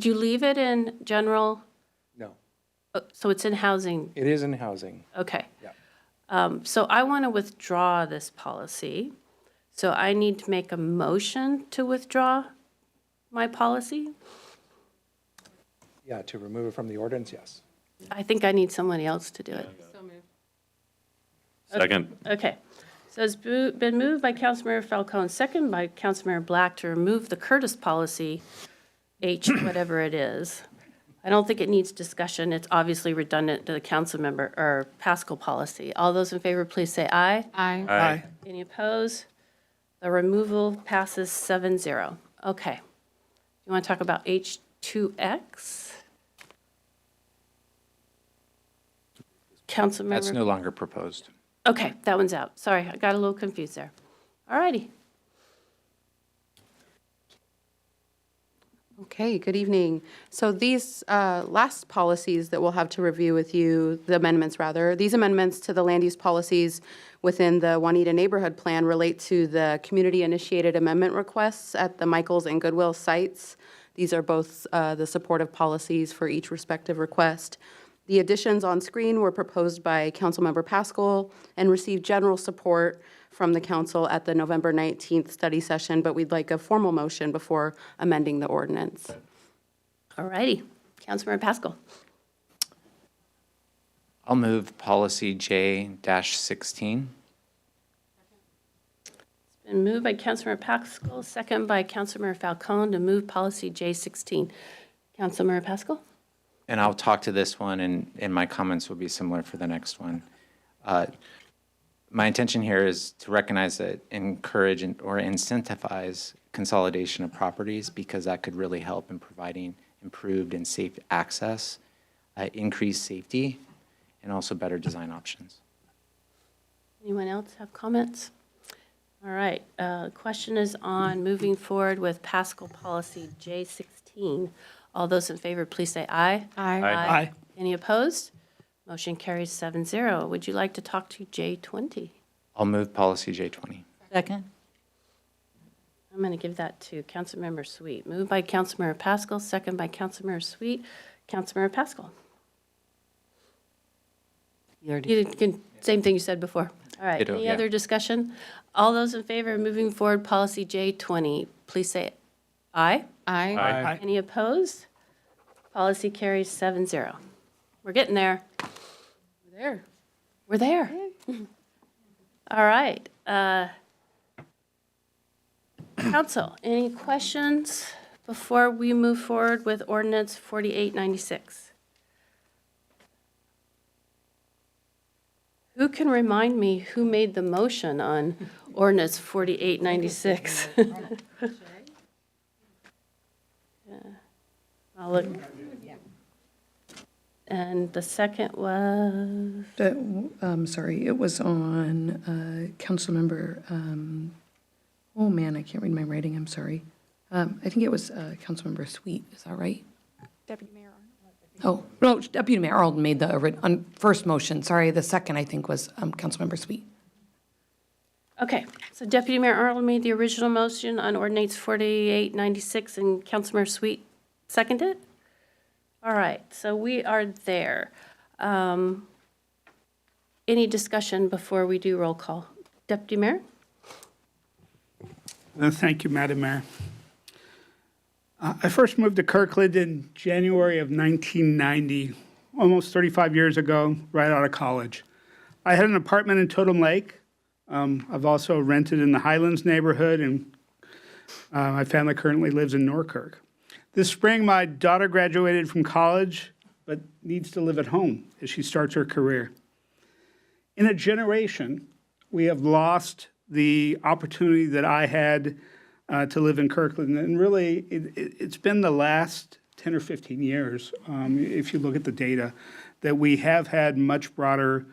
you leave it in general? No, So it's in housing? it is in housing. Okay. Yeah. So I want to withdraw this policy. So I need to make a motion to withdraw my policy. Yeah, to remove it from the ordinance, yes. I think I need somebody else to do it. Second. Okay. So it's been moved by Councilmember Falcone, second by Councilmember Black to remove the Curtis policy, H whatever it is. I don't think it needs discussion. It's obviously redundant to the councilmember or Pascal policy. All those in favor, please say aye. Aye. Aye. Any opposed? The removal passes 7-0. Okay. You want to talk about H2X? Councilmember? That's no longer proposed. Okay, that one's out. Sorry, I got a little confused there. All righty. Okay, good evening. So these last policies that we'll have to review with you, the amendments rather, these amendments to the land use policies within the Juanita Neighborhood Plan relate to the community-initiated amendment requests at the Michaels and Goodwill sites. These are both the supportive policies for each respective request. The additions on screen were proposed by Councilmember Pascal and received general support from the council at the November 19th study session, but we'd like a formal motion before amending the ordinance. All righty. Councilmember Pascal. I'll move policy J-16. It's been moved by Councilmember Pascal, second by Councilmember Falcone to move policy J16. Councilmember Pascal? And I'll talk to this one, and my comments will be similar for the next one. My intention here is to recognize that encourage or incentivize consolidation of properties because that could really help in providing improved and safe access, increased safety, and also better design options. Anyone else have comments? All right. Question is on moving forward with Pascal policy J16. All those in favor, please say aye. Aye. Aye. Any opposed? Motion carries 7-0. Would you like to talk to J20? I'll move policy J20. Second. I'm going to give that to Councilmember Sweet. Moved by Councilmember Pascal, second by Councilmember Sweet. Councilmember Pascal. You did same thing you said before. All right. Ditto, Any yeah. other discussion? All those in favor of moving forward policy J20, please say aye. Aye. Aye. Any opposed? Policy carries 7-0. We're getting there. We're there. We're there. All right. Council, any questions before we move forward with ordinance 4896? Who can remind me who made the motion on ordinance 4896? Yeah. I'll look. And the second was? Sorry, it was on Councilmember, oh man, I can't read my writing, I'm sorry. I think it was Councilmember Sweet, is that right? Deputy Mayor. Oh, no, Deputy Mayor Arnold made the first motion, sorry, the second I think was Councilmember Sweet. Okay, so Deputy Mayor Arnold made the original motion on ordinance 4896 and Councilmember Sweet seconded? All right, so we are there. Any discussion before we do roll call? Deputy Mayor? Thank you, Madam Mayor. I first moved to Kirkland in January of 1990, almost 35 years ago, right out of college. I had an apartment in Totem Lake. I've also rented in the Highlands neighborhood, and my family currently lives in Norkirk. This spring, my daughter graduated from college, but needs to live at home as she starts her career. In a generation, we have lost the opportunity that I had to live in Kirkland. And really, it's been the last 10 or 15 years, if you look at the data, that we have had much broader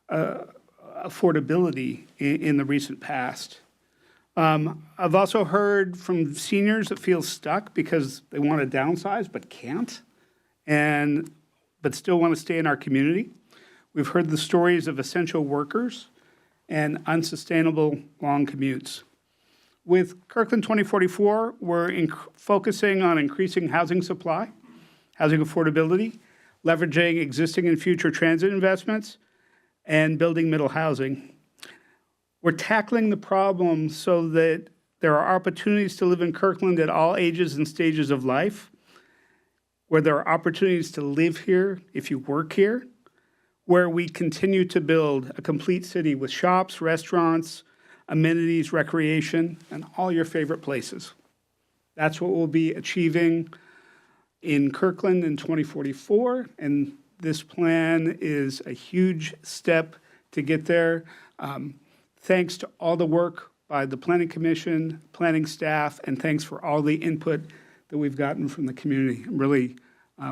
affordability in the recent past. I've also heard from seniors that feel stuck because they want to downsize but can't, but still want to stay in our community. We've heard the stories of essential workers and unsustainable long commutes. With Kirkland 2044, we're focusing on increasing housing supply, housing affordability, leveraging existing and future transit investments, and building middle housing. We're tackling the problem so that there are opportunities to live in Kirkland at all ages and stages of life, where there are opportunities to live here if you work here, where we continue to build a complete city with shops, restaurants, amenities, recreation, and all your favorite places. That's what we'll be achieving in Kirkland in 2044, and this plan is a huge step to get there. Thanks to all the work by the Planning Commission, planning staff, and thanks for all the input that we've gotten from the community. I'm really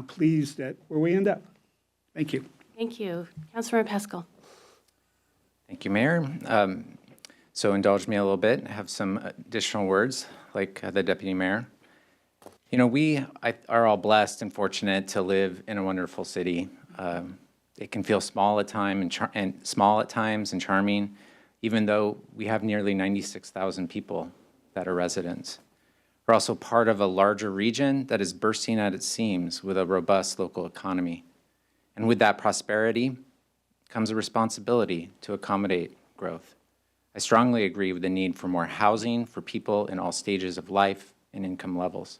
pleased at where we end up. Thank you. Thank you. Councilmember Pascal. Thank you, Mayor. So indulge me a little bit. I have some additional words, like the Deputy Mayor. You know, we are all blessed and fortunate to live in a wonderful city. It can feel small at times and charming, even though we have nearly 96,000 people that are residents. We're also part of a larger region that is bursting at its seams with a robust local economy. And with that prosperity comes a responsibility to accommodate growth. I strongly agree with the need for more housing for people in all stages of life and income levels.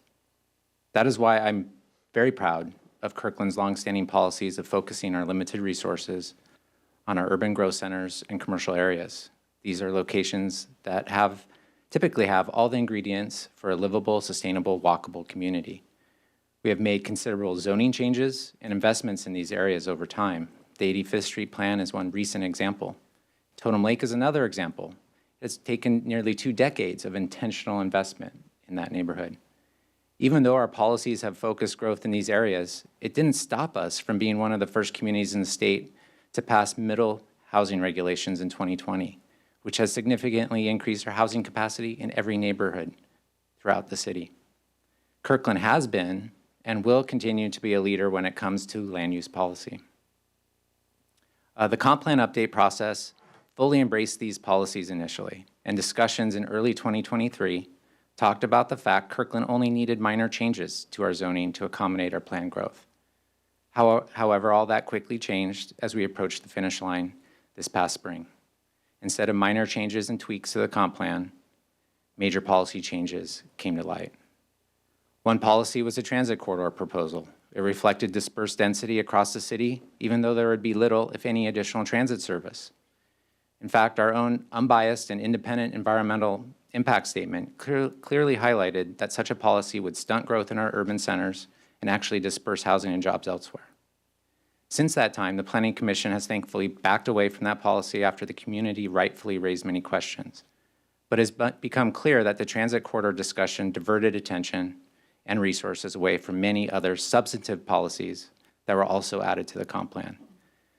That is why I'm very proud of Kirkland's longstanding policies of focusing our limited resources on our urban growth centers and commercial areas. These are locations that typically have all the ingredients for a livable, sustainable, walkable community. We have made considerable zoning changes and investments in these areas over time. The 85th Street Plan is one recent example. Totem Lake is another example. It's taken nearly 2 decades of intentional investment in that neighborhood. Even though our policies have focused growth in these areas, it didn't stop us from being one of the first communities in the state to pass middle housing regulations in 2020, which has significantly increased our housing capacity in every neighborhood throughout the city. Kirkland has been and will continue to be a leader when it comes to land use policy. The comp plan update process fully embraced these policies initially, and discussions in early 2023 talked about the fact Kirkland only needed minor changes to our zoning to accommodate our planned growth. However, all that quickly changed as we approached the finish line this past spring. Instead of minor changes and tweaks to the comp plan, major policy changes came to light. One policy was a transit corridor proposal. It reflected dispersed density across the city, even though there would be little, if any, additional transit service. In fact, our own unbiased and independent environmental impact statement clearly highlighted that such a policy would stunt growth in our urban centers and actually disperse housing and jobs elsewhere. Since that time, the Planning Commission has thankfully backed away from that policy after the community rightfully raised many questions. But it's become clear that the transit corridor discussion diverted attention and resources away from many other substantive policies that were also added to the comp plan.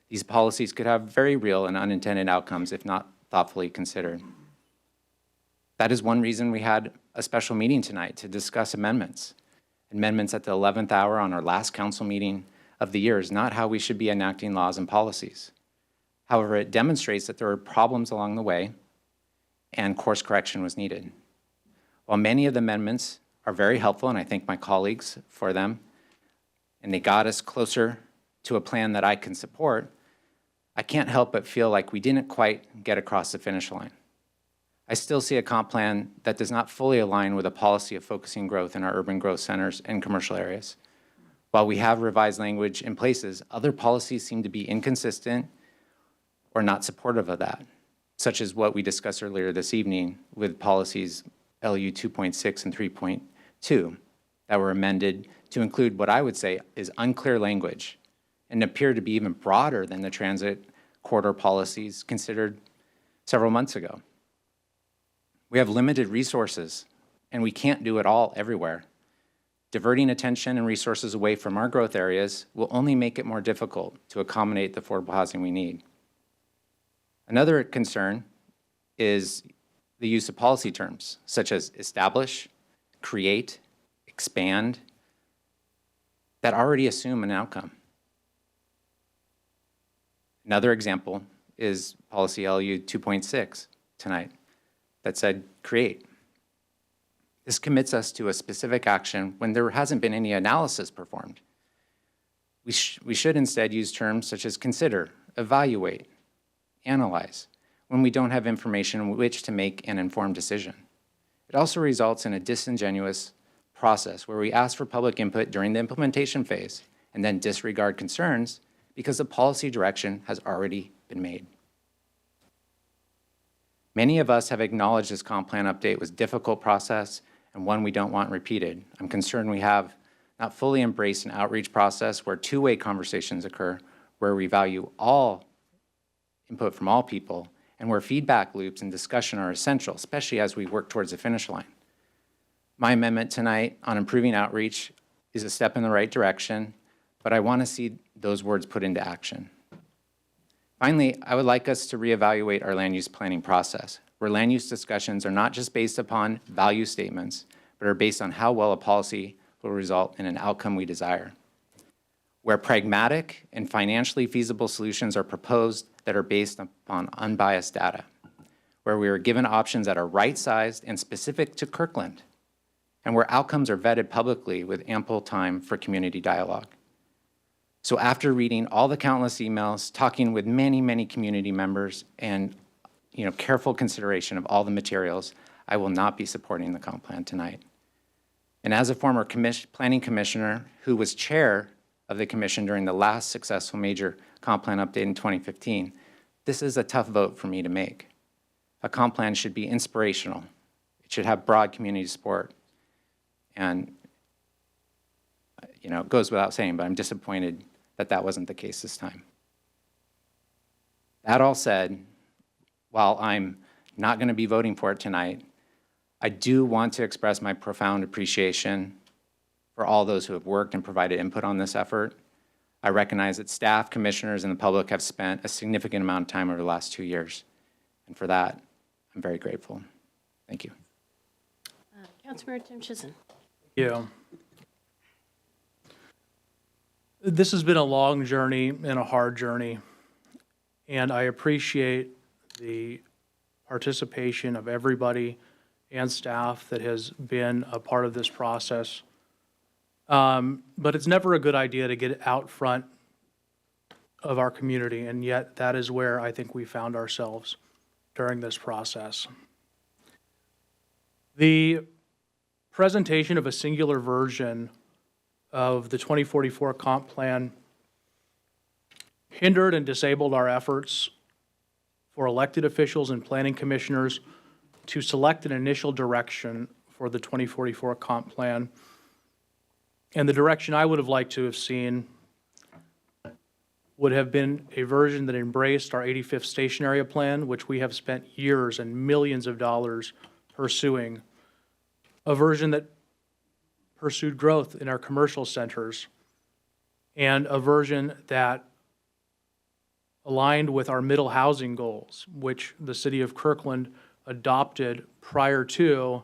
These policies could have very real and unintended outcomes if not thoughtfully considered. That is one reason we had a special meeting tonight to discuss amendments. Amendments at the 11th hour on our last council meeting of the year is not how we should be enacting laws and policies. However, it demonstrates that there were problems along the way and course correction was needed. While many of the amendments are very helpful, and I thank my colleagues for them, and they got us closer to a plan that I can support, I can't help but feel like we didn't quite get across the finish line. I still see a comp plan that does not fully align with a policy of focusing growth in our urban growth centers and commercial areas. While we have revised language in places, other policies seem to be inconsistent or not supportive of that, such as what we discussed earlier this evening with policies LU 2.6 and 3.2 that were amended to include what I would say is unclear language and appear to be even broader than the transit corridor policies considered several months ago. We have limited resources, and we can't do it all everywhere. Diverting attention and resources away from our growth areas will only make it more difficult to accommodate the affordable housing we need. Another concern is the use of policy terms, such as establish, create, expand, that already assume an outcome. Another example is policy LU 2.6 tonight that said create. This commits us to a specific action when there hasn't been any analysis performed. We should instead use terms such as consider, evaluate, analyze, when we don't have information on which to make an informed decision. It also results in a disingenuous process where we ask for public input during the implementation phase and then disregard concerns because the policy direction has already been made. Many of us have acknowledged this comp plan update was a difficult process and one we don't want repeated. I'm concerned we have not fully embraced an outreach process where two-way conversations occur, where we value all input from all people, and where feedback loops and discussion are essential, especially as we work towards the finish line. My amendment tonight on improving outreach is a step in the right direction, but I want to see those words put into action. Finally, I would like us to reevaluate our land use planning process, where land use discussions are not just based upon value statements, but are based on how well a policy will result in an outcome we desire. Where pragmatic and financially feasible solutions are proposed that are based upon unbiased data. Where we are given options that are right-sized and specific to Kirkland, and where outcomes are vetted publicly with ample time for community dialogue. So after reading all the countless emails, talking with many, many community members, and careful consideration of all the materials, I will not be supporting the comp plan tonight. And as a former planning commissioner who was chair of the commission during the last successful major comp plan update in 2015, this is a tough vote for me to make. A comp plan should be inspirational. It should have broad community support. And, it goes without saying, but I'm disappointed that that wasn't the case this time. That all said, while I'm not going to be voting for it tonight, I do want to express my profound appreciation for all those who have worked and provided input on this effort. I recognize that staff, commissioners, and the public have spent a significant amount of time over the last 2 years. And for that, I'm very grateful. Thank you. Councilmember Tim Chizen. Yeah. This has been a long journey and a hard journey, and I appreciate the participation of everybody and staff that has been a part of this process. But it's never a good idea to get out front of our community, and yet that is where I think we found ourselves during this process. The presentation of a singular version of the 2044 comp plan hindered and disabled our efforts for elected officials and planning commissioners to select an initial direction for the 2044 comp plan. And the direction I would have liked to have seen would have been a version that embraced our 85th station area plan, which we have spent years and millions of dollars pursuing, a version that pursued growth in our commercial centers, and a version that aligned with our middle housing goals, which the city of Kirkland adopted prior to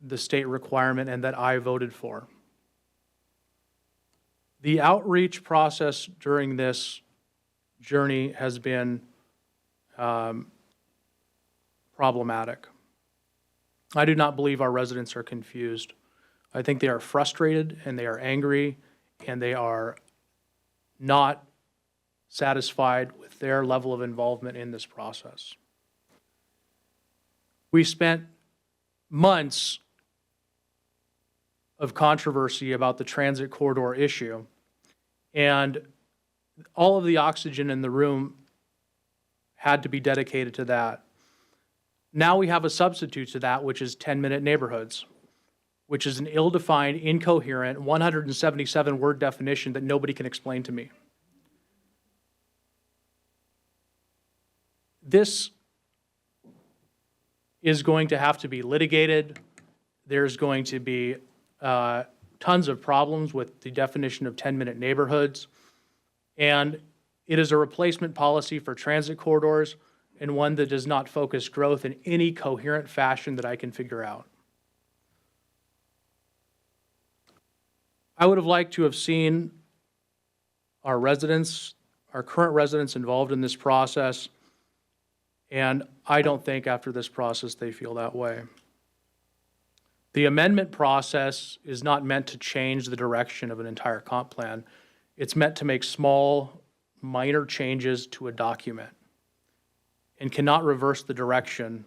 the state requirement and that I voted for. The outreach process during this journey has been problematic. I do not believe our residents are confused. I think they are frustrated and they are angry and they are not satisfied with their level of involvement in this process. We spent months of controversy about the transit corridor issue, and all of the oxygen in the room had to be dedicated to that. Now we have a substitute to that, which is 10-minute neighborhoods, which is an ill-defined, incoherent, 177-word definition that nobody can explain to me. This is going to have to be litigated. There's going to be tons of problems with the definition of 10-minute neighborhoods. And it is a replacement policy for transit corridors and one that does not focus growth in any coherent fashion that I can figure out. I would have liked to have seen our residents, our current residents involved in this process, and I don't think after this process they feel that way. The amendment process is not meant to change the direction of an entire comp plan. It's meant to make small, minor changes to a document. and cannot reverse the direction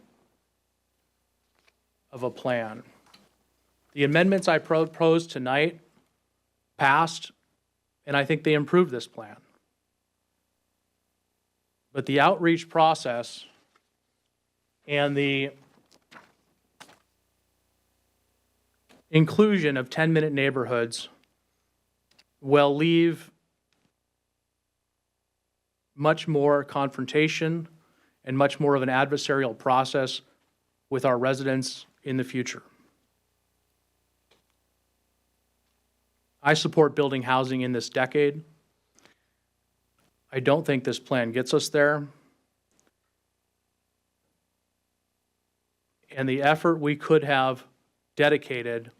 of a plan. The amendments I proposed tonight passed, and I think they improved this plan. But the outreach process and the inclusion of 10-minute neighborhoods will leave much more confrontation and much more of an adversarial process with our residents in the future. I support building housing in this decade. I don't think this plan gets us there. And the effort we could have dedicated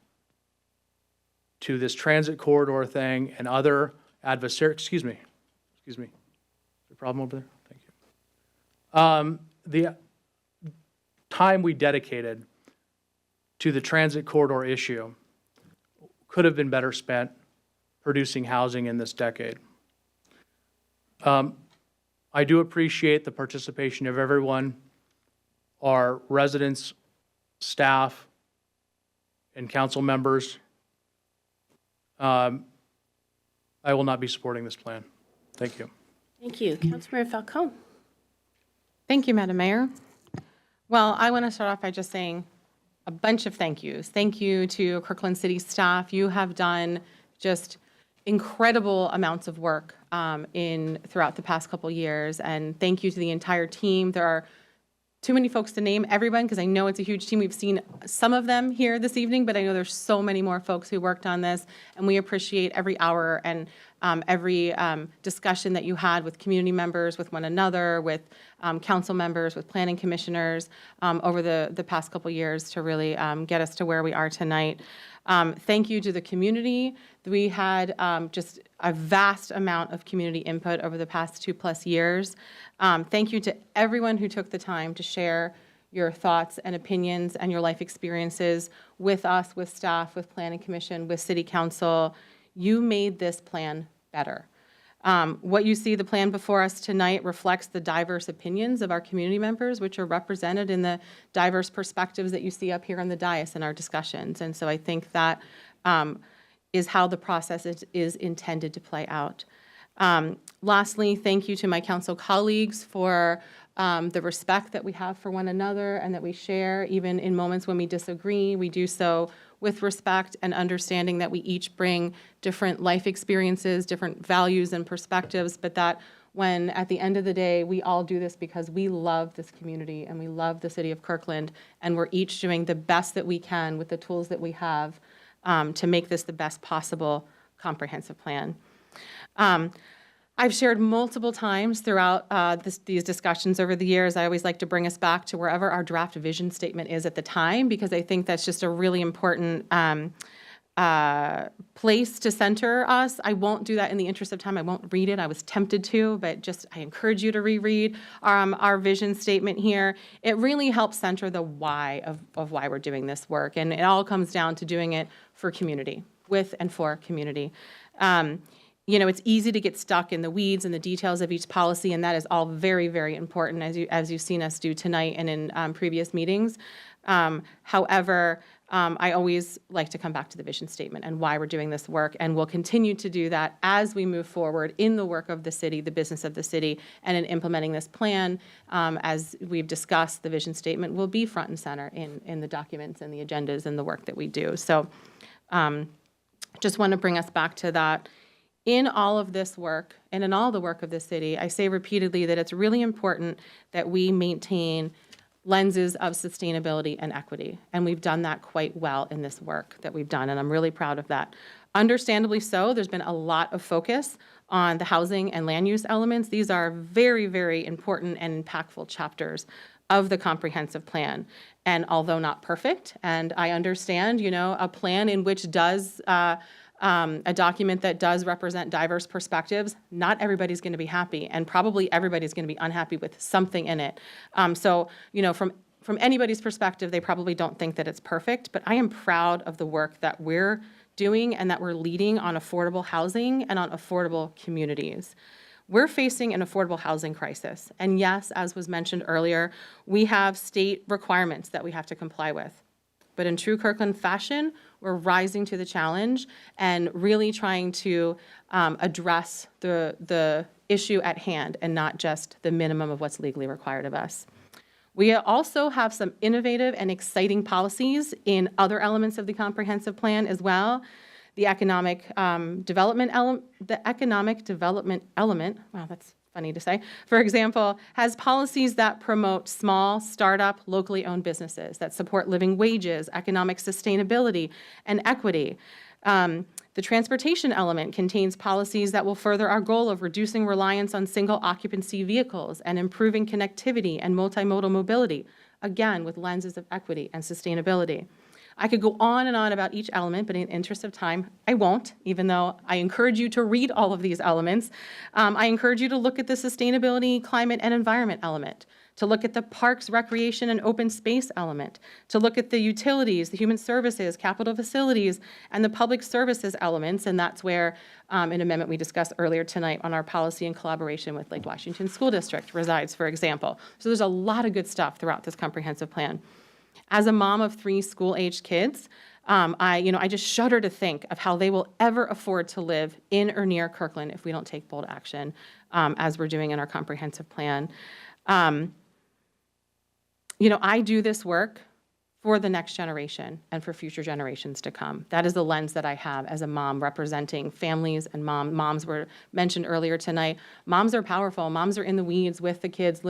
to this transit corridor thing and other excuse me. Is there a problem over there? Thank you. The time we dedicated to the transit corridor issue could have been better spent producing housing in this decade. I do appreciate the participation of everyone, our residents, staff, and council members. I will not be supporting this plan. Thank you. Thank you. Councilmember Falcone. Thank you, Madam Mayor. Well, I want to start off by just saying a bunch of thank yous. Thank you to Kirkland City staff. You have done just incredible amounts of work throughout the past couple years, and thank you to the entire team. There are too many folks to name everyone because I know it's a huge team. We've seen some of them here this evening, but I know there's so many more folks who worked on this, and we appreciate every hour and every discussion that you had with community members, with one another, with council members, with planning commissioners over the past couple years to really get us to where we are tonight. Thank you to the community. We had just a vast amount of community input over the past 2+ years. Thank you to everyone who took the time to share your thoughts and opinions and your life experiences with us, with staff, with Planning Commission, with City Council. You made this plan better. What you see, the plan before us tonight reflects the diverse opinions of our community members, which are represented in the diverse perspectives that you see up here on the dais in our discussions. And so I think that is how the process is intended to play out. Lastly, thank you to my council colleagues for the respect that we have for one another and that we share, even in moments when we disagree. We do so with respect and understanding that we each bring different life experiences, different values and perspectives, but that when at the end of the day, we all do this because we love this community and we love the city of Kirkland, and we're each doing the best that we can with the tools that we have to make this the best possible comprehensive plan. I've shared multiple times throughout these discussions over the years. I always like to bring us back to wherever our draft vision statement is at the time, because I think that's just a really important place to center us. I won't do that in the interest of time. I won't read it. I was tempted to, but just I encourage you to reread our vision statement here. It really helps center the why of why we're doing this work, and it all comes down to doing it for community, with and for community. You know, it's easy to get stuck in the weeds and the details of each policy, and that is all very, very important, as you've seen us do tonight and in previous meetings. However, I always like to come back to the vision statement and why we're doing this work, and we'll continue to do that as we move forward in the work of the city, the business of the city, and in implementing this plan. As we've discussed, the vision statement will be front and center in the documents and the agendas and the work that we do. So just want to bring us back to that. In all of this work, and in all the work of the city, I say repeatedly that it's really important that we maintain lenses of sustainability and equity. And we've done that quite well in this work that we've done, and I'm really proud of that. Understandably so, there's been a lot of focus on the housing and land use elements. These are very, very important and impactful chapters of the comprehensive plan. And although not perfect, and I understand, you know, a plan in which does a document that does represent diverse perspectives, not everybody's going to be happy, and probably everybody's going to be unhappy with something in it. So, you know, from anybody's perspective, they probably don't think that it's perfect, but I am proud of the work that we're doing and that we're leading on affordable housing and on affordable communities. We're facing an affordable housing crisis. And yes, as was mentioned earlier, we have state requirements that we have to comply with. But in true Kirkland fashion, we're rising to the challenge and really trying to address the issue at hand and not just the minimum of what's legally required of us. We also have some innovative and exciting policies in other elements of the comprehensive plan as well. The economic development element, wow, that's funny to say, for example, has policies that promote small, startup, locally owned businesses that support living wages, economic sustainability, and equity. The transportation element contains policies that will further our goal of reducing reliance on single occupancy vehicles and improving connectivity and multimodal mobility, again, with lenses of equity and sustainability. I could go on and on about each element, but in the interest of time, I won't, even though I encourage you to read all of these elements. I encourage you to look at the sustainability, climate, and environment element, to look at the parks, recreation, and open space element, to look at the utilities, the human services, capital facilities, and the public services elements, and that's where an amendment we discussed earlier tonight on our policy in collaboration with Lake Washington School District resides, for example. So there's a lot of good stuff throughout this comprehensive plan. As a mom of 3 school-aged kids, I just shudder to think of how they will ever afford to live in or near Kirkland if we don't take bold action, as we're doing in our comprehensive plan. I do this work for the next generation and for future generations to come. That is the lens that I have as a mom representing families and moms were mentioned earlier tonight. Moms are powerful. Moms are in the weeds with the kids,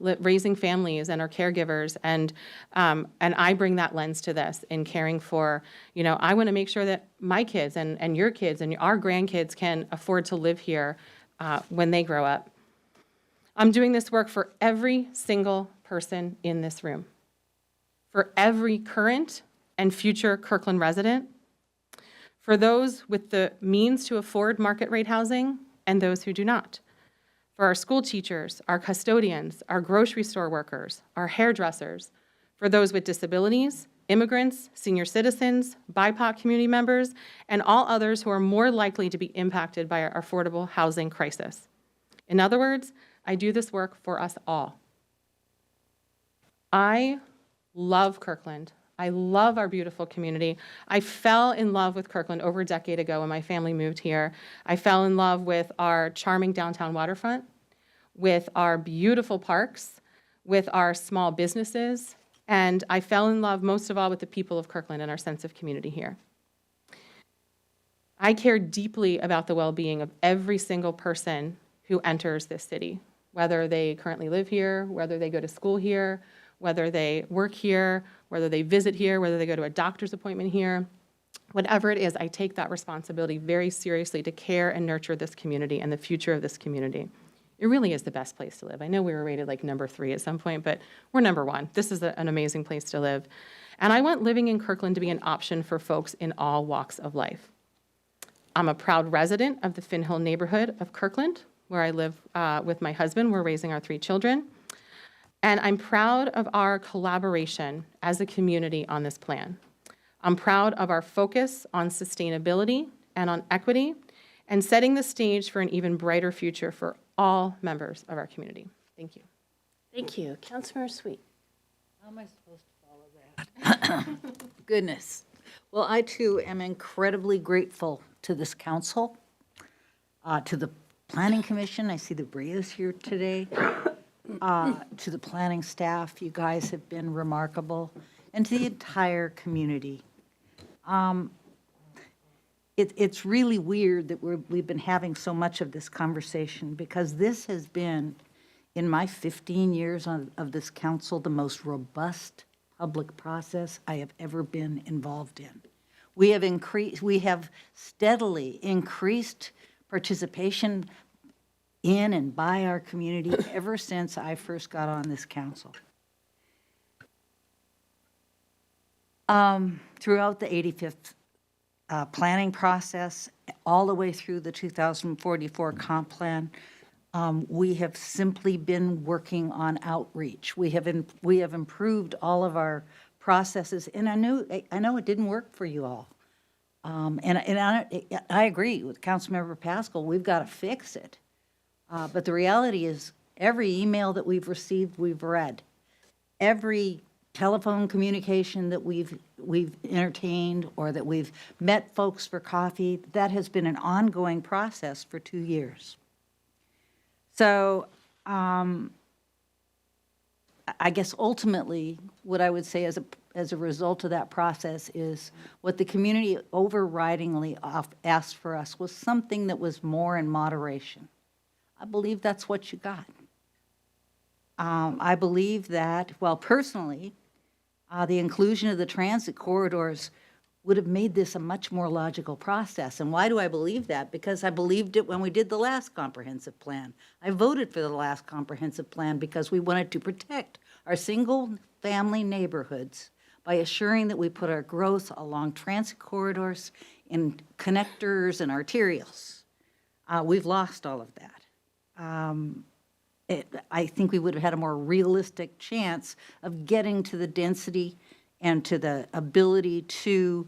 raising families and are caregivers. And I bring that lens to this in caring for, I want to make sure that my kids and your kids and our grandkids can afford to live here when they grow up. I'm doing this work for every single person in this room, for every current and future Kirkland resident, for those with the means to afford market rate housing and those who do not, for our school teachers, our custodians, our grocery store workers, our hairdressers, for those with disabilities, immigrants, senior citizens, BIPOC community members, and all others who are more likely to be impacted by our affordable housing crisis. In other words, I do this work for us all. I love Kirkland. I love our beautiful community. I fell in love with Kirkland over a decade ago when my family moved here. I fell in love with our charming downtown waterfront, with our beautiful parks, with our small businesses, and I fell in love most of all with the people of Kirkland and our sense of community here. I care deeply about the well-being of every single person who enters this city, whether they currently live here, whether they go to school here, whether they work here, whether they visit here, whether they go to a doctor's appointment here. Whatever it is, I take that responsibility very seriously to care and nurture this community and the future of this community. It really is the best place to live. I know we were rated like number 3 at some point, but we're number 1. This is an amazing place to live. And I want living in Kirkland to be an option for folks in all walks of life. I'm a proud resident of the Finn Hill neighborhood of Kirkland, where I live with my husband. We're raising our 3 children. And I'm proud of our collaboration as a community on this plan. I'm proud of our focus on sustainability and on equity and setting the stage for an even brighter future for all members of our community. Thank you. Thank you. Councilmember Sweet. How am I supposed to follow that? Goodness. Well, I too am incredibly grateful to this council, to the Planning Commission. I see the Breas here today. To the planning staff, you guys have been remarkable, and to the entire community. It's really weird that we've been having so much of this conversation, because this has been, in my 15 years of this council, the most robust public process I have ever been involved in. We have steadily increased participation in and by our community ever since I first got on this council. Throughout the 85th planning process, all the way through the 2044 comp plan, we have simply been working on outreach. We have improved all of our processes, and I know it didn't work for you all. And I agree with Councilmember Pascal. We've got to fix it. But the reality is, every email that we've received, we've read. Every telephone communication that we've entertained or that we've met folks for coffee, that has been an ongoing process for 2 years. So I guess ultimately, what I would say as a result of that process is what the community overridingly asked for us was something that was more in moderation. I believe that's what you got. I believe that, well, personally, the inclusion of the transit corridors would have made this a much more logical process. And why do I believe that? Because I believed it when we did the last comprehensive plan. I voted for the last comprehensive plan because we wanted to protect our single-family neighborhoods by assuring that we put our growth along transit corridors in connectors and arterials. We've lost all of that. I think we would have had a more realistic chance of getting to the density and to the ability to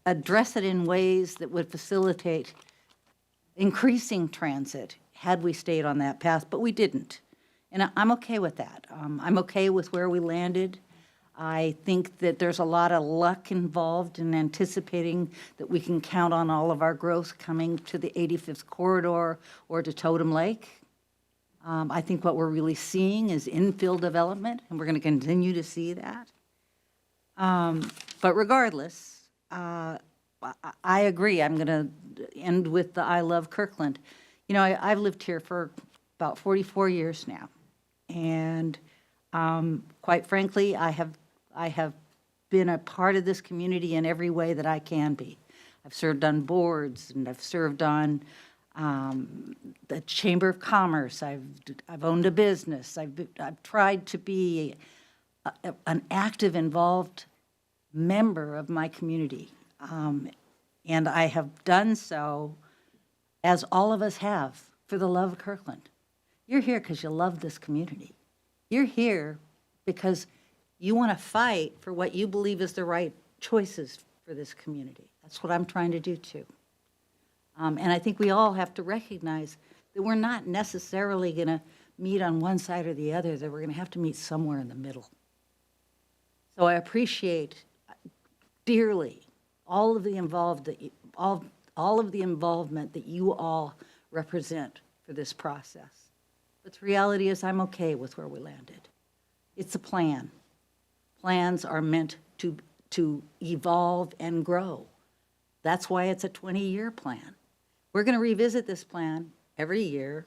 address it in ways that would facilitate increasing transit had we stayed on that path, but we didn't. And I'm okay with that. I'm okay with where we landed. I think that there's a lot of luck involved in anticipating that we can count on all of our growth coming to the 85th corridor or to Totem Lake. I think what we're really seeing is infill development, and we're going to continue to see that. But regardless, I agree. I'm going to end with the I love Kirkland. You know, I've lived here for about 44 years now, and quite frankly, I have been a part of this community in every way that I can be. I've served on boards, and I've served on the Chamber of Commerce. I've owned a business. I've tried to be an active, involved member of my community, and I have done so, as all of us have, for the love of Kirkland. You're here because you love this community. You're here because you want to fight for what you believe is the right choices for this community. That's what I'm trying to do too. And I think we all have to recognize that we're not necessarily going to meet on one side or the other, that we're going to have to meet somewhere in the middle. So I appreciate dearly all of the all of the involvement that you all represent for this process. But the reality is I'm okay with where we landed. It's a plan. Plans are meant to evolve and grow. That's why it's a 20-year plan. We're going to revisit this plan every year.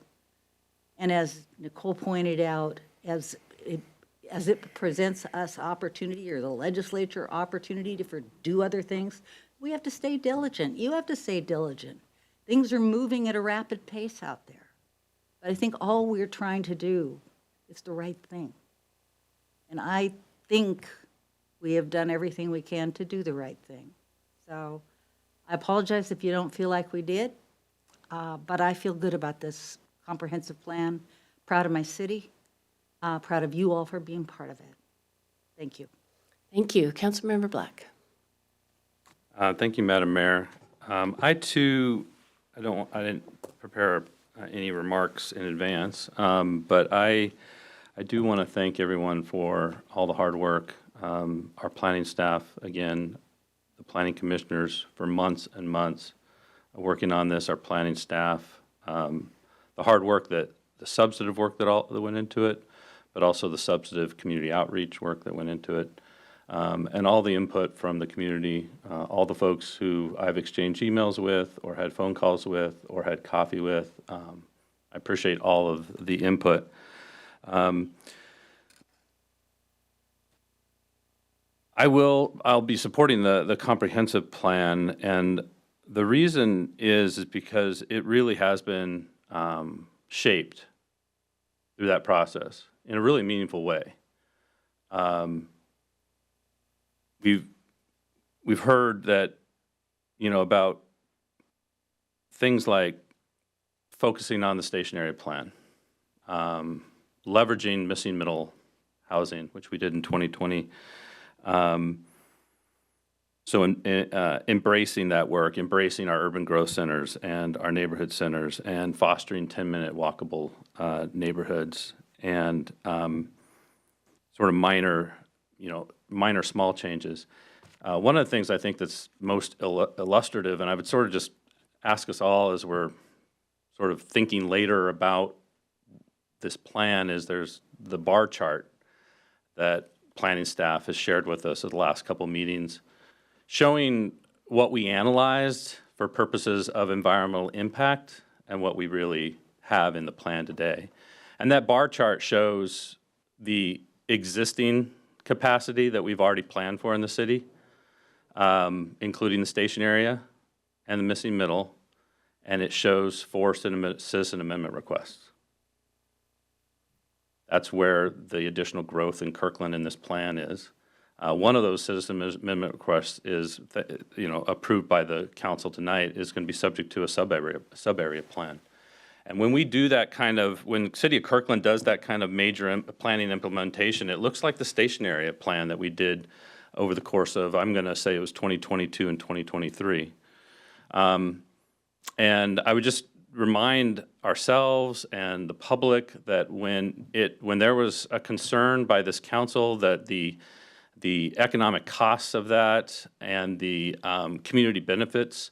And as Nicole pointed out, as it presents us opportunity, or the legislature opportunity to do other things, we have to stay diligent. You have to stay diligent. Things are moving at a rapid pace out there. But I think all we're trying to do is the right thing. And I think we have done everything we can to do the right thing. So I apologize if you don't feel like we did, but I feel good about this comprehensive plan. Proud of my city, proud of you all for being part of it. Thank you. Thank you. Councilmember Black. Thank you, Madam Mayor. I too, I didn't prepare any remarks in advance, but I do want to thank everyone for all the hard work. Our planning staff, again, the planning commissioners for months and months working on this, our planning staff, the hard work the substantive work that went into it, but also the substantive community outreach work that went into it, and all the input from the community, all the folks who I've exchanged emails with or had phone calls with or had coffee with. I appreciate all of the input. I'll be supporting the comprehensive plan, and the reason is because it really has been shaped through that process in a really meaningful way. We've heard that, about things like focusing on the stationary plan, leveraging missing middle housing, which we did in 2020. So embracing that work, embracing our urban growth centers and our neighborhood centers, and fostering 10-minute walkable neighborhoods, and sort of minor small changes. One of the things I think that's most illustrative, and I would sort of just ask us all as we're sort of thinking later about this plan, is there's the bar chart that planning staff has shared with us at the last couple meetings, showing what we analyzed for purposes of environmental impact and what we really have in the plan today. And that bar chart shows the existing capacity that we've already planned for in the city, including the station area and the missing middle, and it shows 4 citizen amendment requests. That's where the additional growth in Kirkland in this plan is. One of those citizen amendment requests is, approved by the council tonight, is going to be subject to a sub-area plan. And when we do that when City of Kirkland does that kind of major planning implementation, it looks like the station area plan that we did over the course of, I'm going to say it was 2022 and 2023. And I would just remind ourselves and the public that when there was a concern by this council that the economic costs of that and the community benefits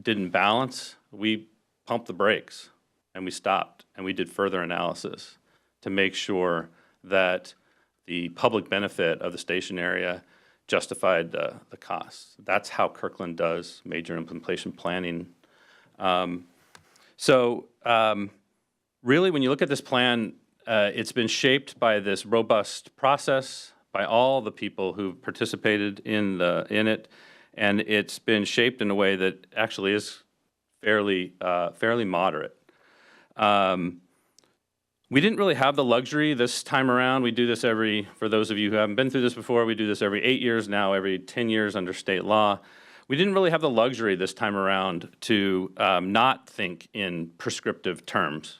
didn't balance, we pumped the brakes and we stopped and we did further analysis to make sure that the public benefit of the station area justified the costs. That's how Kirkland does major implementation planning. Really, when you look at this plan, it's been shaped by this robust process by all the people who participated in it, and it's been shaped in a way that actually is fairly moderate. We didn't really have the luxury this time around. We do this for those of you who haven't been through this before, we do this every 8 years now, every 10 years under state law. We didn't really have the luxury this time around to not think in prescriptive terms.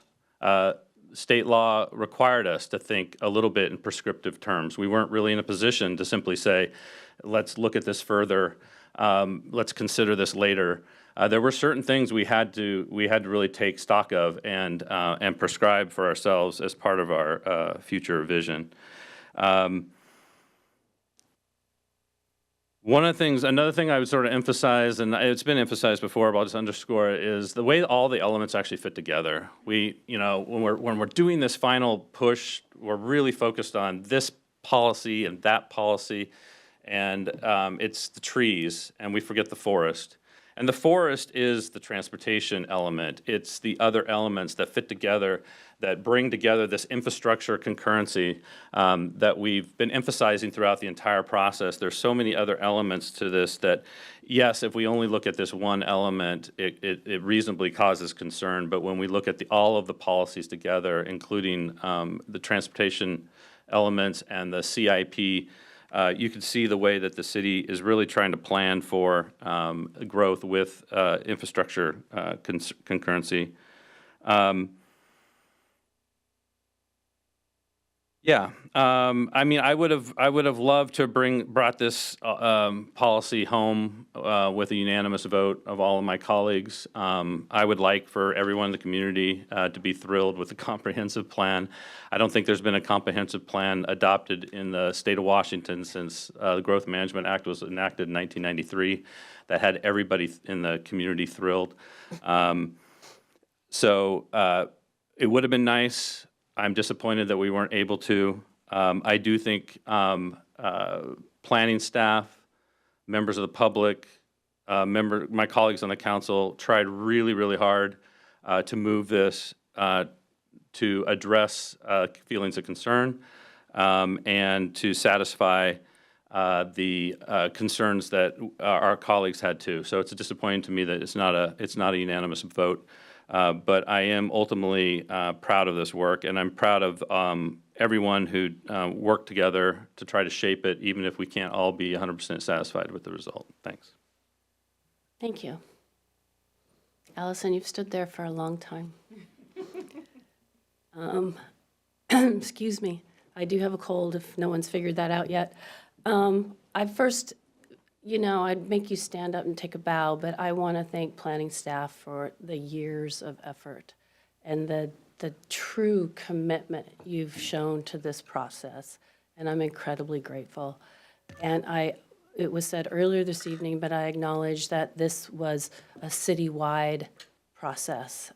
State law required us to think a little bit in prescriptive terms. We weren't really in a position to simply say, let's look at this further, let's consider this later. There were certain things we had to really take stock of and prescribe for ourselves as part of our future vision. Another thing I would sort of emphasize, and it's been emphasized before, but I'll just underscore it, is the way all the elements actually fit together. When we're doing this final push, we're really focused on this policy and that policy, and it's the trees, and we forget the forest. And the forest is the transportation element. It's the other elements that fit together, that bring together this infrastructure concurrency that we've been emphasizing throughout the entire process. There's so many other elements to this that, yes, if we only look at this one element, it reasonably causes concern. But when we look at all of the policies together, including the transportation elements and the CIP, you can see the way that the city is really trying to plan for growth with infrastructure concurrency. I would have loved to have brought this policy home with a unanimous vote of all of my colleagues. I would like for everyone in the community to be thrilled with the comprehensive plan. I don't think there's been a comprehensive plan adopted in the state of Washington since the Growth Management Act was enacted in 1993 that had everybody in the community thrilled. It would have been nice. I'm disappointed that we weren't able to. I do think planning staff, members of the public, my colleagues on the council tried really, really hard to move this to address feelings of concern and to satisfy the concerns that our colleagues had too. So it's disappointing to me that it's not a unanimous vote. But I am ultimately proud of this work, and I'm proud of everyone who worked together to try to shape it, even if we can't all be 100% satisfied with the result. Thanks. Thank you. Allison, you've stood there for a long time. Excuse me. I do have a cold, if no one's figured that out yet. I first you know, I'd make you stand up and take a bow, but I want to thank planning staff for the years of effort and the true commitment you've shown to this process, and I'm incredibly grateful. And it was said earlier this evening, but I acknowledge that this was a citywide process.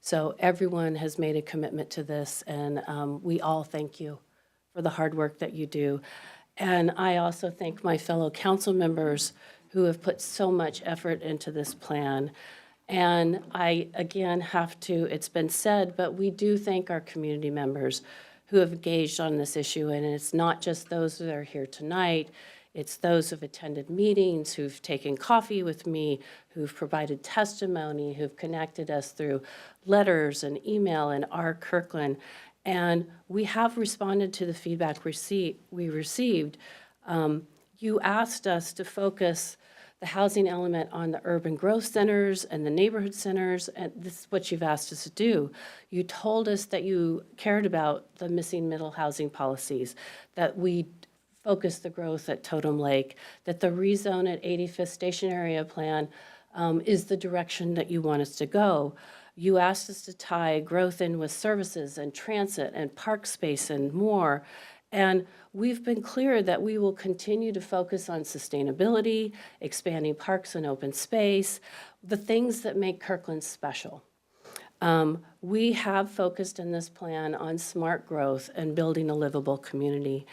So everyone has made a commitment to this, and we all thank you for the hard work that you do. And I also thank my fellow council members who have put so much effort into this plan. And I, again, have to, it's been said, but we do thank our community members who have engaged on this issue. And it's not just those that are here tonight, it's those who've attended meetings, who've taken coffee with me, who've provided testimony, who've connected us through letters and email and our Kirkland. And we have responded to the feedback we received. You asked us to focus the housing element on the urban growth centers and the neighborhood centers, and this is what you've asked us to do. You told us that you cared about the missing middle housing policies, that we focus the growth at Totem Lake, that the rezone at 85th Station Area Plan is the direction that you want us to go. You asked us to tie growth in with services and transit and park space and more. And we've been clear that we will continue to focus on sustainability, expanding parks and open space, the things that make Kirkland special. We have focused in this plan on smart growth and building a livable community.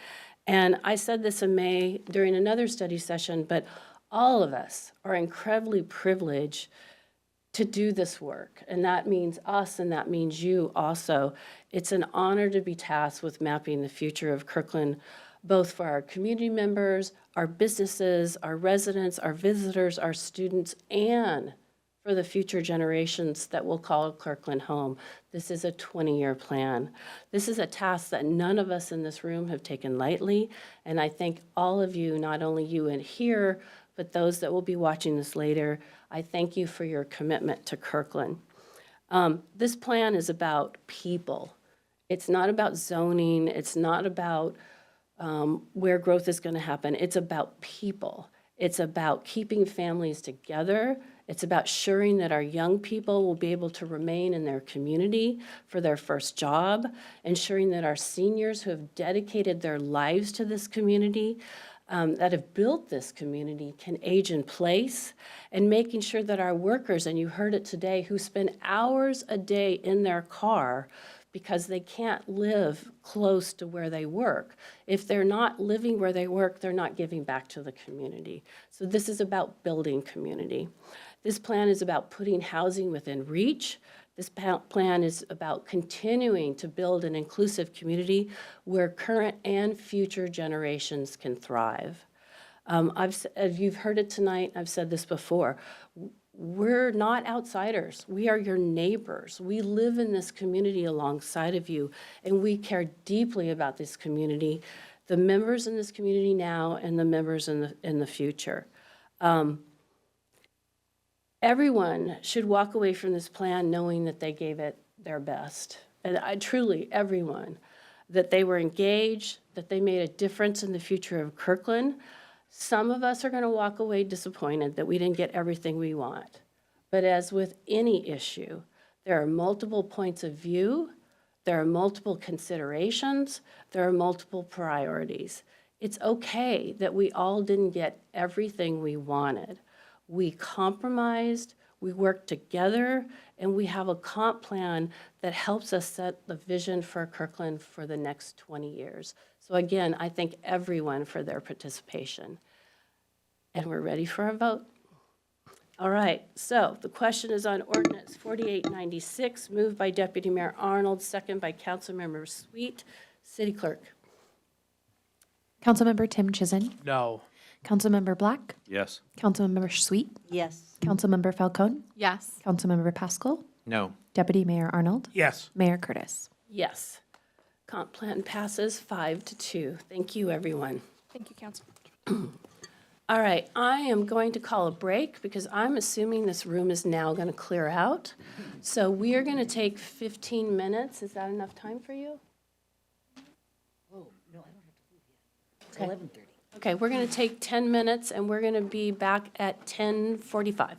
And I said this in May during another study session, but all of us are incredibly privileged to do this work. And that means us, and that means you also. It's an honor to be tasked with mapping the future of Kirkland, both for our community members, our businesses, our residents, our visitors, our students, and for the future generations that will call Kirkland home. This is a 20-year plan. This is a task that none of us in this room have taken lightly, and I thank all of you, not only you in here, but those that will be watching this later. I thank you for your commitment to Kirkland. This plan is about people. It's not about zoning. It's not about where growth is going to happen. It's about people. It's about keeping families together. It's about ensuring that our young people will be able to remain in their community for their first job, ensuring that our seniors who have dedicated their lives to this community, that have built this community, can age in place, and making sure that our workers, and you heard it today, who spend hours a day in their car because they can't live close to where they work. If they're not living where they work, they're not giving back to the community. So this is about building community. This plan is about putting housing within reach. This plan is about continuing to build an inclusive community where current and future generations can thrive. As you've heard it tonight, I've said this before, we're not outsiders. We are your neighbors. We live in this community alongside of you, and we care deeply about this community, the members in this community now and the members in the future. Everyone should walk away from this plan knowing that they gave it their best. And truly, everyone, that they were engaged, that they made a difference in the future of Kirkland. Some of us are going to walk away disappointed that we didn't get everything we want. But as with any issue, there are multiple points of view, there are multiple considerations, there are multiple priorities. It's okay that we all didn't get everything we wanted. We compromised, we worked together, and we have a comp plan that helps us set the vision for Kirkland for the next 20 years. So again, I thank everyone for their participation. And we're ready for a vote. All right, so the question is on ordinance 4896, moved by Deputy Mayor Arnold, second by Councilmember Sweet. City Clerk. Councilmember Tim Chizen. No. Councilmember Black. Yes. Councilmember Sweet. Yes. Councilmember Falcone. Yes. Councilmember Pascal. No. Deputy Mayor Arnold. Yes. Mayor Curtis. Yes. Comp plan passes 5-2. Thank you, everyone. Thank you, Council. All right, I am going to call a break because I'm assuming this room is now going to clear out. So we are going to take 15 minutes. Is that enough time for you? Oh, no, I don't have to leave yet. It's 11:30. Okay, we're going to take 10 minutes, and we're going to be back at 10:45.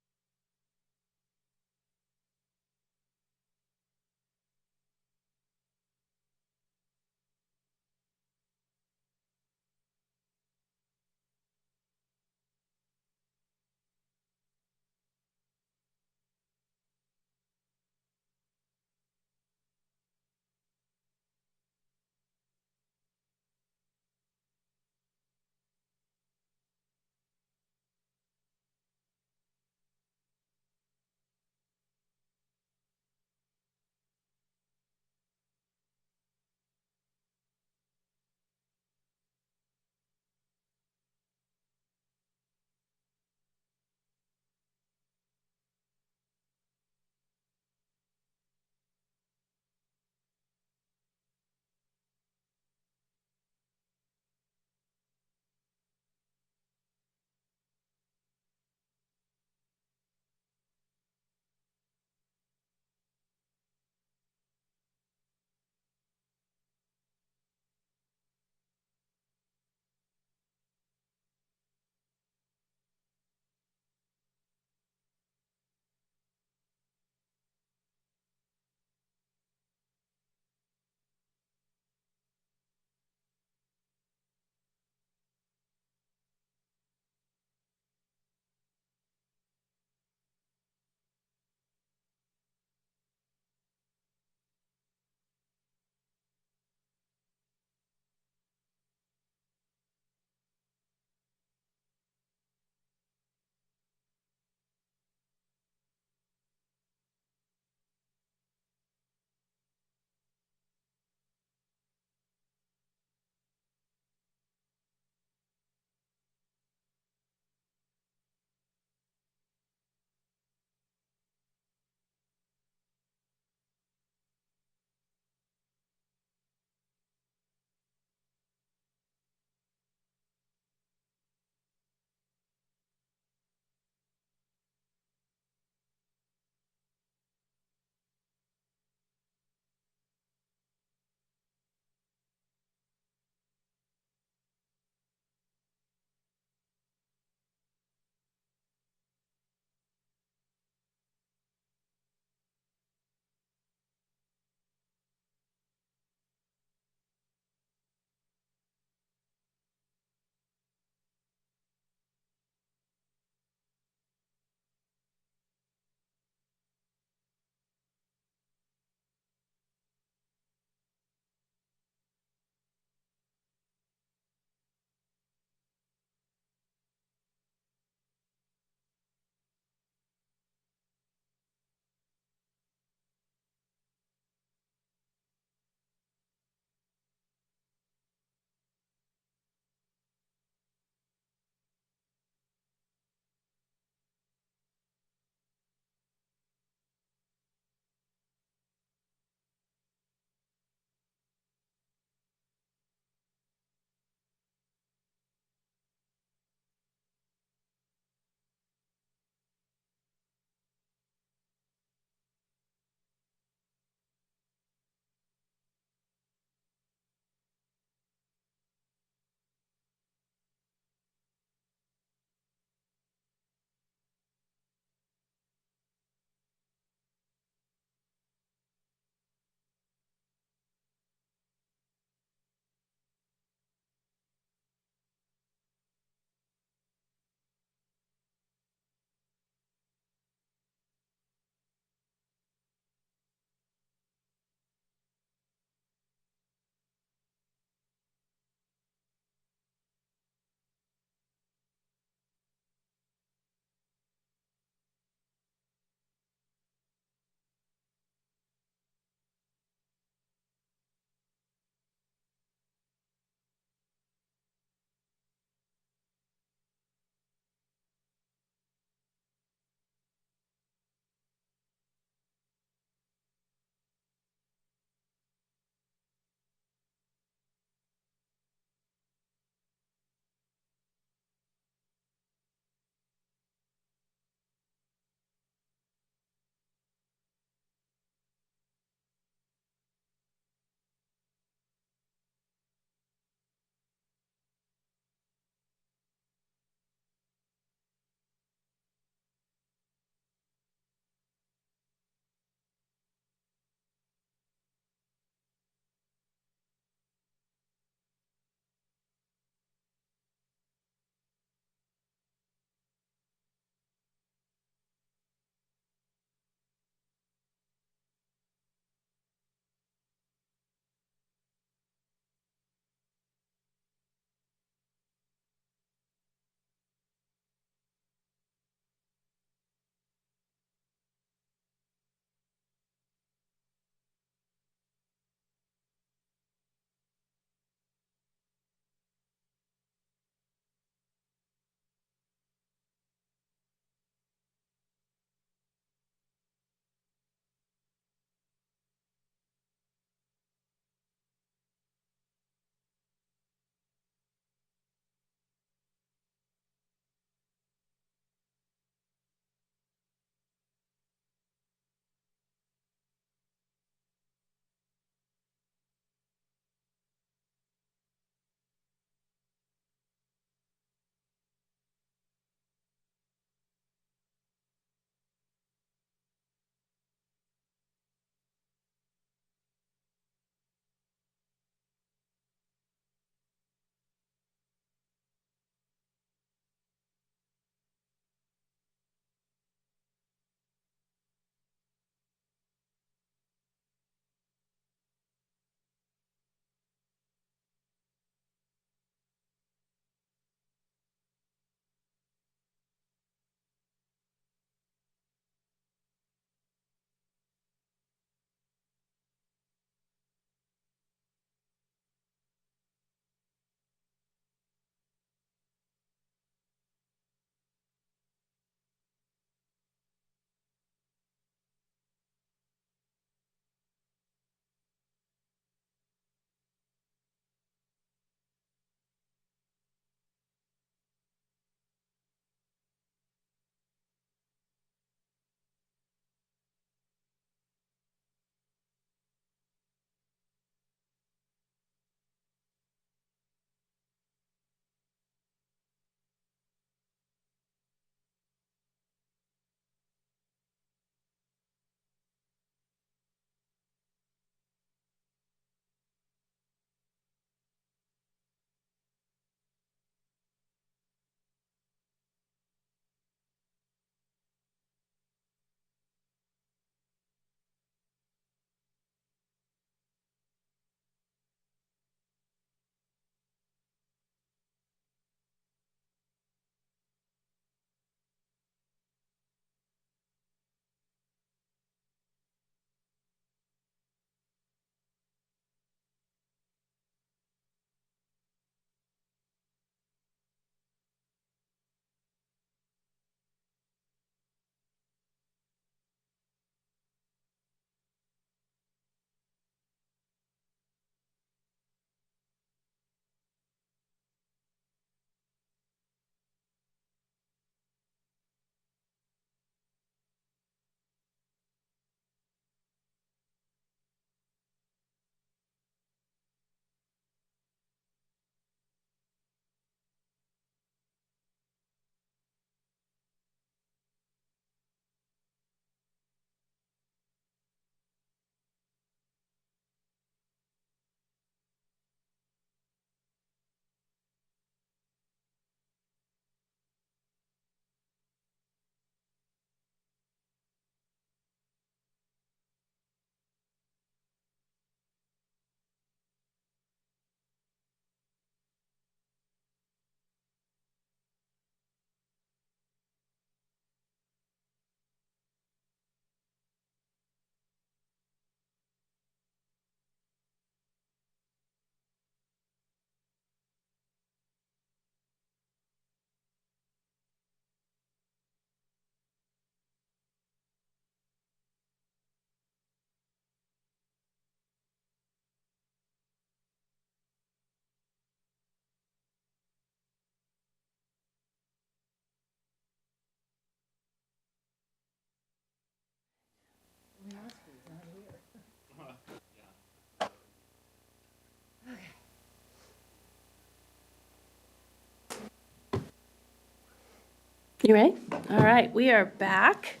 You ready? All right, we are back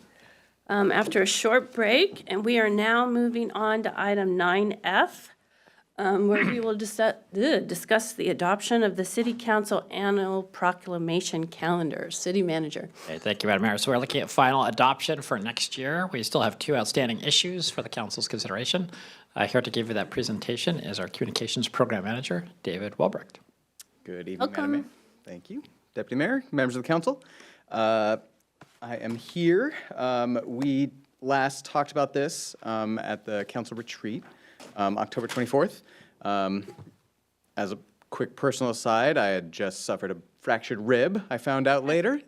after a short break, and we are now moving on to item 9F, where we will discuss the adoption of the City Council Annual Proclamation Calendar. City Manager. Okay, thank you, Madam Mayor. So we're looking at final adoption for next year. We still have 2 outstanding issues for the council's consideration. Here to give you that presentation is our Communications Program Manager, David Welbrecht. Good evening, Madam Mayor. Thank you. Deputy Mayor, members of the council. I am here. We last talked about this at the council retreat, October 24th. As a quick personal aside, I had just suffered a fractured rib, I found out later,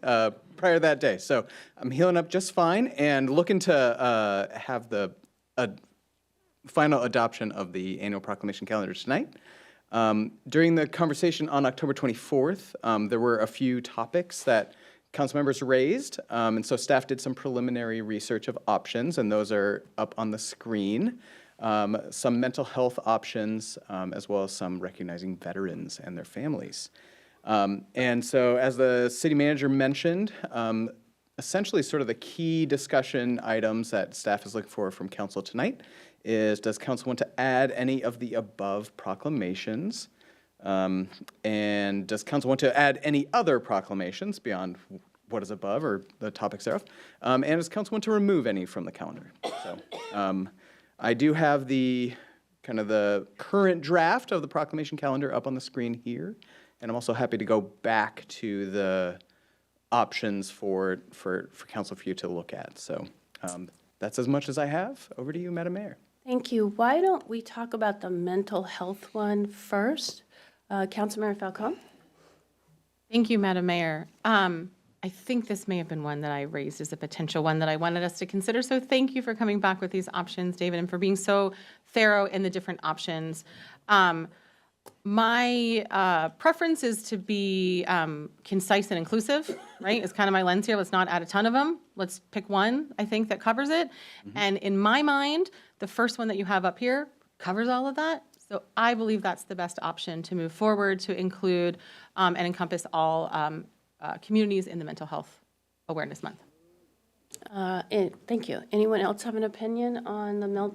prior to that day. So I'm healing up just fine and looking to have the final adoption of the annual proclamation calendar tonight. During the conversation on October 24th, there were a few topics that council members raised, and so staff did some preliminary research of options, and those are up on the screen. Some mental health options, as well as some recognizing veterans and their families. And so as the city manager mentioned, essentially sort of the key discussion items that staff is looking for from council tonight is, does council want to add any of the above proclamations? And does council want to add any other proclamations beyond what is above or the topics thereof? And does council want to remove any from the calendar? So I do have the kind of the current draft of the proclamation calendar up on the screen here. And I'm also happy to go back to the options for council for you to look at. So that's as much as I have. Over to you, Madam Mayor. Thank you. Why don't we talk about the mental health one first? Councilmember Falcone? Thank you, Madam Mayor. I think this may have been one that I raised as a potential one that I wanted us to consider. So thank you for coming back with these options, David, and for being so thorough in the different options. My preference is to be concise and inclusive, right? It's kind of my lens here. Let's not add a ton of them. Let's pick one, I think, that covers it. And in my mind, the first one that you have up here covers all of that. So I believe that's the best option to move forward, to include and encompass all communities in the Mental Health Awareness Month. Thank you. Anyone else have an opinion on the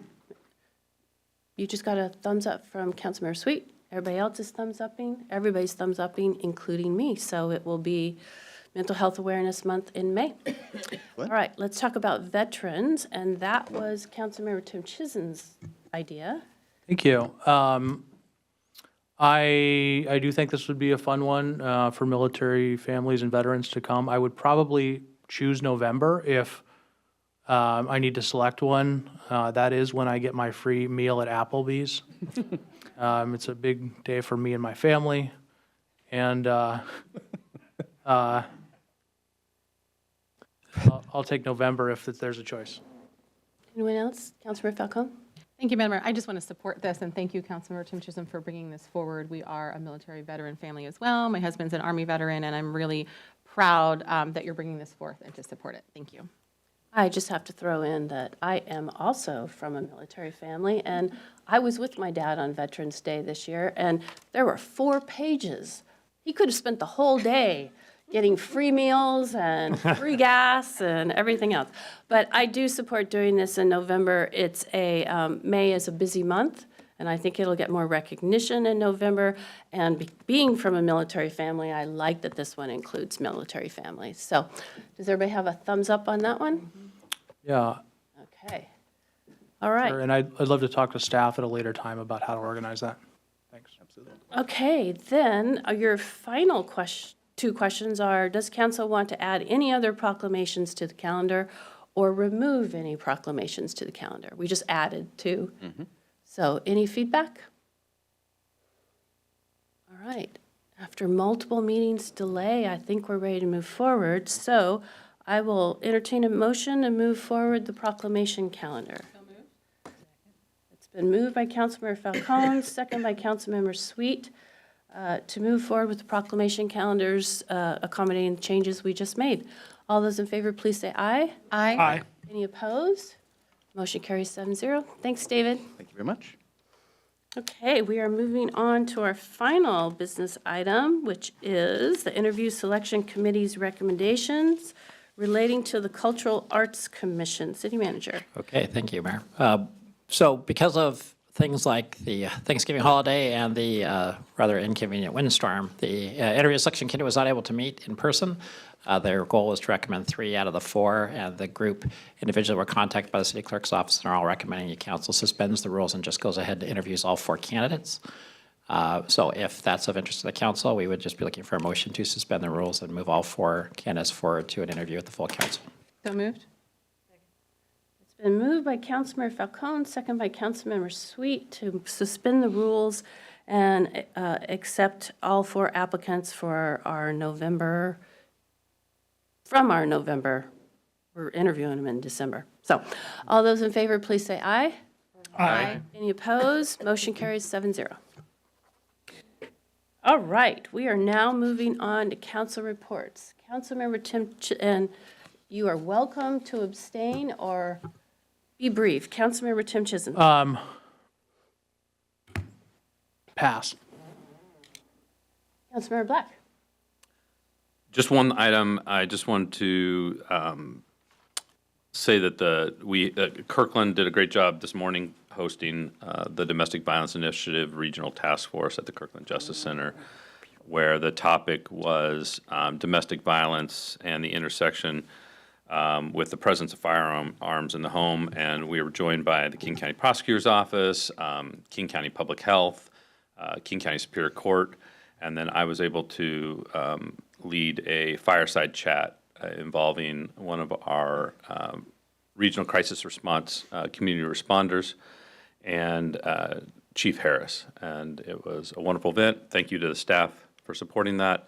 You just got a thumbs up from Councilmember Sweet. Everybody else is thumbs upping. Everybody's thumbs upping, including me. So it will be Mental Health Awareness Month in May. All right, let's talk about veterans, and that was Councilmember Tim Chisholm's idea. Thank you. I do think this would be a fun one for military families and veterans to come. I would probably choose November if I need to select one. That is when I get my free meal at Applebee's. It's a big day for me and my family, and I'll take November if there's a choice. Anyone else? Councilmember Falcone? Thank you, Madam Mayor. I just want to support this, and thank you, Councilmember Tim Chisholm, for bringing this forward. We are a military veteran family as well. My husband's an Army veteran, and I'm really proud that you're bringing this forth and to support it. Thank you. I just have to throw in that I am also from a military family, and I was with my dad on Veterans Day this year, and there were 4 pages. He could have spent the whole day getting free meals and free gas and everything else. But I do support doing this in November. It's May is a busy month, and I think it'll get more recognition in November. And being from a military family, I like that this one includes military families. So does everybody have a thumbs up on that one? Yeah. Okay. All right. Sure, and I'd love to talk to staff at a later time about how to organize that. Thanks. Absolutely. Okay, then your final 2 questions are, does council want to add any other proclamations to the calendar or remove any proclamations to the calendar? We just added 2. So any feedback? All right. After multiple meetings delay, I think we're ready to move forward. So I will entertain a motion to move forward the proclamation calendar. It's been moved by Councilmember Falcone, second by Councilmember Sweet, to move forward with the proclamation calendars accommodating the changes we just made. All those in favor, please say aye. Aye. Aye. Any opposed? Motion carries 7-0. Thanks, David. Thank you very much. Okay, we are moving on to our final business item, which is the Interview Selection Committee's recommendations relating to the Cultural Arts Commission. City Manager. Okay, thank you, Mayor. So because of things like the Thanksgiving holiday and the rather inconvenient windstorm, the Interview Selection Committee was not able to meet in person. Their goal was to recommend 3 out of the 4, and the group individually were contacted by the city clerk's office and are all recommending the council suspends the rules and just goes ahead and interviews all 4 candidates. So if that's of interest to the council, we would just be looking for a motion to suspend the rules and move all 4 candidates forward to an interview with the full council. So moved? It's been moved by Councilmember Falcone, second by Councilmember Sweet, to suspend the rules and accept all 4 applicants for our November. We're interviewing them in December. So all those in favor, please say aye. Aye. Any opposed? Motion carries 7-0. All right, we are now moving on to council reports. Councilmember Tim, and you are welcome to abstain or be brief. Councilmember Tim Chisholm. Pass. Councilmember Black. Just one item, I just want to say that Kirkland did a great job this morning hosting the Domestic Violence Initiative Regional Task Force at the Kirkland Justice Center, where the topic was domestic violence and the intersection with the presence of firearms in the home. And we were joined by the King County Prosecutor's Office, King County Public Health, King County Superior Court, and then I was able to lead a fireside chat involving one of our regional crisis response community responders and Chief Harris. And it was a wonderful event. Thank you to the staff for supporting that.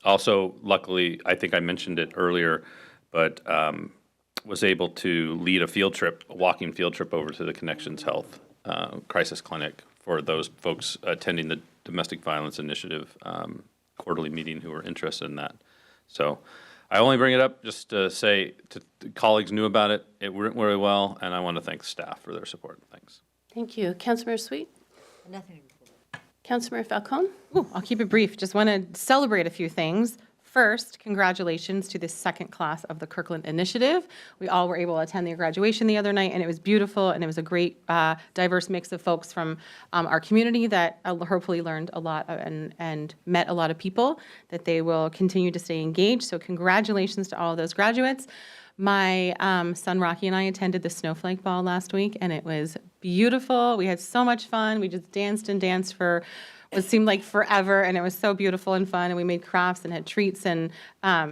Also, luckily, I think I mentioned it earlier, but was able to lead a walking field trip over to the Connections Health Crisis Clinic for those folks attending the Domestic Violence Initiative quarterly meeting who are interested in that. So I only bring it up just to say the colleagues knew about it. It went really well, and I want to thank the staff for their support. Thanks. Thank you. Councilmember Sweet. Nothing. Councilmember Falcone. Ooh, I'll keep it brief. Just want to celebrate a few things. First, congratulations to the 2nd class of the Kirkland Initiative. We all were able to attend their graduation the other night, and it was beautiful, and it was a great, diverse mix of folks from our community that hopefully learned a lot and met a lot of people that they will continue to stay engaged. So congratulations to all of those graduates. My son Rocky and I attended the Snowflake Ball last week, and it was beautiful. We had so much fun. We just danced and danced for what seemed like forever, and it was so beautiful and fun, and we made crafts and had treats, and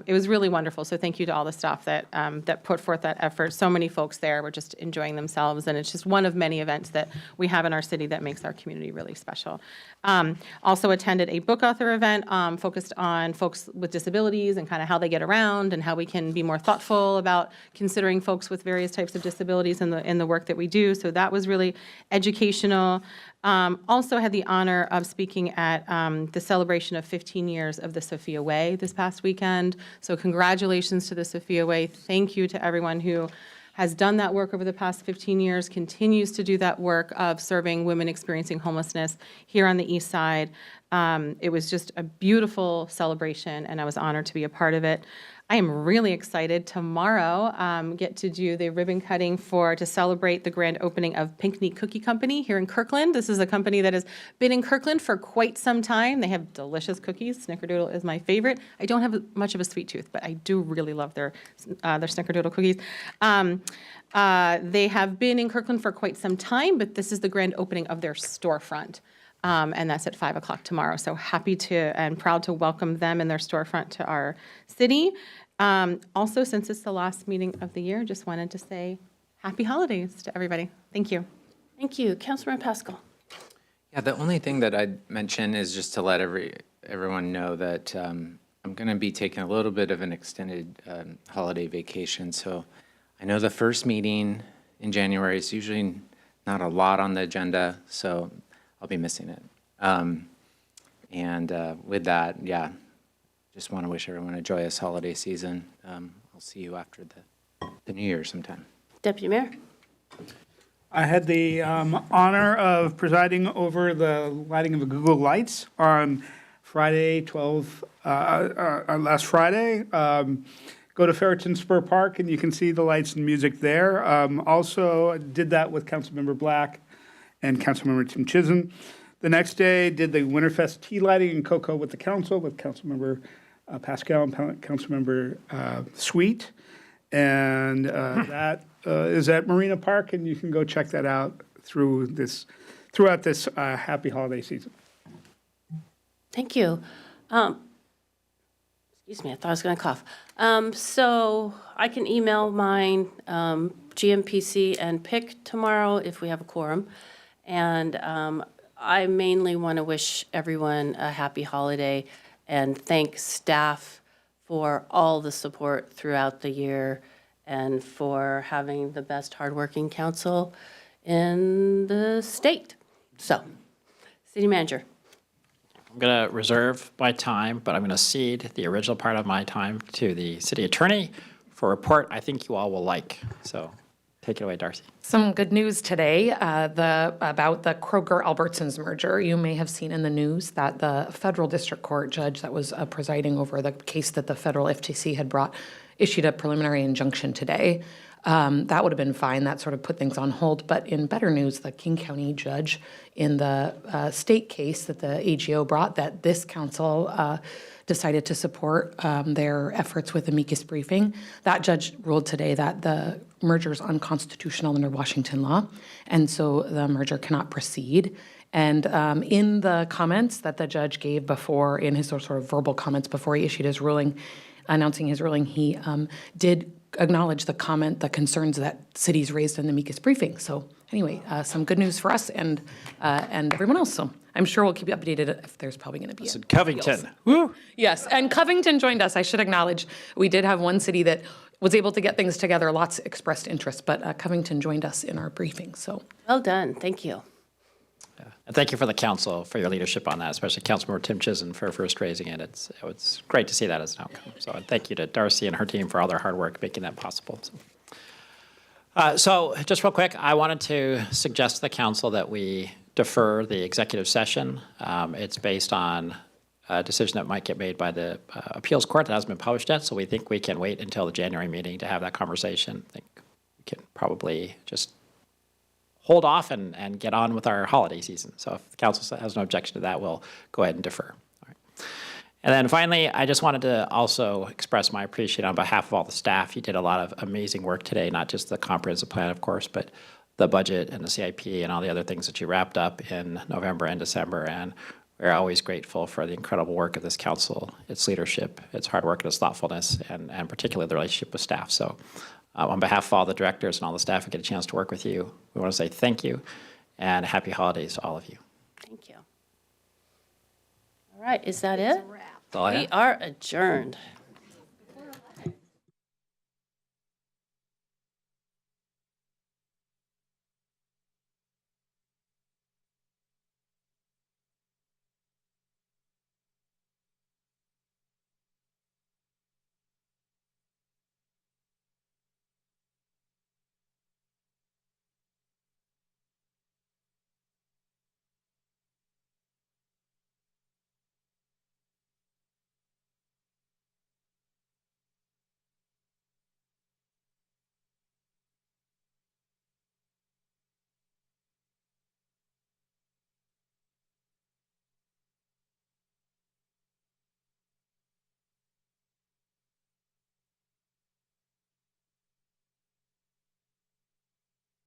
it was really wonderful. So thank you to all the staff that that put forth that effort. So many folks there were just enjoying themselves, and it's just one of many events that we have in our city that makes our community really special. Also attended a book author event focused on folks with disabilities and kind of how they get around and how we can be more thoughtful about considering folks with various types of disabilities in the work that we do. So that was really educational. Also had the honor of speaking at the celebration of 15 years of the Sophia Way this past weekend. So congratulations to the Sophia Way. Thank you to everyone who has done that work over the past 15 years, continues to do that work of serving women experiencing homelessness here on the East Side. It was just a beautiful celebration, and I was honored to be a part of it. I am really excited tomorrow, get to do the ribbon cutting to celebrate the grand opening of Pinkney Cookie Company here in Kirkland. This is a company that has been in Kirkland for quite some time. They have delicious cookies. Snickerdoodle is my favorite. I don't have much of a sweet tooth, but I do really love their Snickerdoodle cookies. They have been in Kirkland for quite some time, but this is the grand opening of their storefront. And that's at 5 o'clock tomorrow. So happy to and proud to welcome them and their storefront to our city. Also, since it's the last meeting of the year, just wanted to say happy holidays to everybody. Thank you. Thank you. Councilmember Pascal. Yeah, the only thing that I'd mention is just to let everyone know that I'm going to be taking a little bit of an extended holiday vacation. So I know the first meeting in January is usually not a lot on the agenda, so I'll be missing it. With that, yeah, just want to wish everyone a joyous holiday season. I'll see you after the New Year sometime. Deputy Mayor. I had the honor of presiding over the lighting of the Google Lights on Friday, last Friday. Go to Ferreton Spur Park and you can see the lights and music there. Also did that with Councilmember Black and Councilmember Tim Chisholm. The next day, did the Winterfest tea lighting in Cocoa with the council, with Councilmember Pascal and Councilmember Sweet. And that is at Marina Park, and you can go check that out throughout this happy holiday season. Thank you. Excuse me, I thought I was going to cough. So I can email mine, GMPC and PIC tomorrow if we have a quorum. And I mainly want to wish everyone a happy holiday and thank staff for all the support throughout the year and for having the best hardworking council in the state. So, City Manager. I'm going to reserve my time, but I'm going to cede the original part of my time to the city attorney for a report I think you all will like. So take it away, Darcy. Some good news today about the Kroger-Albertsons merger. You may have seen in the news that the federal district court judge that was presiding over the case that the federal FTC had brought issued a preliminary injunction today. That would have been fine. That sort of put things on hold. But in better news, the King County judge in the state case that the AGO brought, that this council decided to support their efforts with amicus briefing. That judge ruled today that the merger is unconstitutional under Washington law, and so the merger cannot proceed. And in the comments that the judge gave before, in his sort of verbal comments before he issued his ruling, announcing his ruling, he did acknowledge the concerns that cities raised in the amicus briefing. So anyway, some good news for us and everyone else. So I'm sure we'll keep you updated if there's probably going to be Covington. Woo! Yes, and Covington joined us. I should acknowledge we did have one city that was able to get things together. Lots expressed interest, but Covington joined us in our briefing. So well done. Thank you. And thank you for the council for your leadership on that, especially Councilmember Tim Chisholm for first raising it. It's great to see that as an outcome. So and thank you to Darcy and her team for all their hard work making that possible. So just real quick, I wanted to suggest to the council that we defer the executive session. It's based on a decision that might get made by the appeals court that hasn't been published yet, so we think we can wait until the January meeting to have that conversation. I think we can probably just hold off and get on with our holiday season. So if the council has no objection to that, we'll go ahead and defer. All right. And then finally, I just wanted to also express my appreciation on behalf of all the staff. You did a lot of amazing work today, not just the comprehensive plan, of course, but the budget and the CIP and all the other things that you wrapped up in November and December. And we're always grateful for the incredible work of this council, its leadership, its hard work, and its thoughtfulness, and particularly the relationship with staff. So on behalf of all the directors and all the staff who get a chance to work with you, we want to say thank you and happy holidays to all of you. Thank you. All right, is that it? That's all I have. We are adjourned.